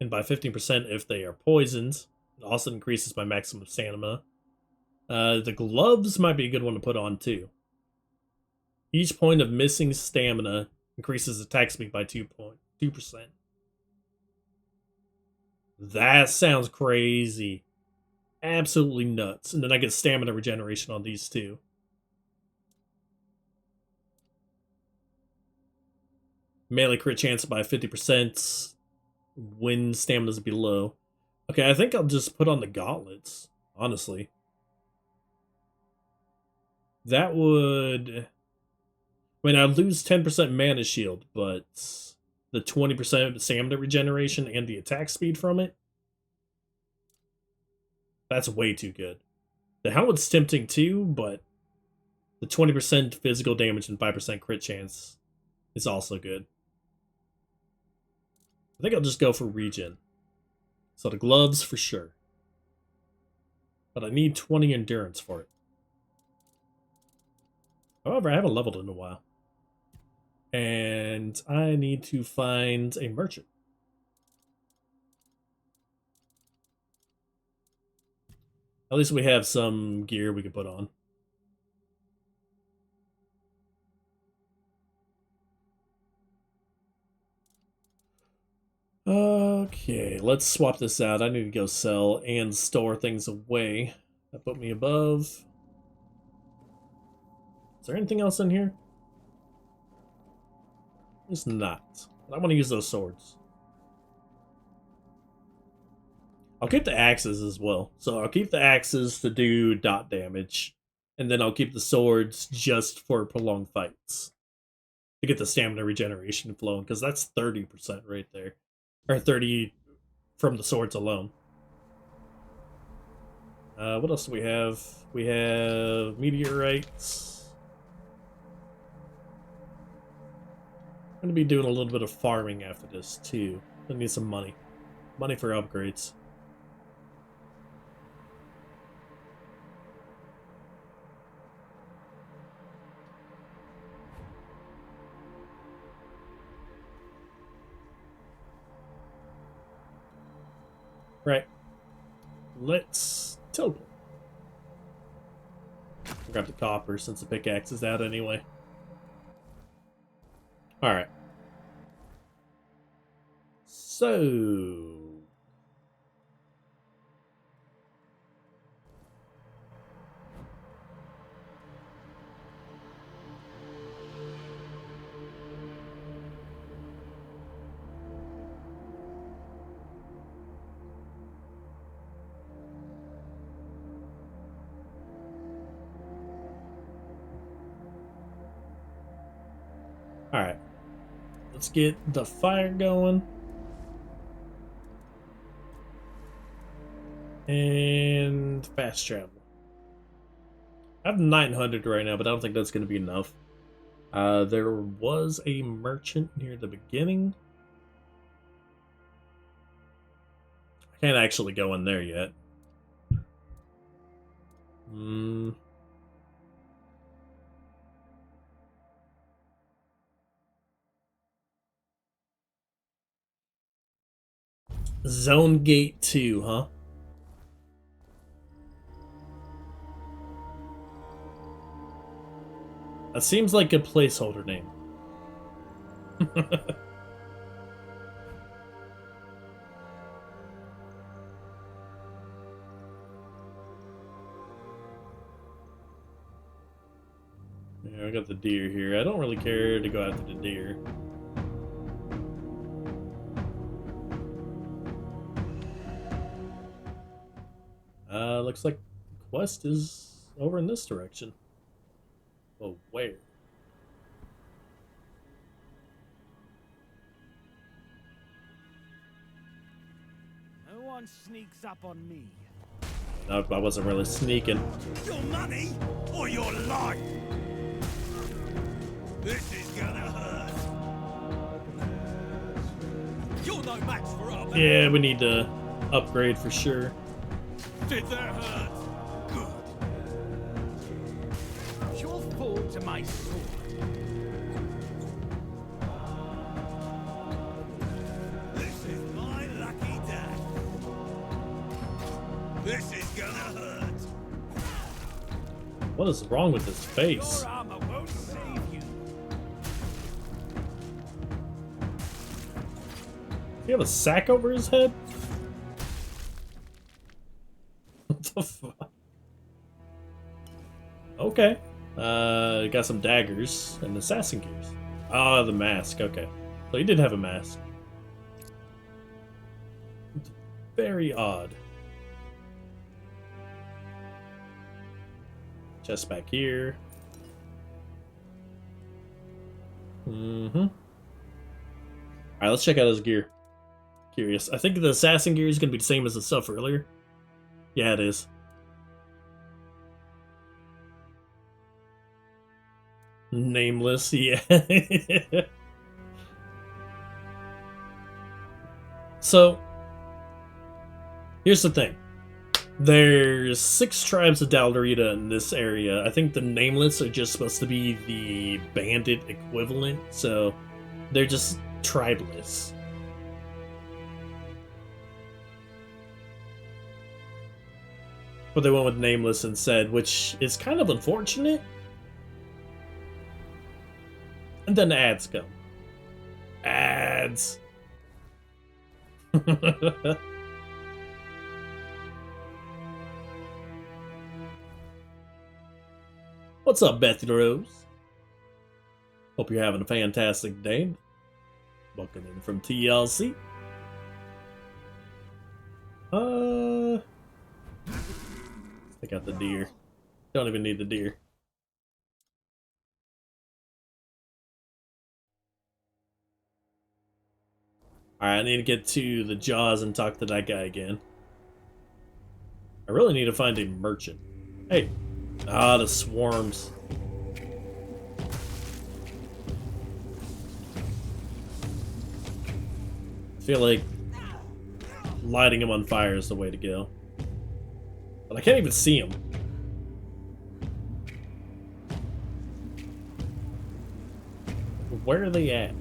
and by 15% if they are poisoned. It also increases my maximum stamina. The gloves might be a good one to put on too. Each point of missing stamina increases attack speed by 2%. That sounds crazy. Absolutely nuts. And then I get stamina regeneration on these two. Melee crit chance by 50% when stamina's below. Okay, I think I'll just put on the gauntlets, honestly. That would... I mean, I'd lose 10% mana shield, but the 20% stamina regeneration and the attack speed from it, that's way too good. The helmet's tempting too, but the 20% physical damage and 5% crit chance is also good. I think I'll just go for regen. So the gloves for sure. But I need 20 endurance for it. However, I haven't leveled in a while. And I need to find a merchant. At least we have some gear we can put on. Okay, let's swap this out. I need to go sell and store things away. That put me above. Is there anything else in here? There's not. I want to use those swords. I'll keep the axes as well. So I'll keep the axes to do dot damage. And then I'll keep the swords just for prolonged fights. To get the stamina regeneration flowing, because that's 30% right there. Or 30 from the swords alone. What else do we have? We have meteorites. I'm going to be doing a little bit of farming after this, too. I need some money. Money for upgrades. Right. Let's teleport. Grab the copper since the pickaxe is out anyway. Alright. So... Alright. Let's get the fire going. And fast travel. I have 900 right now, but I don't think that's going to be enough. There was a merchant near the beginning. I can't actually go in there yet. Zone Gate 2, huh? That seems like a placeholder name. Yeah, I got the deer here. I don't really care to go after the deer. Looks like the quest is over in this direction. Oh, where? No one sneaks up on me. Nope, I wasn't really sneaking. Your money or your life? This is gonna hurt. You're no match for us. Yeah, we need to upgrade for sure. Did that hurt? Good. You'll fall to my sword. This is my lucky day. This is gonna hurt. What is wrong with his face? Your armor won't save you. Does he have a sack over his head? What the fuck? Okay. Got some daggers and assassin gears. Ah, the mask. Okay. So he did have a mask. It's very odd. Chest back here. Alright, let's check out his gear. Curious. I think the assassin gear is going to be the same as the stuff earlier. Yeah, it is. Nameless, yeah. So, here's the thing. There's 6 tribes of Daldorita in this area. I think the Nameless are just supposed to be the bandit equivalent, so they're just tribeless. But they went with Nameless instead, which is kind of unfortunate. And then the ads come. Ads. What's up, Bethy Rose? Hope you're having a fantastic day. Welcome in from TLC. I got the deer. Don't even need the deer. Alright, I need to get to the Jaws and talk to that guy again. I really need to find a merchant. Hey. Ah, the swarms. I feel like lighting him on fire is the way to go. But I can't even see him. Where are they at?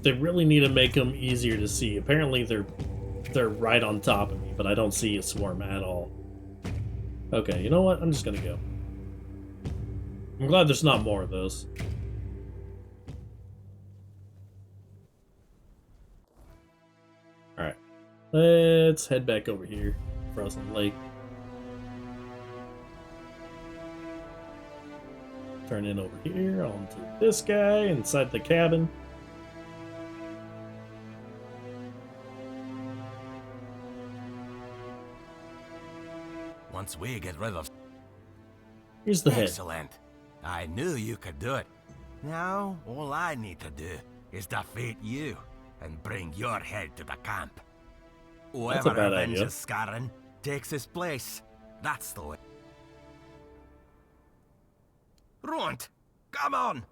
They really need to make them easier to see. Apparently they're right on top of me, but I don't see a swarm at all. Okay, you know what? I'm just gonna go. I'm glad there's not more of those. Alright. Let's head back over here. Frozen Lake. Turn in over here onto this guy inside the cabin. Once we get rid of... Here's the head. Excellent. I knew you could do it. Now, all I need to do is defeat you and bring your head to the camp. That's a Whoever bad avenges idea. Scarron takes his place. That's the way. Runt! Come on!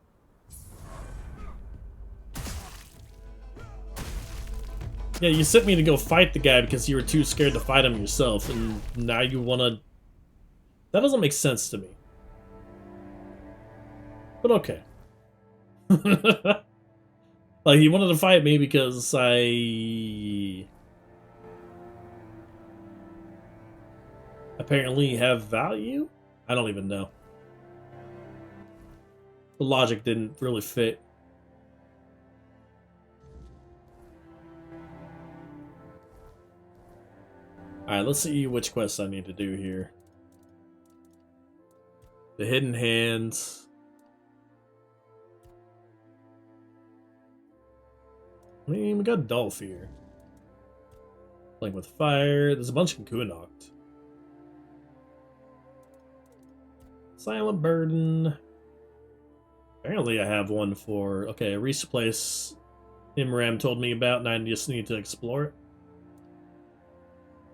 Yeah, you sent me to go fight the guy because you were too scared to fight him yourself, and now you wanna... That doesn't make sense to me. But okay. Like, he wanted to fight me because I... apparently have value? I don't even know. The logic didn't really fit. Alright, let's see which quests I need to do here. The Hidden Hands. I mean, we got Dolph here. Playing with fire. There's a bunch in Cuanacht. Silent Burden. Apparently I have one for... Okay, a Reese place Imram told me about, and I just need to explore it.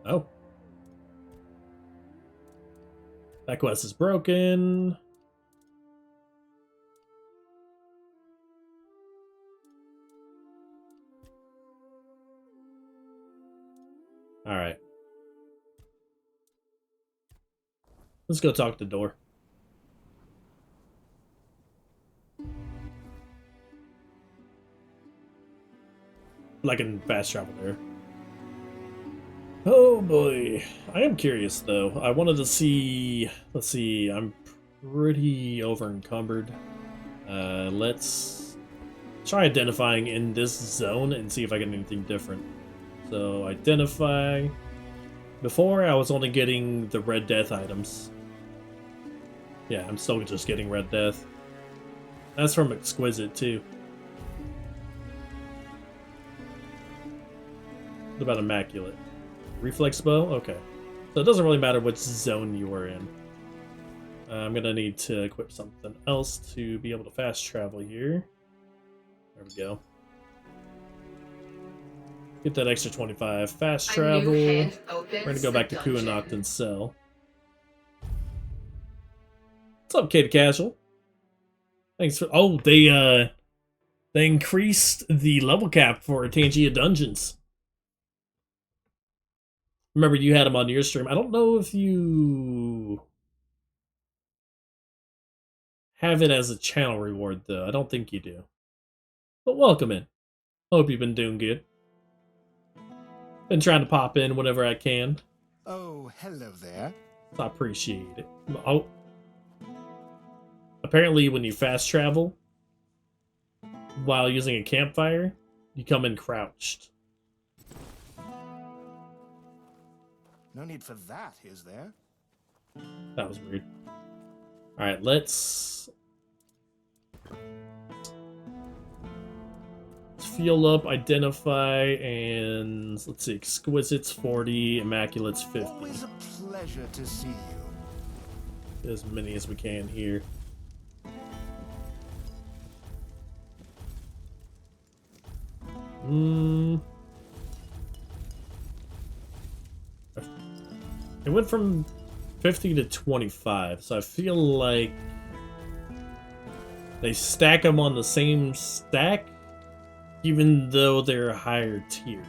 Oh. That quest is broken. Alright. Let's go talk to Door. I can fast travel there. Oh boy. I am curious though. I wanted to see... Let's see. I'm pretty over encumbered. Let's try identifying in this zone and see if I get anything different. So identify. Before I was only getting the Red Death items. Yeah, I'm still just getting Red Death. That's from Exquisite too. What about Immaculate? Reflex bow? Okay. So it doesn't really matter which zone you were in. I'm gonna need to equip something else to be able to fast travel here. There we go. Get that extra 25. Fast travel. We're gonna go back to Cuanacht and sell. What's up, Kid Casual? Thanks for... Oh, they increased the level cap for Tainted Dungeons. Remember, you had him on your stream. I don't know if you have it as a channel reward, though. I don't think you do. But welcome in. Hope you've been doing good. Been trying to pop in whenever I can. Oh, hello there. I appreciate it. Oh. Apparently, when you fast travel while using a campfire, you come in crouched. No need for that, is there? That was weird. Alright, let's fuel up, identify, and let's see, exquisite's 40, immaculate's 50. Always a pleasure to see you. As many as we can here. It went from 50 to 25, so I feel like they stack them on the same stack, even though they're a higher tier.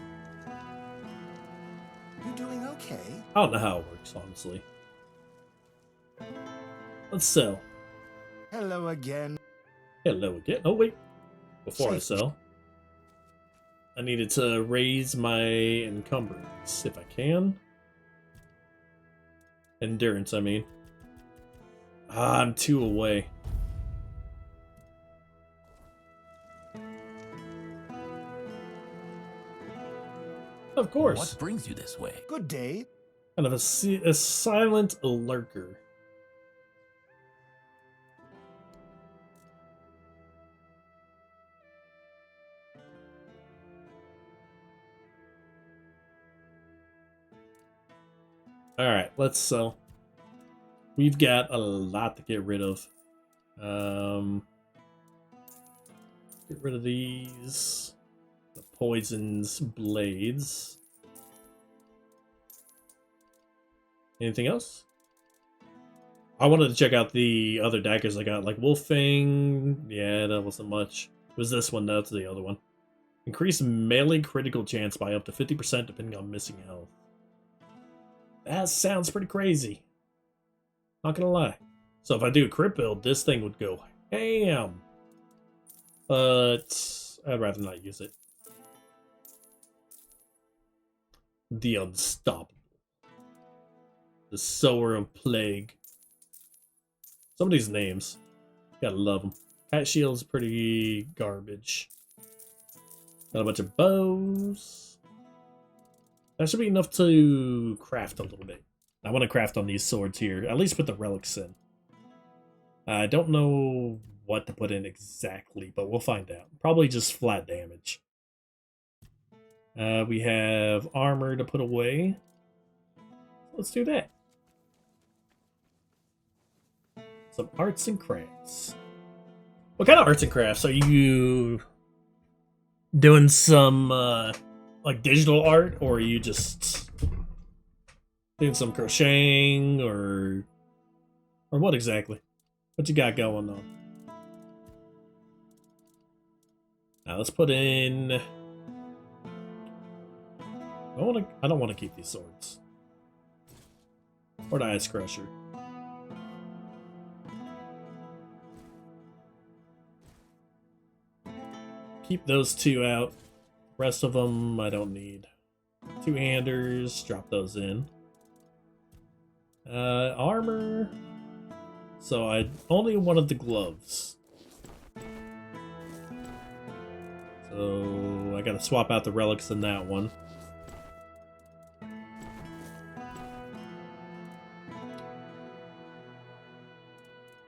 You doing okay? I don't know how it works, honestly. Let's sell. Hello again. Hello again. Oh, wait. Before I sell, I needed to raise my encumbrance, if I can. Endurance, I mean. I'm 2 away. Of course. What brings you this way? Good day. Kind of a silent lurker. Alright, let's sell. We've got a lot to get rid of. Get rid of these. The poisons blades. Anything else? I wanted to check out the other daggers I got, like Wolfang. Yeah, that wasn't much. It was this one, that's the other one. Increase melee critical chance by up to 50% depending on missing health. That sounds pretty crazy. Not gonna lie. So if I do a crit build, this thing would go ham. But I'd rather not use it. The Unstoppable. The Sower of Plague. Some of these names. Gotta love them. Cat Shield's pretty garbage. Got a bunch of bows. That should be enough to craft a little bit. I want to craft on these swords here. At least put the relics in. I don't know what to put in exactly, but we'll find out. Probably just flat damage. We have armor to put away. Let's do that. Some arts and crafts. What kind of arts and crafts? Are you doing some like digital art, or are you just doing some crocheting, or what exactly? What you got going on? Now let's put in. I don't want to keep these swords. Or the Ice Crusher. Keep those 2 out. Rest of them I don't need. 2-handers, drop those in. Armor. So I only wanted the gloves. So I gotta swap out the relics in that one.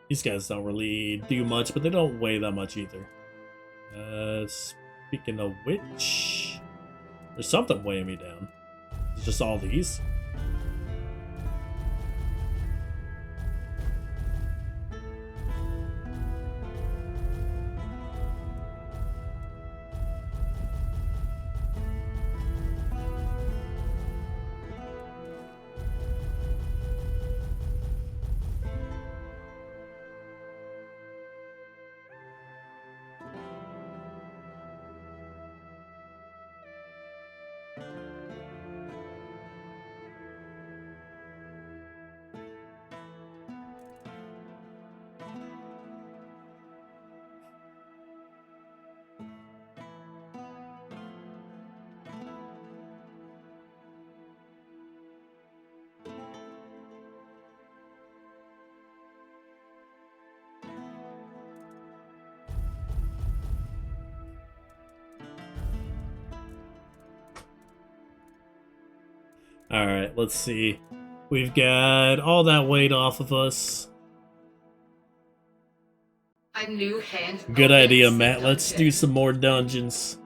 These guys don't really do much, but they don't weigh that much either. Speaking of which, there's something weighing me down. It's just all these. Alright, let's see. We've got all that weight off of us. A new hand. Good opens idea, the Matt. Let's dungeon. do some more dungeons.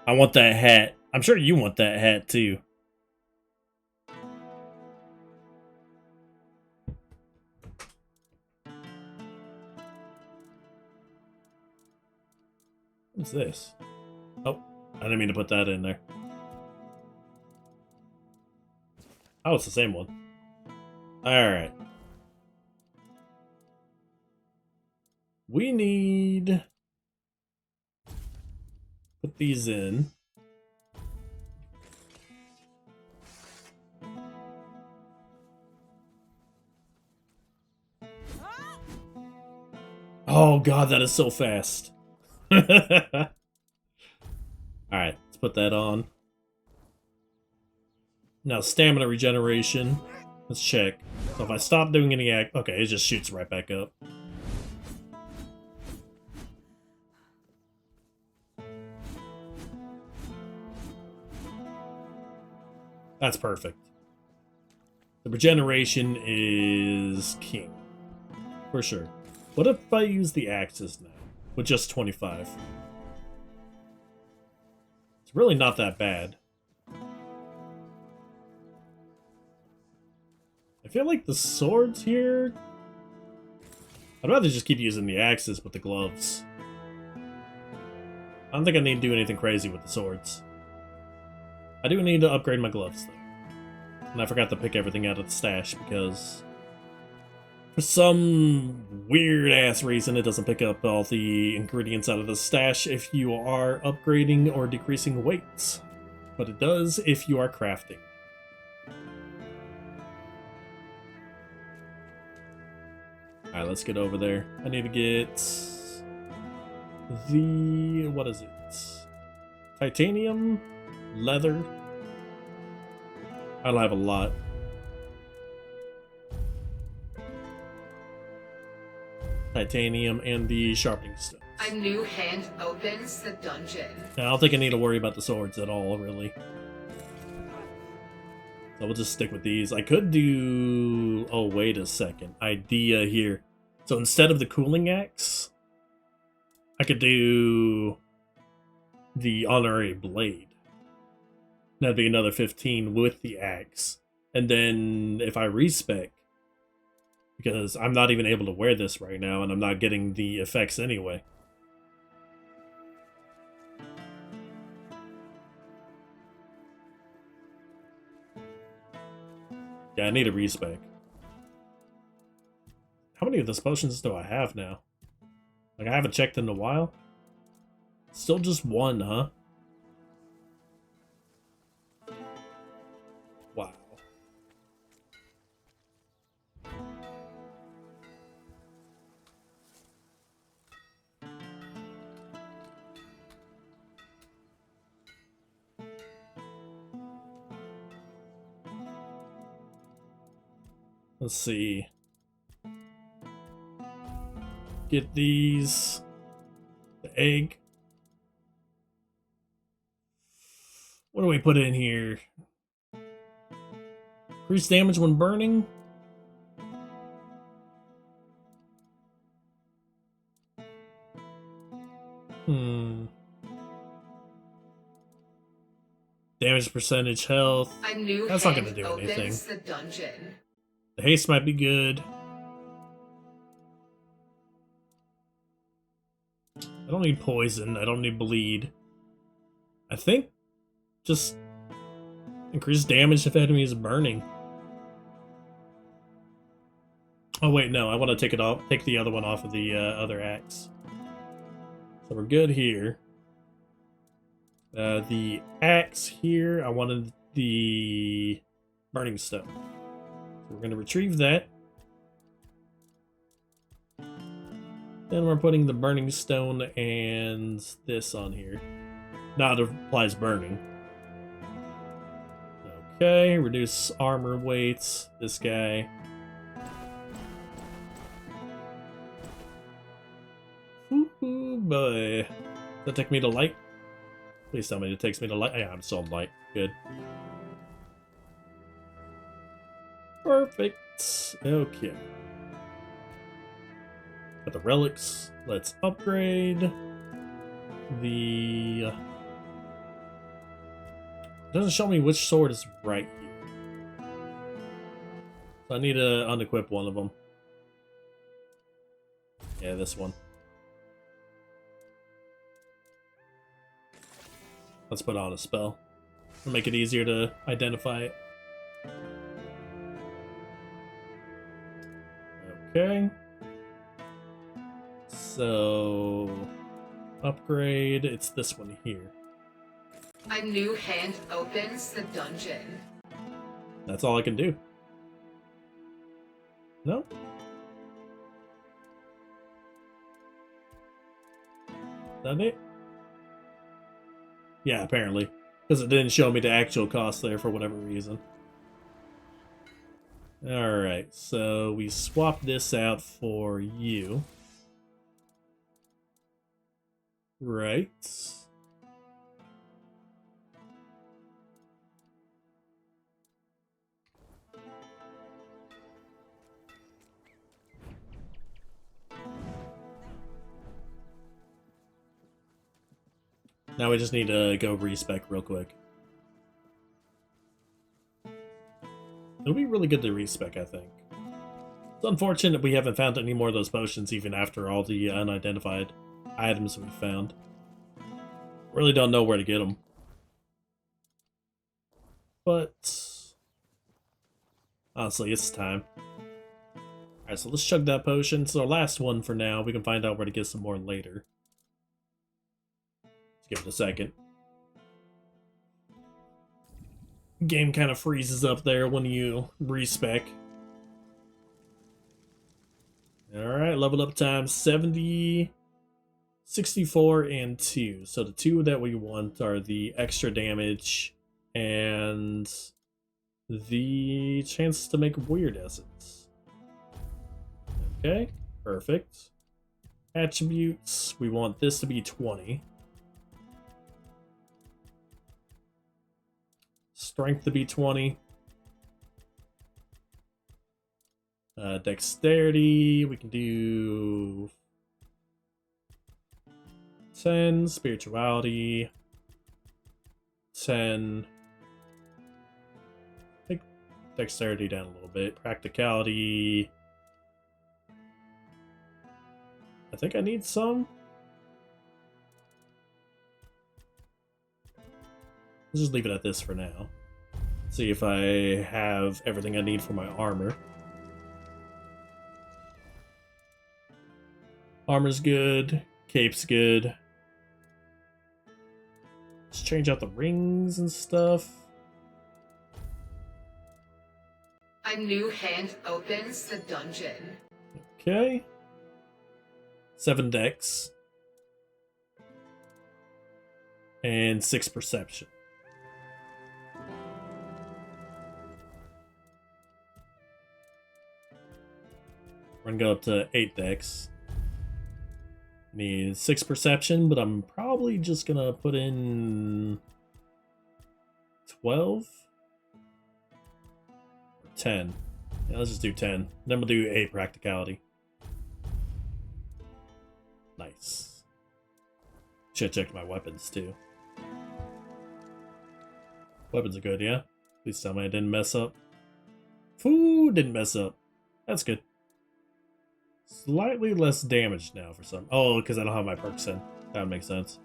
I want that hat. I'm sure you want that hat too. What's this? Oh, I didn't mean to put that in there. Oh, it's the same one. Alright. We need... Put these in. Oh god, that is so fast. Alright, let's put that on. Now, stamina regeneration. Let's check. So if I stop doing any act... Okay, it just shoots right back up. That's perfect. The regeneration is king. For sure. What if I use the axes now? With just 25? It's really not that bad. I feel like the swords here... I'd rather just keep using the axes with the gloves. I don't think I need to do anything crazy with the swords. I do need to upgrade my gloves, though. And I forgot to pick everything out of the stash because... For some weird-ass reason, it doesn't pick up all the ingredients out of the stash if you are upgrading or decreasing weights. But it does if you are crafting. Alright, let's get over there. I need to get... the... what is it? Titanium? Leather? I don't have a lot. Titanium and the sharpening stone. A new hand opens the dungeon. I don't think I need to worry about the swords at all, really. So we'll just stick with these. I could do... Oh, wait a second. Idea here. So instead of the cooling axe, I could do the honorary blade. That'd be another 15 with the axe. And then if I respec, because I'm not even able to wear this right now, and I'm not getting the effects anyway. Yeah, I need a respec. How many of those potions do I have now? Like, I haven't checked in a while. Still just one, huh? Wow. Let's see. Get these. The egg. What do we put in here? Increase damage when burning. Damage percentage, health. A new That's not hand going to do opens anything. the dungeon. The haste might be good. I don't need poison. I don't need bleed. I think just increase damage if enemy is burning. Oh wait, no. I want to take it off. Take the other one off of the other axe. So we're good here. The axe here, I wanted the burning stone. So we're going to retrieve that. Then we're putting the burning stone and this on here. Now it applies burning. Okay, reduce armor weights. This guy. Ooh, boy. Does that take me to light? Please tell me it takes me to light. Yeah, I'm still on light. Good. Perfect. Okay. Got the relics. Let's upgrade the... It doesn't show me which sword is right here. So I need to unequip one of them. Yeah, this one. Let's put on a spell. It'll make it easier to identify it. Okay. So... upgrade. It's this one here. A new hand opens the dungeon. That's all I can do. No? Is that it? Yeah, apparently. Because it didn't show me the actual cost there for whatever reason. Alright, so we swapped this out for you. Right. Now we just need to go respec real quick. It'll be really good to respec, I think. It's unfortunate we haven't found any more of those potions even after all the unidentified items we found. Really don't know where to get them. But honestly, it's time. Alright, so let's chug that potion. It's our last one for now. We can find out where to get some more later. Let's give it a second. Game kind of freezes up there when you respec. Alright, level up time 70, 64, and 2. So the two that we want are the extra damage and the chance to make weird essence. Okay, perfect. Attributes, we want this to be 20. Strength to be 20. Dexterity, we can do 10. Spirituality, 10. Take dexterity down a little bit. Practicality, I think I need some. Let's just leave it at this for now. See if I have everything I need for my armor. Armor's good. Cape's good. Let's change out the rings and stuff. A new hand opens the dungeon. Okay. 7 dex. And 6 perception. We're gonna go up to 8 dex. Need 6 perception, but I'm probably just gonna put in 12 or 10. Yeah, let's just do 10. Then we'll do 8 practicality. Nice. Should check my weapons too. Weapons are good, yeah? Please tell me I didn't mess up. Food didn't mess up. That's good. Slightly less damage now for some. Oh, because I don't have my perks in. That would make sense.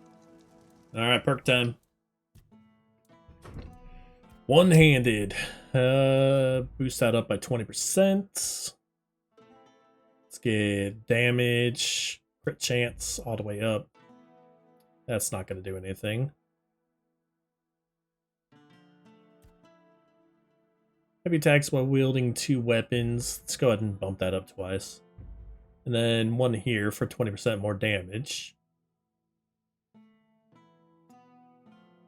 Alright, perk time. One-handed. Boost that up by 20%. Let's get damage, crit chance all the way up. That's not going to do anything. Heavy attacks while wielding 2 weapons. Let's go ahead and bump that up twice. And then one here for 20% more damage.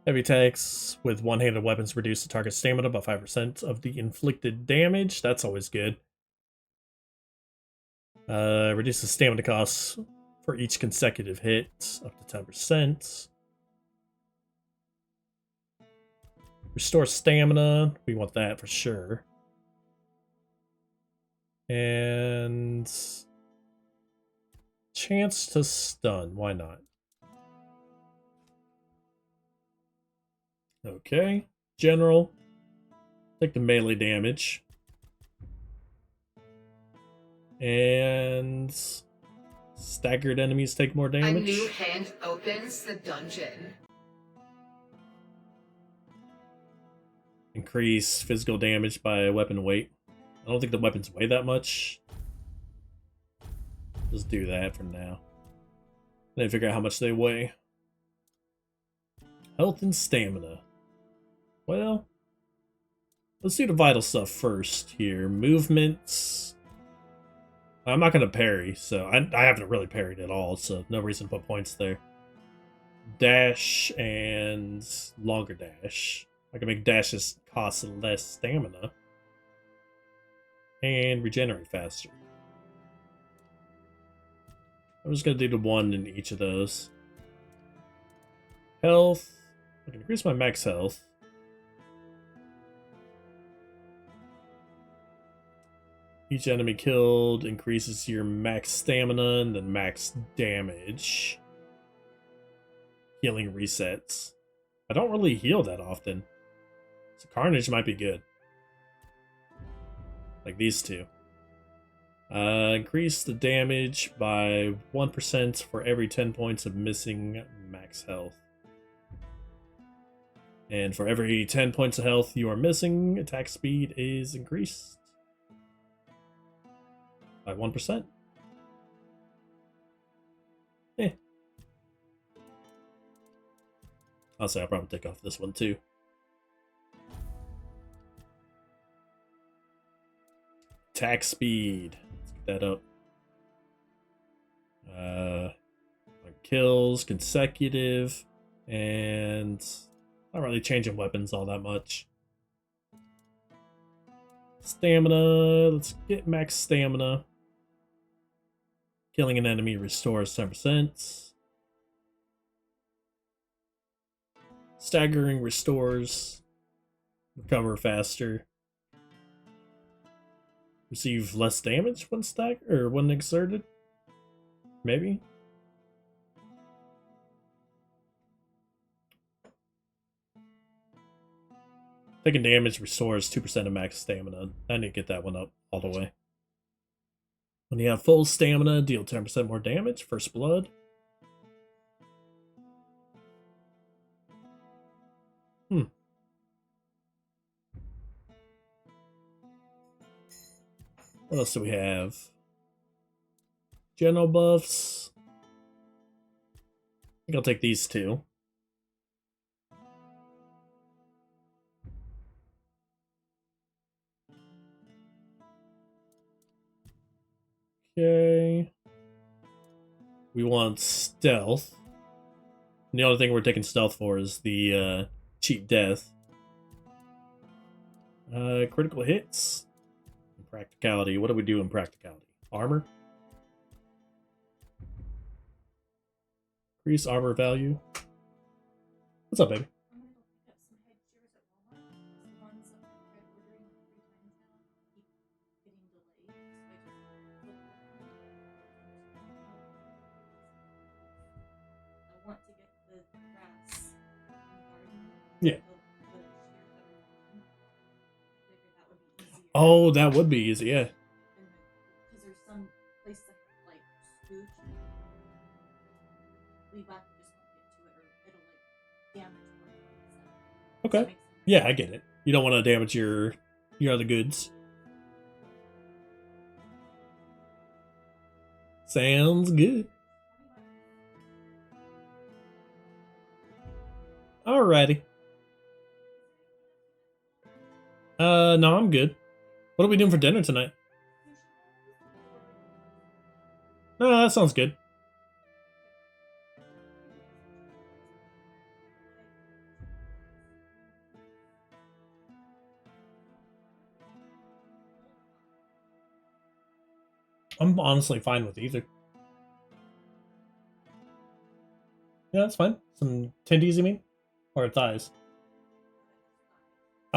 Heavy attacks with one-handed weapons reduce the target's stamina by 5% of the inflicted damage. That's always good. Reduces stamina costs for each consecutive hit up to 10%. Restore stamina. We want that for sure. And chance to stun. Why not? Okay. General. Take the melee damage. And staggered enemies take more damage. A new hand opens the dungeon. Increase physical damage by weapon weight. I don't think the weapons weigh that much. Let's do that for now. Then figure out how much they weigh. Health and stamina. Well, let's do the vital stuff first here. Movements. I'm not going to parry, so I haven't really parried at all, so no reason to put points there. Dash and longer dash. I can make dashes cost less stamina. And regenerate faster. I'm just going to do the one in each of those. Health. I can increase my max health. Each enemy killed increases your max stamina and then max damage. Healing resets. I don't really heal that often. So Carnage might be good. Like these two. Increase the damage by 1% for every 10 points of missing max health. And for every 10 points of health you are missing, attack speed is increased by 1%. Eh. I'll say I'll probably take off this one too. Attack speed. Let's get that up. Kills, consecutive, and not really changing weapons all that much. Stamina. Let's get max stamina. Killing an enemy restores 10%. Staggering restores. Recover faster. Receive less damage when when exerted? Maybe? Taking damage restores 2% of max stamina. I need to get that one up all the way. When you have full stamina, deal 10% more damage. First blood. What else do we have? General buffs. I think I'll take these two. Okay. We want stealth. And the only thing we're taking stealth for is the cheap death. Critical hits. And practicality. What do we do in practicality? Armor? Increase armor value. What's up, baby? Yeah. Oh, that would be easy, yeah. Because there's some places I have like scooch. Lead back and just won't get to it, or it'll like damage more. Okay. Yeah, I get it. You don't want to damage your other goods. Sounds good. Alrighty. No, I'm good. What are we doing for dinner tonight? No, that sounds good. I'm honestly fine with either. Yeah, that's fine. Some tendies, you mean? Or thighs?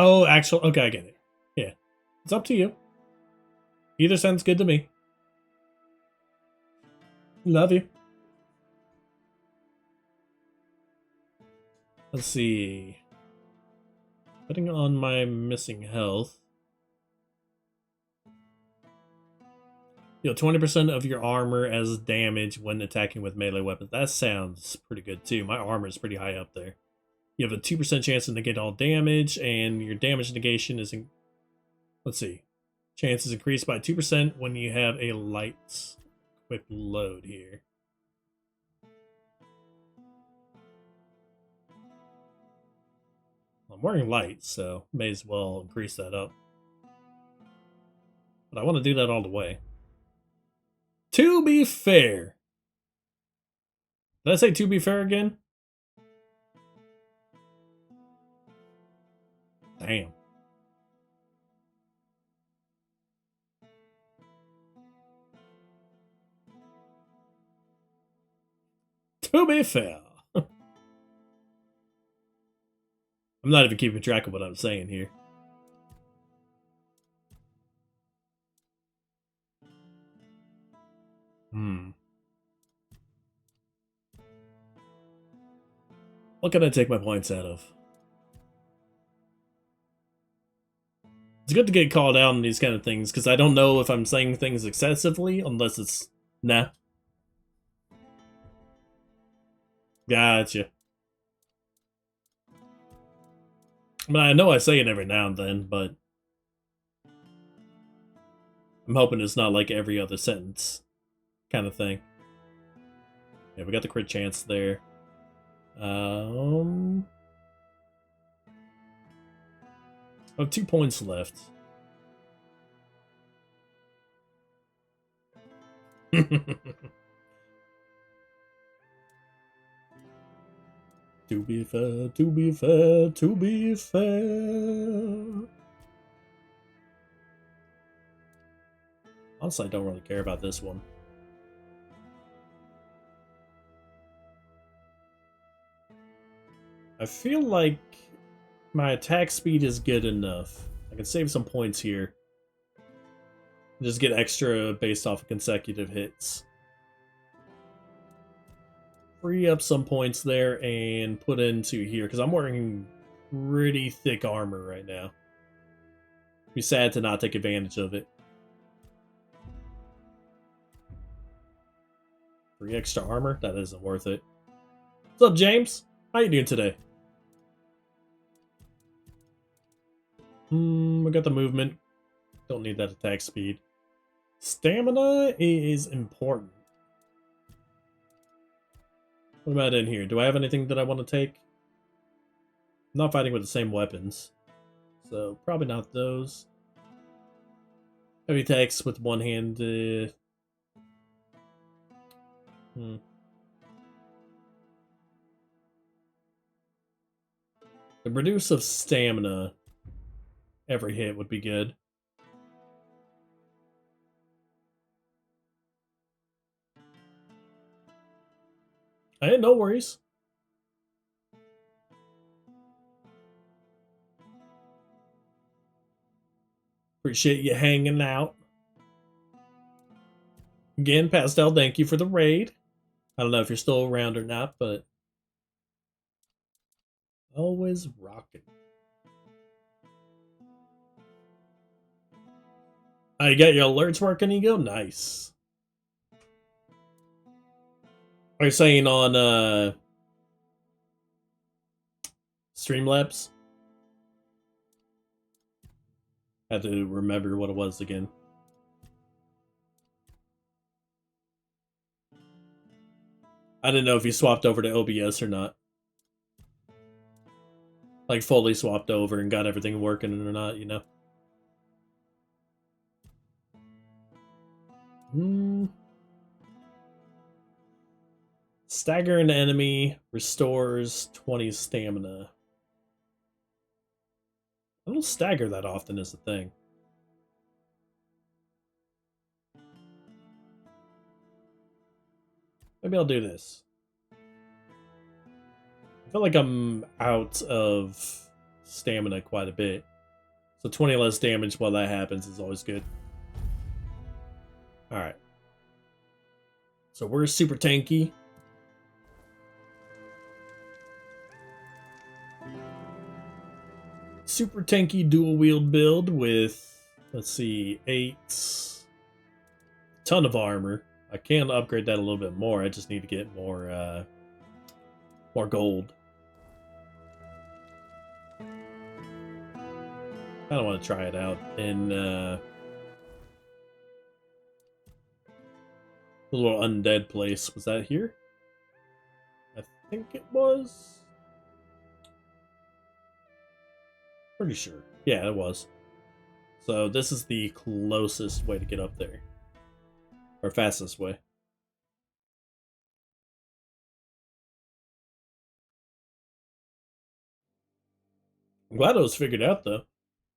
Oh, actual. Okay, I get it. Yeah. It's up to you. Either sounds good to me. Love you. Let's see. Putting on my missing health. Deal 20% of your armor as damage when attacking with melee weapons. That sounds pretty good too. My armor is pretty high up there. You have a 2% chance to negate all damage, and your damage negation is in... Let's see. Chance is increased by 2% when you have a light quick load here. I'm wearing light, so may as well increase that up. But I want to do that all the way. To be fair. Did I say to be fair again? Damn. To be fair. I'm not even keeping track of what I'm saying here. What can I take my points out of? It's good to get called out on these kind of things, because I don't know if I'm saying things excessively, unless it's... Nah. Gotcha. I mean, I know I say it every now and then, but... I'm hoping it's not like every other sentence kind of thing. Yeah, we got the crit chance there. I have 2 points left. To be fair, to be fair, to be fair. Honestly, I don't really care about this one. I feel like my attack speed is good enough. I can save some points here. Just get extra based off of consecutive hits. Free up some points there and put into here, because I'm wearing pretty thick armor right now. Be sad to not take advantage of it. Free extra armor? That isn't worth it. What's up, James? How you doing today? We got the movement. Don't need that attack speed. Stamina is important. What about in here? Do I have anything that I want to take? I'm not fighting with the same weapons, so probably not those. Heavy attacks with one hand. The reduce of stamina every hit would be good. Hey, no worries. Appreciate you hanging out. Again, Pastel, thank you for the raid. I don't know if you're still around or not, but always rocking. Oh, you got your alerts working, Ego? Nice. Are you saying on Streamlabs? I had to remember what it was again. I didn't know if you swapped over to OBS or not. Like fully swapped over and got everything working or not, you know? Stagger an enemy restores 20 stamina. I don't stagger that often is the thing. Maybe I'll do this. I feel like I'm out of stamina quite a bit. So 20 less damage while that happens is always good. Alright. So we're super tanky. Super tanky dual wield build with, let's see, 8 ton of armor. I can upgrade that a little bit more. I just need to get more gold. I don't want to try it out in the little undead place. Was that here? I think it was. Pretty sure. Yeah, it was. So this is the closest way to get up there. Or fastest way. I'm glad it was figured out, though.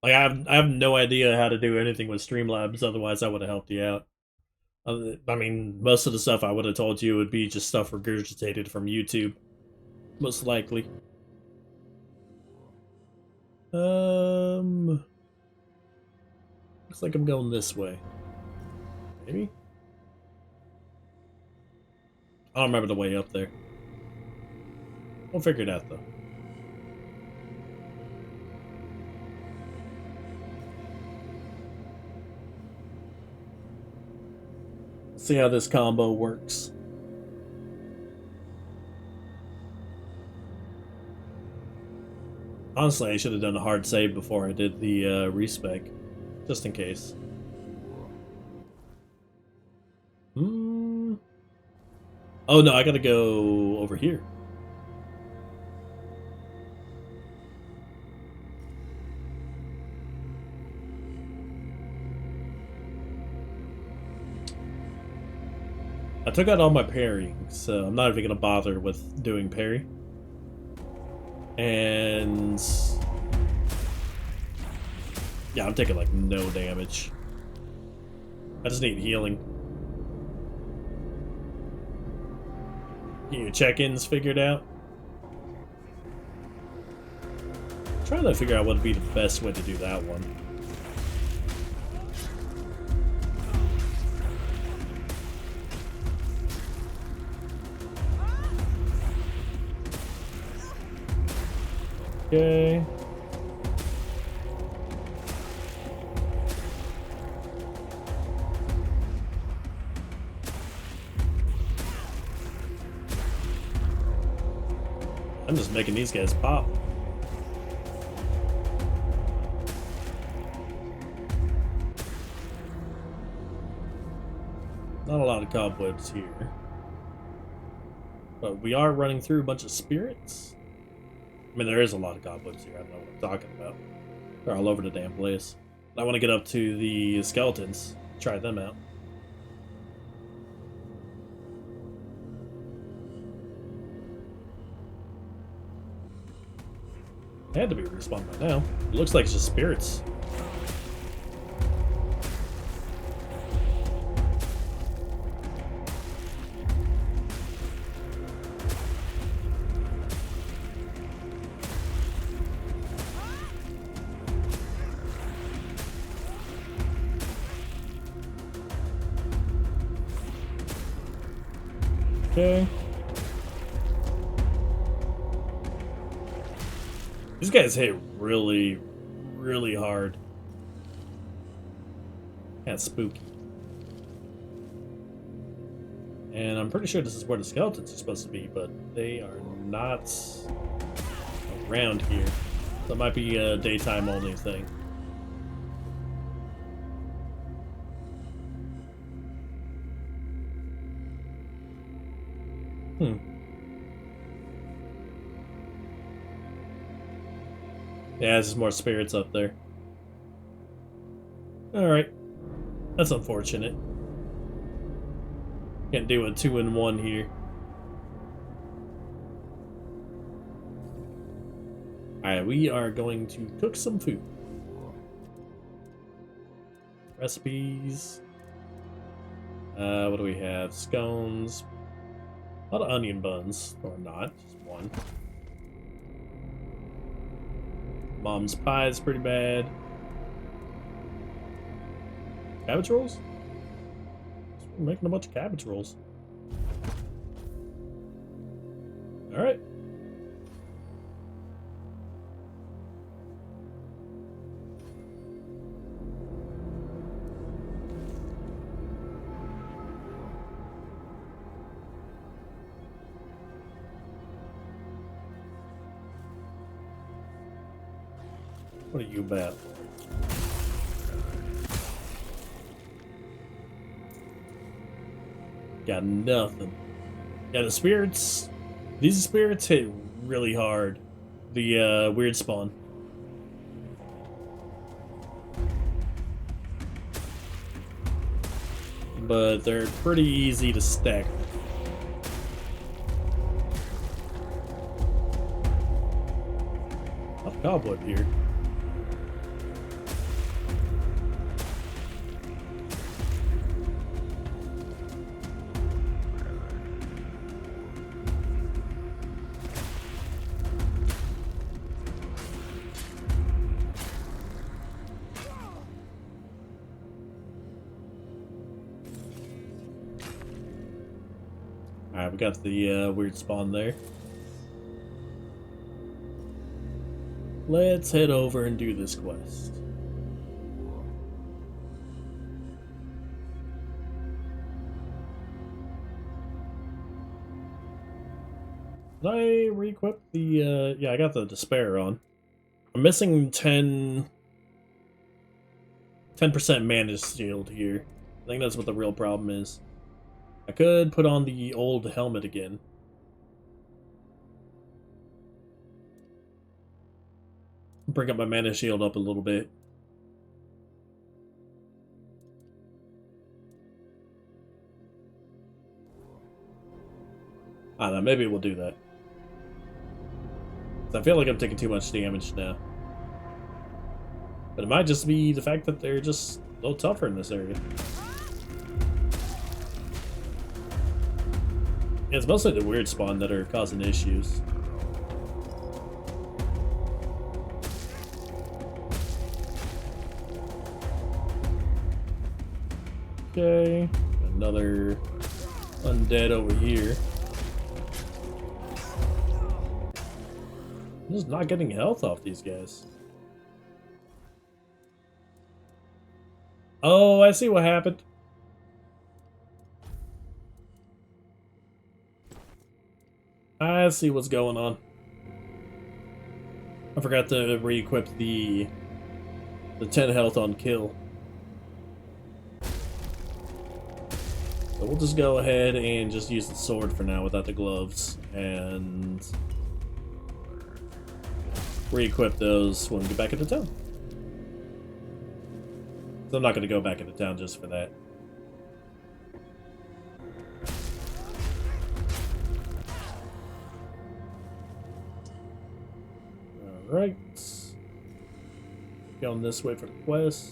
Like, I have no idea how to do anything with Streamlabs, otherwise I would have helped you out. I mean, most of the stuff I would have told you would be just stuff regurgitated from YouTube. Most likely. Looks like I'm going this way. Maybe? I don't remember the way up there. We'll figure it out, though. See how this combo works. Honestly, I should have done a hard save before I did the respec, just in case. Oh no, I gotta go over here. I took out all my parrying, so I'm not even gonna bother with doing parry. And yeah, I'm taking like no damage. I just need healing. Get your check-ins figured out. I'm trying to figure out what would be the best way to do that one. Okay. I'm just making these guys pop. Not a lot of cobwebs here. But we are running through a bunch of spirits. I mean, there is a lot of cobwebs here. I don't know what I'm talking about. They're all over the damn place. I want to get up to the skeletons. Try them out. They had to be respawned by now. It looks like it's just spirits. Okay. These guys hit really, really hard. Kind of spooky. And I'm pretty sure this is where the skeletons are supposed to be, but they are not around here. So it might be a daytime only thing. Yeah, there's just more spirits up there. Alright. That's unfortunate. Can't do a 2-in-1 here. Alright, we are going to cook some food. Recipes. What do we have? Scones. A lot of onion buns. Or not, just one. Mom's pie is pretty bad. Cabbage rolls? We're making a bunch of cabbage rolls. Alright. What are you about? Got nothing. Yeah, the spirits. These spirits hit really hard. The weird spawn. But they're pretty easy to stack. A lot of cobweb here. Alright, we got the weird spawn there. Let's head over and do this quest. Did I re-equip the, yeah, I got the Despair on. I'm missing 10% mana shield here. I think that's what the real problem is. I could put on the old helmet again. Bring up my mana shield up a little bit. I don't know, maybe we'll do that. I feel like I'm taking too much damage now. But it might just be the fact that they're just a little tougher in this area. It's mostly the weird spawn that are causing issues. Okay, another undead over here. I'm just not getting health off these guys. Oh, I see what happened. I see what's going on. I forgot to re-equip the 10 health on kill. So we'll just go ahead and just use the sword for now without the gloves, and re-equip those when we get back into town. So I'm not going to go back into town just for that. Alright. Going this way for the quest.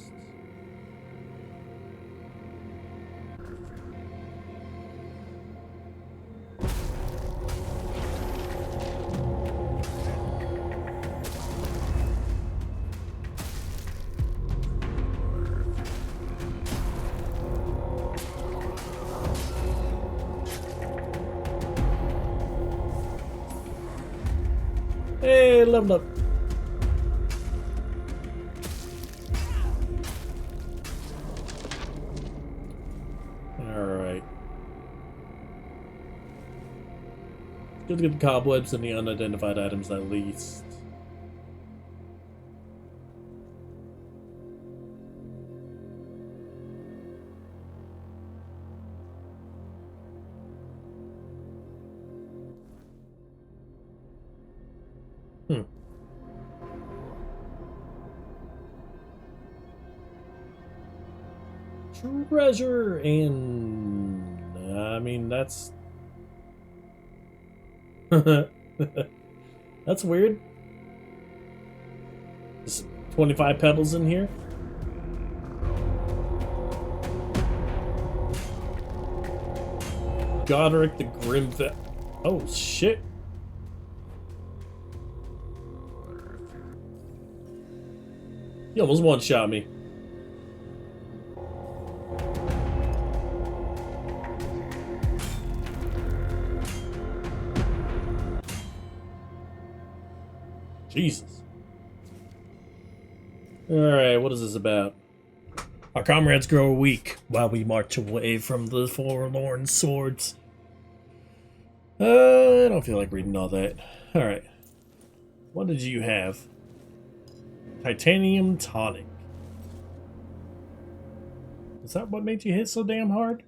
Hey, leveled up. Alright. Good to get the cobwebs and the unidentified items at least. Treasure, and I mean that's that's weird. There's 25 pebbles in here. Godric the Grim. Oh shit. He almost one-shot me. Jesus. Alright, what is this about? Our comrades grow weak while we march away from the Forlorn swords. I don't feel like reading all that. Alright. What did you have? Titanium tonic. Is that what made you hit so damn hard?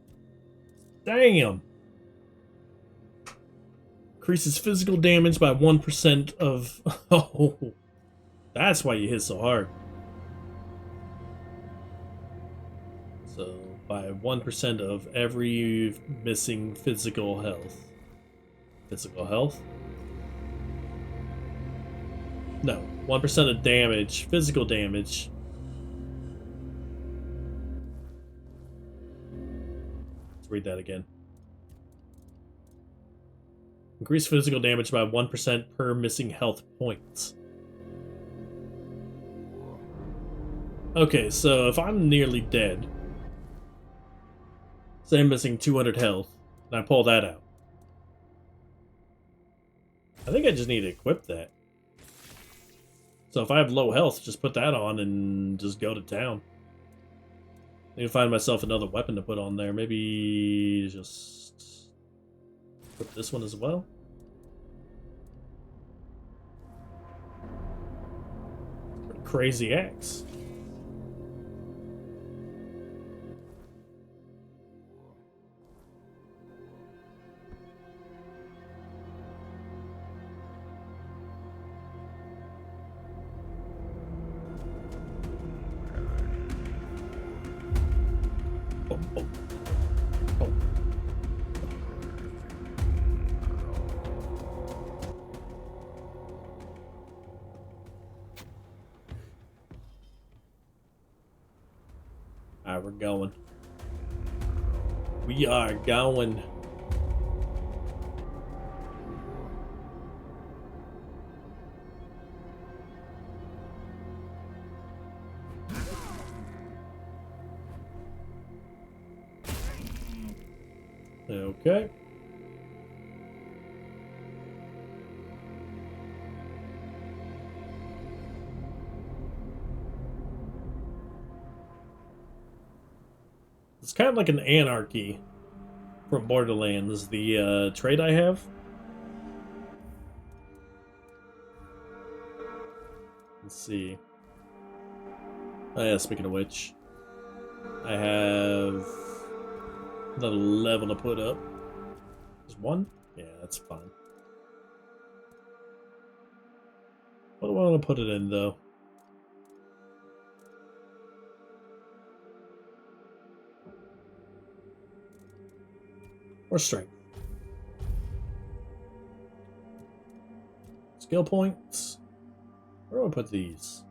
Damn! Increases physical damage by 1% of... Oh, that's why you hit so hard. So, by 1% of every missing physical health. Physical health? No, 1% of damage, physical damage. Let's read that again. Increase physical damage by 1% per missing health points. Okay, so if I'm nearly dead, say I'm missing 200 health, and I pull that out. I think I just need to equip that. So if I have low health, just put that on and just go to town. I need to find myself another weapon to put on there. Maybe just put this one as well. Crazy axe. Alright, we're going. We are going. Okay. It's kind of like an anarchy from Borderlands, the trait I have. Let's see. Oh yeah, speaking of which, I have another level to put up. Just one? Yeah, that's fine. What do I want to put it in, though? Or strength. Skill points. Where do I put these?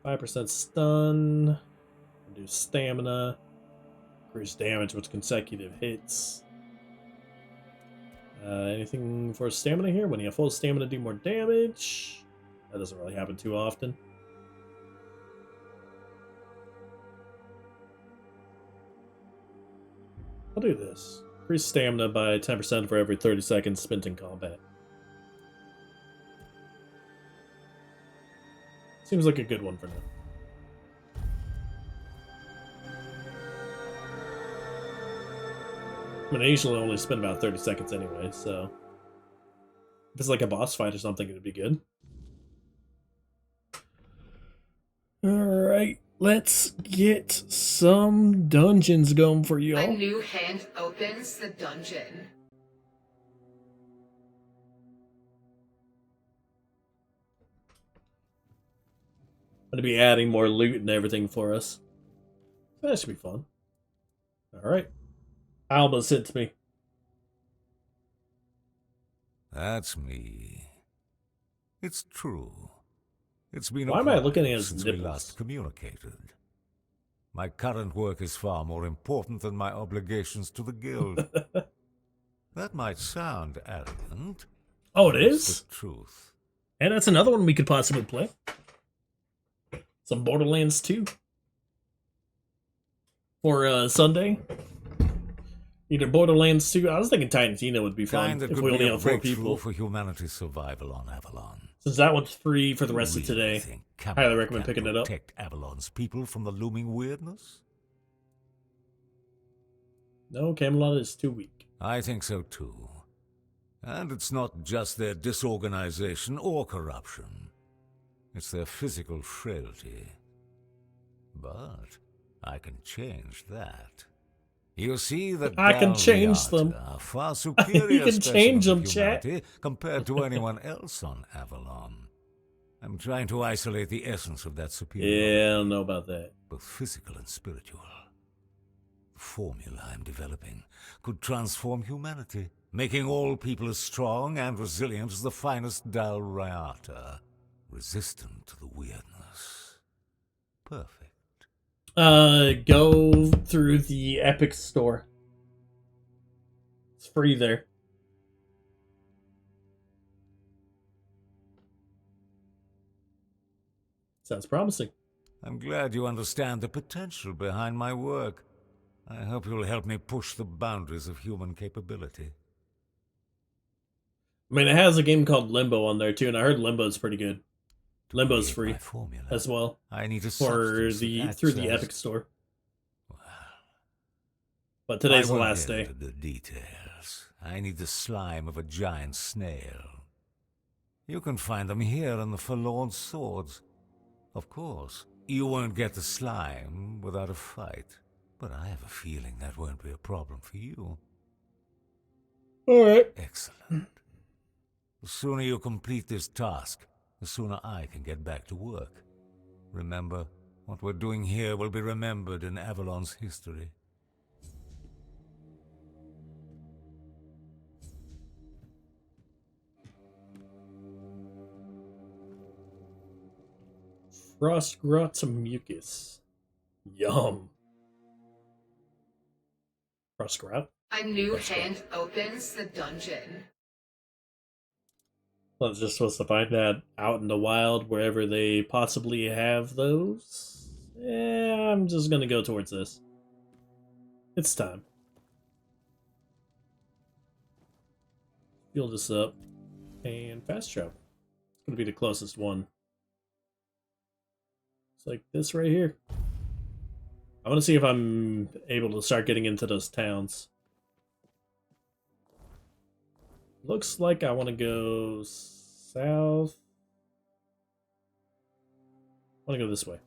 5% stun. Reduce stamina. Increase damage with consecutive hits. Anything for stamina here? When you have full stamina, do more damage. That doesn't really happen too often. I'll do this. Increase stamina by 10% for every 30 seconds spent in combat. Seems like a good one for now. I mean, I usually only spend about 30 seconds anyway, so... If it's like a boss fight or something, it'd be good. Alright, let's get some dungeons going for y'all. A new hand opens the dungeon. I'm gonna be adding more loot and everything for us. That should be fun. Alright. Alba sent to me. That's me. It's true. It's been Why a am I while looking at his since we nipples? last communicated. My current work is far more important than my obligations to the guild. That might sound arrogant. Oh, it but it's is? the truth. And that's another one we could possibly play. Some Borderlands 2. For Sunday. Either Borderlands 2. I was thinking Tainted would be fun if we only have 4 people. For humanity's survival on Avalon. Since that one's free for the rest of today, highly recommend picking it up. Protect Avalon's people from the looming weirdness? No, Camelot is too weak. I think so too. And it's not just their disorganization or corruption. It's their physical frailty. But I can change that. You see that I can change them. Are far superior you can change them, chat. Compared to anyone else on Avalon. I'm trying to isolate the essence of that superiority. Yeah, I don't know about that. Both physical and spiritual. The formula I'm developing could transform humanity, making all people as strong and resilient as the finest Dal Rayata, resistant to the weirdness. Perfect. Go through the Epic store. It's free there. Sounds promising. I'm glad you understand the potential behind my work. I hope you'll help me push the boundaries of human capability. I mean, it has a game called Limbo on there too, and I heard Limbo's pretty good. Limbo's free as well. I need a for through the Epic store. But today's the last day. The details. I need the slime of a giant snail. You can find them here in the Forlorn swords. Of course, you won't get the slime without a fight. But I have a feeling that won't be a problem for you. Alright. Excellent. The sooner you complete this task, the sooner I can get back to work. Remember, what we're doing here will be remembered in Avalon's history. Frost grots mucus. Yum. Frost grot? A new hand opens the dungeon. I was just supposed to find that out in the wild, wherever they possibly have those. Yeah, I'm just gonna go towards this. It's time. Fuel this up. And fast travel. It's gonna be the closest one. It's like this right here. I want to see if I'm able to start getting into those towns. Looks like I want to go south. I want to go this way.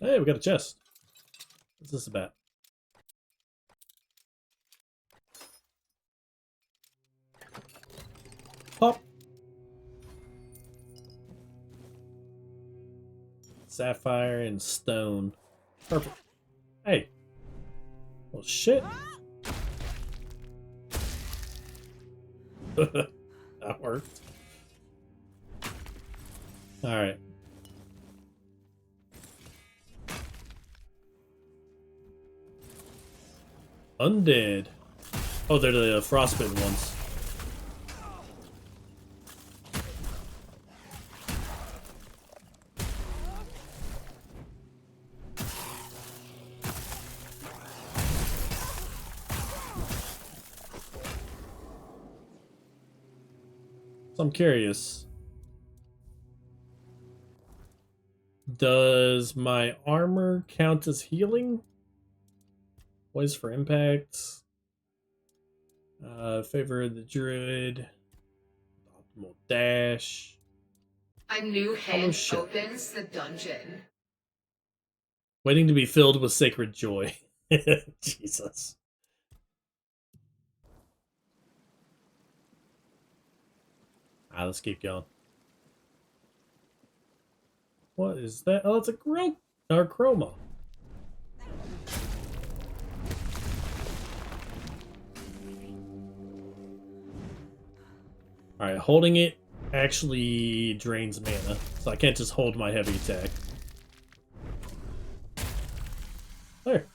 Hey, we got a chest. What's this about? Pop. Sapphire and stone. Perfect. Hey. Well, shit. That worked. Alright. Undead. Oh, they're the frostbitten ones. So I'm curious. Does my armor count as healing? Poise for impact. Favor the druid. Optimal dash. A new hand opens the dungeon. Waiting to be filled with sacred joy. Jesus. Let's keep going. What is that? Oh, it's a Grail or Chroma. Alright, holding it actually drains mana, so I can't just hold my heavy attack. There.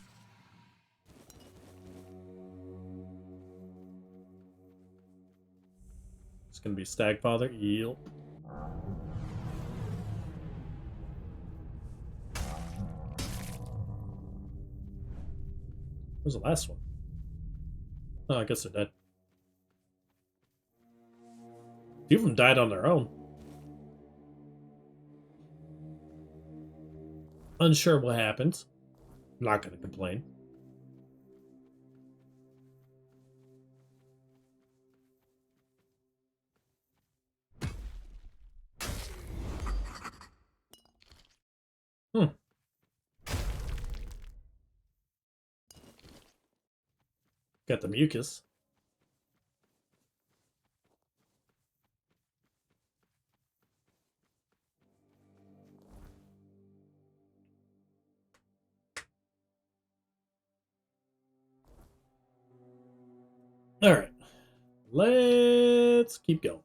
It's gonna be Stagfather. Yield. Where's the last one? Oh, I guess they're dead. A few of them died on their own. Unsure what happened. Not gonna complain. Got the mucus. Alright. Let's keep going.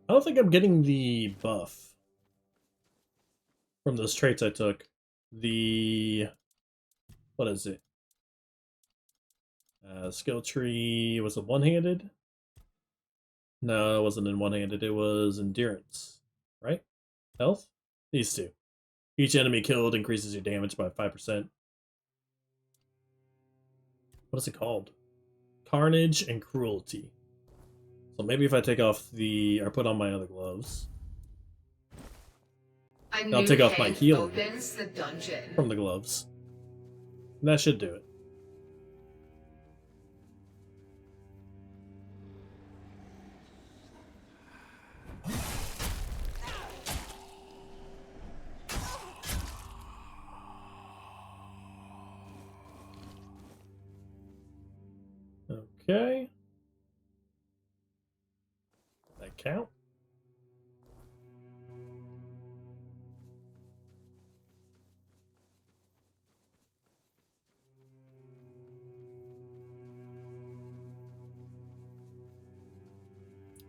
I don't think I'm getting the buff from those traits I took. What is it? Skill tree, was it one-handed? No, it wasn't in one-handed, it was endurance, right? Health? These two. Each enemy killed increases your damage by 5%. What is it called? Carnage and Cruelty. So maybe if I take off or put on my other gloves. I'll take off my healing opens the dungeon. From the gloves. And that should do it. Okay. That count?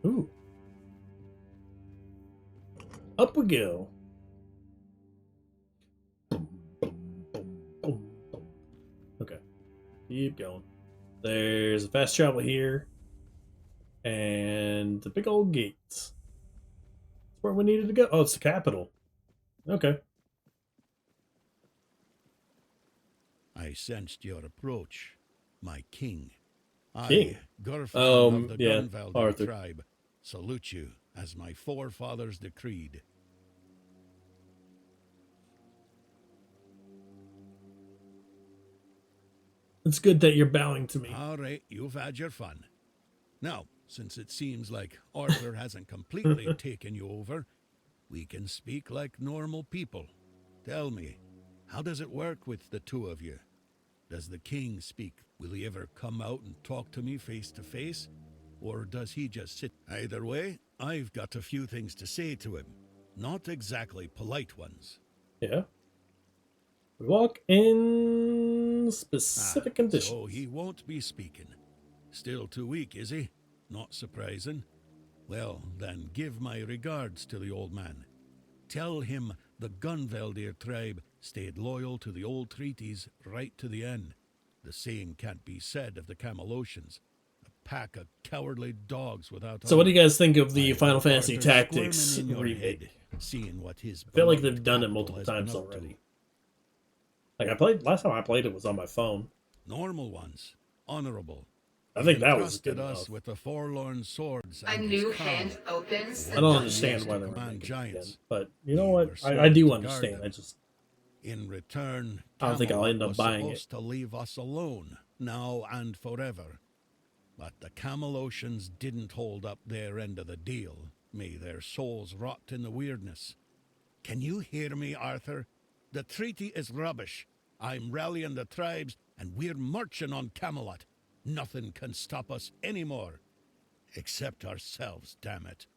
Ooh. Up we go. Okay. Keep going. There's a fast travel here. And the big old gates. That's where we needed to go. Oh, it's the capital. Okay. I sensed your approach, my king. King? I, Gurfan of the Yeah, Gunvalder Arthur. tribe, salute you as my forefathers decreed. It's good that you're bowing to me. All right, you've had your fun. Now, since it seems like Arthur hasn't completely taken you over, we can speak like normal people. Tell me, how does it work with the two of you? Does the king speak? Will he ever come out and talk to me face to face? Or does he just sit? Either way, I've got a few things to say to him. Not exactly polite ones. Yeah. We walk in specific conditions. So he won't be speaking. Still too weak, is he? Not surprising. Well, then give my regards to the old man. Tell him the Gunvaldir tribe stayed loyal to the old treaties right to the end. The same can't be said of the Camelocians. A pack of cowardly dogs without... So what do you guys think of the Final Fantasy Tactics remake? Seeing what his I feel like they've done it multiple times already. Like last time I played it was on my phone. Normal ones. Honorable. I think that was good us enough. with the Forlorn swords. A new hand opens the I don't dungeon. understand why they're making giants, again, but you know what? I do understand. I just in return, I don't think I'll end up buying it. To leave us alone now and forever, but the Camelocians didn't hold up their end of the deal. May their souls rot in the weirdness. Can you hear me, Arthur? The treaty is rubbish. I'm rallying the tribes, and we're marching on Camelot. Nothing can stop us anymore. Except ourselves, damn it.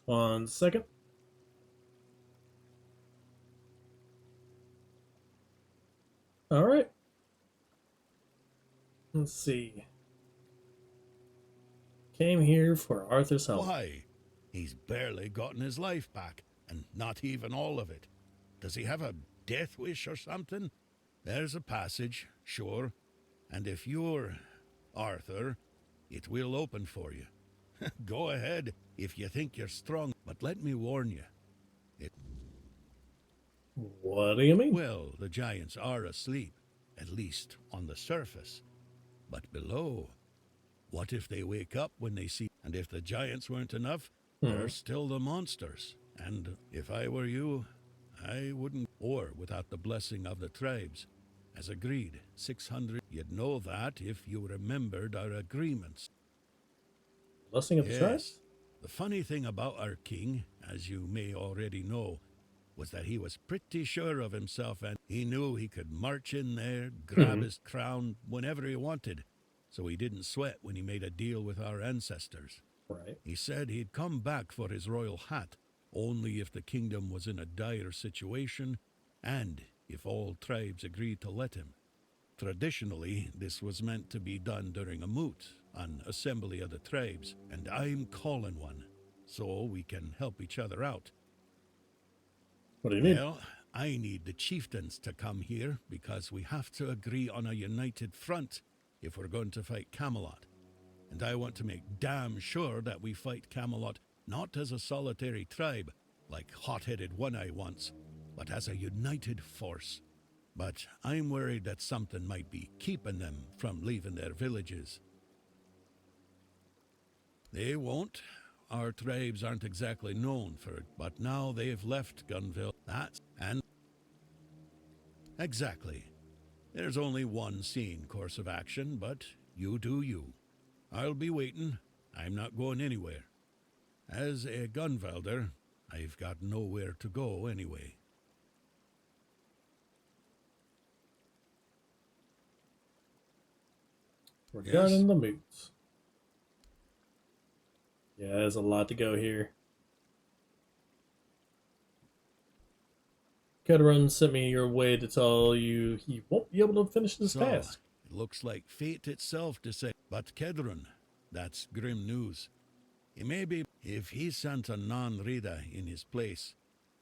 Just 1 second. All right. Let's see. Came here for Arthur's help. Why? He's barely gotten his life back, and not even all of it. Does he have a death wish or something? There's a passage, sure. And if you're Arthur, it will open for you. Go ahead if you think you're strong, but let me warn you. What do you mean? Well, the giants are asleep, at least on the surface. But below, what if they wake up when they see... And if the giants weren't enough, there are still the monsters. And if I were you, I wouldn't... Or without the blessing of the tribes. As agreed, 600... You'd know that if you remembered our agreements. Blessing of the tribes? The funny thing about our king, as you may already know, was that he was pretty sure of himself, and he knew he could march in there, grab his crown whenever he wanted. So he didn't sweat when he made a deal with our ancestors. Right. He said he'd come back for his royal hat, only if the kingdom was in a dire situation, and if all tribes agreed to let him. Traditionally, this was meant to be done during a moot, an assembly of the tribes, and I'm calling one, so we can help each other out. What do you mean? Well, I need the chieftains to come here because we have to agree on a united front if we're going to fight Camelot. And I want to make damn sure that we fight Camelot not as a solitary tribe, like hot-headed One-Eye once, but as a united force. But I'm worried that something might be keeping them from leaving their villages. They won't. Our tribes aren't exactly known for it, but now they've left Gunville. Exactly. There's only one sane course of action, but you do you. I'll be waiting. I'm not going anywhere. As a Gunvelder, I've got nowhere to go anyway. Regarding the moots. Yeah, there's a lot to go here. Kedrun sent me your way to tell you he won't be able to finish this task. It looks like fate itself to say, but Kedrun, that's grim news. He may be, if he sent a non-Rita in his place,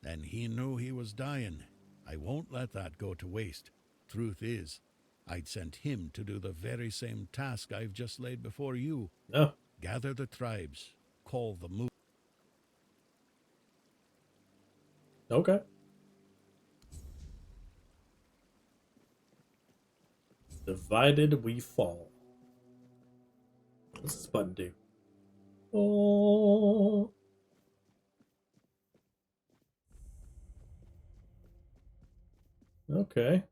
then he knew he was dying. I won't let that go to waste. Truth is, I'd sent him to do the very same task I've just laid before you. Oh. Gather the tribes, call the moot. Okay. Divided we fall. What's this button do? Oh. Okay.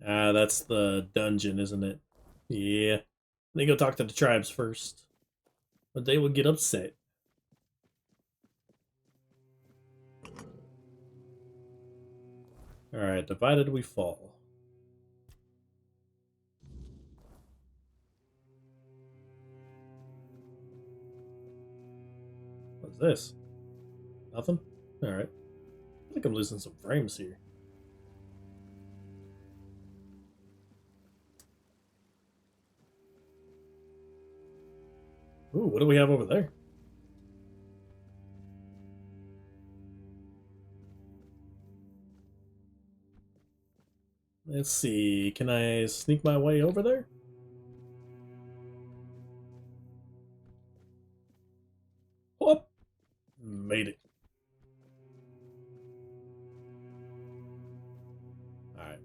Ah, that's the dungeon, isn't it? Yeah. Let me go talk to the tribes first. But they would get upset. Alright, divided we fall. What's this? Nothing? Alright. I think I'm losing some frames here. Ooh, what do we have over there? Let's see, can I sneak my way over there? What? made it. Alright.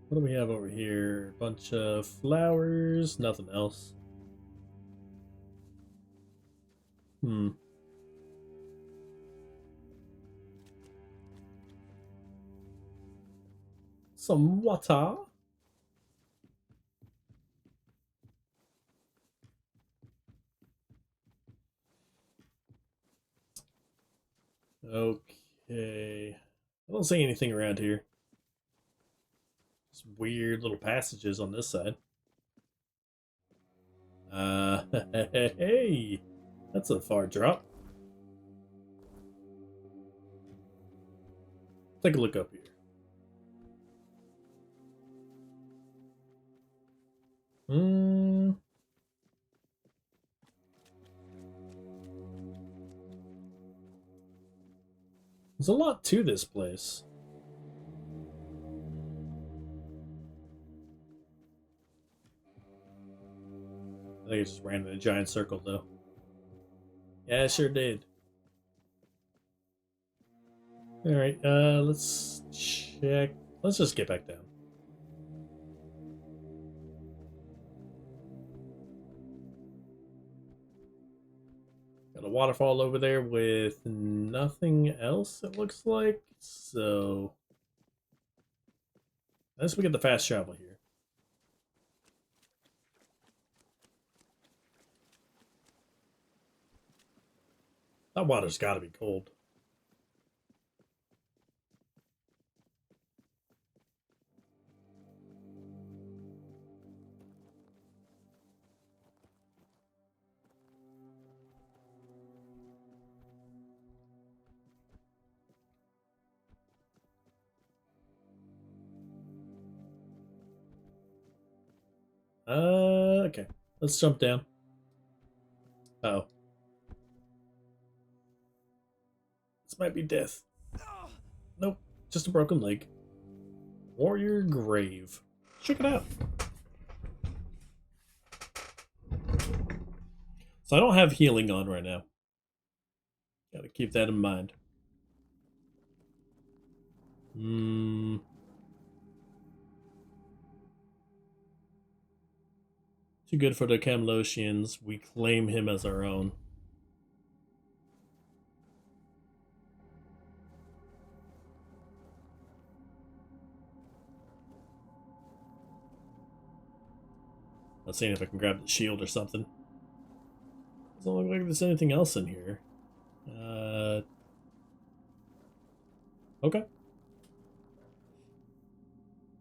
What do we have over here? A bunch of flowers, nothing else. Some water. Okay. I don't see anything around here. Just weird little passages on this side. Hey! That's a far drop. Take a look up here. There's a lot to this place. I think it just ran in a giant circle, though. Yeah, it sure did. Alright, let's check. Let's just get back down. Got a waterfall over there with nothing else, it looks like. So, unless we get the fast travel here. That water's gotta be cold. Okay. Let's jump down. Uh-oh. This might be death. Nope. Just a broken leg. Warrior Grave. Check it out. So I don't have healing on right now. Gotta keep that in mind. Too good for the Camlosians. We claim him as our own. Let's see if I can grab the shield or something. Doesn't look like there's anything else in here. Okay. I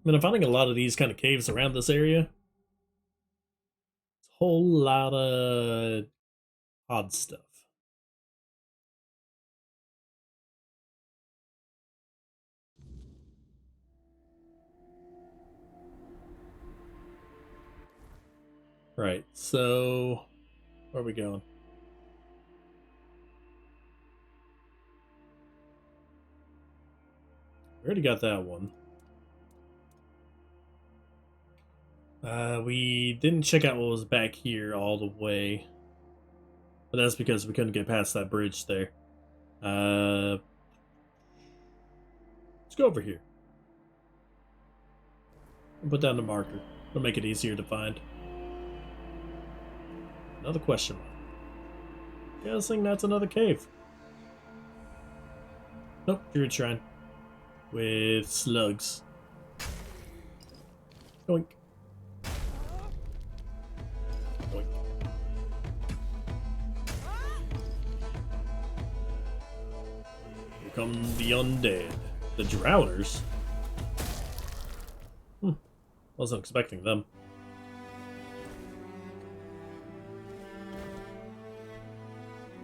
mean, I'm finding a lot of these kind of caves around this area. It's a whole lot of odd stuff. Right, so where are we going? We already got that one. We didn't check out what was back here all the way. But that's because we couldn't get past that bridge there. Let's go over here. I'll put down the marker. It'll make it easier to find. Another question mark. Guessing that's another cave. Nope, Druid Shrine. With slugs. Yoink. Yoink. Here come the undead. The drowners? Wasn't expecting them.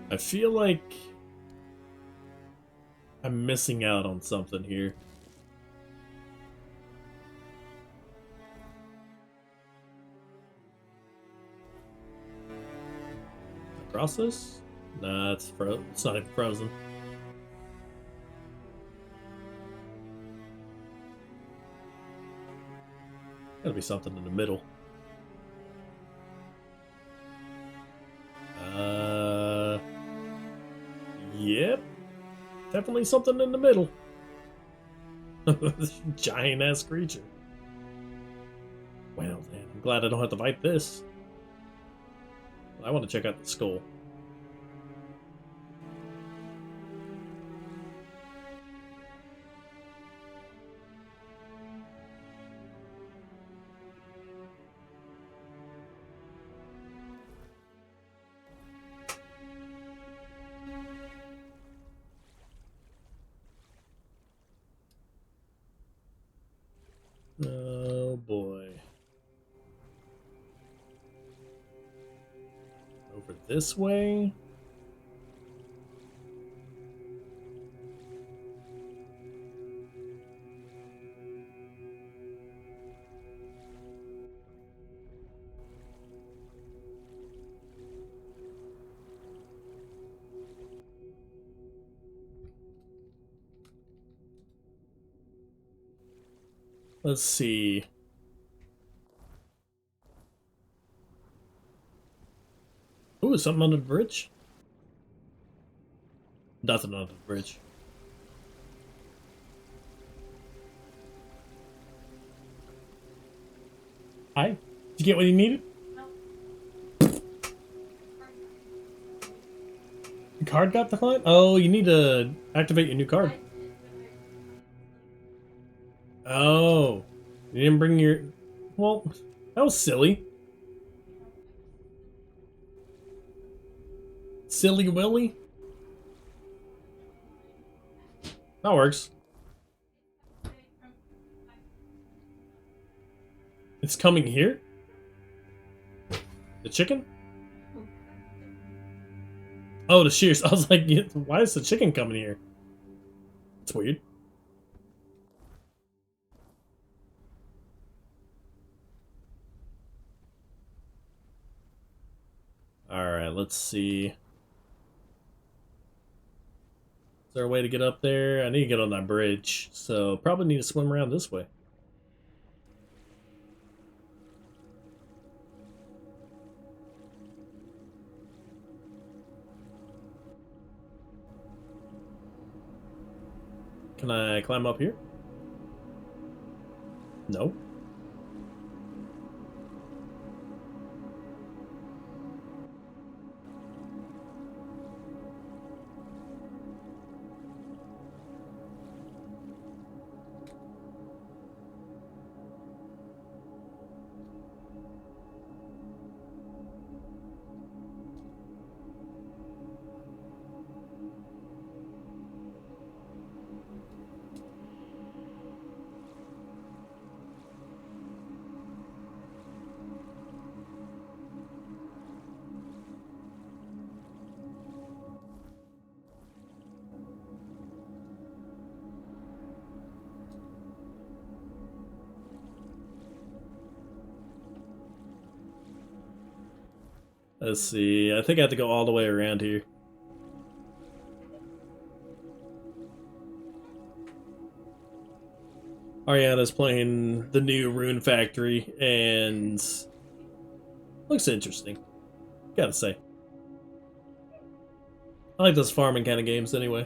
I feel like I'm missing out on something here. Across this? Nah, it's not even frozen. Gotta be something in the middle. Yep. Definitely something in the middle. Giant ass creature. Well then, I'm glad I don't have to fight this. I want to check out the skull. Oh boy. Over this way? Let's see. Ooh, something under the bridge? Nothing under the bridge. Hi. Did you get what you needed? The card got declined? Oh, you need to activate your new card. Oh. You didn't bring your... Well, that was silly. Silly Willy? That works. It's coming here? The chicken? Oh, the shears. I was like, why is the chicken coming here? It's weird. Alright, let's see. Is there a way to get up there? I need to get on that bridge, so probably need to swim around this way. Can I climb up here? No. Let's see. I think I have to go all the way around here. Ariana's playing the new Rune Factory, and looks interesting. Gotta say. I like those farming kind of games anyway.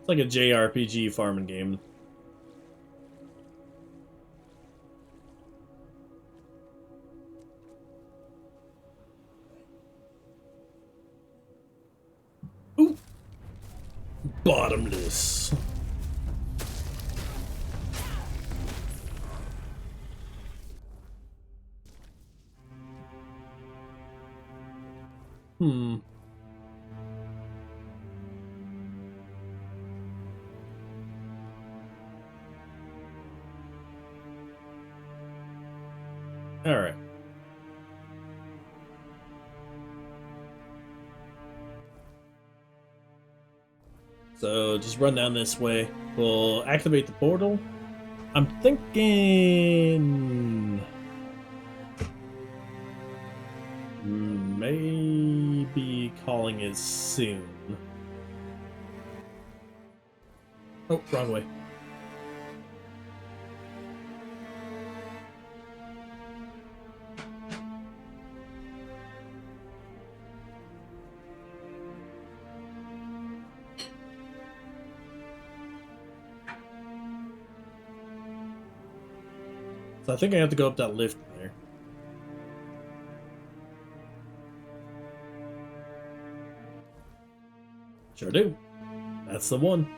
It's like a JRPG farming game. Ooh. Bottomless. Hmm. All right. So just run down this way. We'll activate the portal. I'm thinking maybe calling it soon. Oh, wrong way. So I think I have to go up that lift there. Sure do. That's the one.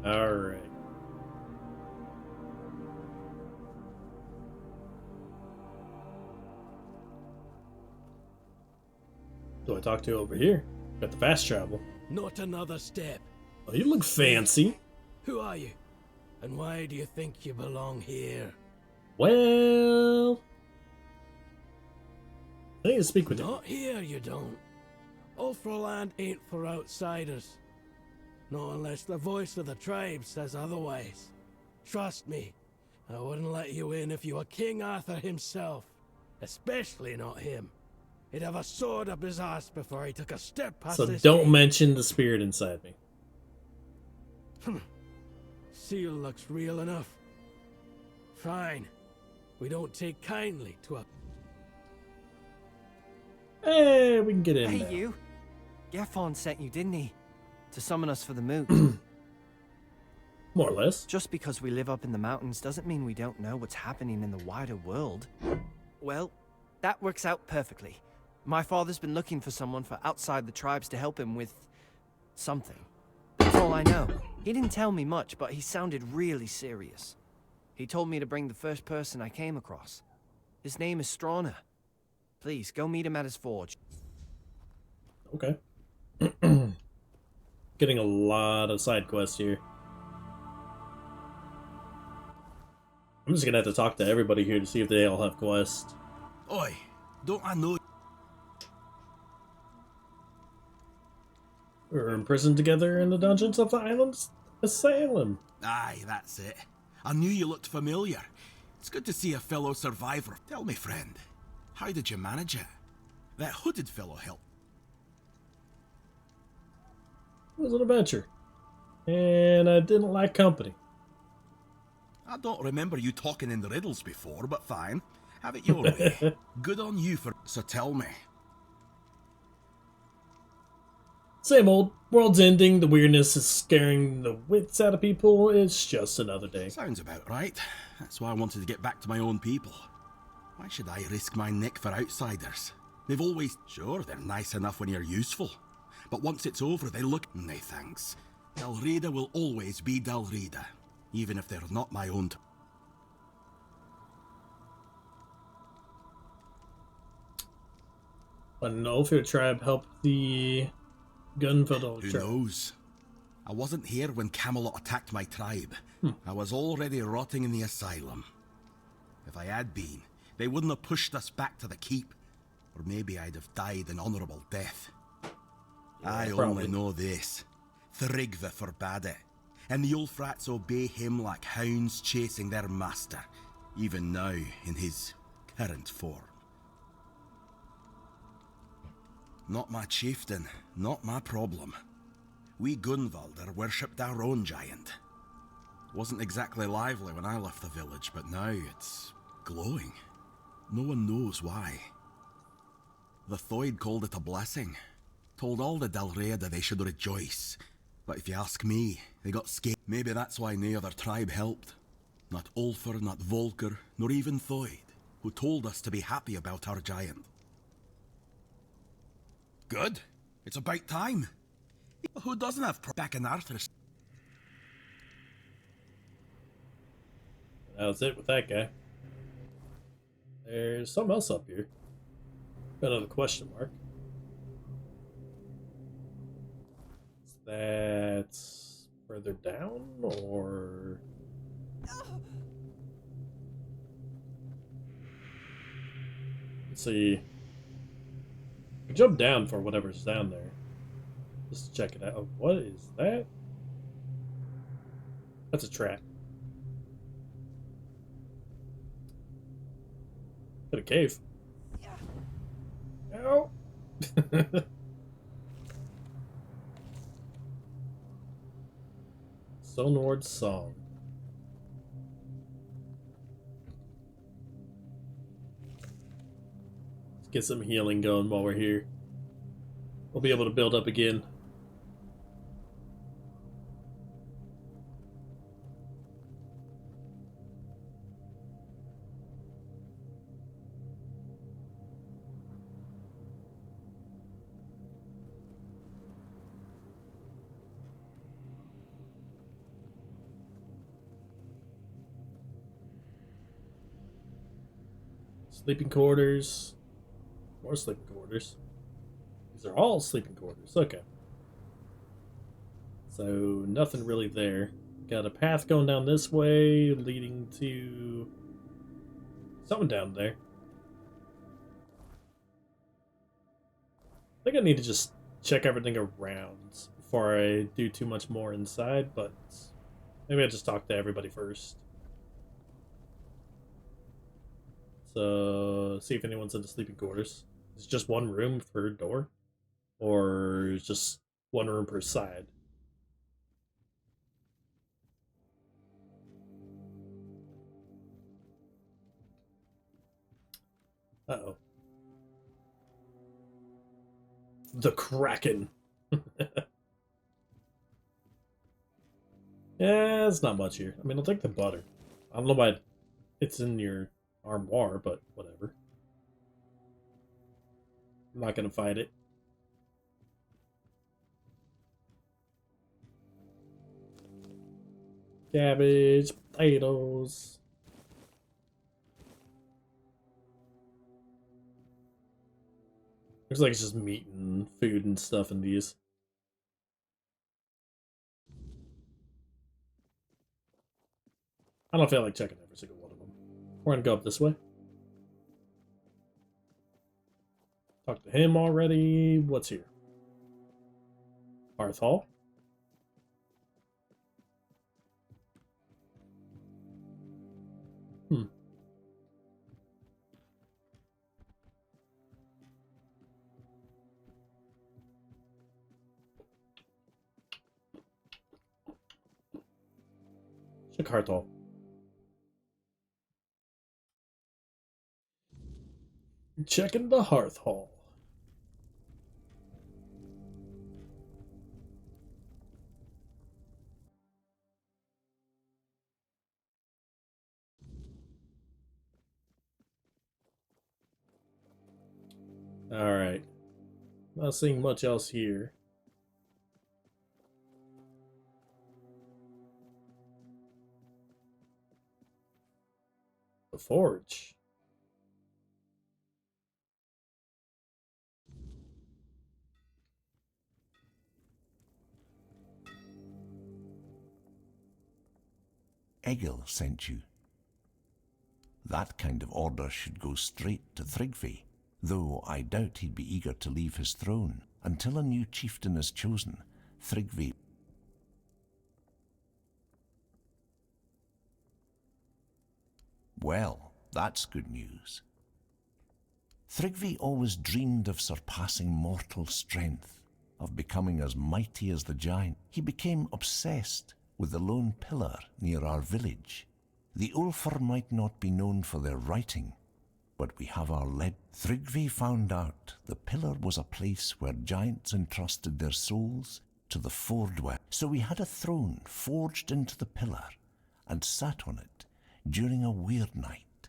Alright. Do I talk to over here? Got the fast travel. Not another step. Oh, you look fancy. Who are you? And why do you think you belong here? Well, I need to speak with you. Not here, you don't. Ulfraland ain't for outsiders. Not unless the voice of the tribe says otherwise. Trust me, I wouldn't let you in if you were King Arthur himself. Especially not him. He'd have a sword up his ass before he took a step past So this don't gate. mention the spirit inside me. Seal looks real enough. Fine. We don't take kindly to a... Hey, we can get in Hey, now. you. Gerfon sent you, didn't he? To summon us for the moot. More or less. Just because we live up in the mountains doesn't mean we don't know what's happening in the wider world. Well, that works out perfectly. My father's been looking for someone for outside the tribes to help him with... something. That's all I know. He didn't tell me much, but he sounded really serious. He told me to bring the first person I came across. His name is Strana. Please, go meet him at his forge. Okay. Getting a lot of side quests here. I'm just gonna have to talk to everybody here to see if they all have quests. Oi, don't I know? We're imprisoned together in the dungeons of the island's asylum. Aye, that's it. I knew you looked familiar. It's good to see a fellow survivor. Tell me, friend, how did you manage it? That hooded fellow helped. It was an adventure. And I didn't like company. I don't remember you talking in the riddles before, but fine. Have it your way. Good on you for... So tell me. Same old. World's ending. The weirdness is scaring the wits out of people. It's just another day. Sounds about right. That's why I wanted to get back to my own people. Why should I risk my neck for outsiders? They've always... Sure, they're nice enough when you're useful. But once it's over, they look... Nay, thanks. Dalrieda will always be Dalrieda. Even if they're not my own... I don't know if your tribe helped the Gunfiddle Who tribe. knows? I wasn't here when Camelot attacked my tribe. I was already rotting in the asylum. If I had been, they wouldn't have pushed us back to the keep. Or maybe I'd have died an honourable death. I probably. only know this. Thrigve forbade it. And the Ulfrats obey him like hounds chasing their master. Even now, in his current form. Not my chieftain, not my problem. We Gunvalder worshipped our own giant. Wasn't exactly lively when I left the village, but now it's glowing. No one knows why. The Thoid called it a blessing. Told all the Dalrieda they should rejoice. But if you ask me, they got scared. Maybe that's why no other tribe helped. Not Ulfr, not Volker, nor even Thoid, who told us to be happy about our giant. Good. It's about time. Who doesn't have back in Arthur's? That was it with that guy. There's something else up here. Got another question mark. Is that further down, or... Let's see. Jump down for whatever's down there. Just check it out. What is that? That's a trap. Got a cave. No. Sonord's Song. Let's get some healing going while we're here. We'll be able to build up again. Sleeping quarters. More sleeping quarters. These are all sleeping quarters. Okay. So, nothing really there. Got a path going down this way, leading to something down there. I think I need to just check everything around before I do too much more inside, but maybe I'll just talk to everybody first. So, see if anyone's in the sleeping quarters. Is it just one room per door? Or is just one room per side? Uh-oh. The Kraken. Yeah, it's not much here. I mean, I'll take the butter. I don't know why it's in your armoire, but whatever. I'm not gonna fight it. Cabbage, potatoes. Looks like it's just meat and food and stuff in these. I don't feel like checking every single one of them. We're gonna go up this way. Talked to him already. What's here? Hearth Hall. Check Hearth Hall. Checking the Hearth Hall. Alright. Not seeing much else here. The forge. Egil sent you. That kind of order should go straight to Thrigvi, though I doubt he'd be eager to leave his throne. Until a new chieftain is chosen, Thrigvi... Well, that's good news. Thrigvi always dreamed of surpassing mortal strength, of becoming as mighty as the giant. He became obsessed with the lone pillar near our village. The Ulfar might not be known for their writing, but we have our lead. Thrigvi found out the pillar was a place where giants entrusted their souls to the Fordwell. So we had a throne forged into the pillar and sat on it during a weird night.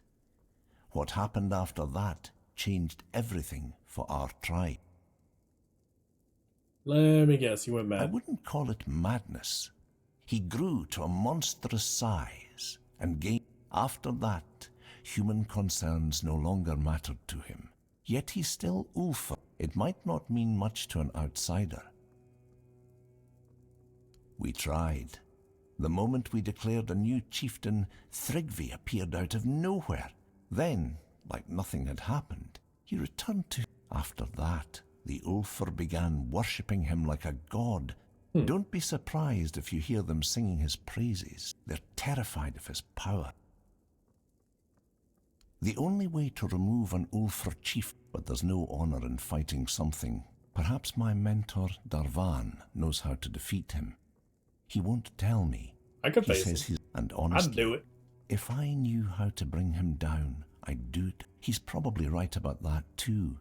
What happened after that changed everything for our tribe. Let me guess, you went mad. I wouldn't call it madness. He grew to a monstrous size and gained. After that, human concerns no longer mattered to him. Yet he's still Ulfar. It might not mean much to an outsider. We tried. The moment we declared a new chieftain, Thrigvi appeared out of nowhere. Then, like nothing had happened, he returned to... After that, the Ulfar began worshipping him like a god. Don't be surprised if you hear them singing his praises. They're terrified of his power. The only way to remove an Ulfr chief, but there's no honor in fighting something. Perhaps my mentor, Darvan, knows how to defeat him. He won't tell me. I could He face says him. and honestly, I'd do it. if I knew how to bring him down, I'd do it. He's probably right about that too.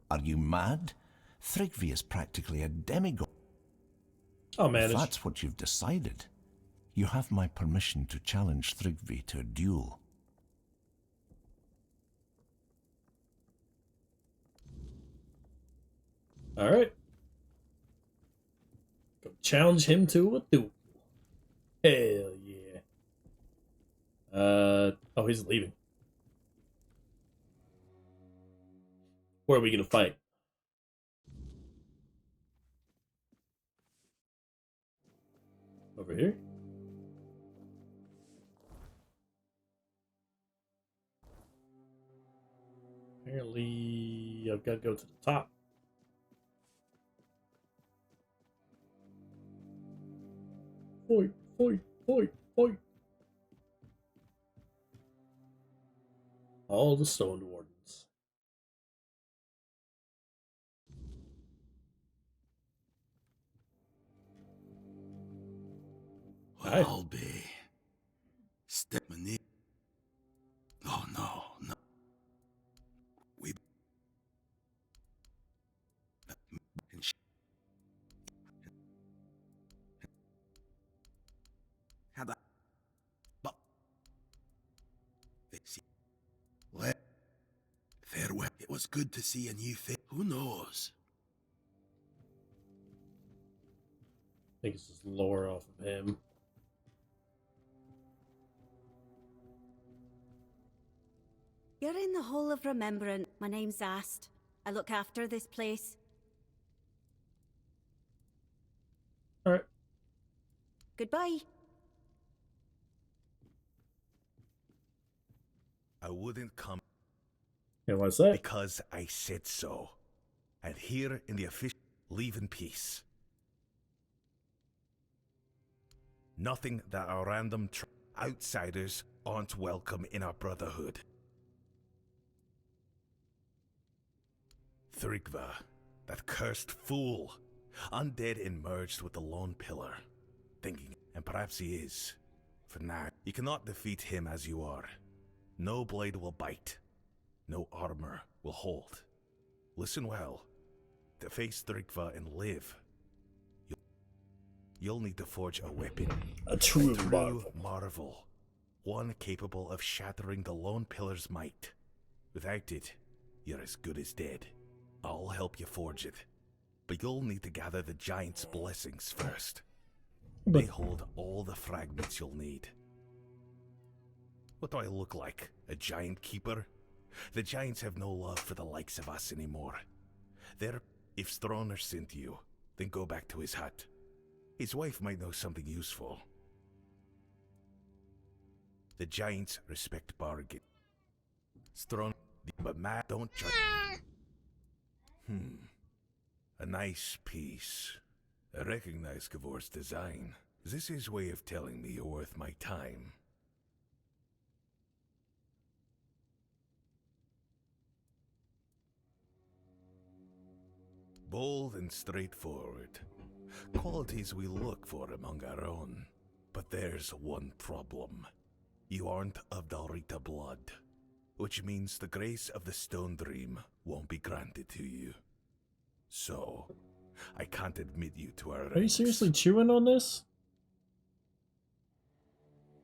Are you mad? Thrigvi is practically a demigod. I'll manage. If that's what you've decided, you have my permission to challenge Thrigvi to a duel. All right. Go challenge him to a duel. Hell yeah. Oh, he's leaving. Where are we gonna fight? Over here? Apparently, I've got to go to the top. Fight, fight, fight, fight. All the Stone Wardens. I'll be stepping in. Oh no, no. We had a but farewell. It was good to see a new face. Who knows? I think it's just lore off of him. You're in the Hall of Remembrance. My name's Ast. I look after this place. Alright. Goodbye. I wouldn't come. Yeah, why's that? Because I said so. And here in the official, leave in peace. Nothing that our random outsiders aren't welcome in our brotherhood. Thrigva, that cursed fool, undead and merged with the Lone Pillar, thinking, and perhaps he is. For now, you cannot defeat him as you are. No blade will bite. No armor will hold. Listen well. To face Thrigva and live, you'll need to forge a weapon. A true marvel. Marvel. One capable of shattering the Lone Pillar's might. Without it, you're as good as dead. I'll help you forge it. But you'll need to gather the Giant's blessings first. They hold all the fragments you'll need. What do I look like? A giant keeper? The Giants have no love for the likes of us anymore. If Stroner sent you, then go back to his hut. His wife might know something useful. The Giants respect bargain. Stroner, but Matt, don't judge. A nice piece. I recognize Gavor's design. Is this his way of telling me you're worth my time? Bold and straightforward. Qualities we look for among our own. But there's one problem. You aren't of Dalrita blood, which means the grace of the Stone Dream won't be granted to you. So, I can't admit you to our ranks. Are you seriously chewing on this?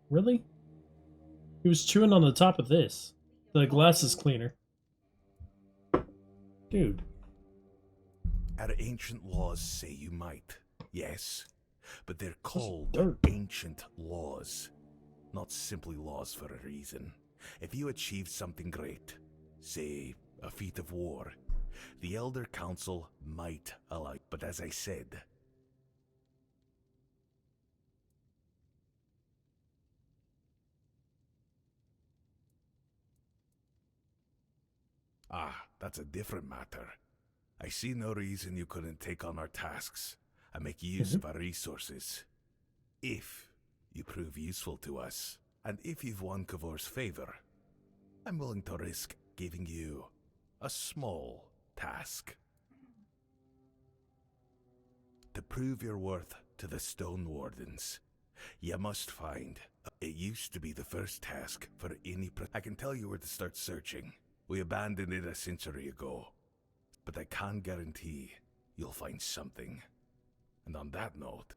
Really? He was chewing on the top of this. The glass is cleaner. Dude. Our ancient laws say you might, yes, but they're called ancient laws, not simply laws for a reason. If you achieved something great, say a feat of war, the Elder Council might allow, but as I said, that's a different matter. I see no reason you couldn't take on our tasks and make use of our resources. If you prove useful to us, and if you've won Kavor's favor, I'm willing to risk giving you a small task. To prove your worth to the Stone Wardens, you must find... It used to be the first task for any... I can tell you where to start searching. We abandoned it a century ago. But I can guarantee you'll find something. And on that note...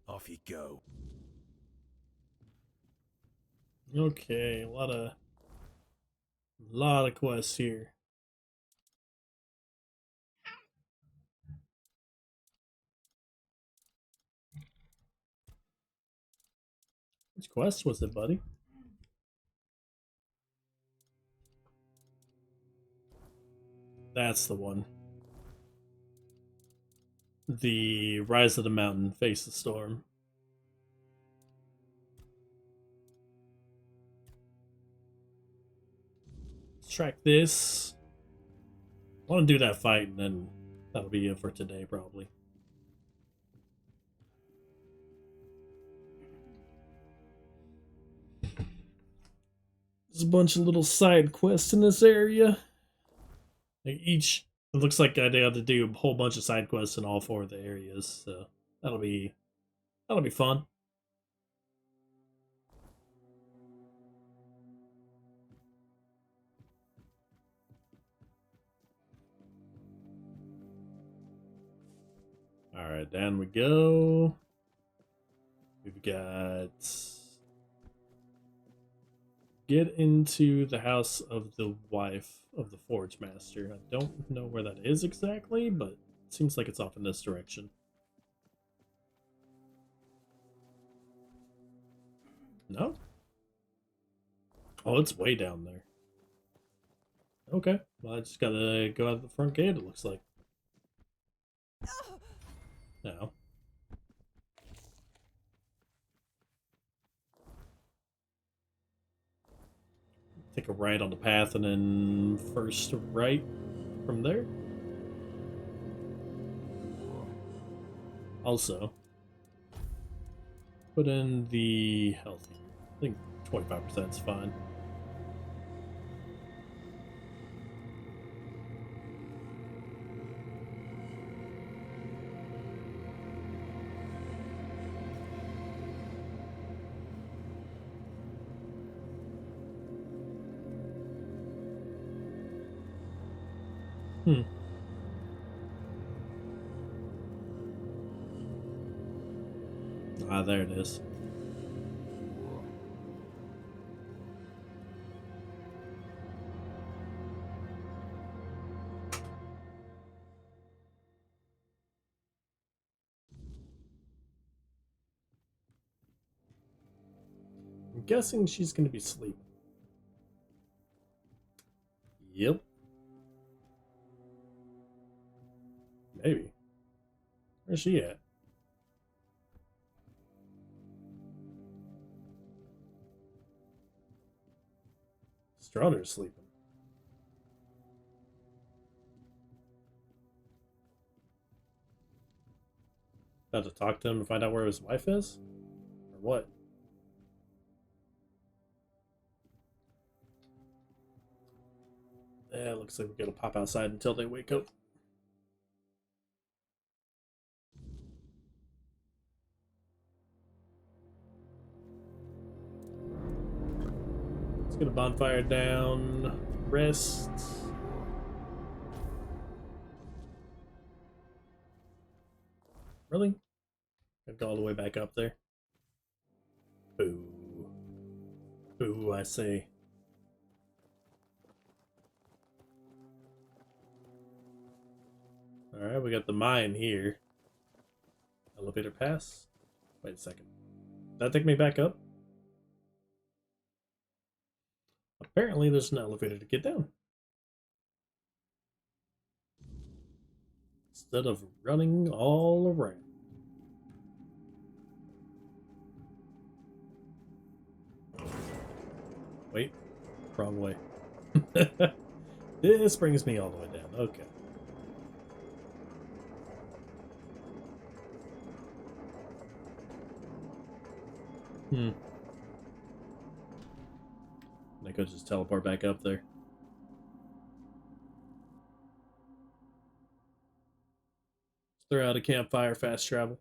Off you go. Okay, a lot of quests here. Which quest was it, buddy? That's the one. The Rise of the Mountain, Face the Storm. Let's track this. I want to do that fight, and then that'll be it for today, probably. There's a bunch of little side quests in this area. It looks like I had to do a whole bunch of side quests in all 4 of the areas, so that'll be fun. Alright, down we go. We've got... Get into the house of the wife of the Forge Master. I don't know where that is exactly, but it seems like it's off in this direction. No? Oh, it's way down there. Okay, well I just gotta go out the front gate, it looks like. No. Take a right on the path and then first right from there. Also, put in the health here. I think 25% is fine. Ah, there it is. I'm guessing she's going to be sleeping. Yep. Maybe. Where's she at? Stronder's sleeping. About to talk to him and find out where his wife is? Or what? Yeah, looks like we're gonna pop outside until they wake up. Let's get a bonfire down. Rest. Really? I've got all the way back up there. Boo. Boo, I say. Alright, we got the mine here. Elevator pass. Wait a second. Did that take me back up? Apparently there's an elevator to get down. instead of running all around. Wait, wrong way. This brings me all the way down. Okay. I could just teleport back up there. Throw out a campfire, fast travel.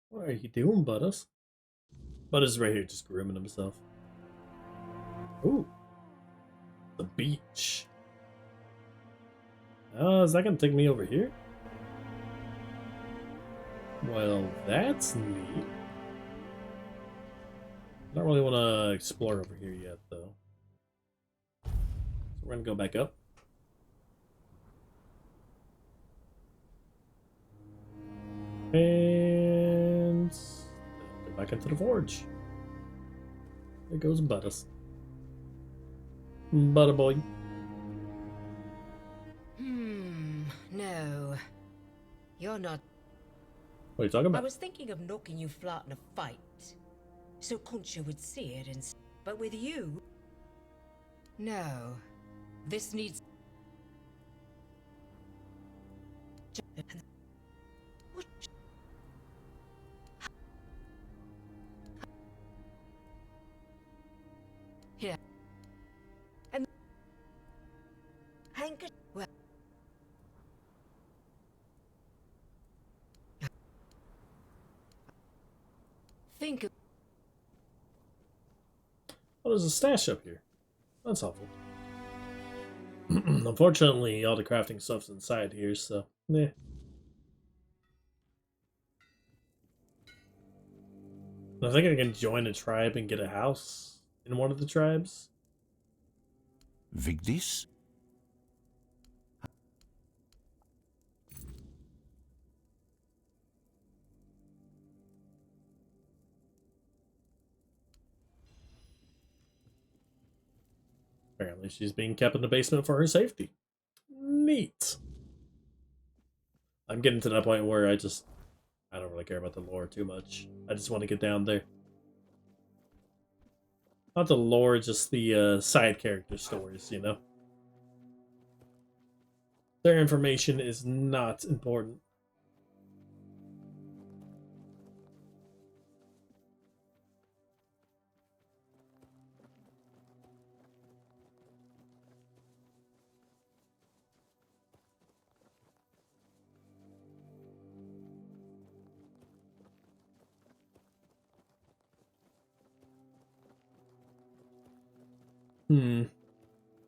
What are you doing, Butters? Butters is right here just grooming himself. Ooh. The beach. Is that gonna take me over here? Well, that's neat. I don't really want to explore over here yet, though. So we're gonna go back up. And go back into the forge. There goes Butters. Butter boy. No. You're not. What are you talking about? I was thinking of knocking you flat in a fight. So Concha would see it and... But with you... No. This needs... Here. And... Handkerchief... Well... Think of... Oh, there's a stash up here. That's helpful. Unfortunately, all the crafting stuff's inside here, so... Yeah. I think I can join a tribe and get a house in one of the tribes. Vigdis? Apparently she's being kept in the basement for her safety. Neat. I'm getting to that point where I don't really care about the lore too much. I just want to get down there. Not the lore, just the side character stories, you know? Their information is not important.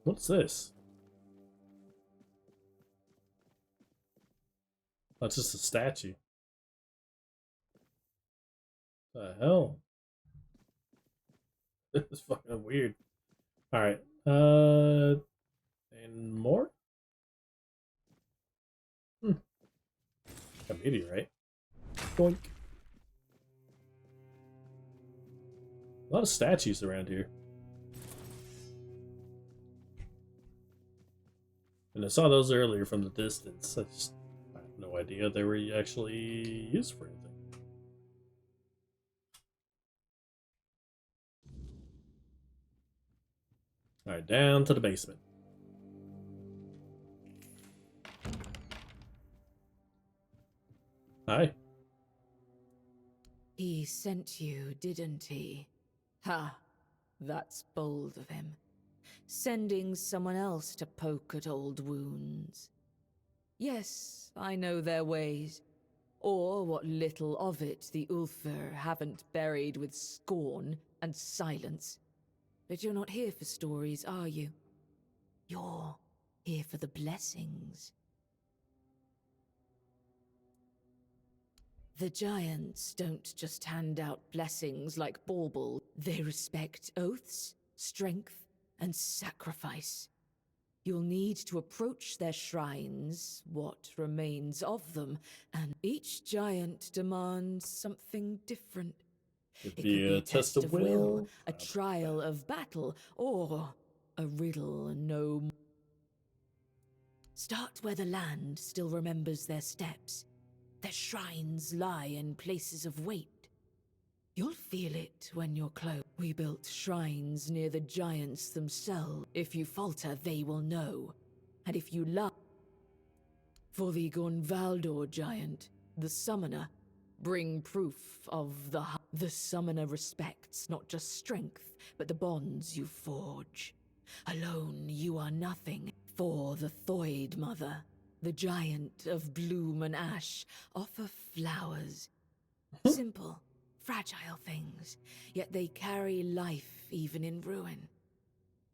What's this? That's just a statue. The hell? This is fucking weird. Alright. And more? A meteorite. Boink. A lot of statues around here. And I saw those earlier from the distance. I have no idea they were actually used for anything. Alright, down to the basement. Hi. He sent you, didn't he? Ha! That's bold of him. Sending someone else to poke at old wounds. Yes, I know their ways. Or what little of it the Ulfr haven't buried with scorn and silence. But you're not here for stories, are you? You're here for the blessings. The giants don't just hand out blessings like bauble. They respect oaths, strength, and sacrifice. You'll need to approach their shrines, what remains of them, and each giant demands something different. Could It be could be a test of will, a trial of battle, or a riddle no. Start where the land still remembers their steps. Their shrines lie in places of weight. You'll feel it when you're close. We built shrines near the giants themselves. If you falter, they will know. And if you love... For the Gonvaldor giant, the summoner, bring proof of the summoner respects not just strength, but the bonds you forge. Alone you are nothing. For the Thoid Mother, the giant of bloom and ash, offer flowers. Simple, fragile things, yet they carry life even in ruin.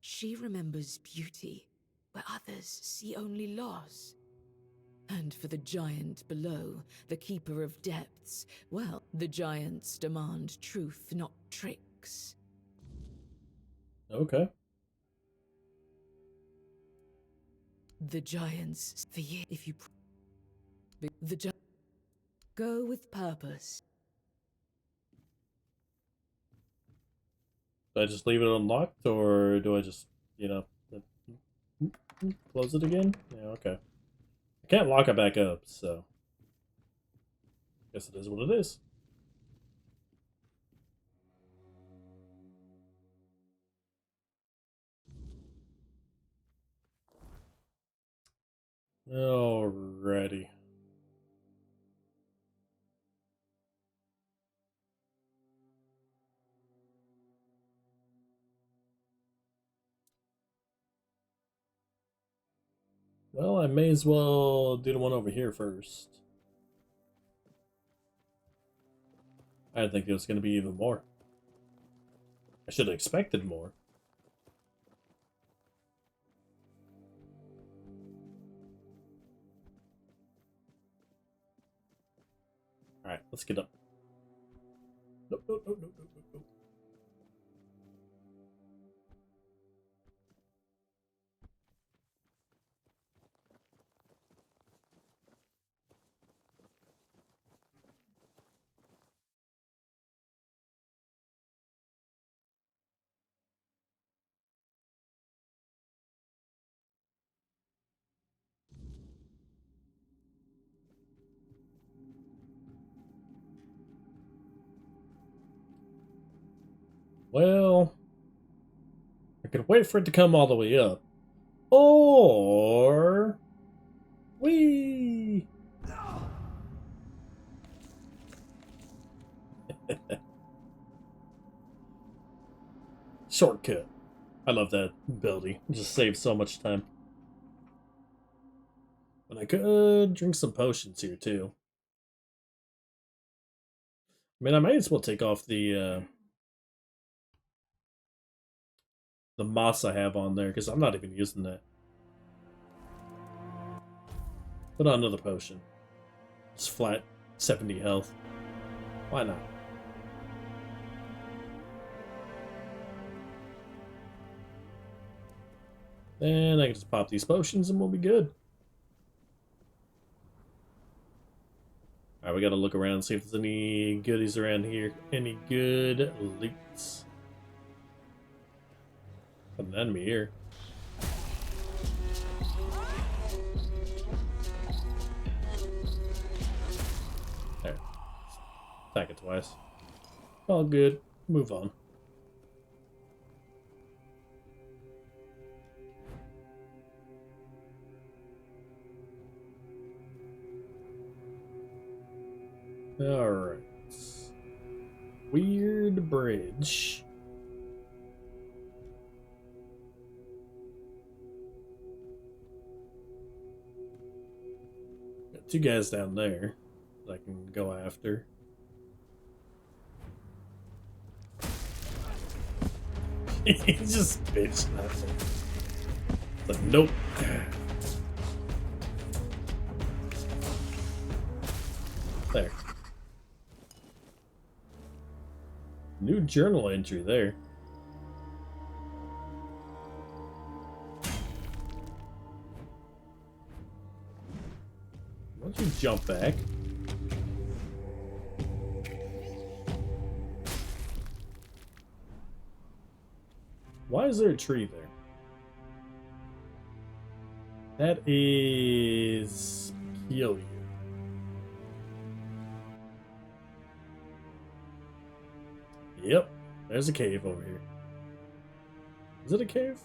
She remembers beauty, where others see only loss. And for the giant below, the keeper of depths, well, the giants demand truth, not tricks. Okay. The giants, for years, if you... Go with purpose. Do I just leave it unlocked, or do I just, close it again? Yeah, okay. I can't lock it back up, so... guess it is what it is. Alrighty. Well, I may as well do the one over here first. I didn't think it was going to be even more. I should have expected more. Alright, let's get up. Nope, nope, nope, nope, nope, nope, nope. Well, I could wait for it to come all the way up. Or... Whee! Shortcut. I love that ability. It just saves so much time. But I could drink some potions here, too. I mean, I might as well take off the moss I have on there, because I'm not even using that. Put on another potion. It's flat 70 health. Why not? Then I can just pop these potions and we'll be good. Alright, we gotta look around, see if there's any goodies around here. Any good loots. Got an enemy here. There. Attack it twice. All good. Move on. Alright. Weird bridge. Got two guys down there that I can go after. He's just bitching at me. But nope. There. New journal entry there. Why don't you jump back? Why is there a tree there? That is peculiar. Yep, there's a cave over here. Is it a cave?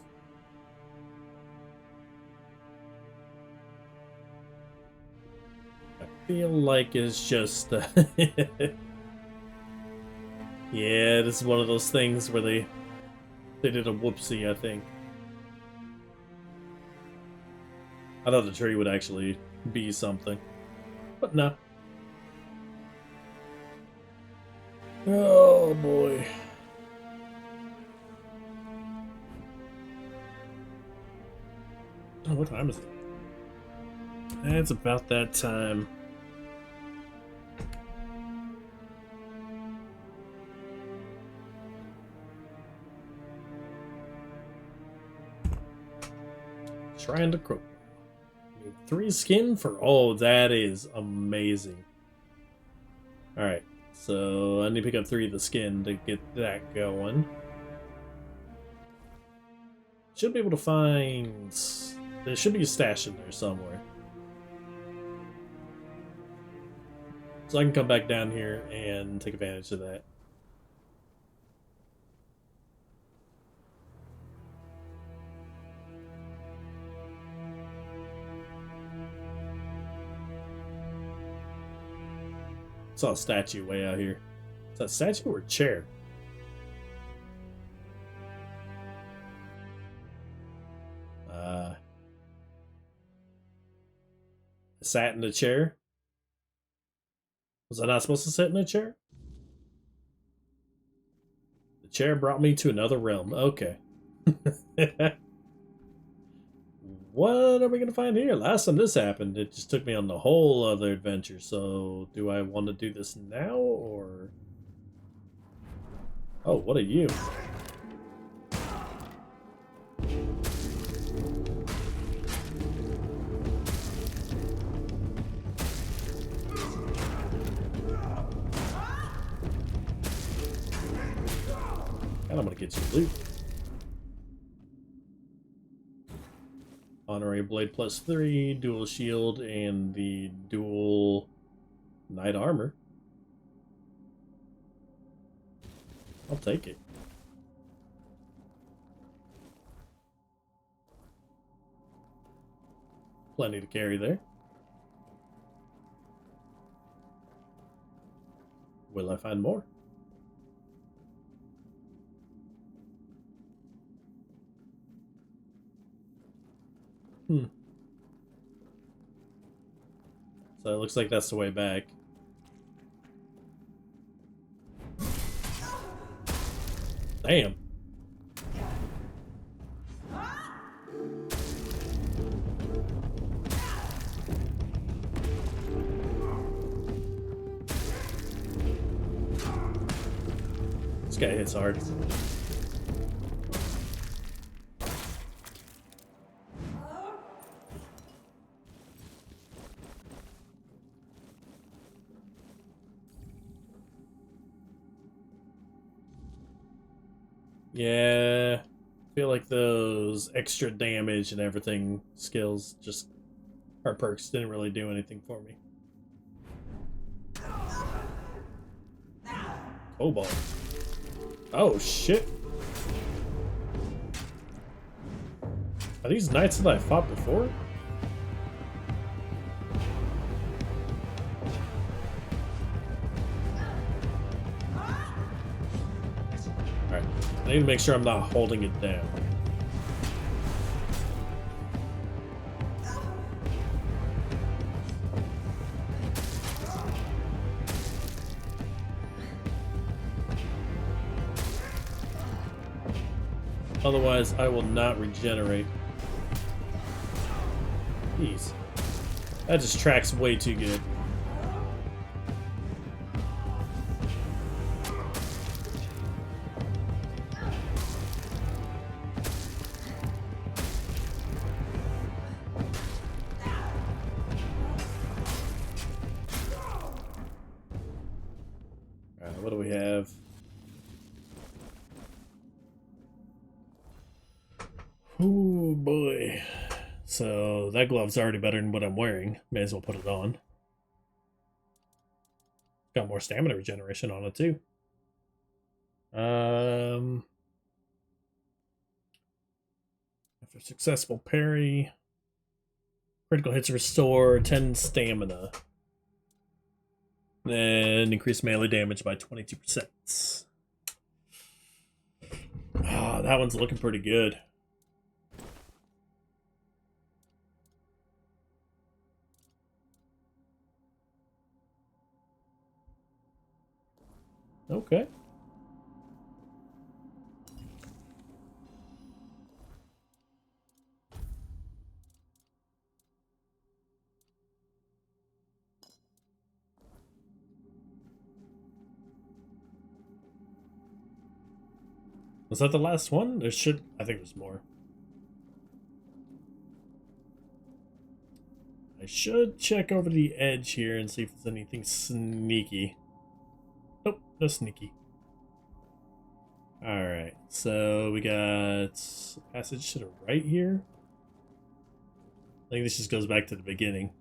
I feel like it's just yeah, this is one of those things where they did a whoopsie, I think. I thought the tree would actually be something, but no. Oh boy. Oh, what time is it? It's about that time. Shrine to Crow. 3 skin for... Oh, that is amazing. Alright, so I need to pick up 3 of the skin to get that going. Should be able to find... There should be a stash in there somewhere. So I can come back down here and take advantage of that. Saw a statue way out here. Is that a statue or a chair? I sat in a chair. Was I not supposed to sit in a chair? The chair brought me to another realm. Okay. What are we gonna find here? Last time this happened, it just took me on the whole other adventure. So, do I want to do this now, or... Oh, what are you? And I'm gonna get you loot. Honorary Blade +3, dual shield, and the dual knight armor. I'll take it. Plenty to carry there. Will I find more? So it looks like that's the way back. Damn. This guy hits hard. Yeah, I feel like those extra damage and everything skills just, our perks didn't really do anything for me. Cobalt. Oh shit. Are these knights that I fought before? Alright, I need to make sure I'm not holding it down. Otherwise, I will not regenerate. Jeez. That just tracks way too good. Alright, what do we have? Oh boy. so that glove's already better than what I'm wearing. May as well put it on. Got more stamina regeneration on it too. After successful parry, critical hits restore 10 stamina. Then increase melee damage by 22%. Ah, that one's looking pretty good. Okay. Was that the last one? I think there's more. I should check over the edge here and see if there's anything sneaky. Nope, no sneaky. Alright, so we got a passage to the right here. I think this just goes back to the beginning.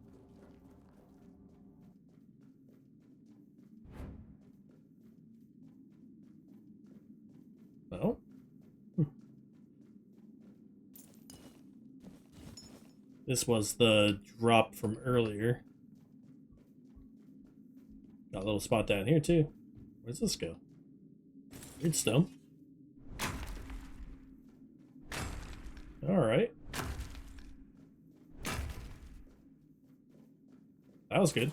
No? This was the drop from earlier. Got a little spot down here too. Where's this go? Weird stone. Alright. That was good.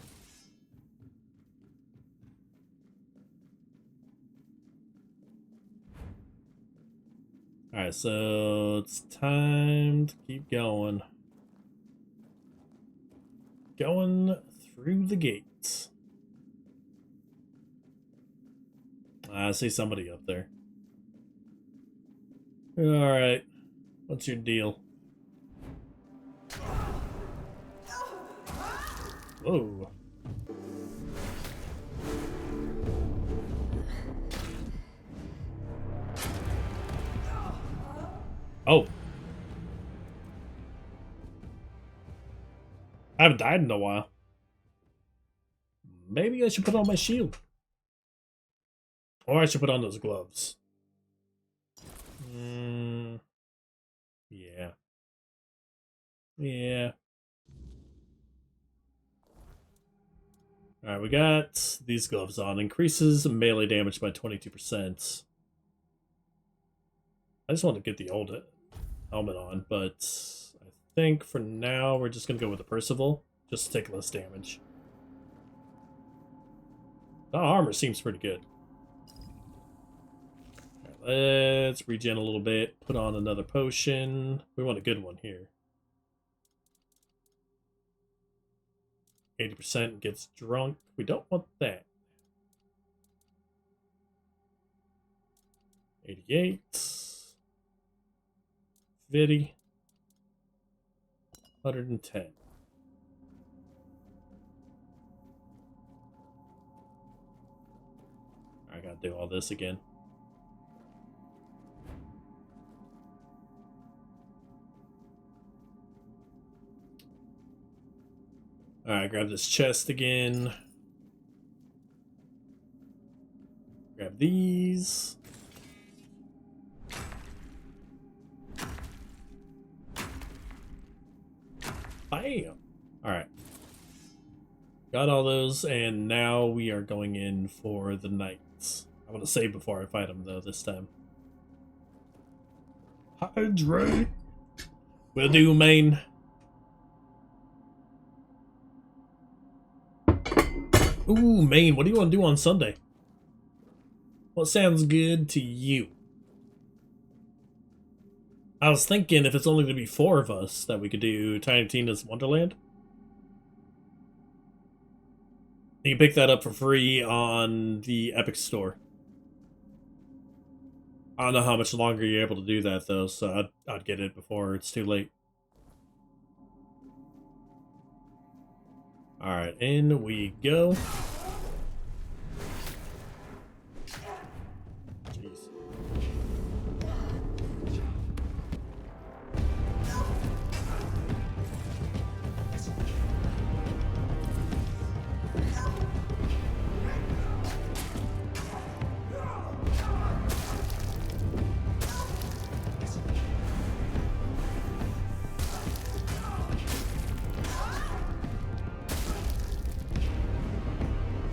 Alright, so it's time to keep going. Going through the gates. I see somebody up there. Alright. What's your deal? Whoa. Oh. I haven't died in a while. Maybe I should put on my shield. Or I should put on those gloves. Yeah. Yeah. Alright, we got these gloves on. Increases melee damage by 22%. I just want to get the old helmet on, but I think for now we're just going to go with the Percival, just to take less damage. The armor seems pretty good. Right, let's regen a little bit, put on another potion. We want a good one here. 80% gets drunk. We don't want that. 88. 50. 110. I gotta do all this again. Alright, grab this chest again. Grab these. Bam! Alright. Got all those, and now we are going in for the knights. I want to save before I fight them, though, this time. Hydrate! Will do, main. Ooh, main, what do you want to do on Sunday? What sounds good to you? I was thinking if it's only going to be 4 of us, that we could do Tiny Tina's Wonderland. You can pick that up for free on the Epic Store. I don't know how much longer you're able to do that, though, so I'd get it before it's too late. Alright, in we go. Jeez.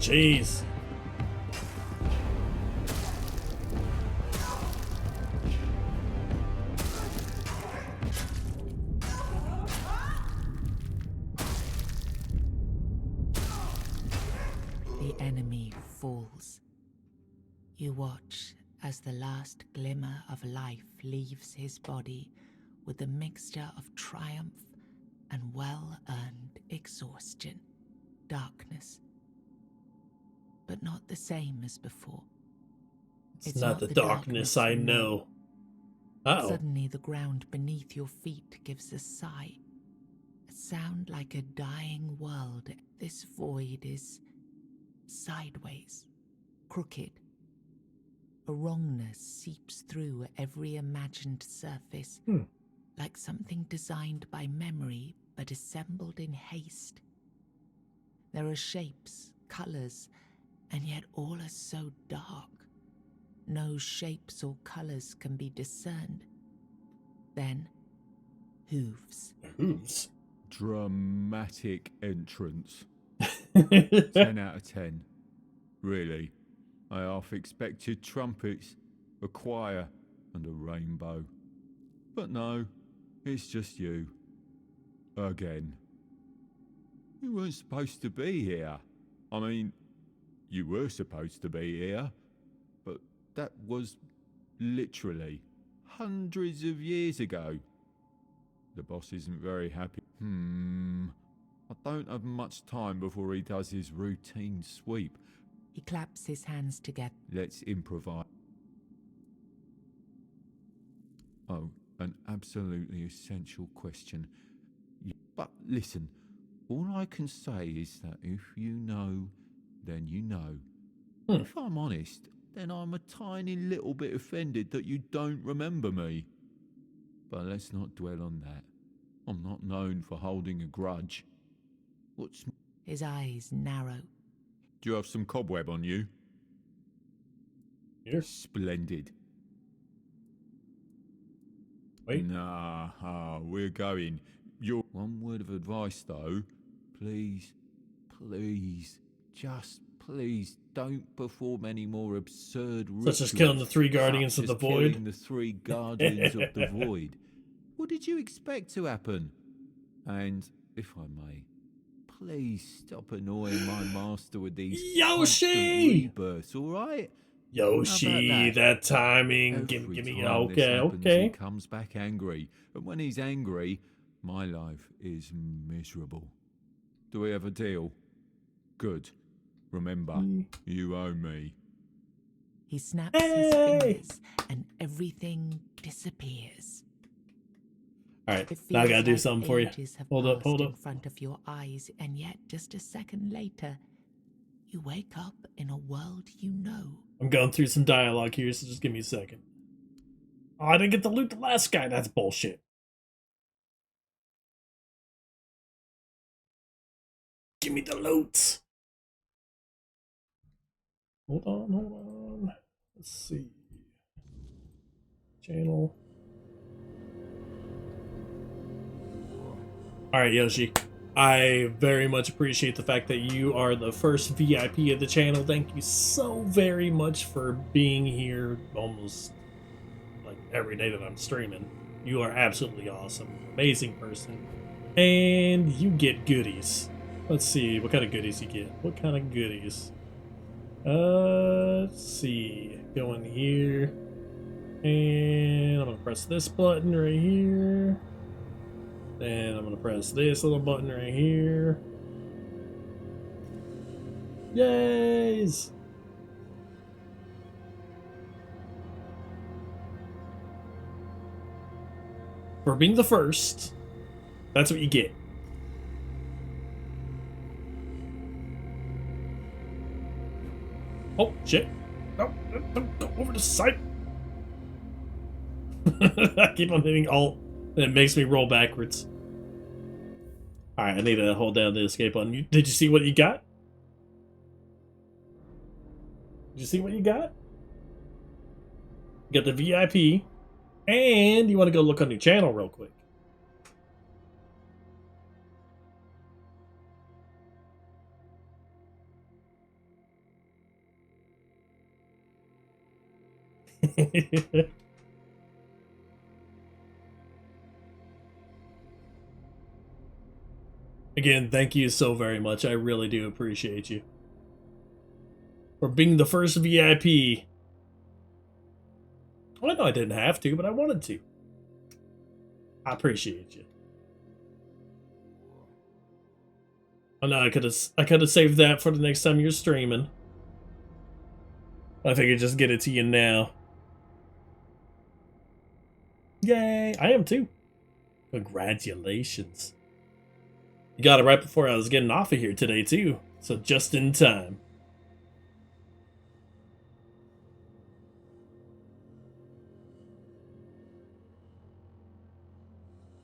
Jeez. The enemy falls. You watch as the last glimmer of life leaves his body with a mixture of triumph and well-earned exhaustion. Darkness. But not the same as before. It's not the darkness I know. Uh-oh. Suddenly the ground beneath your feet gives a sigh. A sound like a dying world. This void is sideways, crooked. A wrongness seeps through every imagined surface, like something designed by memory but assembled in haste. There are shapes, colors, and yet all are so dark. No shapes or colors can be discerned. Then, hooves. Hooves? Dramatic entrance. 10 out of 10. Really. I half expected trumpets, a choir, and a rainbow. But no, it's just you. Again. You weren't supposed to be here. I mean, you were supposed to be here, but that was literally hundreds of years ago. The boss isn't very happy. I don't have much time before he does his routine sweep. He claps his hands together. Let's improvise. Oh, an absolutely essential question. But listen, all I can say is that if you know, then you know. If I'm honest, then I'm a tiny little bit offended that you don't remember me. But let's not dwell on that. I'm not known for holding a grudge. What's... His eyes narrow. Do you have some cobweb on you? Here. Splendid. Wait. Nah, we're going. Your one word of advice, though. Please, just please don't perform any more absurd rituals. Such as killing the three guardians of the void. Killing the three guardians of the void. What did you expect to happen? And, if I may, please stop annoying my master with these Yoshi rebirths, alright? Yoshi, that timing. Give me okay. He comes back angry. And when he's angry, my life is miserable. Do we have a deal? Good. Remember, you owe me. He snaps his fingers and everything disappears. Alright, now I gotta do something for you. Hold up. In front of your eyes, and yet just a second later, you wake up in a world you know. I'm going through some dialogue here, so just give me a second. Oh, I didn't get to loot the last guy. That's bullshit. Give me the loot. Hold on. Let's see. Channel. Alright, Yoshi. I very much appreciate the fact that you are the first VIP of the channel. Thank you so very much for being here almost like every day that I'm streaming. You are absolutely awesome. Amazing person. And you get goodies. Let's see what kind of goodies you get. What kind of goodies? Let's see. Go in here. And I'm going to press this button right here. Then I'm going to press this little button right here. Yays! For being the first, that's what you get. Oh, shit. No, don't go over the side. I keep on hitting Alt, and it makes me roll backwards. Alright, I need to hold down the escape button. Did you see what you got? Did you see what you got? You got the VIP, and you want to go look on your channel real quick. Again, thank you so very much. I really do appreciate you for being the first VIP. Well, I know I didn't have to, but I wanted to. I appreciate you. Oh no, I could have saved that for the next time you're streaming. I figured just get it to you now. Yay! I am too. Congratulations. You got it right before I was getting off of here today too, so just in time.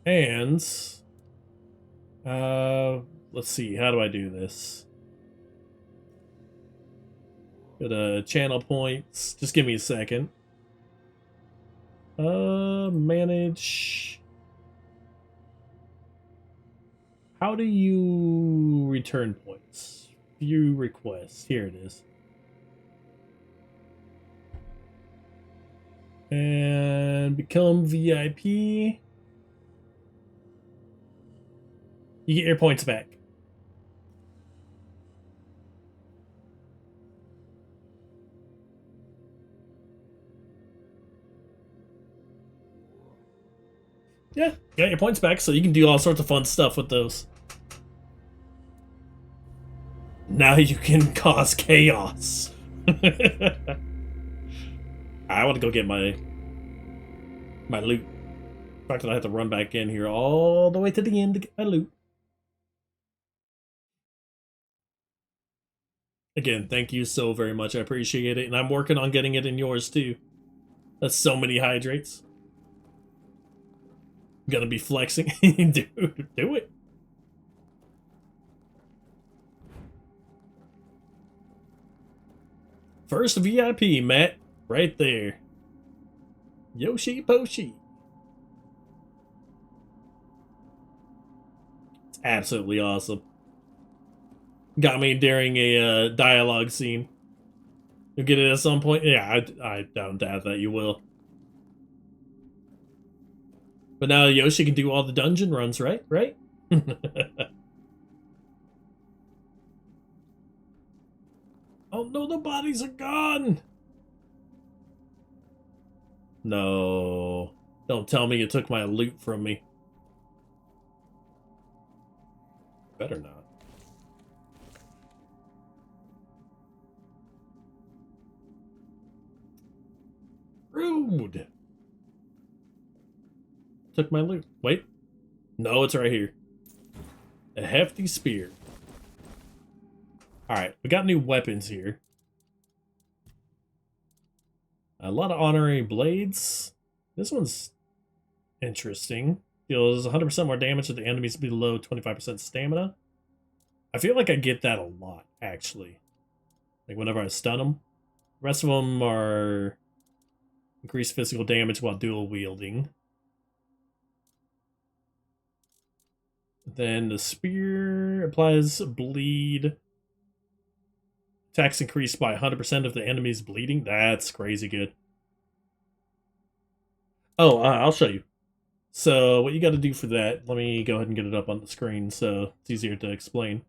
And let's see, how do I do this? Go to channel points. Just give me a second. Manage. How do you return points? View requests. Here it is. And become VIP. You get your points back. Yeah, got your points back, so you can do all sorts of fun stuff with those. Now you can cause chaos. I want to go get my loot. In fact, I have to run back in here all the way to the end to get my loot. Again, thank you so very much. I appreciate it, and I'm working on getting it in yours too. That's so many hydrates. I'm gonna be flexing. Dude, do it. First VIP, Matt. Right there. Yoshi Poshi. It's absolutely awesome. Got me during a dialogue scene. You'll get it at some point? Yeah, I don't doubt that you will. But now Yoshi can do all the dungeon runs, right? Right? Oh no, the bodies are gone! No. Don't tell me you took my loot from me. Better not. Rude! Took my loot. Wait. No, it's right here. A hefty spear. Alright, we got new weapons here. A lot of honorary blades. This one's interesting. Deals 100% more damage to the enemies below 25% stamina. I feel like I get that a lot, actually. Like whenever I stun them. The rest of them are increased physical damage while dual wielding. Then the spear applies bleed. Attacks increased by 100% of the enemy's bleeding. That's crazy good. Oh, I'll show you. So what you got to do for that, let me go ahead and get it up on the screen so it's easier to explain.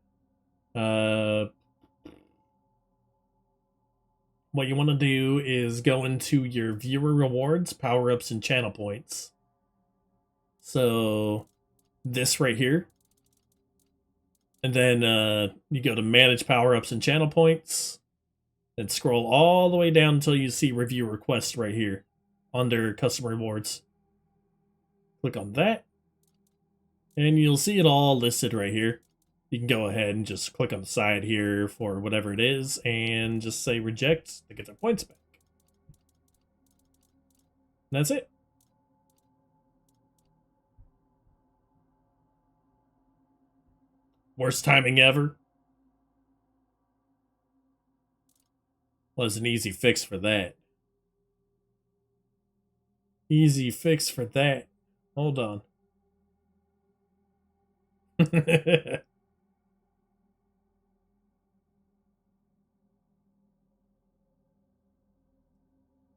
What you want to do is go into your viewer rewards, power-ups, and channel points. So this right here. And then you go to manage power-ups and channel points. And scroll all the way down until you see review requests right here under custom rewards. Click on that. And you'll see it all listed right here. You can go ahead and just click on the side here for whatever it is and just say reject to get their points back. And that's it. Worst timing ever. Well, there's an easy fix for that. Easy fix for that. Hold on.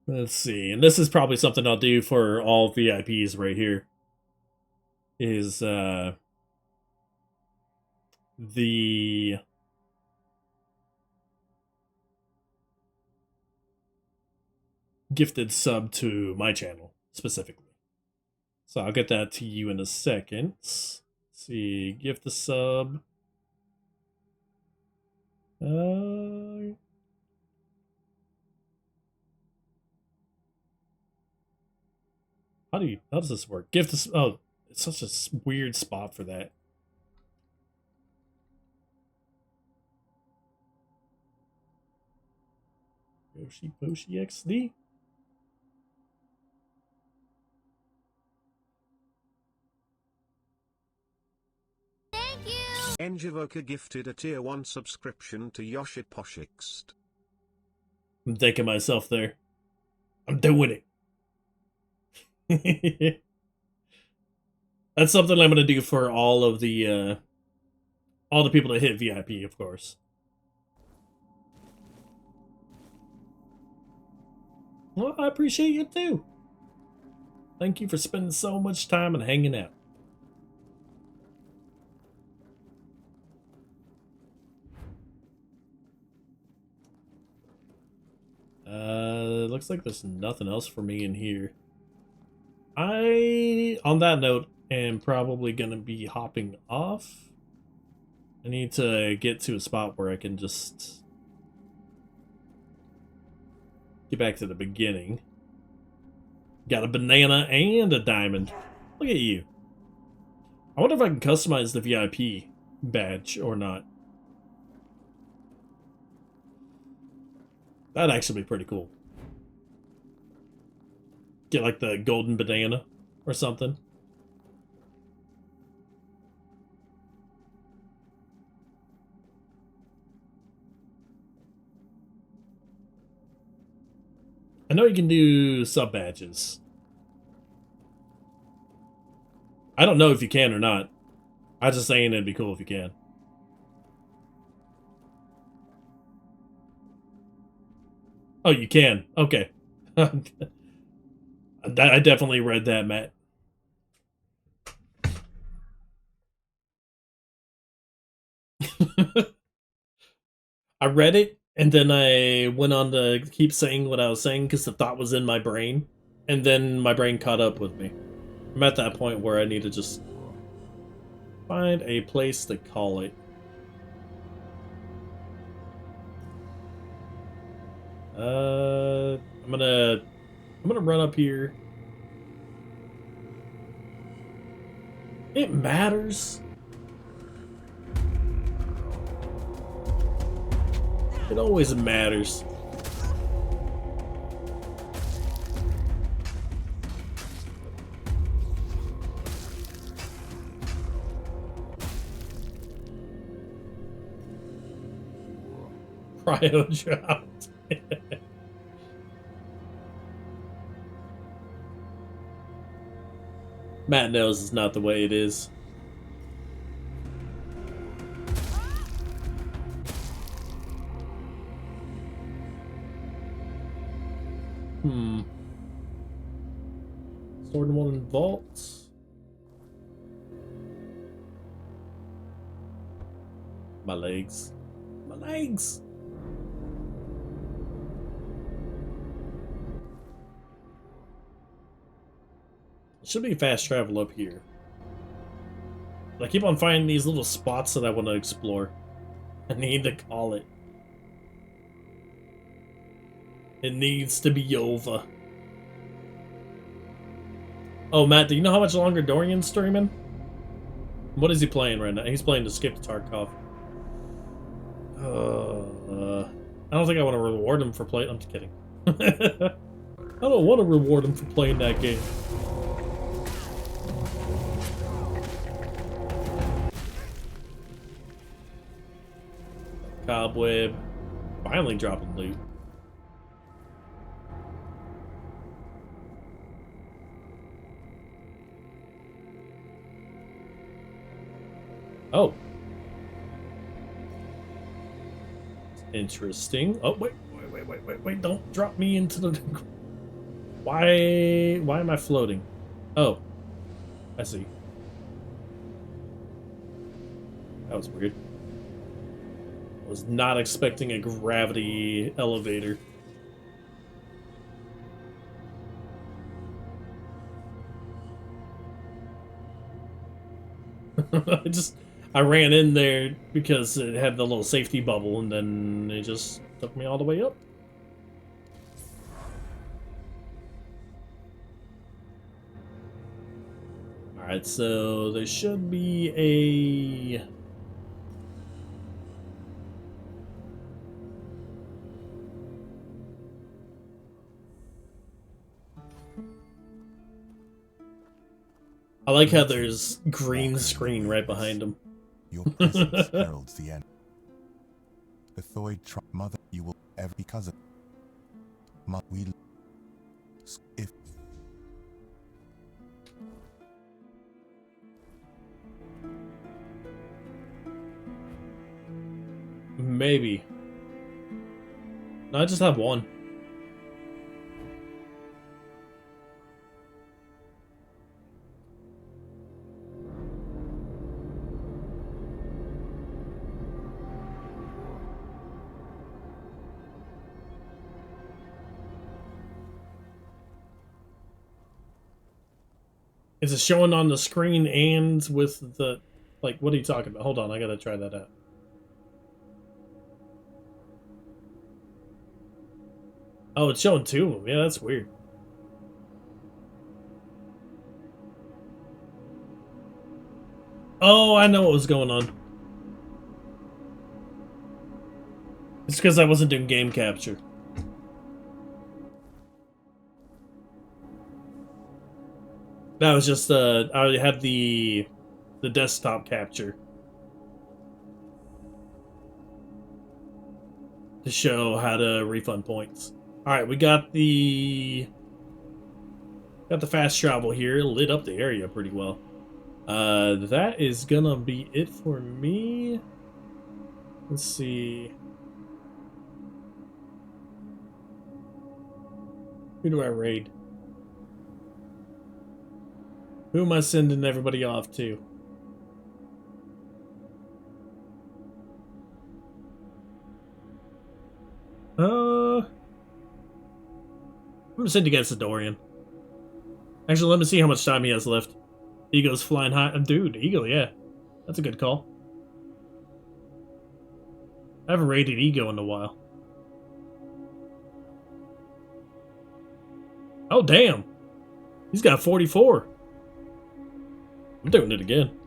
Let's see, and this is probably something I'll do for all VIPs right here. Is the gifted sub to my channel specifically. So I'll get that to you in a second. Let's see, gift the sub. How does this work? Gift this. Oh, it's such a weird spot for that. Yoshi Poshi XD. Engivoka gifted a tier 1 subscription to Yoshi Poshix. I'm thanking myself there. I'm doing it. That's something I'm gonna do for all the people that hit VIP, of course. Well, I appreciate you too. Thank you for spending so much time and hanging out. Looks like there's nothing else for me in here. On that note, am probably gonna be hopping off. I need to get to a spot where I can just get back to the beginning. Got a banana and a diamond. Look at you. I wonder if I can customize the VIP badge or not. That'd actually be pretty cool. Get like the golden banana or something. I know you can do sub badges. I don't know if you can or not. I was just saying it'd be cool if you can. Oh, you can. Okay. I definitely read that, Matt. I read it, and then I went on to keep saying what I was saying because the thought was in my brain, and then my brain caught up with me. I'm at that point where I need to just find a place to call it. I'm gonna run up here. It matters. It always matters. Cryo dropped. Matt knows it's not the way it is. Sword and one vaults. My legs. My legs! Should be fast travel up here. But I keep on finding these little spots that I want to explore. I need to call it. It needs to be over. Oh, Matt, do you know how much longer Dorian's streaming? What is he playing right now? He's playing Escape to Tarkov. I don't think I want to reward him for playing. I'm just kidding. I don't want to reward him for playing that game. Cobweb. Finally dropping loot. Oh. Interesting. Oh, wait, don't drop me into the... Why am I floating? Oh, I see. That was weird. I was not expecting a gravity elevator. I ran in there because it had the little safety bubble, and then it just took me all the way up. Alright, so there should be a... I like how there's green screen right behind him. Your presence heralds the end. The Thoid mother, you will ever because of we if Maybe. No, I just have one. Is it showing on the screen and with the... Like, what are you talking about? Hold on, I gotta try that out. Oh, it's showing two of them. Yeah, that's weird. Oh, I know what was going on. It's because I wasn't doing game capture. That was just, I had the desktop capture to show how to refund points. Alright, we got the fast travel here, lit up the area pretty well. That is gonna be it for me. Let's see. Who do I raid? Who am I sending everybody off to? I'm gonna send against the Dorian. Actually, let me see how much time he has left. Ego's flying high. Dude, Ego, yeah. That's a good call. I haven't raided Ego in a while. Oh, damn. He's got 44. I'm doing it again.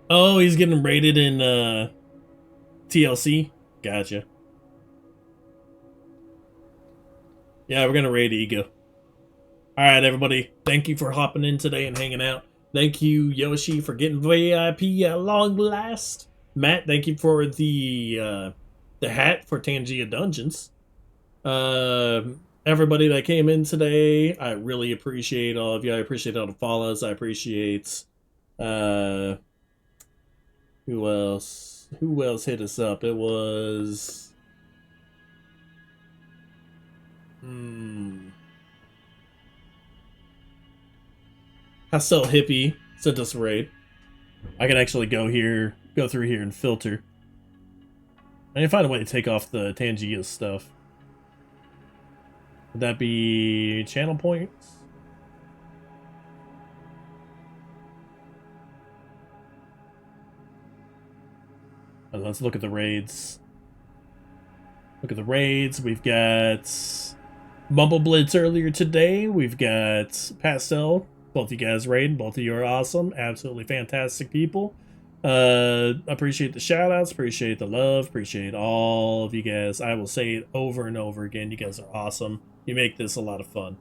Oh, he's getting raided in TLC? Gotcha. Yeah, we're gonna raid Ego. Alright, everybody. Thank you for hopping in today and hanging out. Thank you, Yoshi, for getting VIP at long last. Matt, thank you for the hat for Tangia Dungeons. Everybody that came in today, I really appreciate all of you. I appreciate all the follows. I appreciate who else? Who else hit us up? It was Hastel Hippie sent us a raid. I can actually go through here and filter. I need to find a way to take off the Tangia stuff. Would that be channel points? Let's look at the raids. Look at the raids. We've got Mumble Blitz earlier today. We've got Pastel. Both of you guys raid. Both of you are awesome. Absolutely fantastic people. Appreciate the shoutouts. Appreciate the love. Appreciate all of you guys. I will say it over and over again. You guys are awesome. You make this a lot of fun.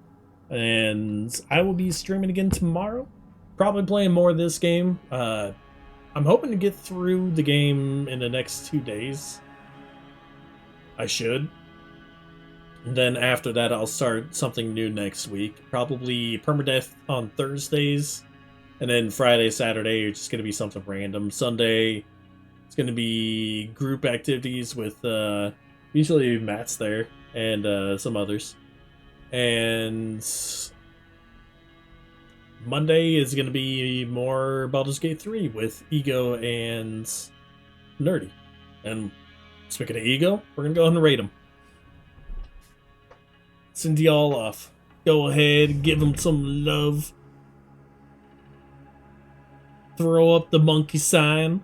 And I will be streaming again tomorrow. Probably playing more of this game. I'm hoping to get through the game in the next 2 days. I should. And then after that, I'll start something new next week. Probably permadeath on Thursdays. And then Friday, Saturday, it's just going to be something random. Sunday, it's going to be group activities with Usually Matt's there and some others. And Monday is going to be more Baldur's Gate 3 with Ego and Nerdy. And speaking of Ego, we're going to go ahead and rate him. Send y'all off. Go ahead, give him some love. Throw up the monkey sign.